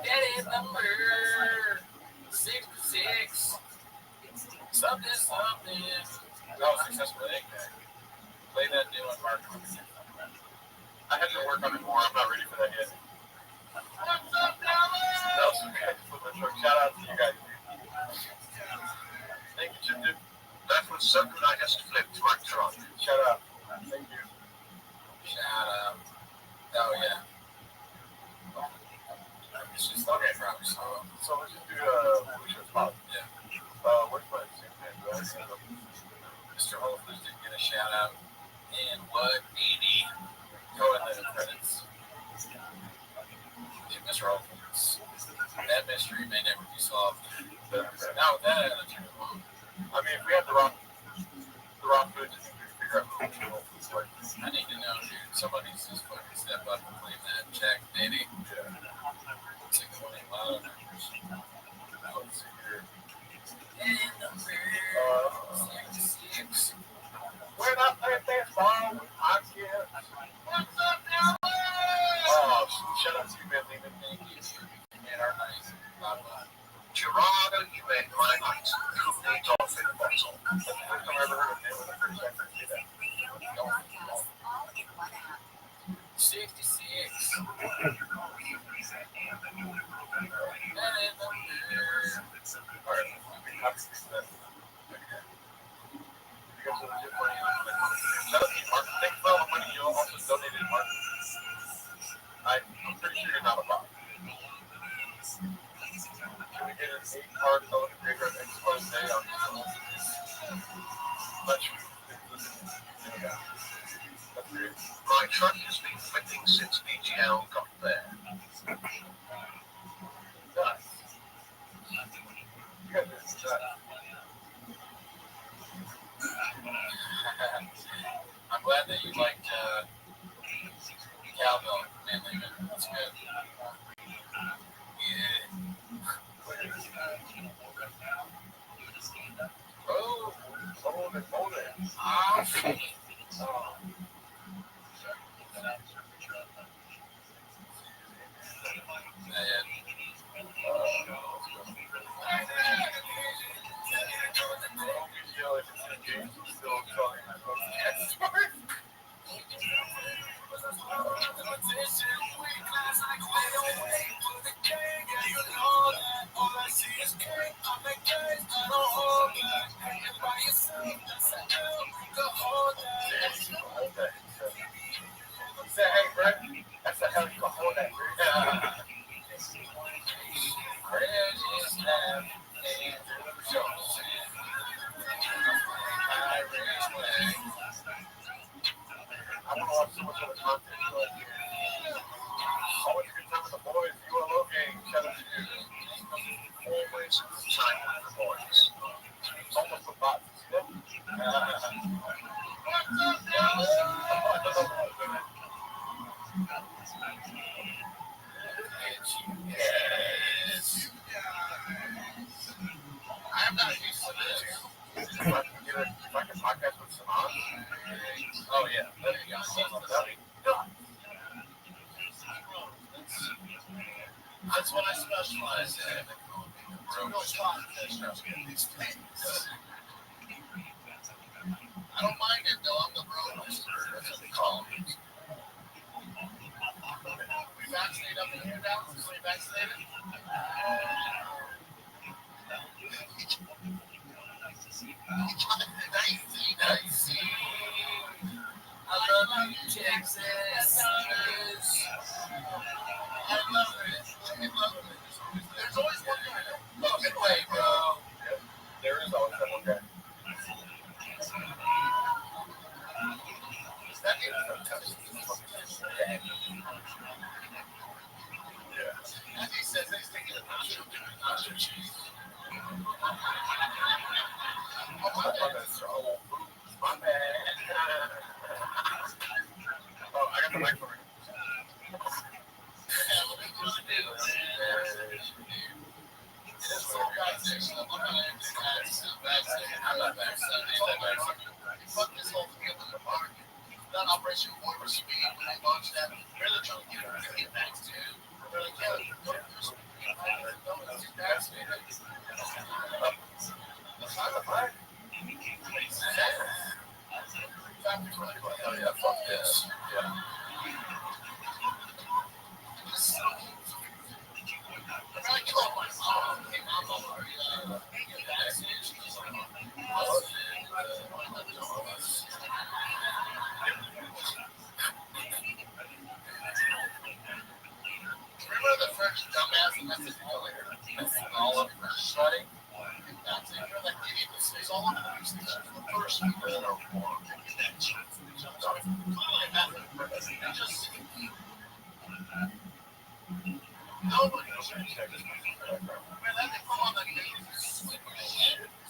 Daddy's Number 66. Something. That was successful egg bag. Play that new one, Mark. I have to work on it more. I'm not ready for that yet. What's up, Dallas? That was okay. Shout out to you guys, dude. Thank you, Jim, dude. That was so good. I just flipped my truck. Shout out. Thank you. Shout out. Oh, yeah. It's just okay, probably. So let's just do Lucia's pop. Yeah. What's my name? Mr. Holford didn't get a shout out. And what? 80. Go in the credits. Yeah, Mr. Holford's. That mystery may never be solved. Now with that attitude, I mean, if we had the wrong footage, I think we could figure out who Mr. Holford's like. I need to know, dude. Somebody's just fucking step up and claim that check, maybe. Yeah. Take the money out of numbers. Let's see here. And number 66. When I play baseball with my kids. What's up, now? Oh, shout out to you, man. Thank you. Man, our nice. Gerardo, you made my night. Company Dolphin Bottle. That's the first time I ever heard of him when I first ever did that. 66. Thanks for all the money you also donated, Mark. I'm pretty sure you're not a bot. Can we get an 8-card television paper? I want to watch so much other content. Always a good time with the boys. ULO gang. Shout out to you. Always time with the boys. Almost a bot. Yes. I'm not used to this. If I can podcast with some odds. Oh, yeah. There you go. That's what I specialize in. I don't mind it, though. I'm the bro. That's what they call me. We vaccinated up in here now? We vaccinated? Nice. I love you, Texas. I love it. There's always one guy. Love it, way, bro. There is always that one guy. That is from Texas. Yeah. As he says, he's thinking of nacho cheese. Oh, my bad. My bad. Oh, I got the mic for you. I'm not vaccinated. Fuck this whole thing up in the park. That Operation Warp Speed, when I launched that, they're trying to get back to. They're like, yeah, there's vaccinated. That's not a fire. Oh, yeah, fuck this. Yeah. I told my mom, hey, mom, I'm already vaccinated. She's like, remember the first dumbass message earlier? All of her sweating. That's it. You're like, it's all over the news station. The first people that are warm. Nobody knows where to check this. Man, that they come on the news. It's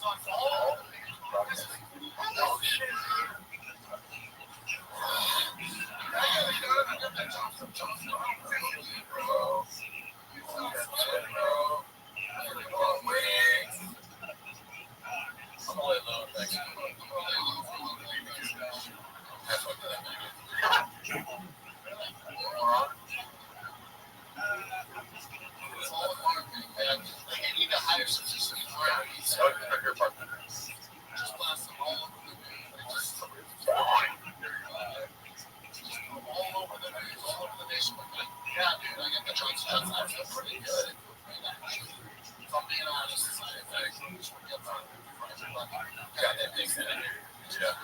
on all the news. Oh, shit. I got that Johnson. Bro. I'm only low, thanks. That's what that it's all the marketing, man. Like, they need to hire some systems where he's your partner. Just blast them all over the news. Just all over the news, all over the nation. Like, yeah, dude, I get the Johnson. I feel pretty good. If I'm being honest, it's like, I just want to get fun. God, that thing's in here. Yeah.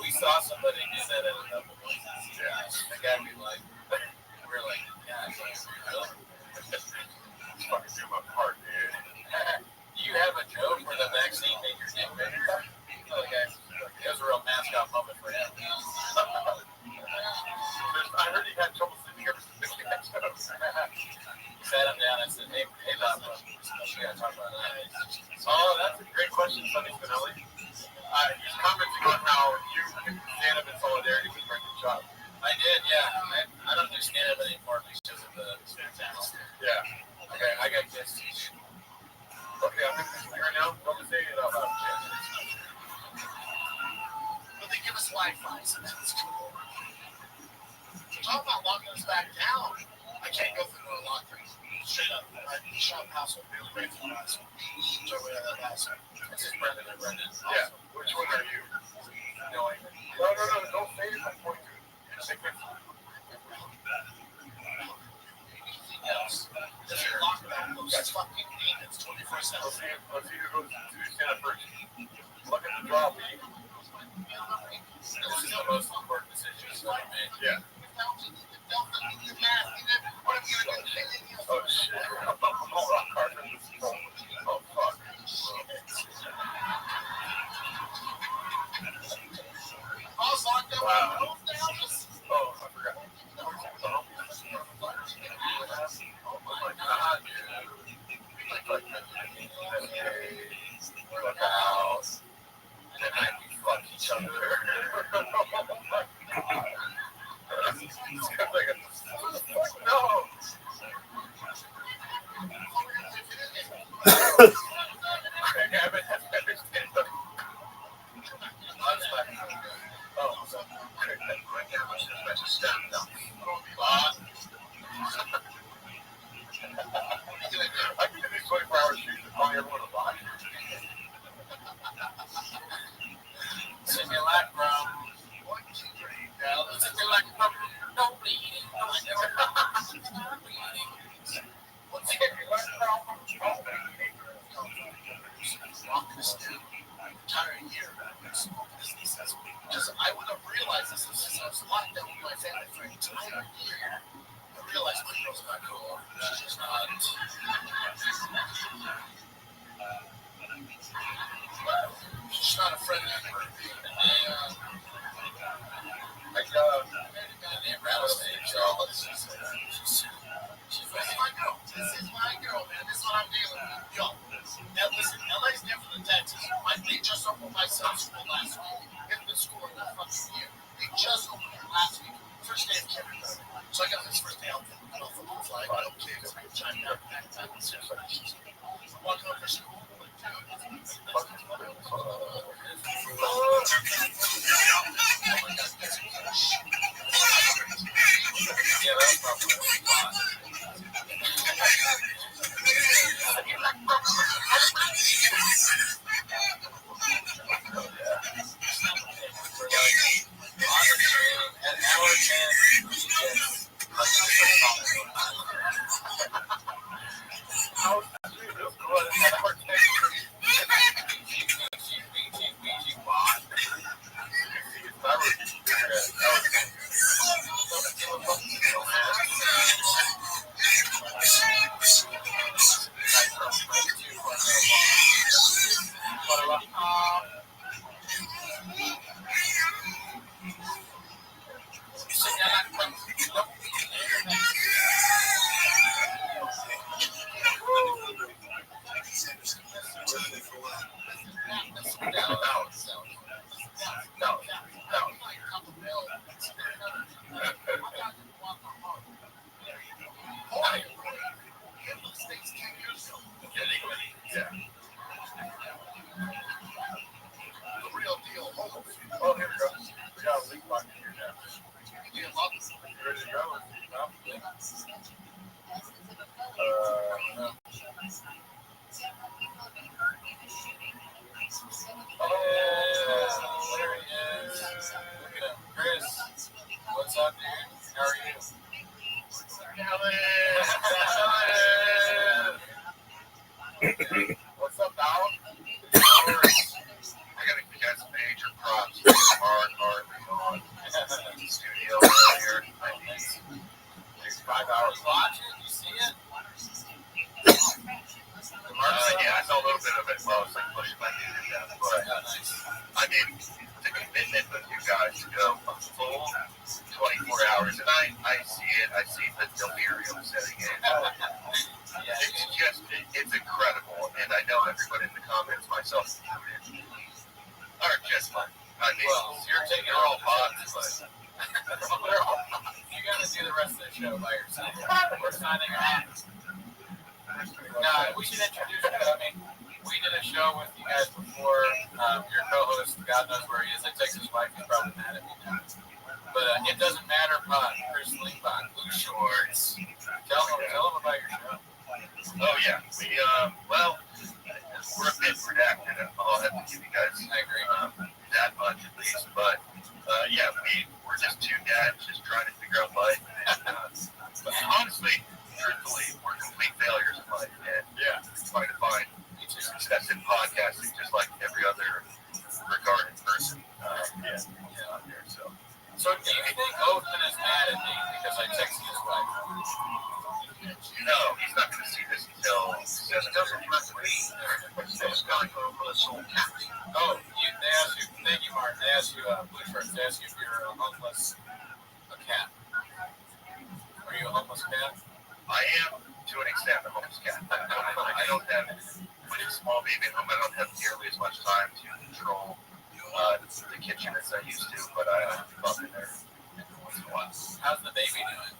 We saw somebody do that at another place. Yeah. The guy we like, we're like, yeah, really? Fucking do my part, dude. Do you have a joke where the vaccine made your dick bigger? Oh, guys, it was a real mascot moment for him. I heard he had trouble sitting here. Sat him down and said, hey, Bob, we gotta talk about that. Oh, that's a great question, Sonny Spinelli. He's commenting on how you can stand up in solidarity with Brendan Schaub. I did, yeah. I don't do stand up anymore because of the yeah. Okay, I got this. Okay, I'm going to do right now. Don't say it out loud. But they give us Wi-Fi, so that's cool. Talk about locking us back down. I can't go through no lockdown. Straight up. I shop household really great for us. So we have that house. It's just Brendan and Brendan. Yeah. Which one are you? No, don't say it. I'm going to. Anything else? This is lockdown. That's fucking demons 24/7. Let's see who goes to stand up first. Look at the draw, B. This is the most important decision stuff, man. Yeah. Oh, shit. Oh, fuck. Wow. Oh, I forgot. Oh my God, dude. Look out. And then we fuck each other. No. I can do these 24-hour shoots and call everyone a bot. Simulacrum. Simulacrum. No bleeding. Because I would have realized this was locked down with my family for an entire year. I realized my girl's not cool. She's not. She's not a friend anymore. I got a rattlesnake, Charles. She's my girl. This is my girl, man. This is what I'm dealing with. Yo, now listen, LA's different than Texas. They just opened my son's school last week. They've been schooling that fucking year. They just opened it last week. First day of kindergarten. So I got this first day outfit. I don't know if like, I don't care. I'm trying to get back to I'm walking up for school. Yeah, that's probably What's up, Donald? I gotta give you guys major props. Hard on the studio earlier. 5 hours watching. You see it? Yeah, I saw a little bit of it. Well, I was like pushing my dude to death. But I mean, the commitment with you guys to go a full 24 hours, and I see it. I see the delirium setting in. It's incredible, and I know everybody in the comments, myself included, are just like, I mean, well, you're taking all pods, but you gotta do the rest of the show by yourself. We're signing off. No, we should introduce you. I mean, we did a show with you guys before. Your co-host, God knows where he is. I text his wife. He's probably mad at me now. But it doesn't matter, Pod. Chris Leapon, Blue Shorts. Tell them about your show. Oh yeah, well, we're a bit redacted. I'll have to give you guys, I agree, that much at least. But yeah, we're just two dads just trying to figure out life. But honestly, truthfully, we're complete failures in life, and trying to find success in podcasting, just like every other regarded person out there. So So do you think Oathman is mad at me because I texted his wife? No, he's not going to see this until it doesn't trust me. This guy for the soul captain. Oh, they asked you. Thank you, Mark. They asked you, Blue Shirts. They asked you if you're a homeless cat. Are you a homeless cat? I am, to an extent, a homeless cat. I don't have, with a small baby at home, I don't have nearly as much time to control the kitchen as I used to, but I love it there once in a while. How's the baby doing?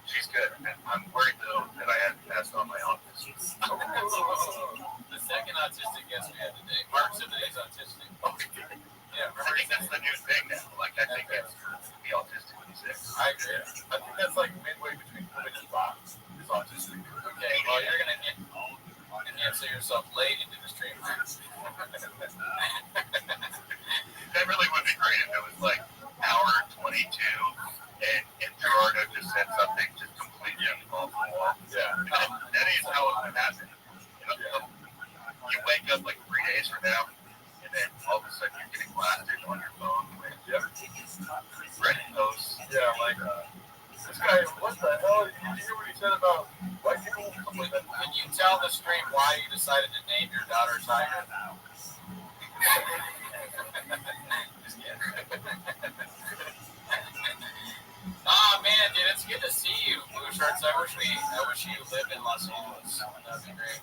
She's good. I'm worried, though, that I hadn't passed on my autism. The second autistic guest we had today, Mark said that he's autistic. Yeah, I think that's the new thing now. Like, I think it's to be autistic when he's 6. I agree. I think that's like midway between Women and Box is autistic. Okay, well, you're going to answer yourself late into the stream. That really would be great if it was like hour 22 and Gerardo just said something just completely off the wall. Yeah. That is how it would happen. You wake up like 3 days from now, and then all of a sudden you're getting blasted on your phone with Reddit posts. Yeah, like, this guy, what the hell? Did you hear what he said about white people? Can you tell the stream why you decided to name your daughter Tiger? Just kidding. Oh man, dude, it's good to see you, Blue Shirts. I wish you lived in Los Angeles. That'd be great.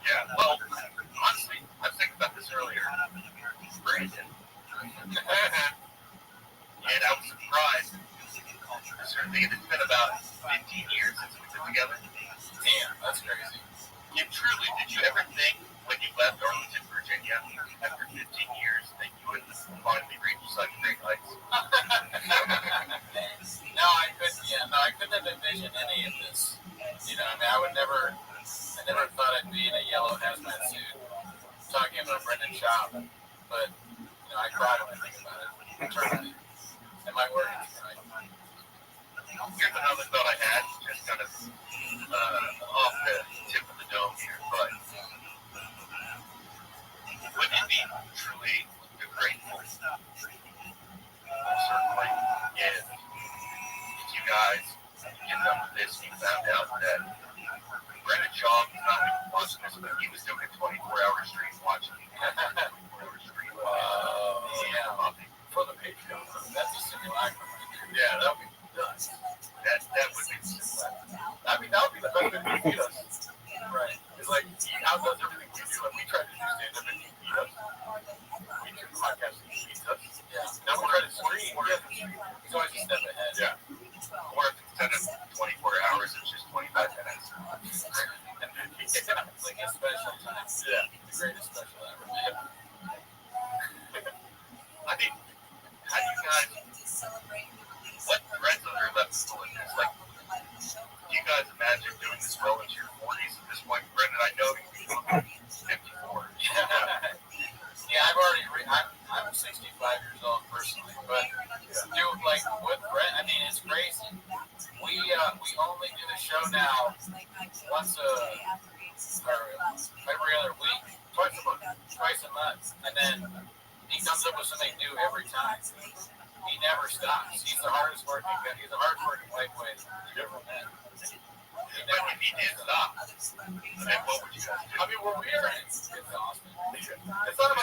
Yeah, well, honestly, I was thinking about this earlier. Brandon. And I was surprised. Certainly, it's been about 15 years since we've been together. Damn, that's crazy. You truly, did you ever think when you left Arlington, Virginia, after 15 years, that you would finally reach such great heights? No, I couldn't. Yeah, no, I couldn't have envisioned any of this. You know, I mean, I never thought I'd be in a yellow hazmat suit talking about Brendan Schaub. But you know, I cry when I think about it. Eternally. Am I working tonight? Here's another thought I had, just kind of off the tip of the dome here, but wouldn't it be truly grateful, certainly, if you guys get done with this and you found out that Brendan Schaub was not even watching this, but he was doing a 24-hour stream watching it. 24-hour stream. Yeah. For the Patreon. That's a simulacrum right there. Yeah, that would be nuts. That would be simulacrum. I mean, that would be the best way to beat us. Right. It's like, he outdoes everything we do, and we try to do stand-up and he beat us. We do podcasts and he beats us. Yeah. Now we try to stream. He's always a step ahead. Yeah. Or if instead of 24 hours, it's just 25 minutes. It's like a special time. Yeah. The greatest special ever. I mean, how do you guys, what threads are there left to pull in this? Like, do you guys imagine doing this well into your 40s at this point? Brendan, I know you're 54. Yeah, I'm 65 years old personally, but dude, like with Brett, I mean, it's crazy. We only do the show now once or every other week, twice a month, and then he comes up with something new every time. He never stops. He's the hardest working guy. He's the hardest working white boy you've ever met. But if he did stop, then what would you guys do? I mean, we're weird. It's awesome. It's not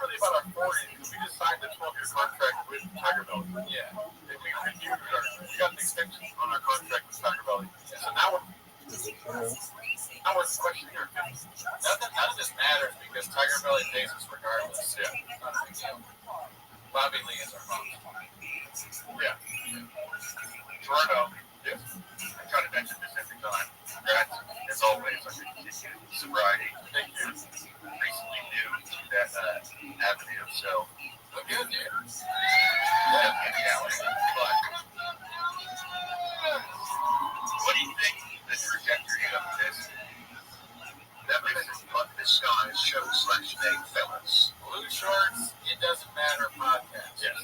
really about our 40s. We just signed a 12-year contract with Tiger Belly. Yeah. And we got an extension on our contract with Tiger Belly. Yeah. So now we're questioning our 50s. None of this matters because Tiger Belly pays us regardless. Yeah. Not a big deal. Bobby Lee is our mom. Yeah. Gerardo, yes. I try to mention this every time. Congrats, as always, on your continued sobriety. Thank you. Recently new to that avenue, so look good, dude. that'll be a challenge. But what do you think the trajectory of this? That makes it fun. This guy show/name fellas. Blue Shorts, It Doesn't Matter podcast. Yes.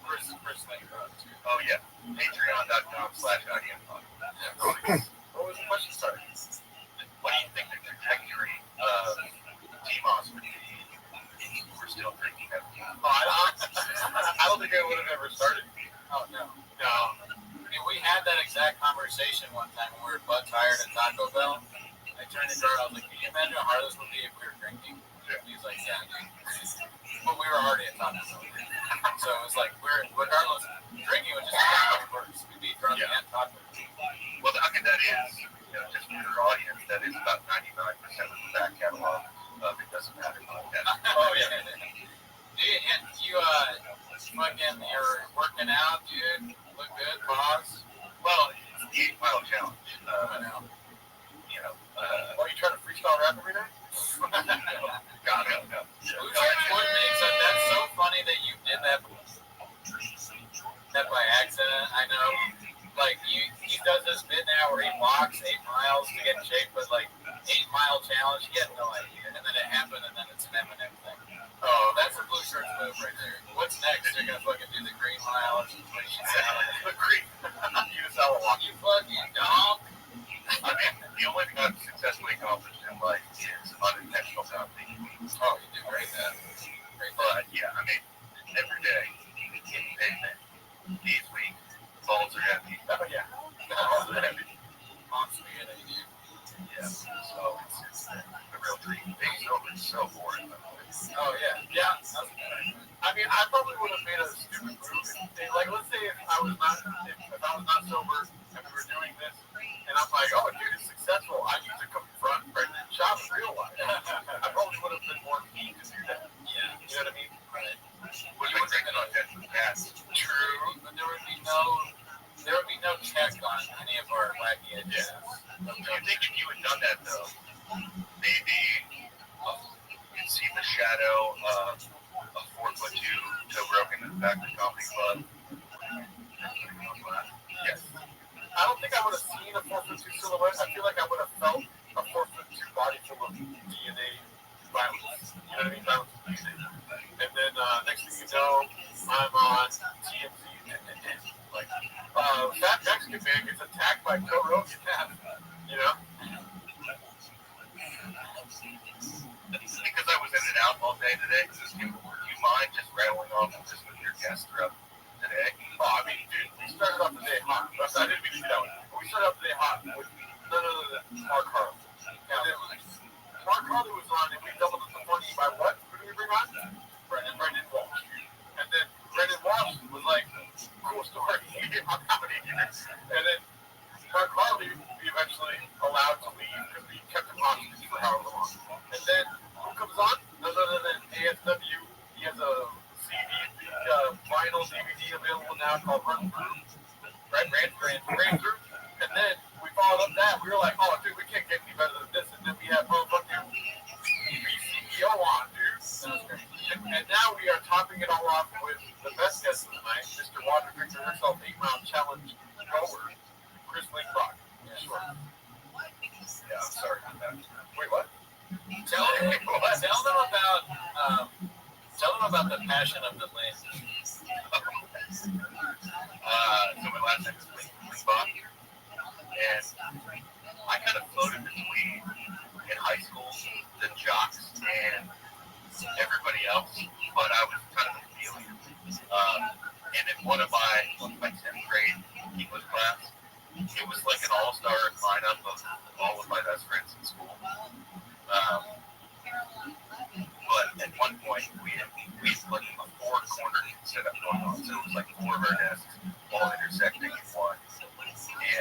Chris Lane too. Oh yeah. Patreon.com/IDM podcast. What was the question? Sorry. What do you think the trajectory of T-Moss would be if we're still drinking that? Oh, think I would have ever started. Oh, no. No. I mean, we had that exact conversation one time when we were butt tired at Taco Bell. I turned to Jordan, I was like, can you imagine how hard this would be if we were drinking? And he's like, yeah, dude. But we were already at Taco Bell. So it was like, regardless, drinking would just be that much worse. We'd be drunk and Taco Bell. Well, I mean, that is, just for your audience, that is about 99% of the back catalog of It Doesn't Matter podcast. Oh, yeah. Dude, and you, fucking, you're working out, dude. Look good, boss. Well, it's the 8 Mile Challenge. I know. Are you trying to freestyle rap every day? God, no. That's so funny that you did that by accident. I know. Like, he does this bit now where he walks 8 miles to get in shape, but like 8 Mile Challenge, he had no idea. And then it happened, and then it's an M&M thing. Oh, that's a blue shirts move right there. What's next? You're gonna fucking do the Green Mile or something? The Green. You just how long? You fucking dog. I mean, the only thing I've successfully accomplished in life is unintentional comedy. Oh, you do great at that. But yeah, I mean, every day, in pavement, these weeks, balls are heavy. Oh, yeah. Balls are heavy. Monster energy. Yeah, so it's a real treat. Being sober is so boring. Oh, yeah. Yeah. I mean, I probably would have made a stupid move. Like, let's say if I was not sober and we were doing this, and I'm like, oh, dude, it's successful. I need to confront Brendan Schaub in real life. I probably would have been more keen to do that. Yeah. You know what I mean? Right. Well, you would take it on death with cats. True, but there would be no check on any of our wacky ideas. Do you think if you had done that though, maybe you'd see the shadow of a 4'2" Joe Rogan in the back of the comedy club? Yes. I don't think I would have seen a 4'2" silhouette. I feel like I would have felt a 4'2" body full of DNA violence. You know what I mean? Violence. And then next thing you know, I'm on TMZ. Like, that Mexican man gets attacked by Joe Rogan. You know? Because I was in and out all day today, do you mind just rattling off just with your guests throughout today? Oh, I mean, dude, we started off the day hot. I didn't mean to do that one. We started off the day hot with Mark Harley. And then Mark Harley was on, and we doubled up the money by what? Who did we bring on? Brendan Walsh. And then Brendan Walsh was like, cool story. I'm comedy. And then Mark Harley, we eventually allowed to leave because we kept him hostage for however long. And then who comes on? None other than ASW. He has a vinyl DVD available now called Run Through. Right? Ran Through. And then we followed up that. We were like, oh, dude, we can't get any better than this. And then we have motherfucking CEO on, dude. And now we are topping it all off with the best guest of the night, Mr. Water Drinker herself, 8 Mile Challenge goer, Chris Linkbach. Yeah, sure. Yeah, I'm sorry about that. Wait, what? Tell them about the passion of the land. So my last name is Linkbach, and I kind of floated between in high school the jocks and everybody else, but I was kind of a chameleon. And in one of my 10th grade English class, it was like an all-star lineup of all of my best friends in school. But at one point, we had like a 4-corner setup going on, so it was like 4 of our desks all intersecting in one.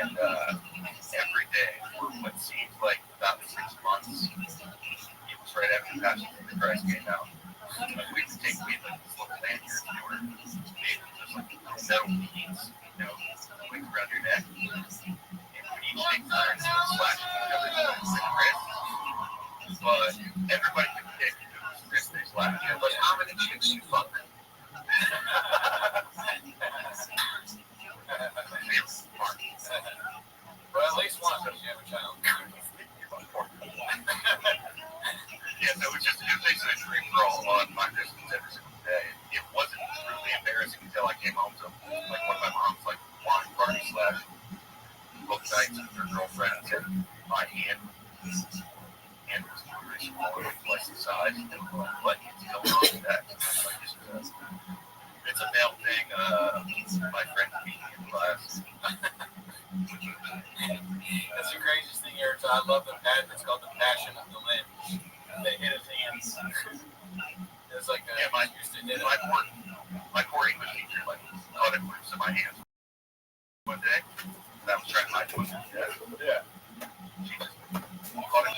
And every day for what seemed like about 6 months, it was right after Passion of the Christ came out. We would take like this little lanyard, they were made with just like metal beads, like around your neck. And we each take turns slashing each other's wrists. But everybody could pick whose wrist they slashed. But how many chicks you fuck? Well, at least one, because you have a child. Yeah, so it was basically a free for all on my distance every single day. It wasn't truly embarrassing until I came home to like one of my mom's like wine party slash book nights with her girlfriends, and my hand was really small. It was like thing my friend beat me in class. That's the craziest thing ever. So I love the pattern. It's called the Passion of the Lynch. They hit his hands. It's like my poor English teacher caught it loose in my hands one day. And I was trying to hide it. Yeah. She just caught it.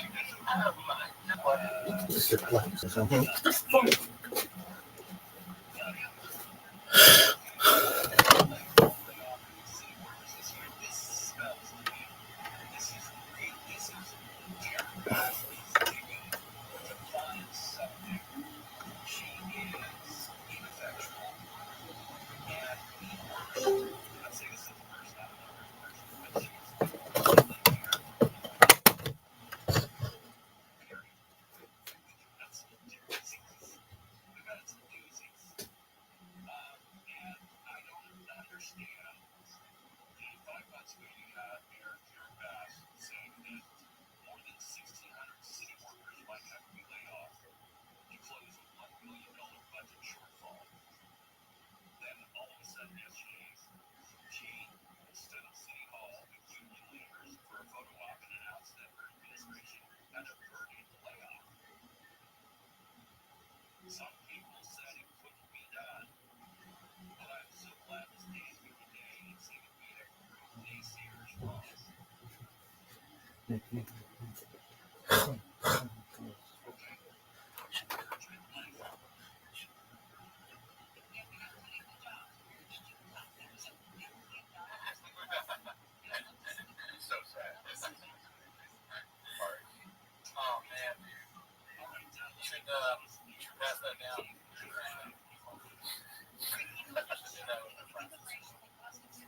Just a class or something. So sad. Oh man, dude. You should pass that down.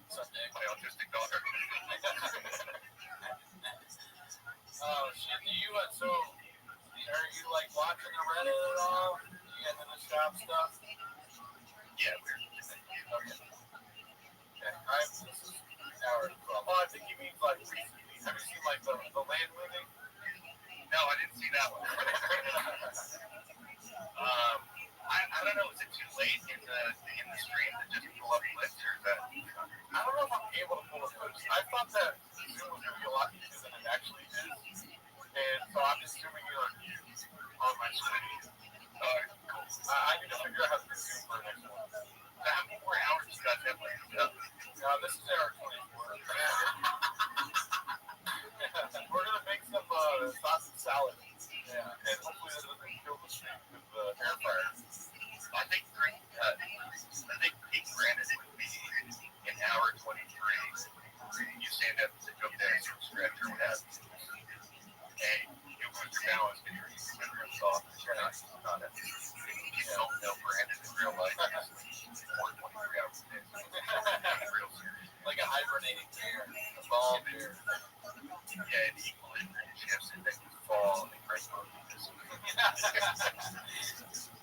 Someday. My autistic daughter. Oh shit! Do you so? Are you like watching the Reddit at all? You get into the shop stuff? Yeah, weird. Okay. This is hour 12. Oh, I think you mean like recently. Have you seen like the Land movie? No, I didn't see that one. I don't know. Is it too late in the stream to just pull up clips, or is that? I don't know if I'm able to pull up clips. I thought that Zoom was going to be a lot easier than it actually is. And so I'm just assuming you're on my screen. I need to figure out how to do Zoom for the next one. How many more hours you guys have left? This is hour 24. We're going to make some sausage salad. Yeah, and hopefully that doesn't kill the stream with the air fryer. I think peak granted it would be an hour 23. You stand up to go there, stretch or whatever. And you lose your balance because you're real soft. Not a, you don't know Brandon in real life. It's more than 23 hours a day. Real serious. Like a hibernating bear, a ball bear. Yeah, and equilibrium shifts and they can fall and they break both of this.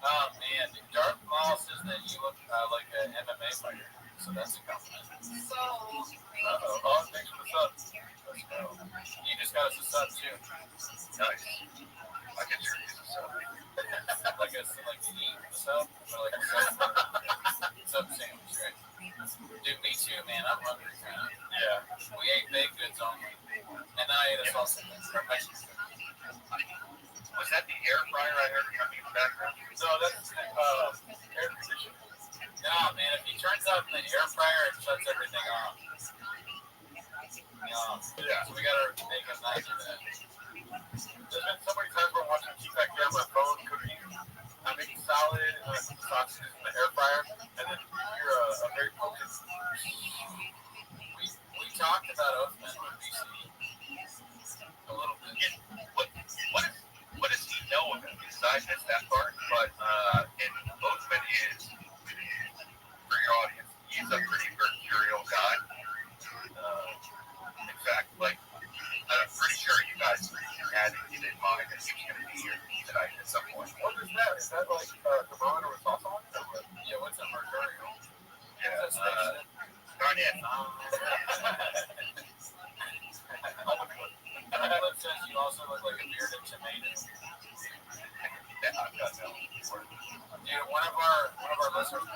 Oh man, Darth Maul says that you look like an MMA fighter, so that's a compliment. Oh, thanks for the sub. Let's go. You just got us a sub too. Nice. I can sure use a sub. like eat the sub, or like a sub sandwich, right? Dude, me too, man. I'm hungry, man. Yeah, we ate baked goods only, and I ate a sausage from Mexico. Was that the air fryer I heard coming in the background? No, that's air conditioning. No, man, if he turns out in the air fryer, it shuts everything off. Yeah, so we gotta make a nice of that. There's been so many times where I'm watching T-Pack on my phone cooking. I'm making salad and sausages in the air fryer, and then you hear a very potent. We talked about Oathman on BC a little bit. Yeah, what does he know of it? Besides that part, but and Oathman is, for your audience, he's a pretty mercurial guy. In fact, I'm pretty sure you guys had it in mind that he was going to be here tonight at some point. What is that? Is that like Corona with sauce on it? Yeah, what's a mercurial? Yeah, Garnet 9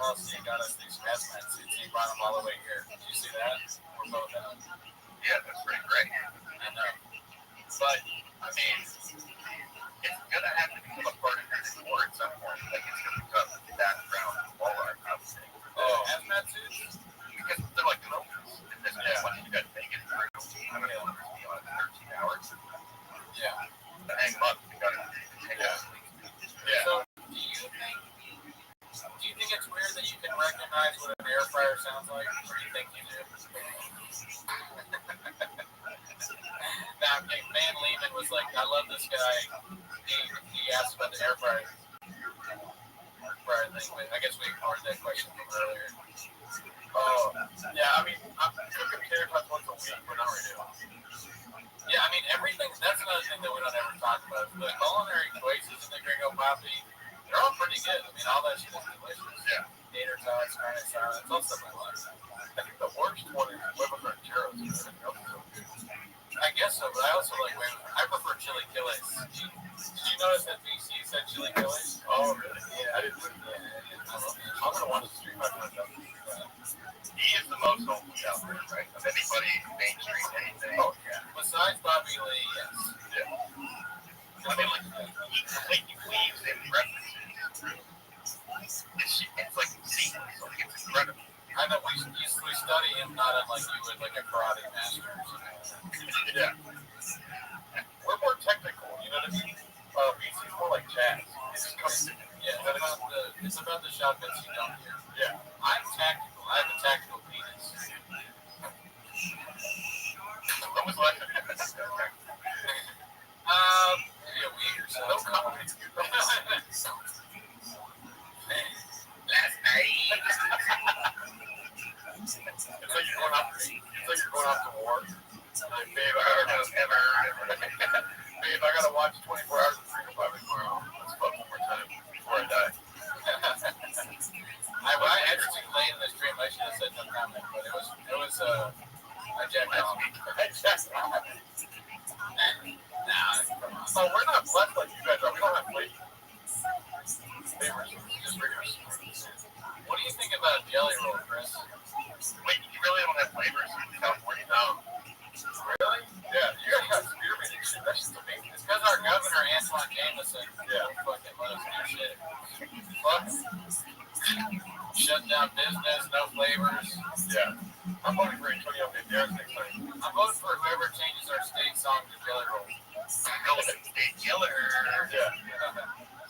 policy and got us these hazmat suits. He brought them all the way here. Did you see that? We're both out. Yeah, that's pretty great. I know. But, I mean, it's going to have to become a part of your decor at some point. Like, it's going to become the background wall art, I would say. Oh, hazmat suits? Because they're like drones. And this once you got to take it through, I don't know, 13 hours. Yeah. To hang them up, you got to take it. Yeah. So, do you think it's weird that you can recognize what an air fryer sounds like? Or do you think you do? Now, Van Lehman was like, I love this guy. He asked about the air fryer thing, but I guess we ignored that question from earlier. Oh, yeah, I mean, I'm cooking carrot tops once a week, but not really. Yeah, I mean, everything, that's another thing that we don't ever talk about. The culinary choices in the Gringo Poppy, they're all pretty good. I mean, all that shit is delicious. Yeah. Tater tots, carne asada, it's all stuff I like. I think the worst one is liver rancheros. I guess so, but I also like, I prefer chili chiles. Did you notice that BC said chili chiles? Oh, really? Yeah. I didn't see that. I'm going to watch the stream after myself. He is the most homeless out there, right? Of anybody Main Street, anything. Oh, yeah. Besides Bobby Lee, yes. Yeah. I mean, like, he completely weaves in references. It's like seamless. Like, it's incredible. I know we study him not unlike you would, like a karate master or something. Yeah. We're more technical, you know what I mean? BC's more like jazz. It's just comes Yeah, it's about the shot bits you don't hear. Yeah. I'm tactical. I have a tactical penis. When was the last time you had that? Maybe a week or so. No comment. Last night. It's like you're going off to war. Like, babe, I gotta watch 24 hours of Freedom Fighter tomorrow. Let's fuck one more time before I die. I had too late in the stream. I should have said no comment, but it was I jacked off. Nah, come on. So we're not blessed like you guys are. We don't have flavors. Just regular. What do you think about Jelly Roll, Chris? Wait, you really don't have flavors in California? No. Really? Yeah, you guys got spearmint and shit. That shit's amazing. It's because our governor, Antoine Jameson, fucking let us do shit. Fuck. Shut down business, no flavors. Yeah. I'm voting for Antonio Banderas next time. I'm voting for whoever changes our state song to Jelly Roll. Golden State Killer. Yeah.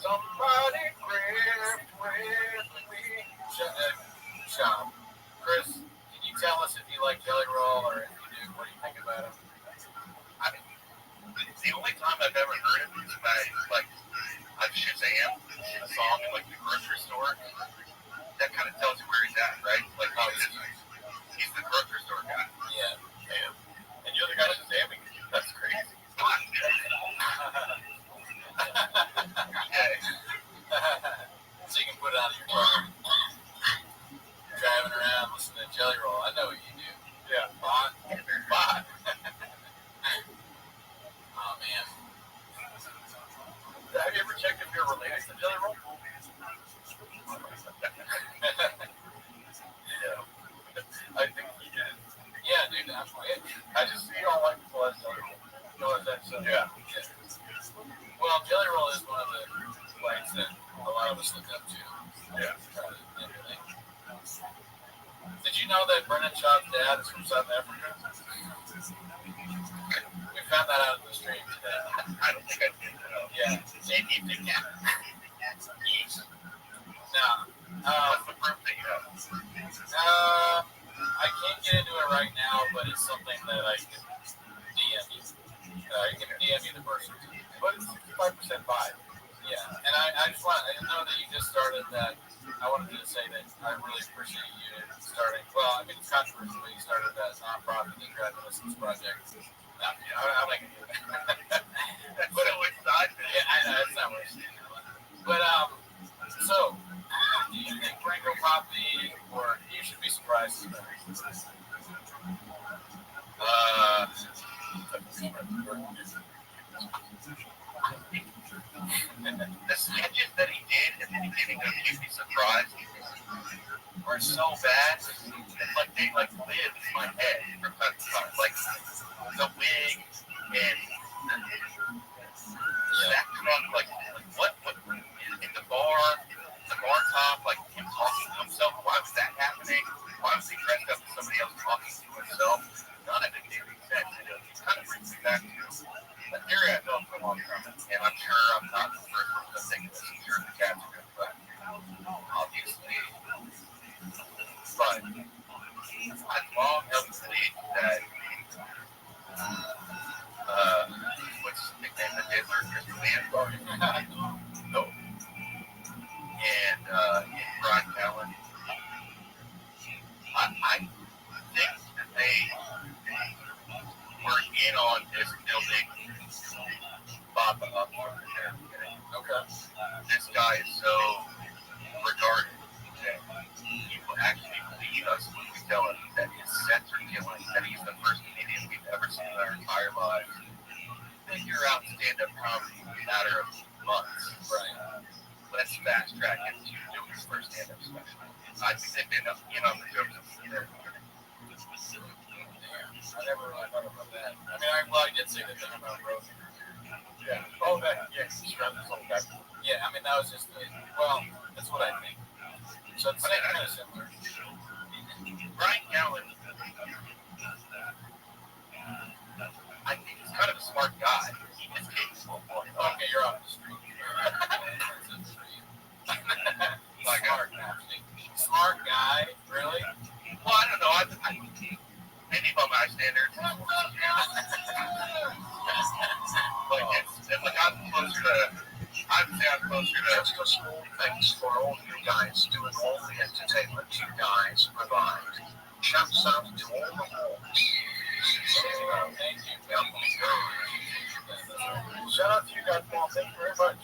Somebody gripped with me. Shop. Chris, can you tell us if you like Jelly Roll, or if you do, what do you think about him? I mean, the only time I've ever heard it is by, like, I Shazam a song in, like, the grocery store. That kind of tells you where he's at, right? Like, oh, he's the grocery store guy. Yeah. Damn. And you're the guy Shazamming. That's crazy. So you can put it on your car. Driving around, listening to Jelly Roll. I know what you do. Yeah. Bot. Oh, man. Have you ever checked if you're related to Jelly Roll? Yeah. I think he did. Yeah, dude. I just see all white people as Jelly Roll. You know what that says? Yeah. Well, Jelly Roll is one of the lights that a lot of us look up to. Yeah. Did you know that Brennan Schaub's dad is from South Africa? We found that out in the stream today. I don't think I did know. Yeah. Maybe you did. Now, what's the proof that you have? I can't get into it right now, but it's something that I can DM you. I can DM you the person. But it's 65% vibe. Yeah, and I just want, I know that you just started that. I wanted to say that I really appreciate you starting. Well, I mean, it's controversial, but you started that nonprofit, the Graduate Listeners Project. I'm not going to do that. But it was not. Yeah, I know, it's not what you're saying. But, so, do you think Franco Poppy, or you should be surprised to know? The sketches that he did at the beginning of You'd Be Surprised were so bad that like they like live in my head from time to time. Like the wig and that truck, like what in the bar top, like him talking to himself. Why was that happening? Why was he dressed up as somebody else talking to himself? None of it made any sense. It kind of brings me back to a theory I've known for a long time, and I'm sure I'm not the first person to think this. I'm sure the cats are good, but obviously, but I've long held the belief that what's his nickname, the Diddler, Mr. Leon, no, and Brian Callen. I think that they were in on this building Baba up from the very beginning. Okay. This guy is so regarded that people actually believe us when we tell them that his sets are killing, that he's the first comedian we've ever seen in our entire lives. Figure out stand-up comedy in a matter of months. Right. Let's fast track him to doing his first stand-up special. I think they've been on the jokes from there. I never really thought about that. I mean, I did say the thing about Rothschild. Yeah. Oh, that, yeah, he's around this whole guy. Yeah, I mean, that was just, well, that's what I think. So it's kind of similar. Brian Callen, I think he's kind of a smart guy. He just capable of it. Okay, you're off the street. Smart guy, really? Well, I don't know. Maybe by my standards. Like I'm closer to. I'd say I'm closer to. Just a small thanks for all you guys doing all the entertainment you guys provide. Shouts out to all the hawks. Thank you. Shout out to you guys, Paul. Thank you very much.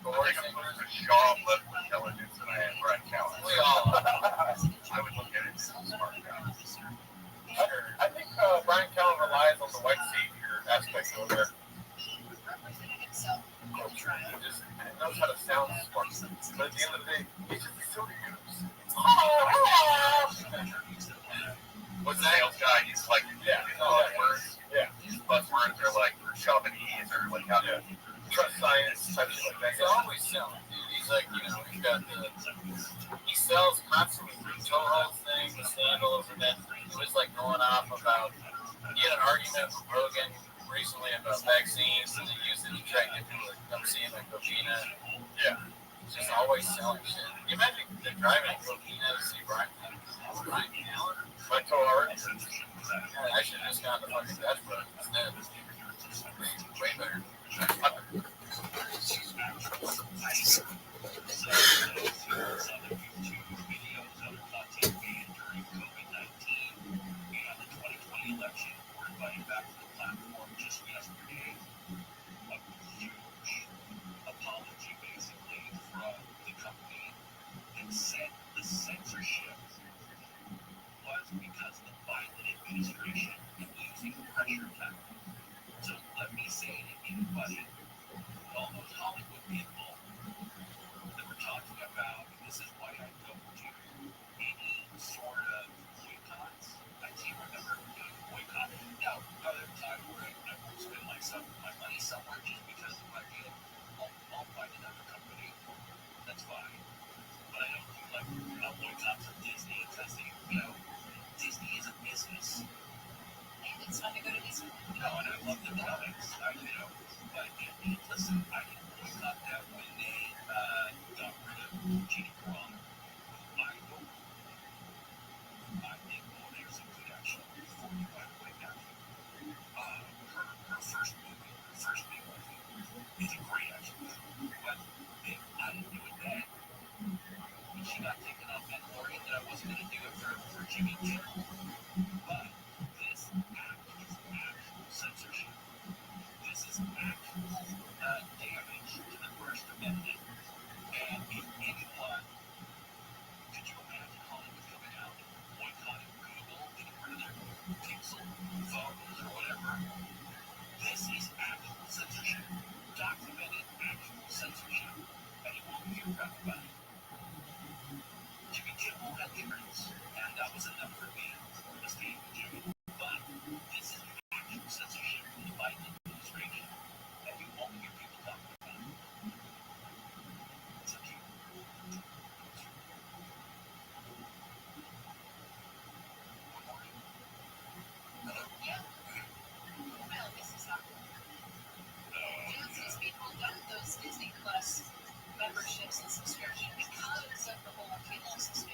I think I'm closer to Shaw level intelligence than I am Brian Callen. We all. I would look at it as a smart guy. I think Brian Callen relies on the white savior aspect over there. He just knows how to sound smart. But at the end of the day, he's just a silly goose. What's the sales guy? He's like, buzzwords. Yeah. His buzzwords are like Japanese or like how to trust science, type shit like that. He's always selling, dude. He's like, he's got he sells constantly through Toho things, the sandals, and then he was like going off about, he had an argument with Rogan recently about vaccines and the usage to try to get people to come see him in Covina. Yeah. He's just always selling shit. Can you imagine driving in Covina to see Brian Callen? My Toho art. I should have just gone to fucking Dashboard instead. Way better.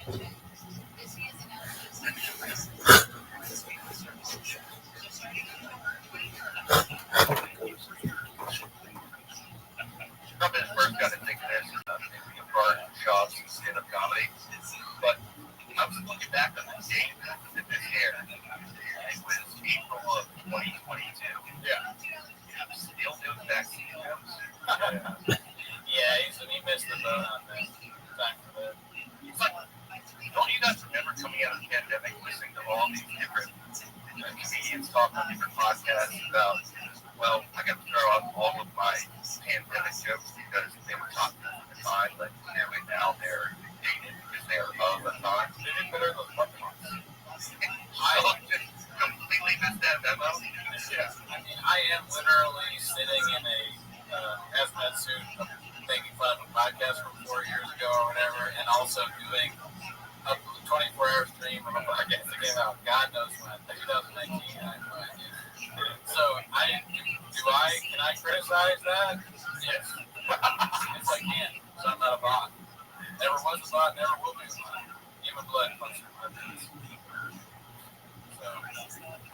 Probably first got into this in bar shops and stand-up comedy. But I was looking back on the date that this year. It was April of 2022. Yeah. I'm still doing vaccine jokes. Yeah, he missed the boat on this. Time for that. It's like, don't you guys remember coming out of the pandemic listening to all these different comedians talk on different podcasts about, well, I got to throw out all of my pandemic jokes because they were talking at the time, but clearly now they're dated because they're of the time. They didn't put in those months. I just completely missed that memo. Yeah, I mean, I am literally sitting in a hazmat suit making fun of a podcast from 4 years ago or whatever, and also doing a 24-hour stream of a podcast that came out God knows when, 2019. I have no idea. So, can I criticize that? Yes. Yes, I can. So I'm not a bot. Never was a bot, never will be a bot. Human blood puncher my face. So,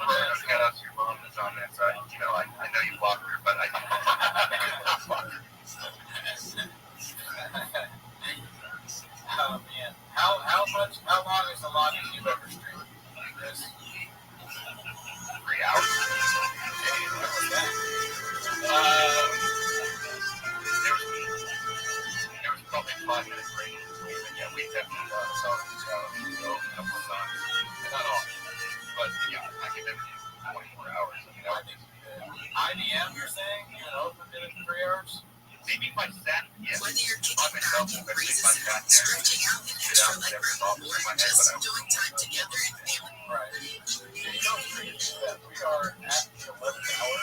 Shout out to your mom that's on that side. You know, I know you blocked her, but I oh man, how long is the longest you've ever streamed? Chris? 3 hours. Hey, what was that? There was probably 5 minutes break in between, but yeah, we definitely saw the challenge go a couple of times. Not all, but yeah, I can never do 24 hours. You know, I think IBM, you're saying? You know, did it in 3 hours? maybe if I sat, yeah, Whether you're by kicking myself, back, especially if raises I sat and there, stretching out an sit out extra leg whatever thoughts room, in or my head, but just I enjoying time together in family. Right. Yeah, you know, it's crazy that we are at the 11th hour.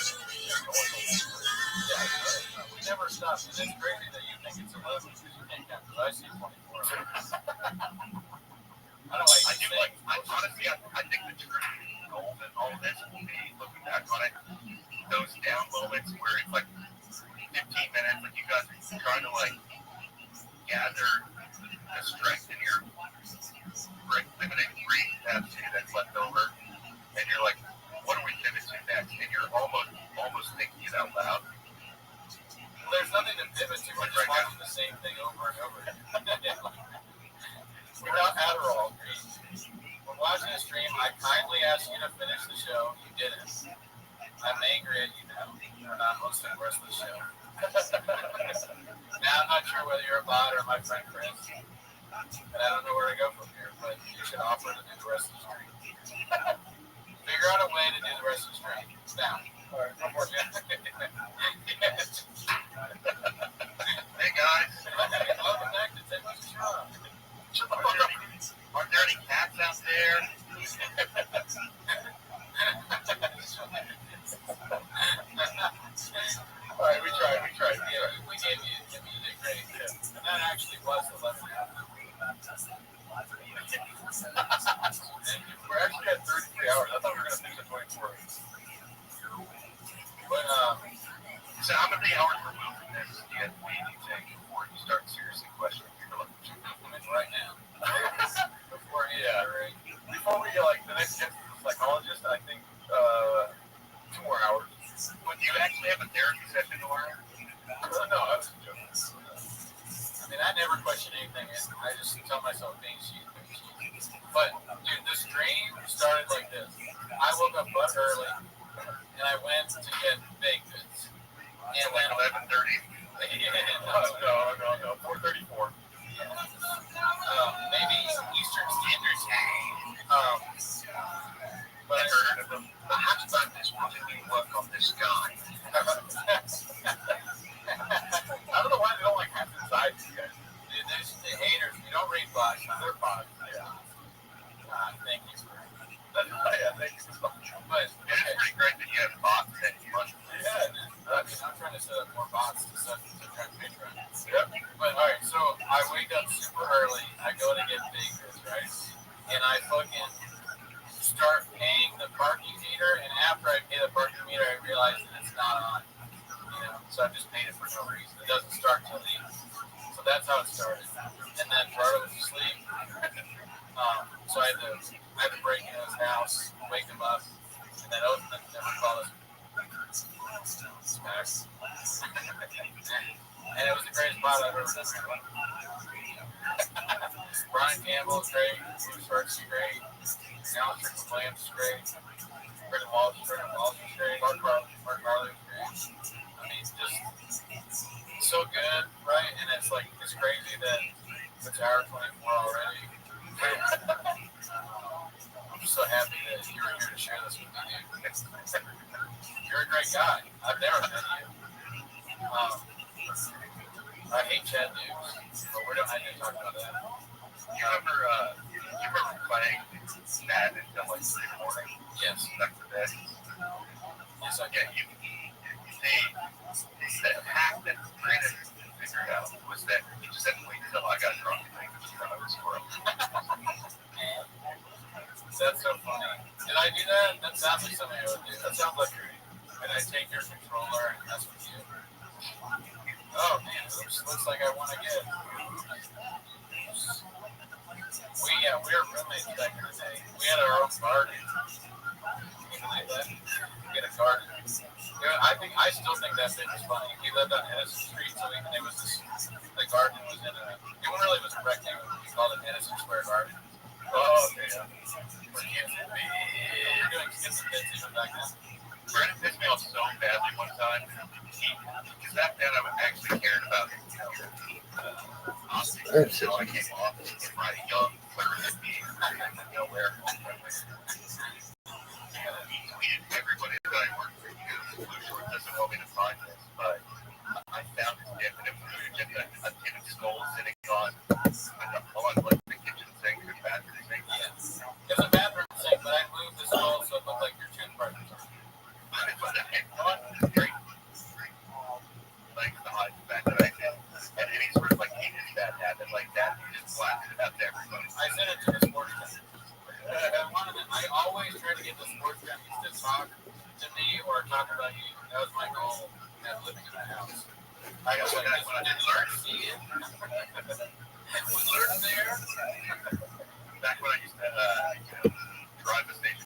Yeah, we never stop. And it's crazy that you think it's 11 because you can't count, because I see 24 hours. I don't like I do like, honestly, I think the true goal in all of this will be, looking back on it, those down moments where it's like 15 minutes, like you guys are trying to like gather the strength in your limited free capacity that's left over, and you're like, what are we pivot to next? And you're almost thinking it out loud. There's nothing to pivot to. We're just watching the same thing over and over again. Without Adderall. When watching the stream, I kindly asked you to finish the show. You didn't. I'm angry at you now. You're not hosting the rest of the show. Now I'm not sure whether you're a bot or my friend Chris. And I don't know where to go from here, but you should offer to do the rest of the stream. Figure out a way to do the rest of the stream. Now. All right, one more time. Hey guys, Welcome back to Take My Shot. aren't there any cats out there? All right, we tried. Yeah, we gave you did great. Yeah. And that actually was the 11th hour. We're actually at 33 hours. I thought we were going to finish at 24. But, So how many hours removed from this do you take before you start seriously questioning your relationship? right now. Before we get like the next psychologist, I think 2 more hours. Would you actually have a therapy session tomorrow? No, I was joking. I mean, I never question anything. I just tell myself being sheep. But dude, the stream started like this. I woke up butt early, and I went to get baked goods. And Like 11:30. No, 4:34. Maybe Eastern Standard Time. But I heard of them. The hatchback is wanting to work on this guy. I don't know why they don't like half the size of you guys. Dude, there's the haters. We don't read bots. They're bots. Yeah. Thank you. Thank you. But It's pretty great that you have bots that you want. I'm trying to set up more bots to try to Patreon. Yep. But all right, so I wake up super early. I go to get bakers, right? And I fucking start paying the parking meter. And after I pay the parking meter, I realize that it's not on. You know, so I just paid it for no reason. It doesn't start till 8. So that's how it started. And then Bart was asleep. So I had to break into his house, wake him up, and then open it, never call us back. And it was the greatest pot I've ever done. Brian Campbell is great. Bruce Hurts is great. Now Triple Williams is great. Brendan Walsh is great. Mark Harley is great. I mean, just so good, right? And it's like, it's crazy that it's hour 24 already. I'm just so happy that you were here to share this with me, dude. You're a great guy. I've never met you. I hate Chad Dukes, but we're not going to talk about that. You remember playing Madden until like 3 in the morning? Yes. Back to bed? Yes, I Yeah, the hack that Brandon figured out was that he just had to wait until I got drunk and think this was a squirrel. That's so funny. Did I do that? That sounds like something I would do. That sounds like when I take your controller and mess with you. Oh man, oops, looks like I won again. We were roommates back in the day. We had our own garden. Can you believe that? We had a garden. You know, I still think that bit was funny. We lived on Edison Street, so it was this, the garden was in a, it really was a rectangle. We called it Edison Square Garden. Oh, yeah. We're doing kids and kids even back then. Brandon pissed me off so badly one time. Because that man I actually cared about him. So I came off as my young, flirty me out of nowhere. He tweeted everybody that I worked for. Blue Short doesn't want me to find this, but I found his gift, and it was just a tin of skull sitting on like the kitchen sink or bathroom sink. Yes. It's a bathroom sink, but I moved the skull so it looked like your toothbrush. Great. Like the hot fact that I did. And any sort of like heinous bad habit like that, you just blast it out to everybody. I sent it to the sports guy. I always try to get the sports guys to talk to me or talk about you. That was my goal at living in the house. I was like, when I didn't learn to see it, we learned there. Back when I used to drive the station,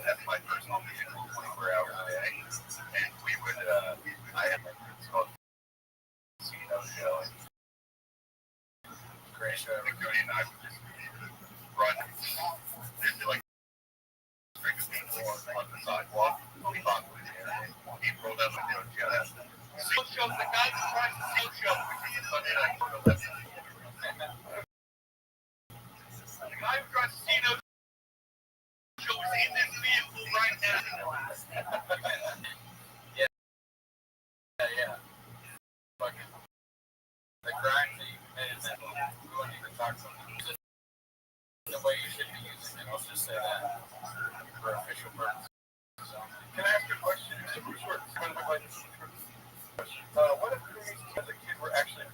that's my personal vehicle 24 hours a day. And we would, I had it's called Casino Show. Great show. And Cody and I would just run, just like drink a people on the sidewalk. We talked with him. He rolled up and shut up. Seal show, the guy who tries to seal show Sunday night for 11. The guy who tries to see no show is in this vehicle right now. Yeah. Fucking the grind that you committed that we wouldn't even talk about it. The way you should be using it, I'll just say that for official purposes. So, can I ask you a question? Super short. Kind of like this. What if Koreans as a kid were actually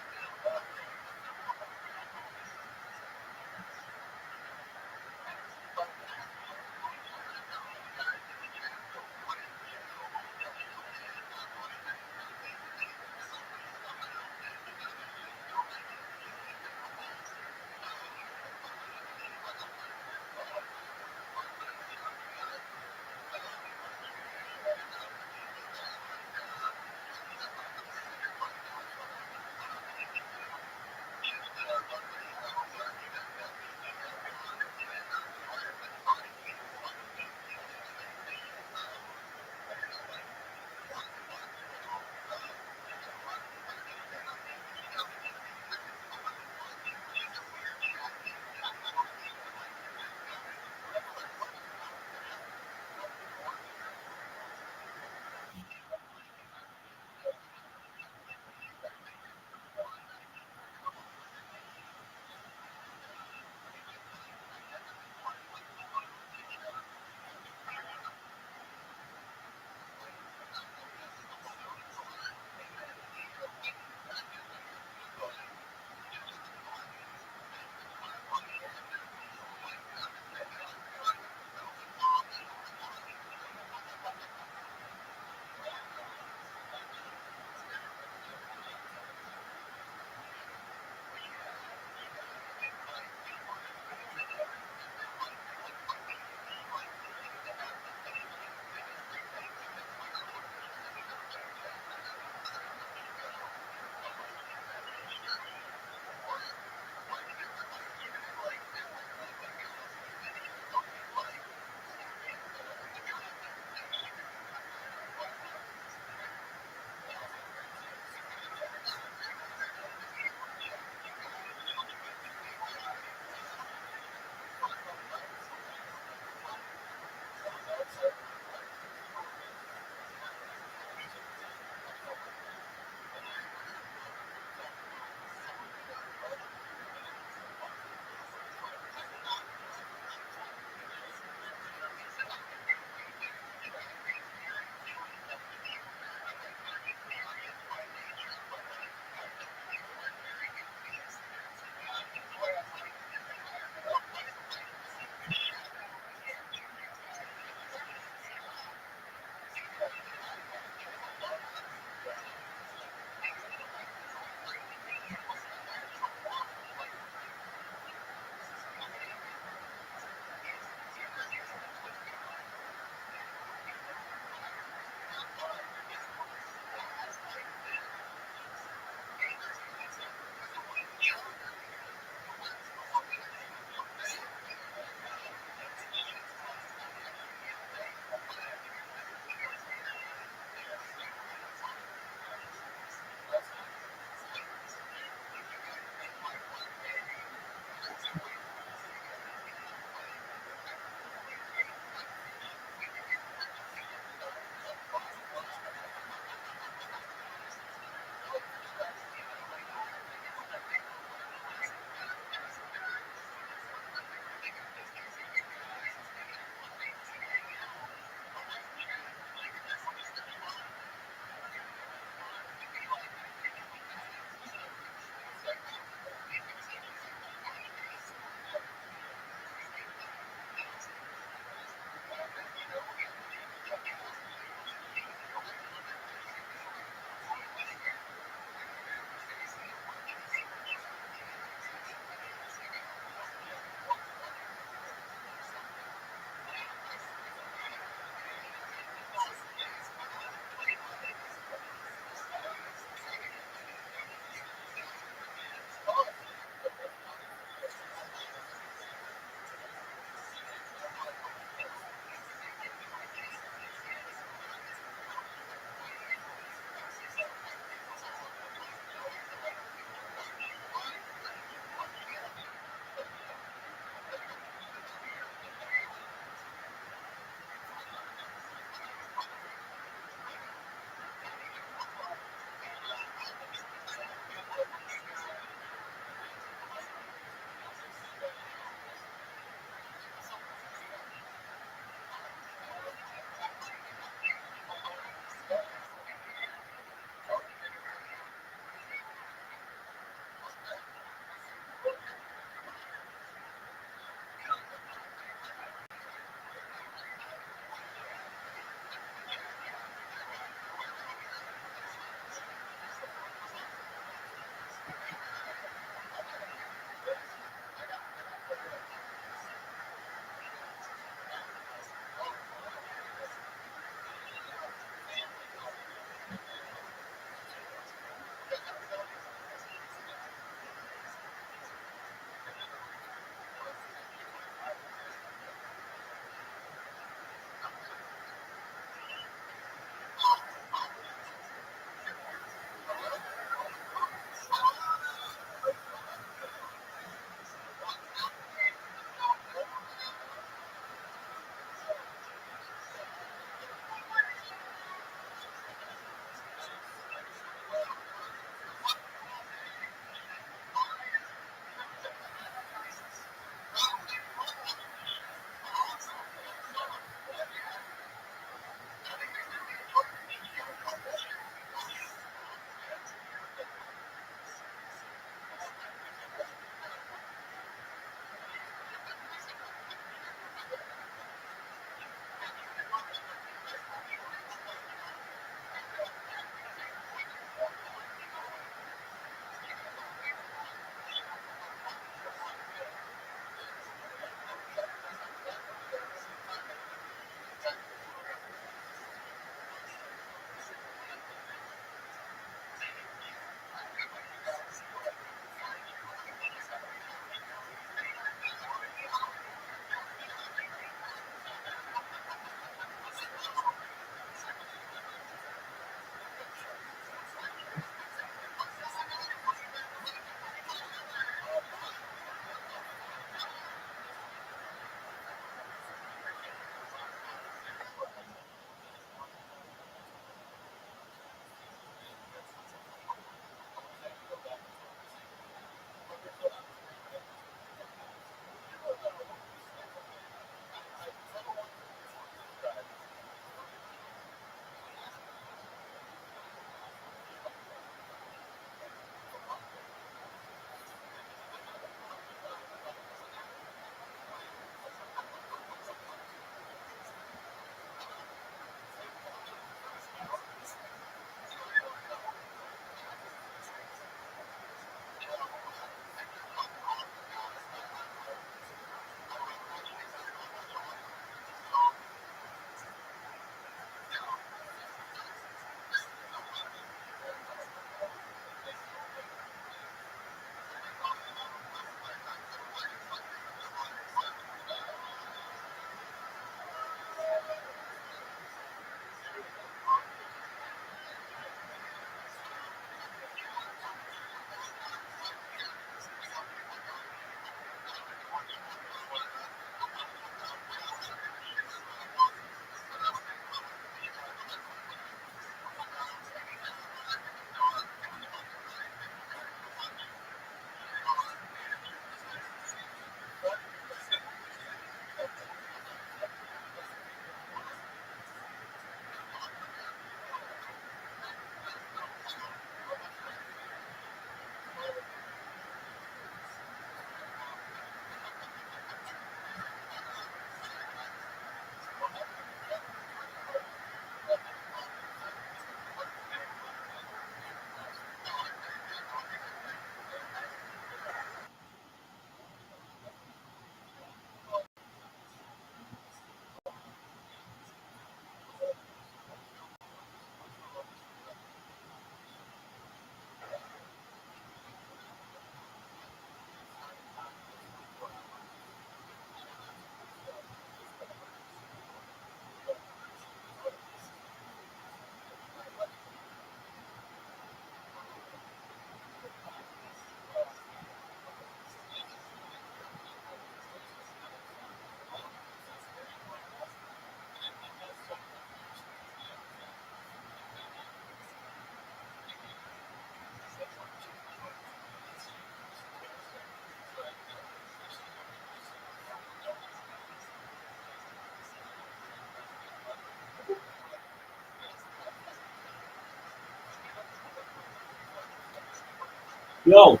Yo,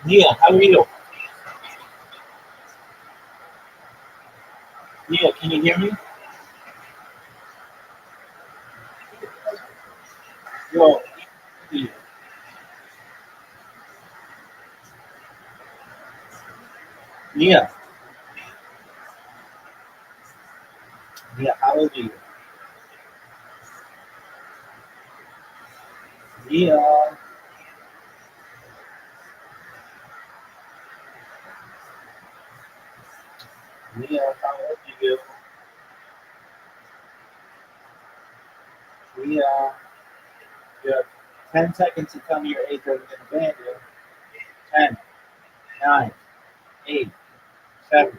Nia, how are you? Nia, can you hear me? Yo, Nia, Nia, Nia, how old are you? Nia, Nia, how old are you? Nia, you have 10 seconds to tell me your age or I'm going to ban you. 10, 9, 8, 7.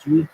G.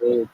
It,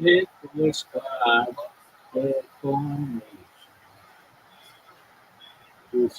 it was God that formed me.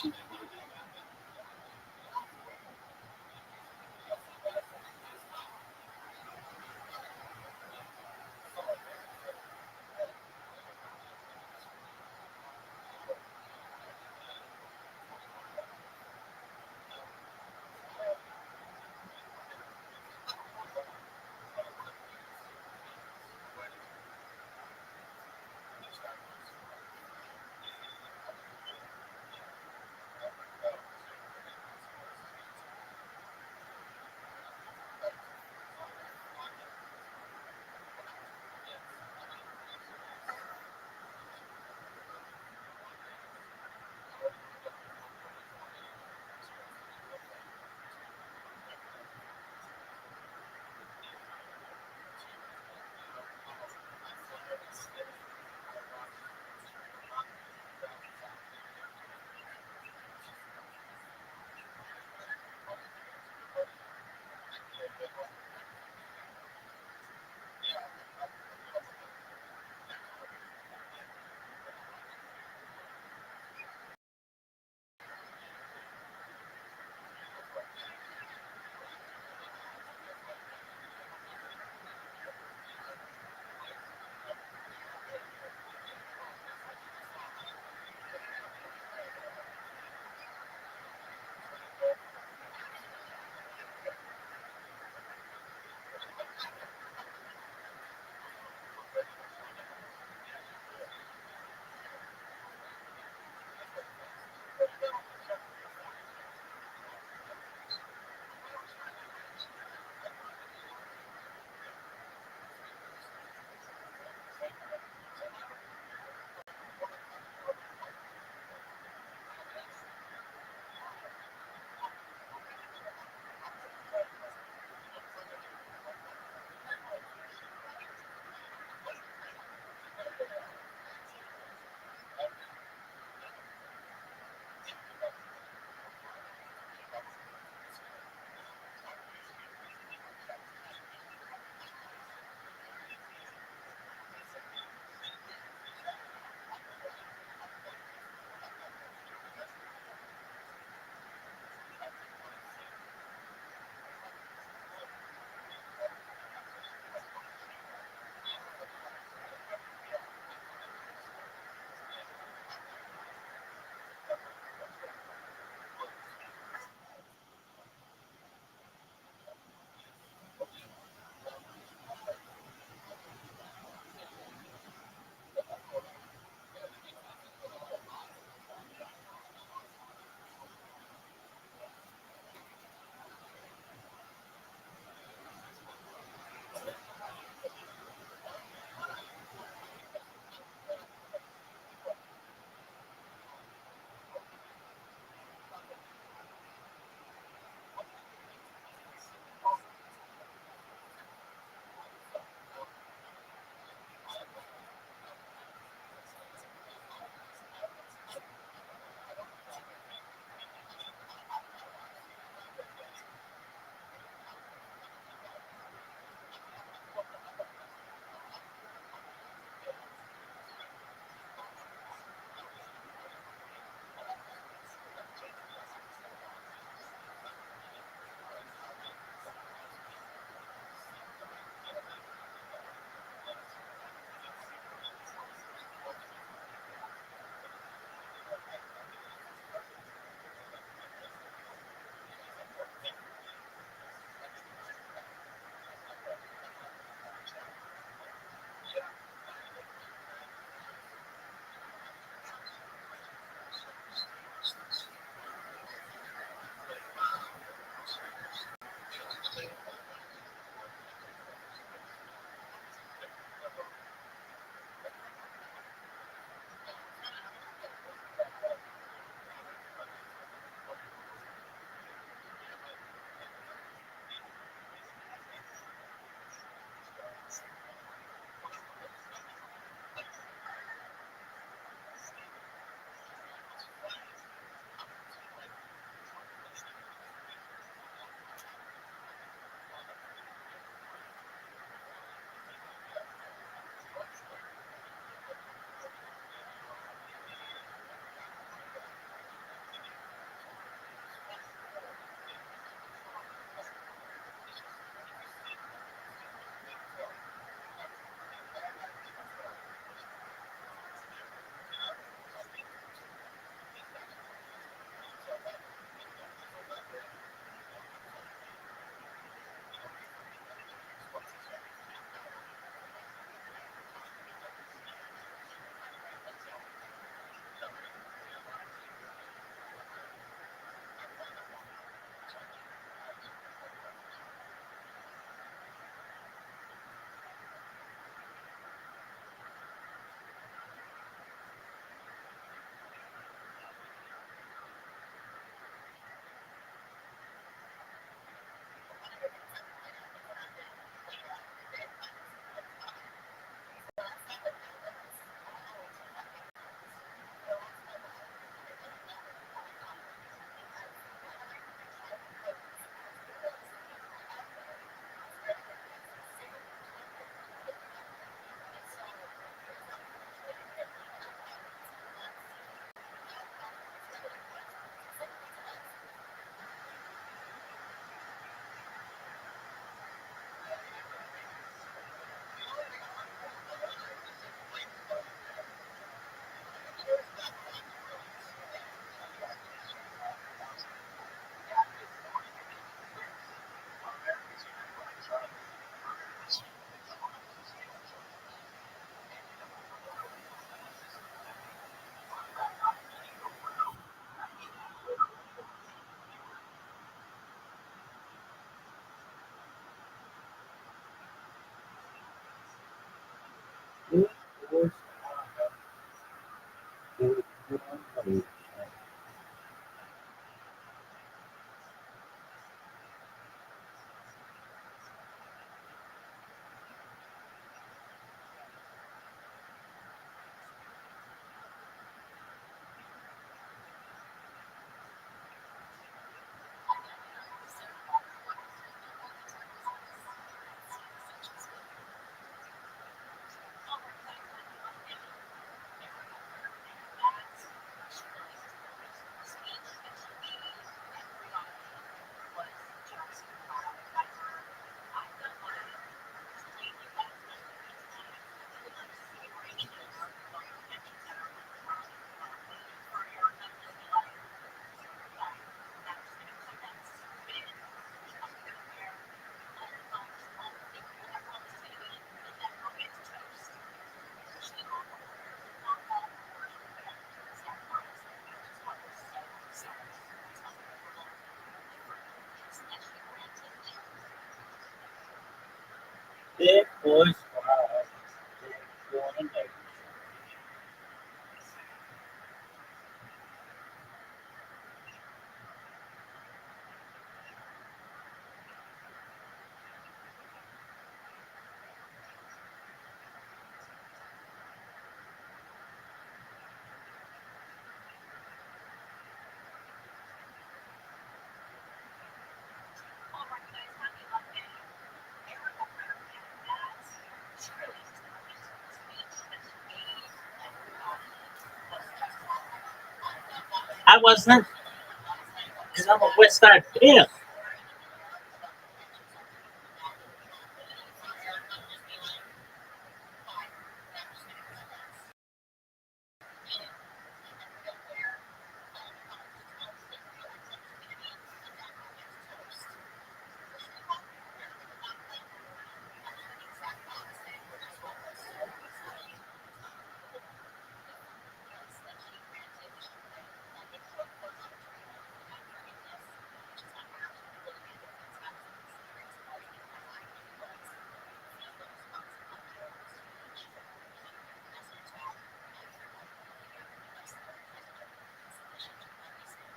Big boy squad. Big boy nation. I wasn't, because I'm a West Side pimp.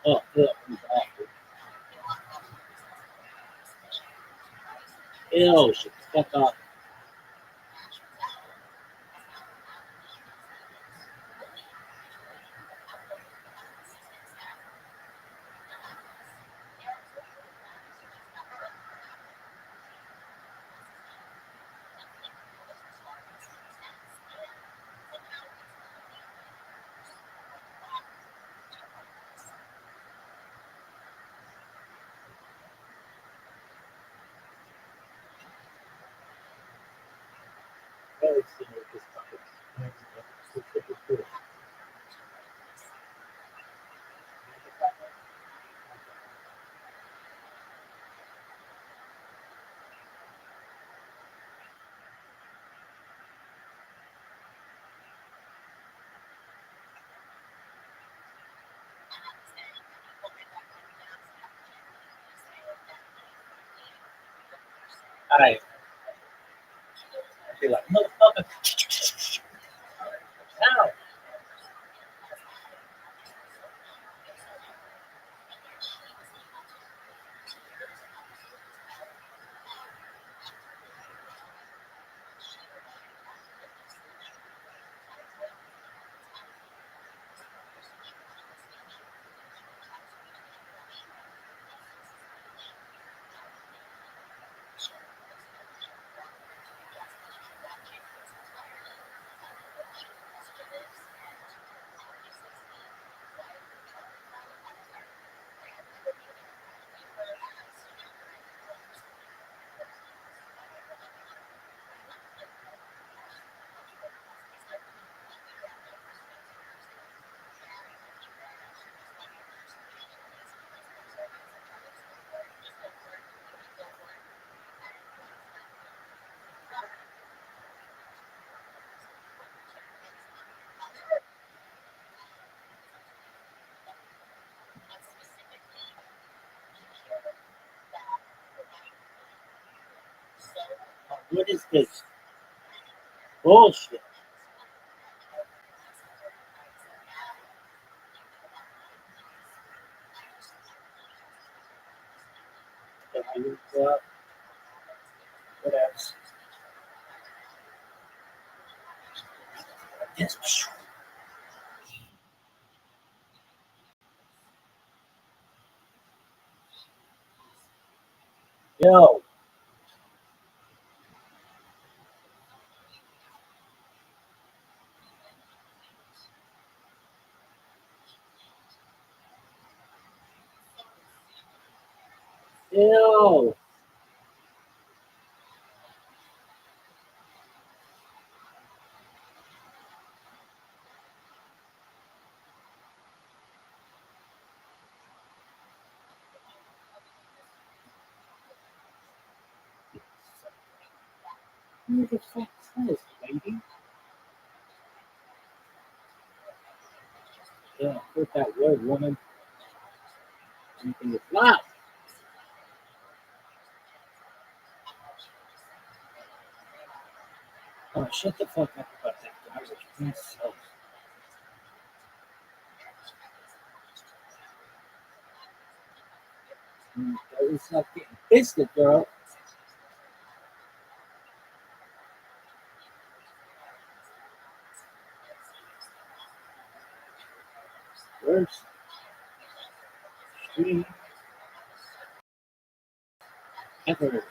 Oh, yeah, he's awful. Ew, shut the fuck up. Very similar to this topic. Alright. I'd be like, motherfucker. Ow. What is this? Bullshit. What else? Yes. Yo. Ew. Who the fuck is this, baby? Yeah, put that word, woman. Anything is not. shut the fuck up about that garbage. Please. Oh. It's not getting biscuit, girl. Worst stream ever.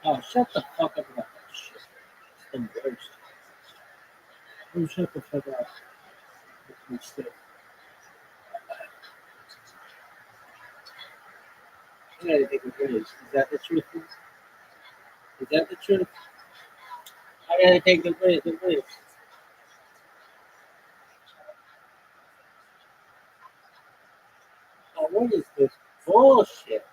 Oh, shut the fuck up about that shit. It's the worst. Oh, shut the fuck up. It's mistake. I gotta take a raise. Is that the truth? Is that the truth? I gotta take the raise. The raise. Oh, what is this bullshit?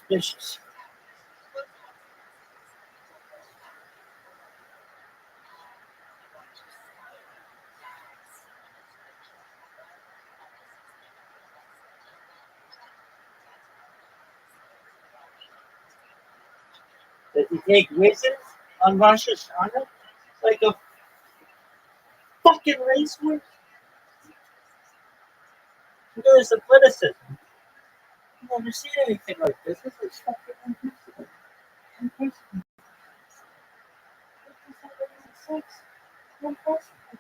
suspicious. That you take wizards on Rosh Hashanah like a fucking racehorse? There's a criticism. I've never seen anything like this. This is fucking unprecedented. Unprecedented. Unprecedented.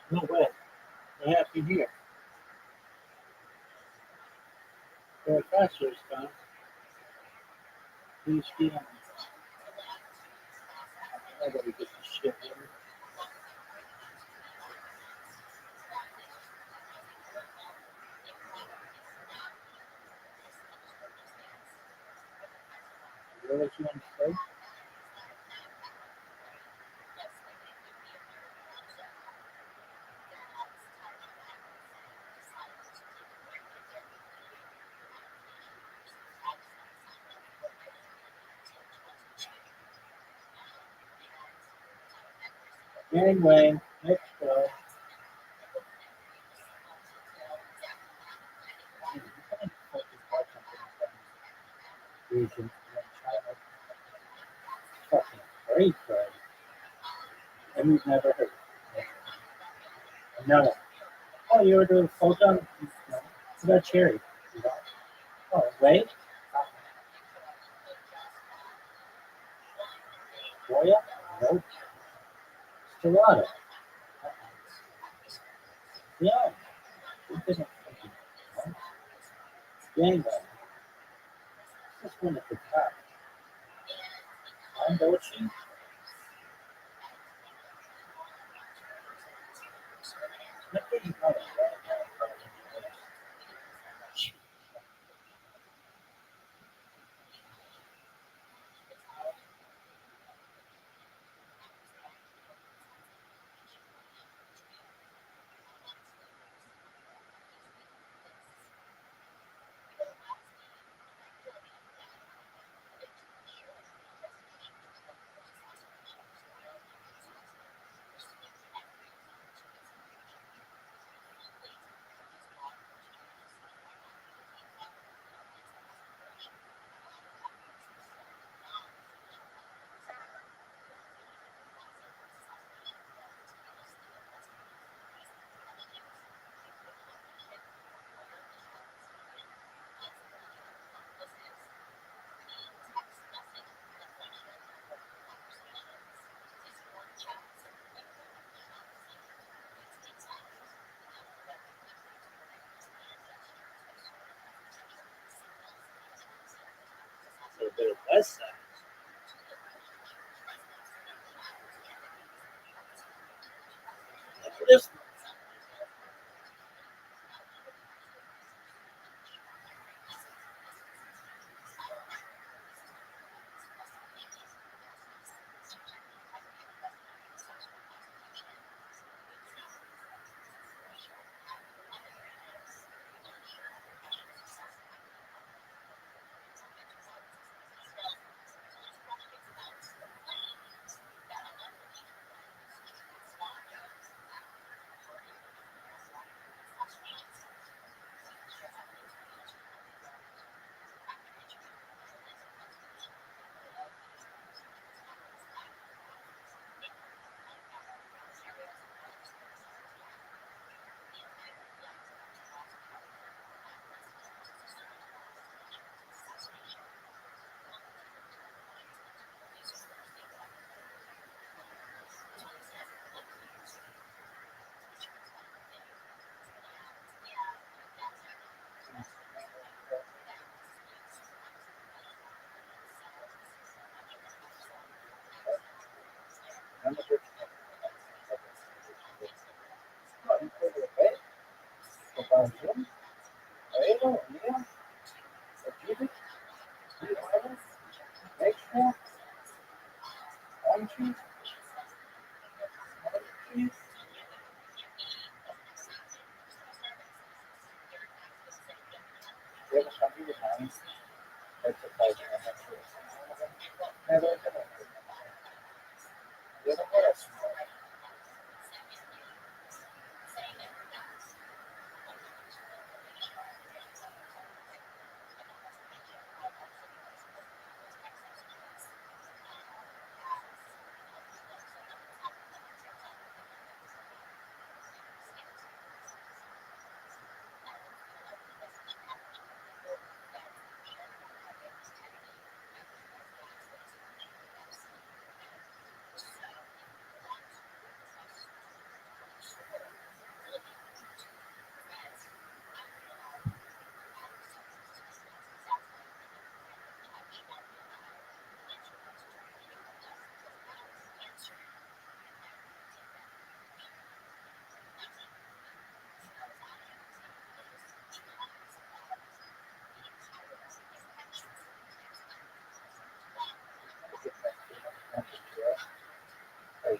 No way. They have to here. They're faster, Scott. Please be on. Nobody gets the shit here. You know what you want to say? Anyway, let's go. Region, China. Fucking great, bro. And we've never heard. No. Oh, you were doing photon? No. What about cherry? No. Oh, wait. Goya? Nope. Sterrata? Yeah. It doesn't fucking no. Django. This one at the top. Andochi? What did you call it? A little bit of west side. Look at this.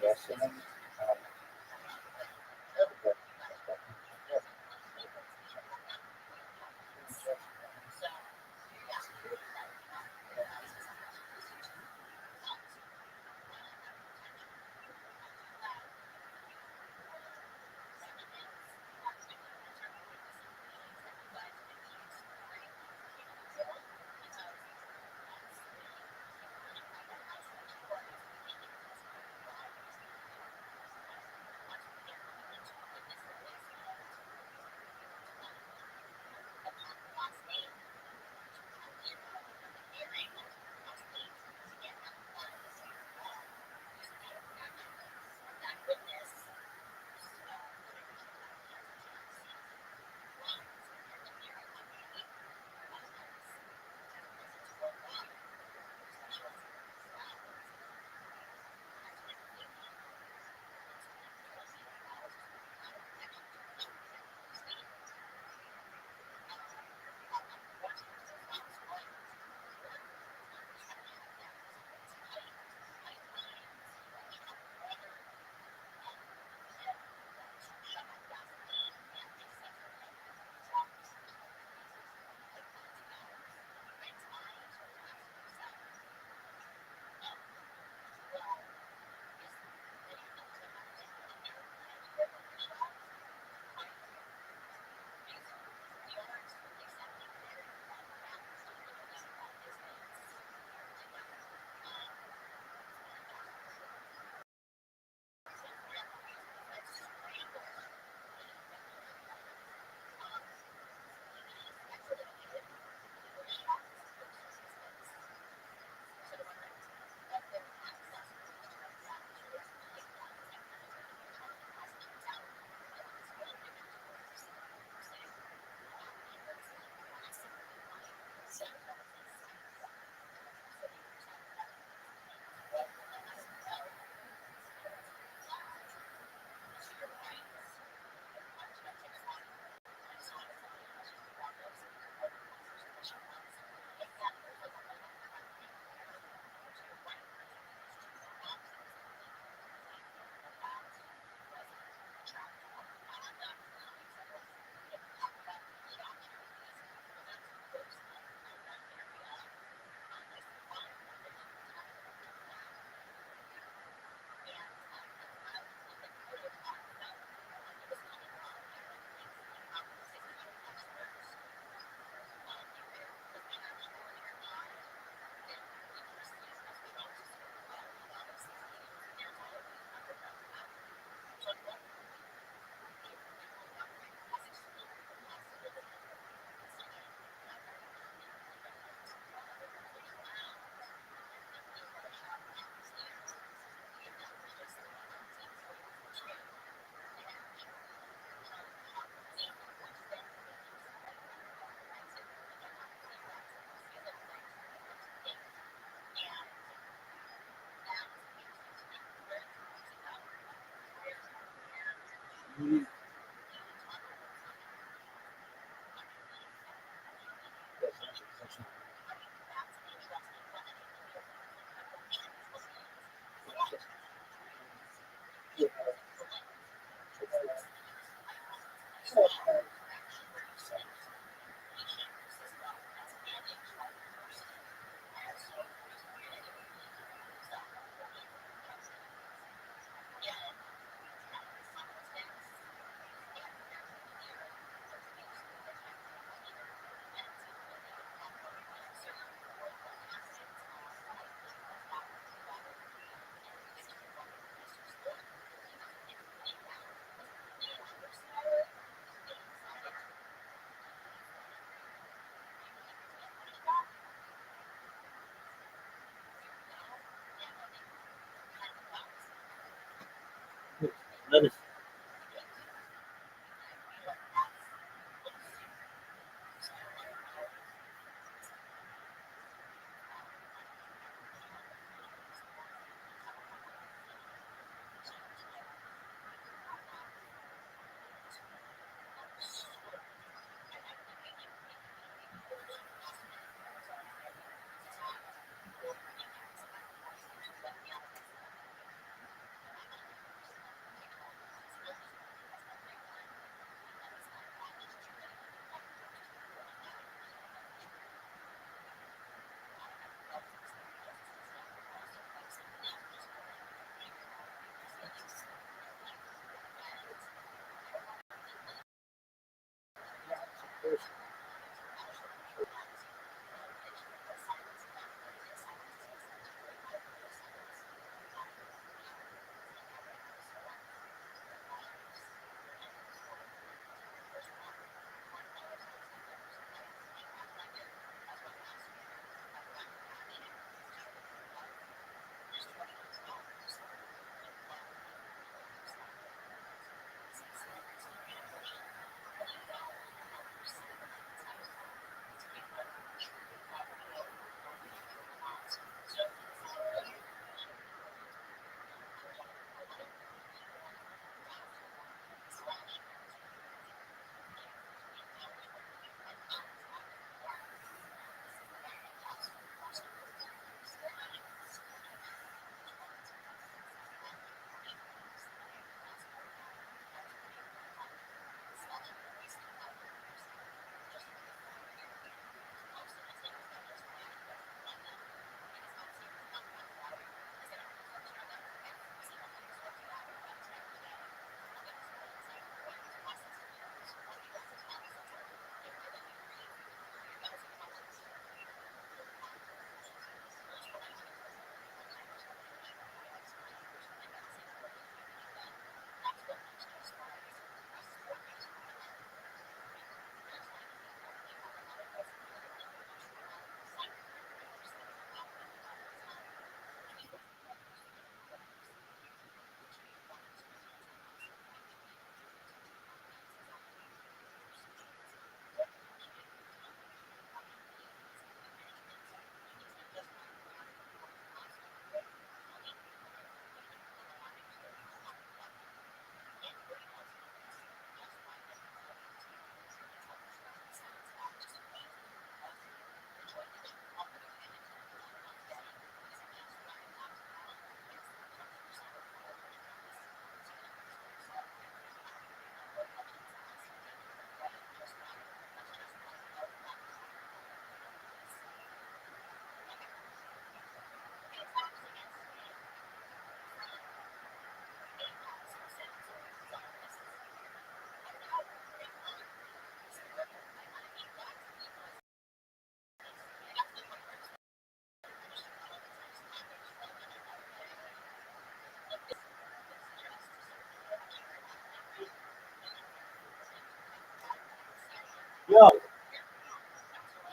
guess. And then,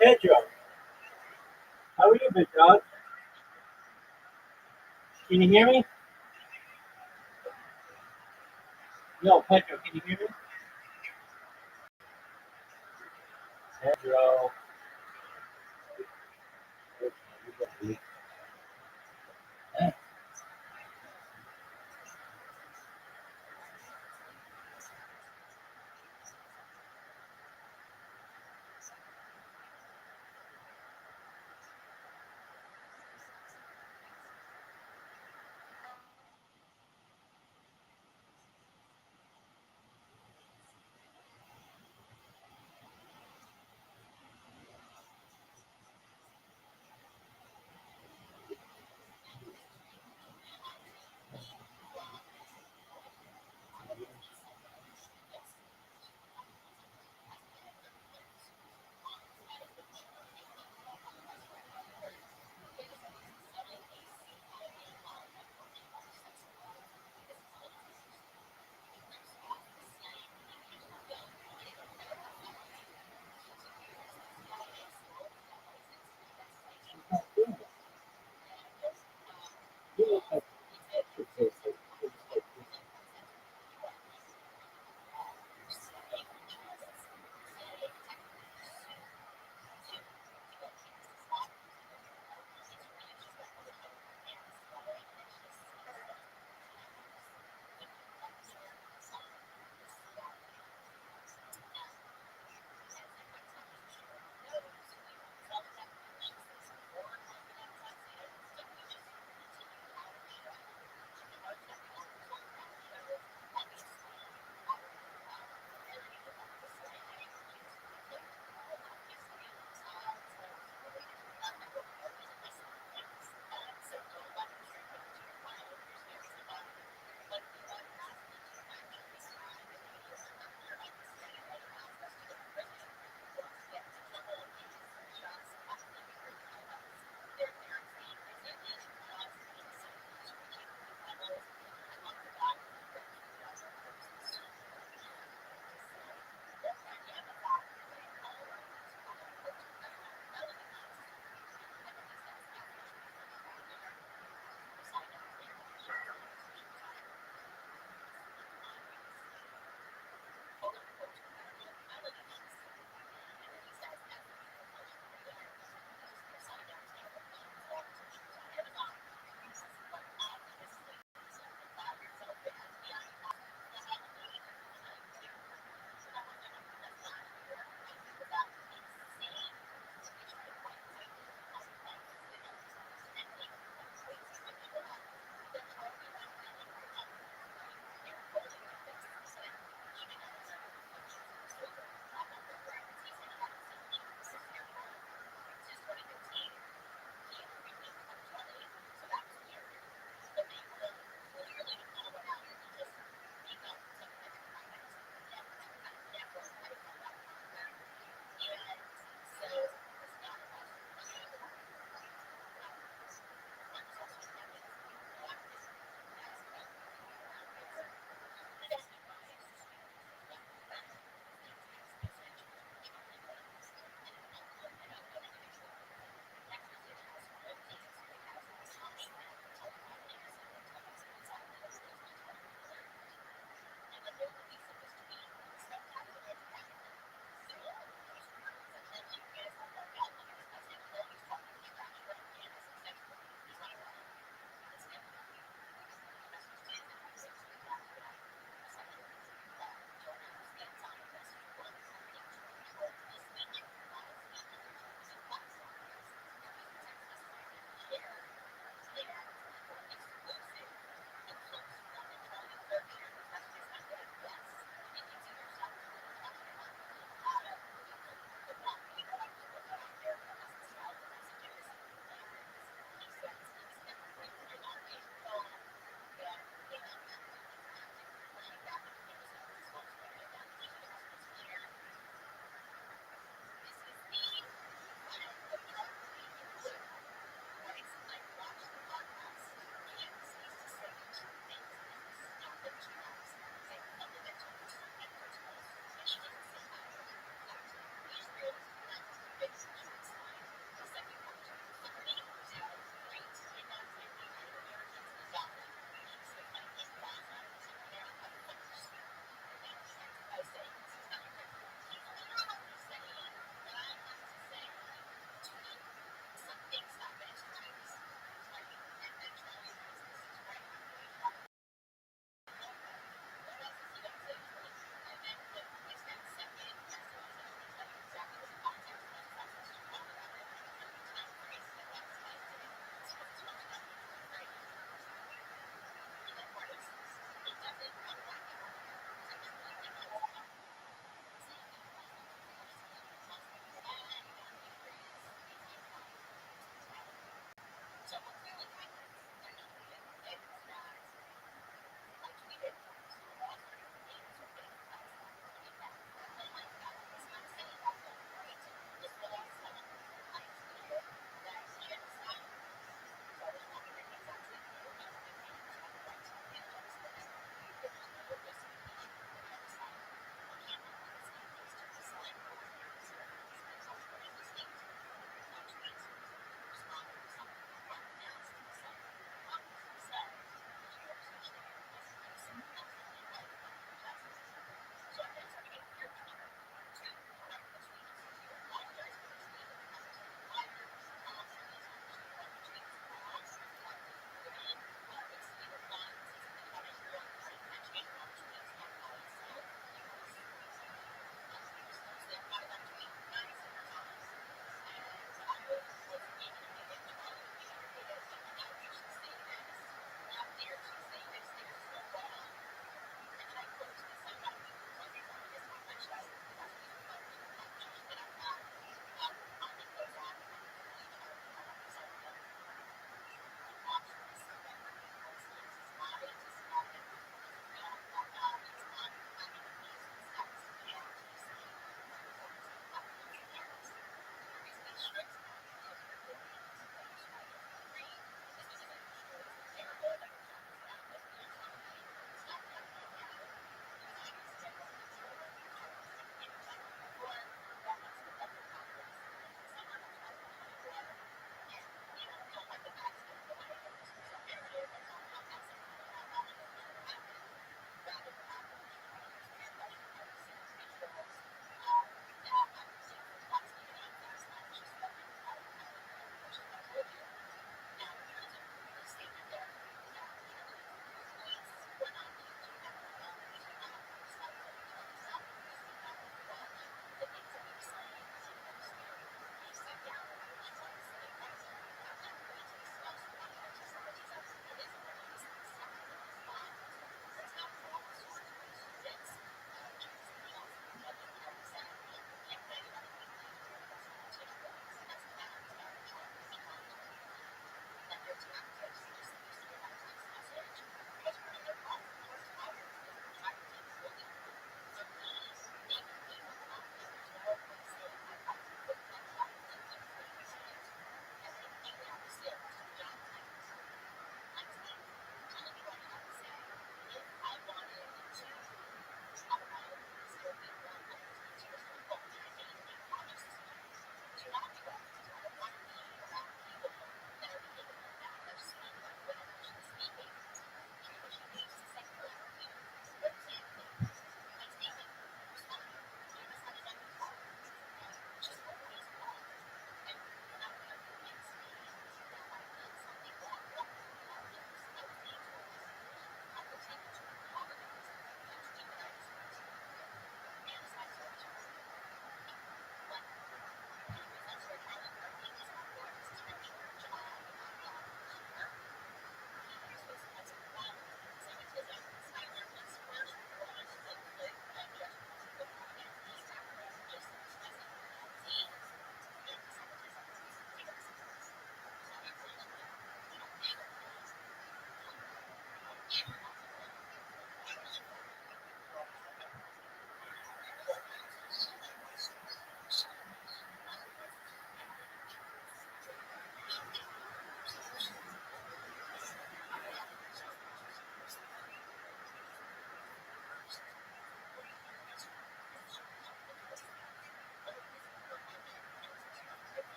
Pedro, how are you, big dog? Can you hear me? No, Pedro, can you hear me? Pedro.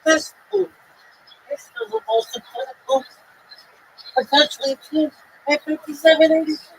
this food. This is the most incredible, potentially achieved at 5786.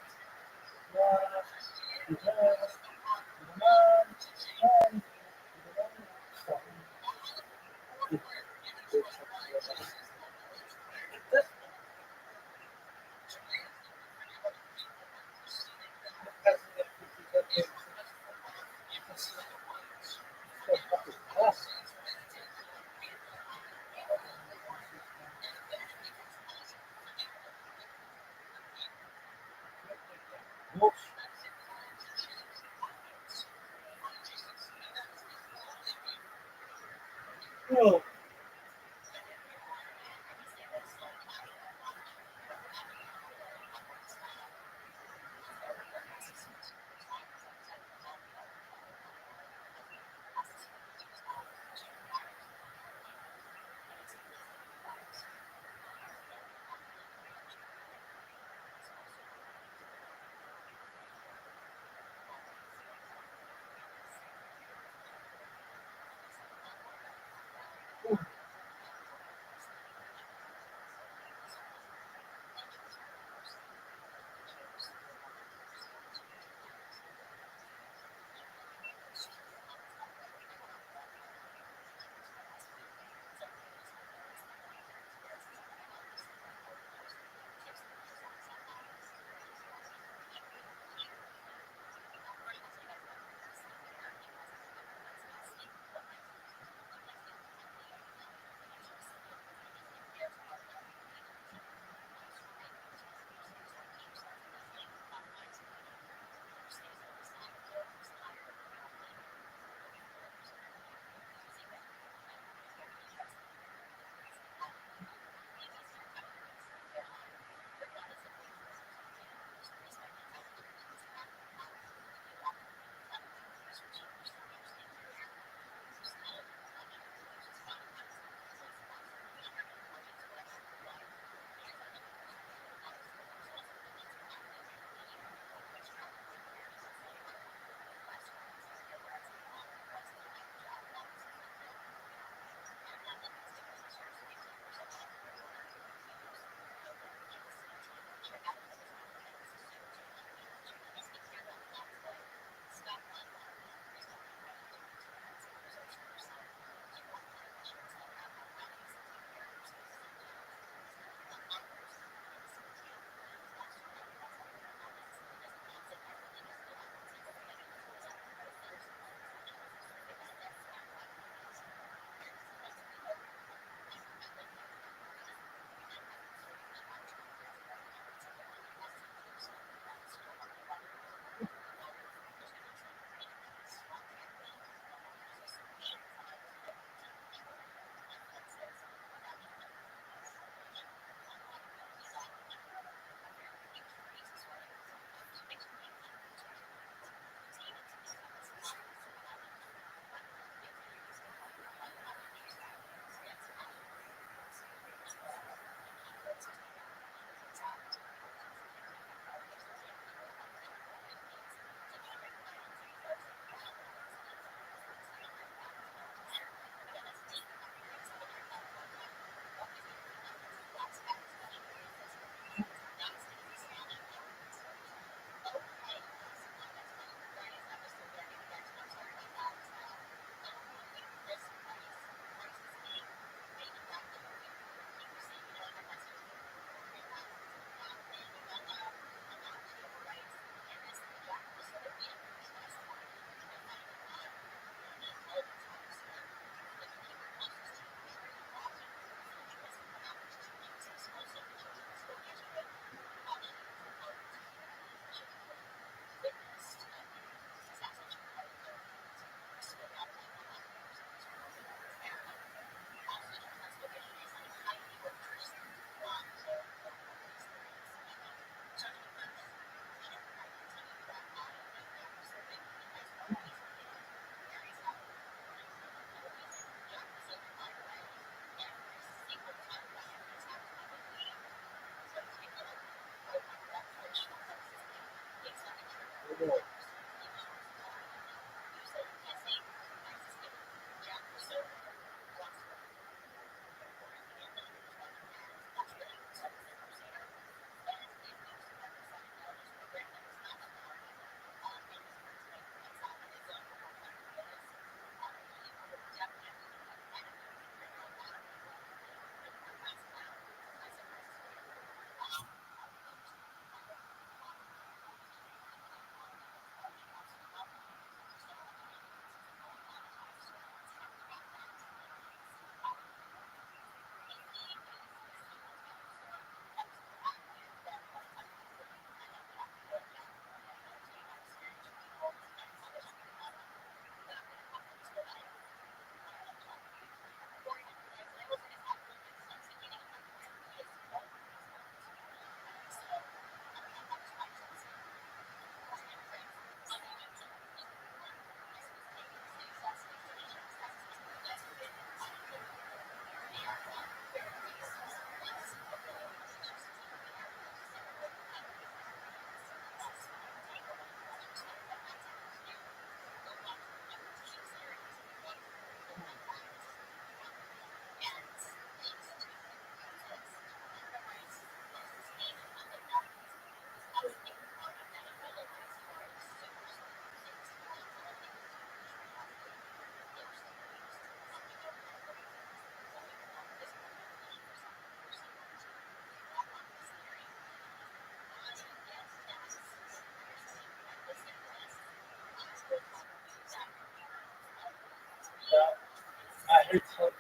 No.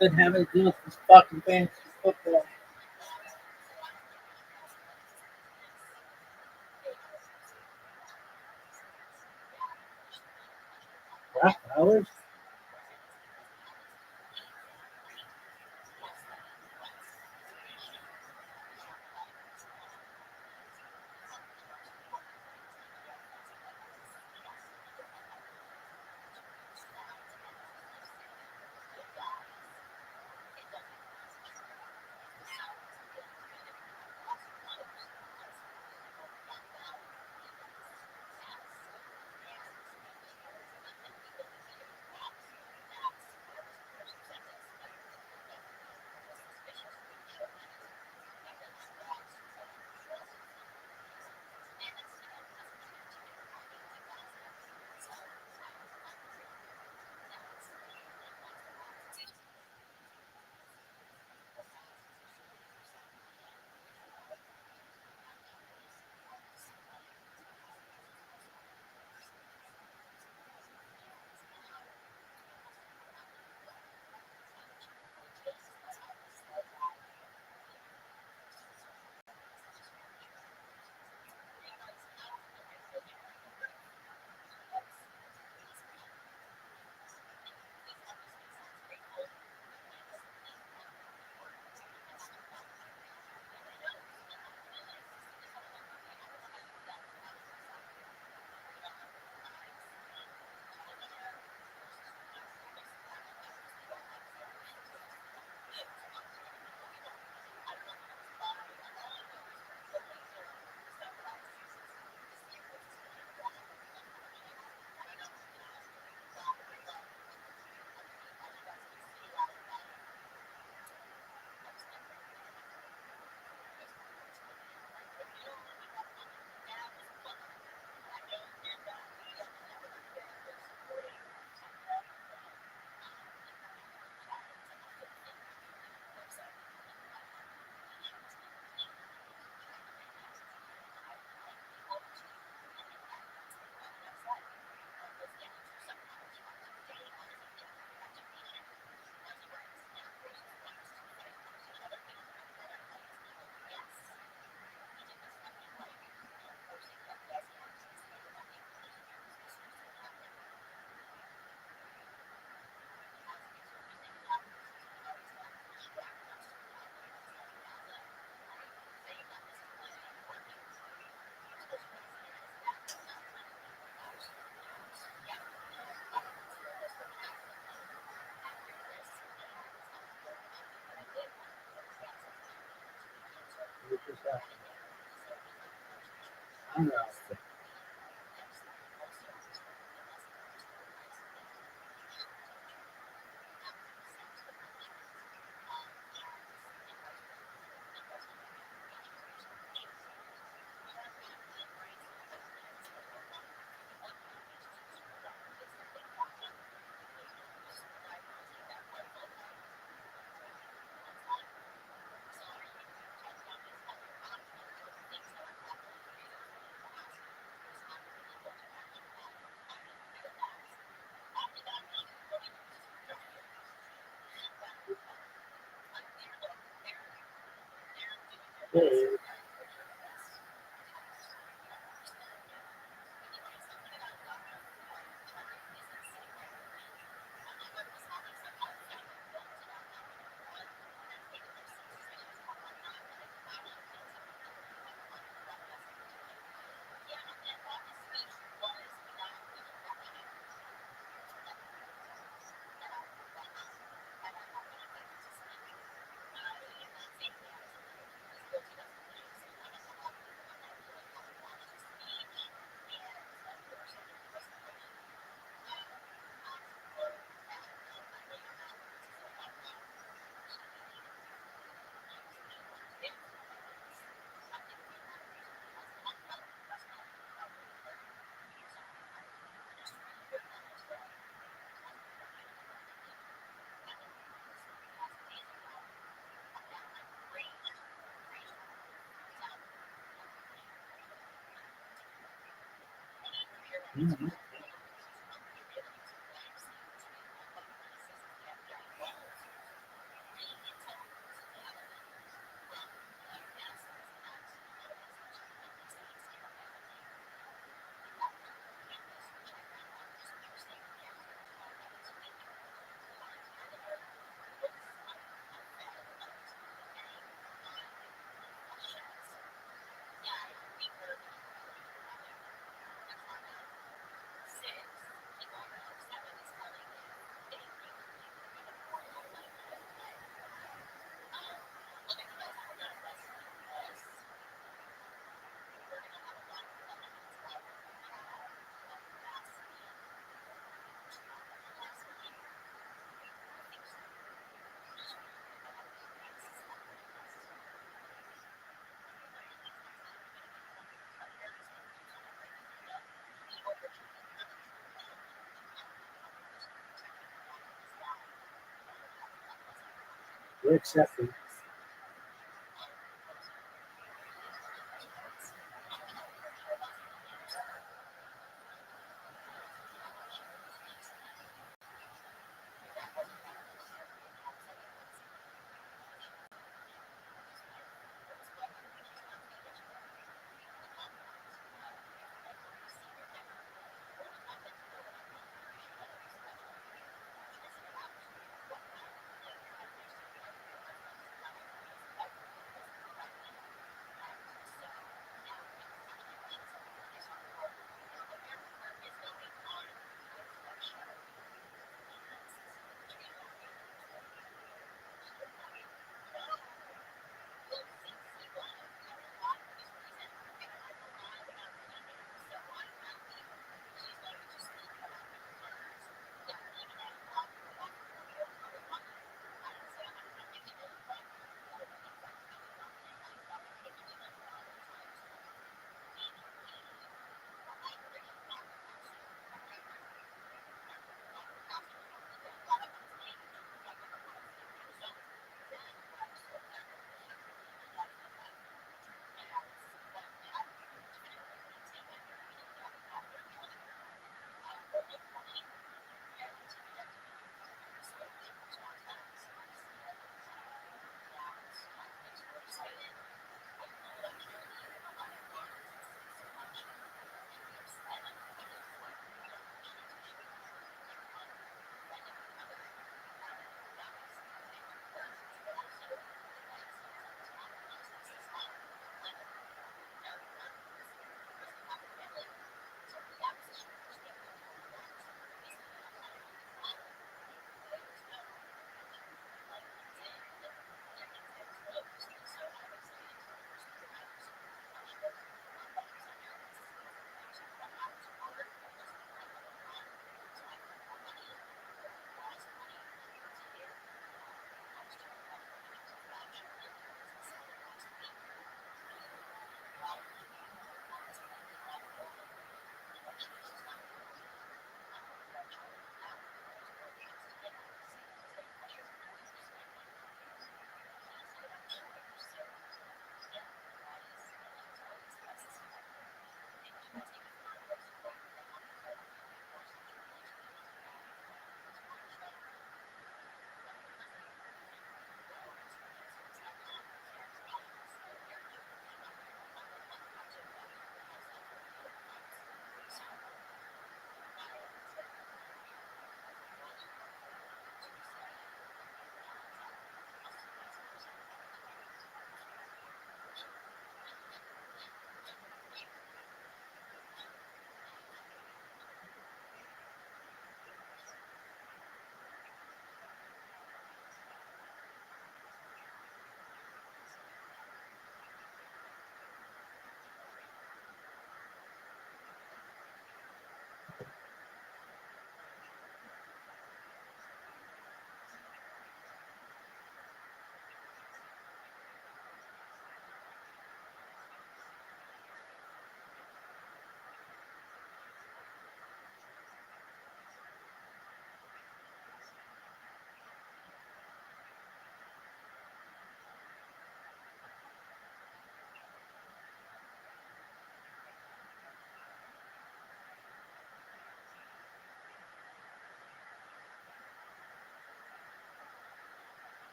been having to deal with this fucking fantasy football. Rock hours? I don't know. Mhm. They're accepting.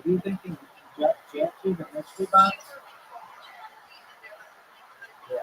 you thinking Jackie, the mystery box? Yeah.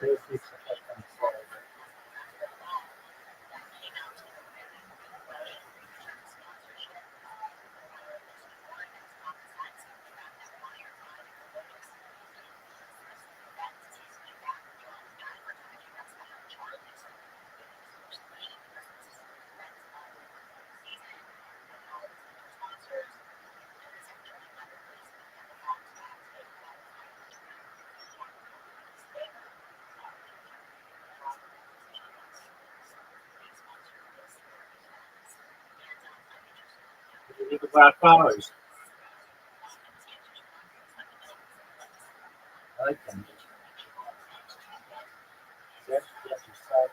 You can buy flowers. I like them. Yes, yes, yes.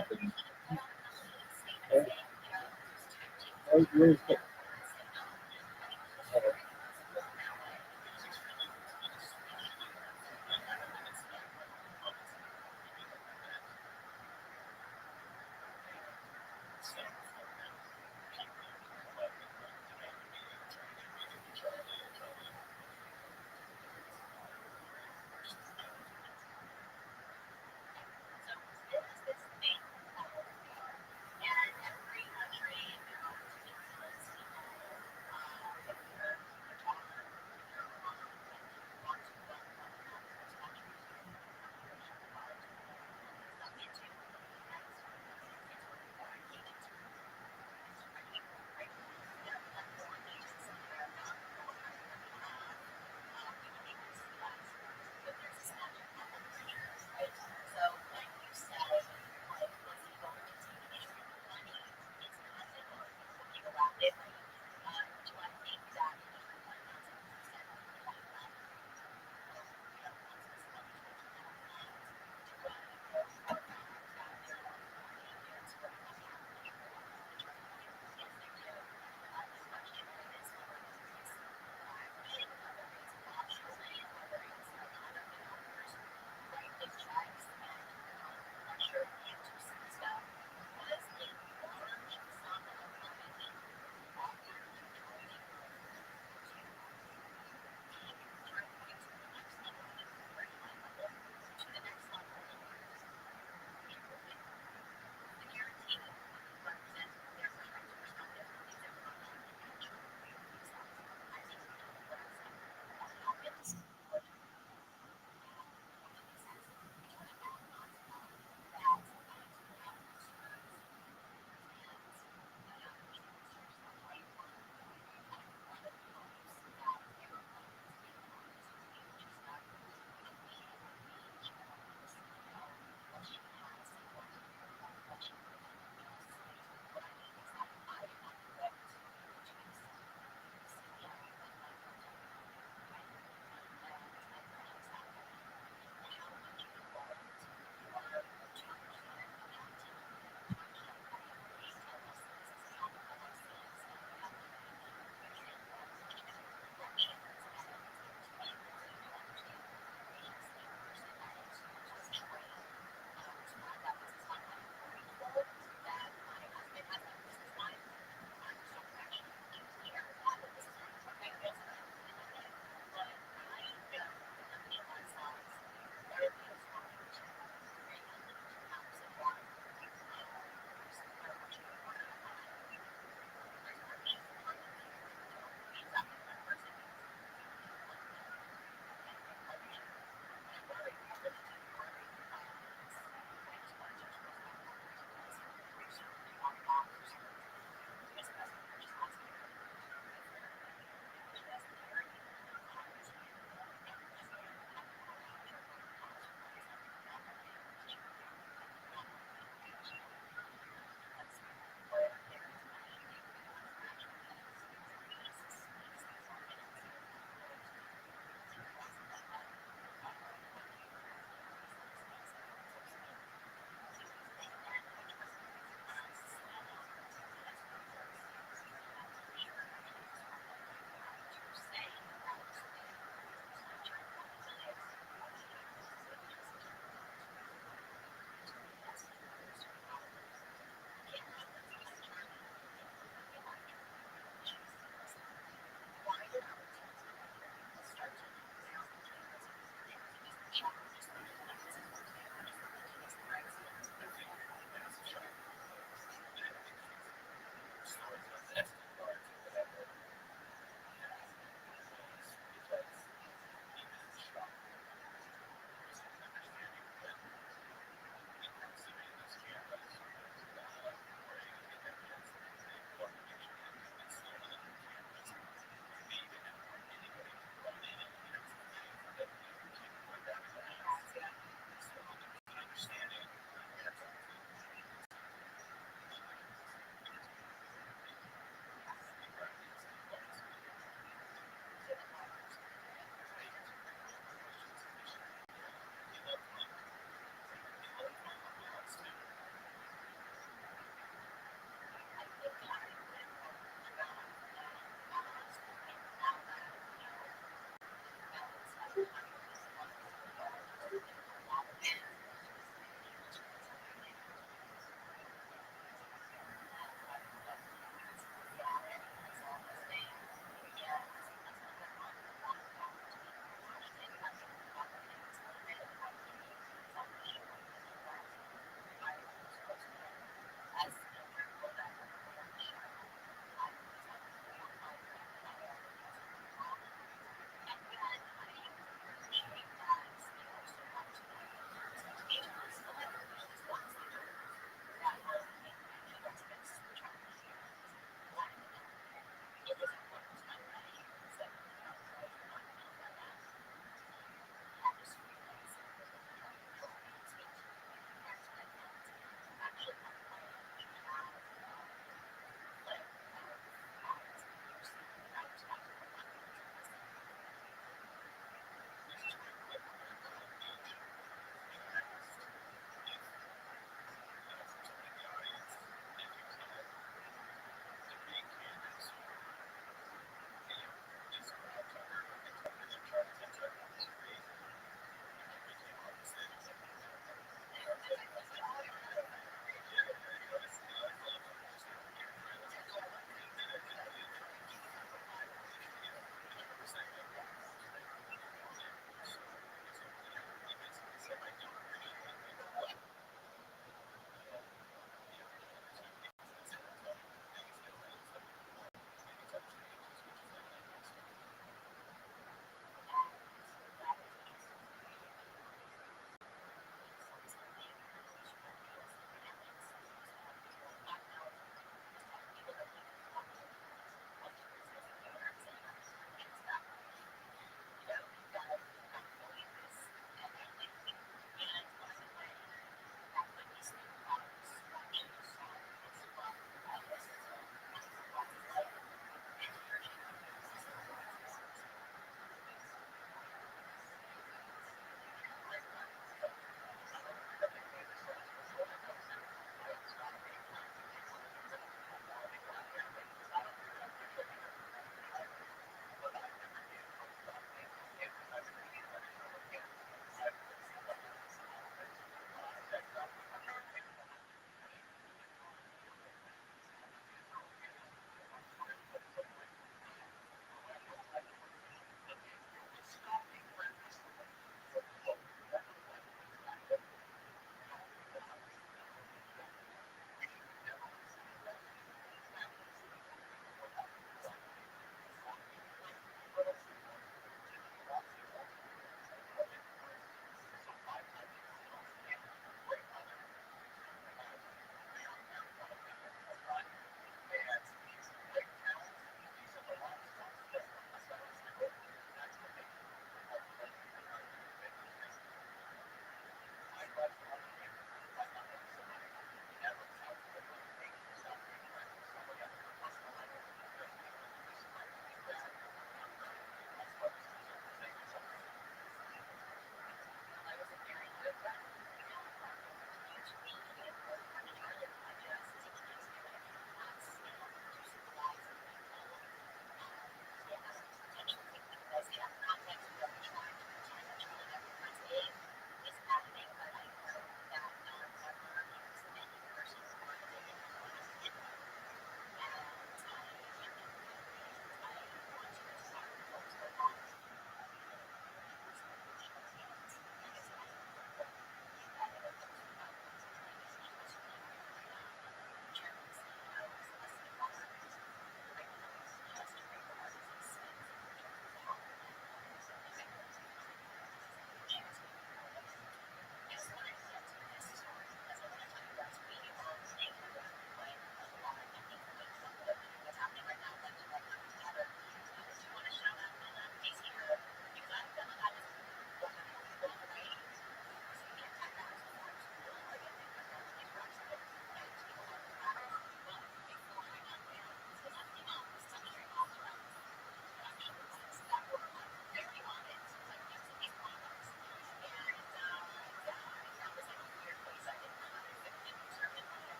pumping. Okay. Where's the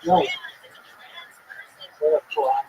No. They're flat.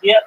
Yep.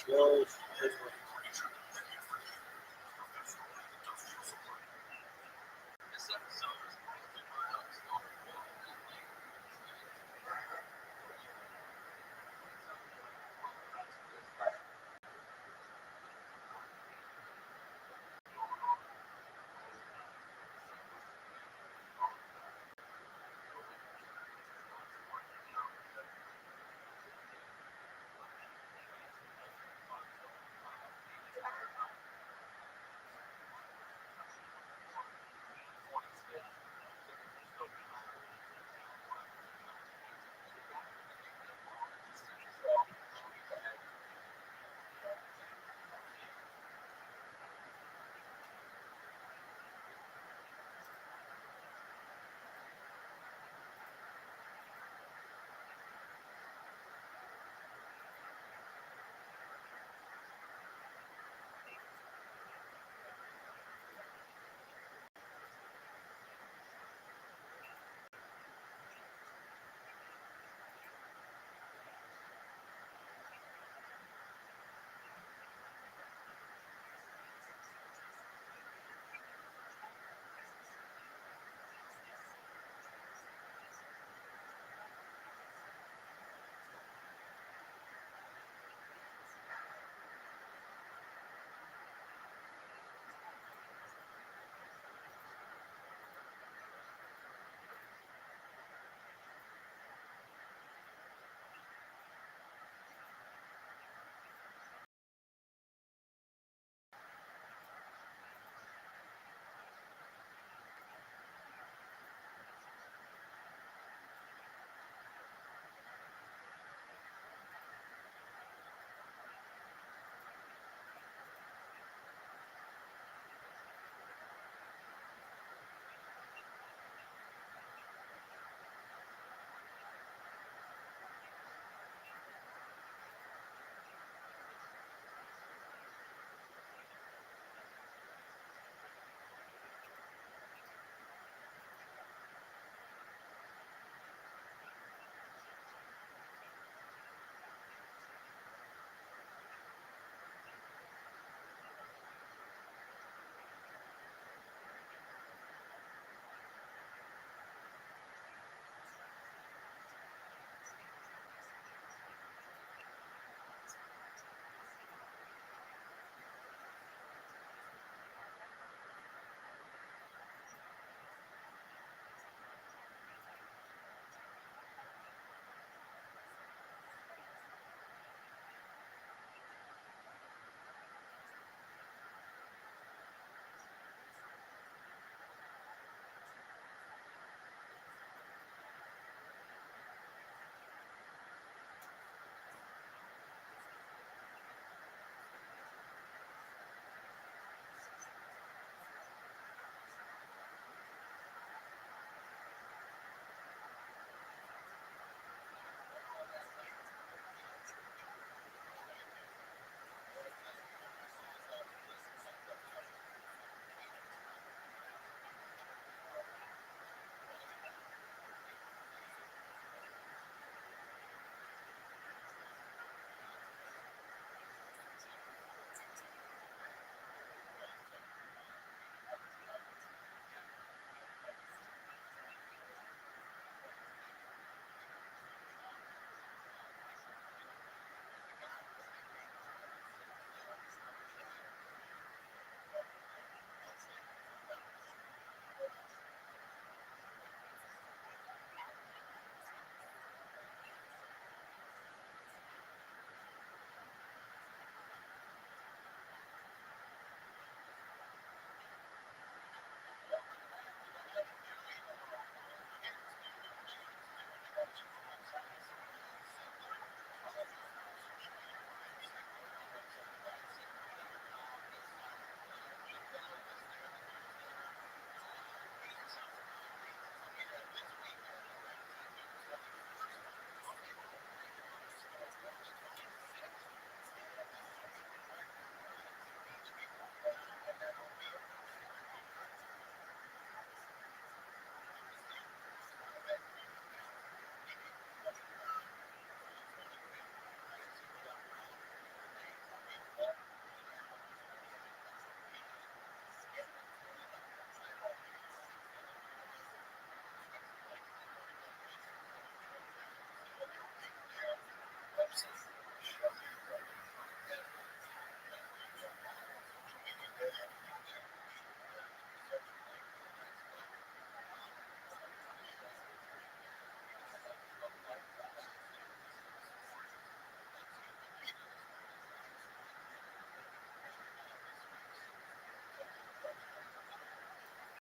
Yeah.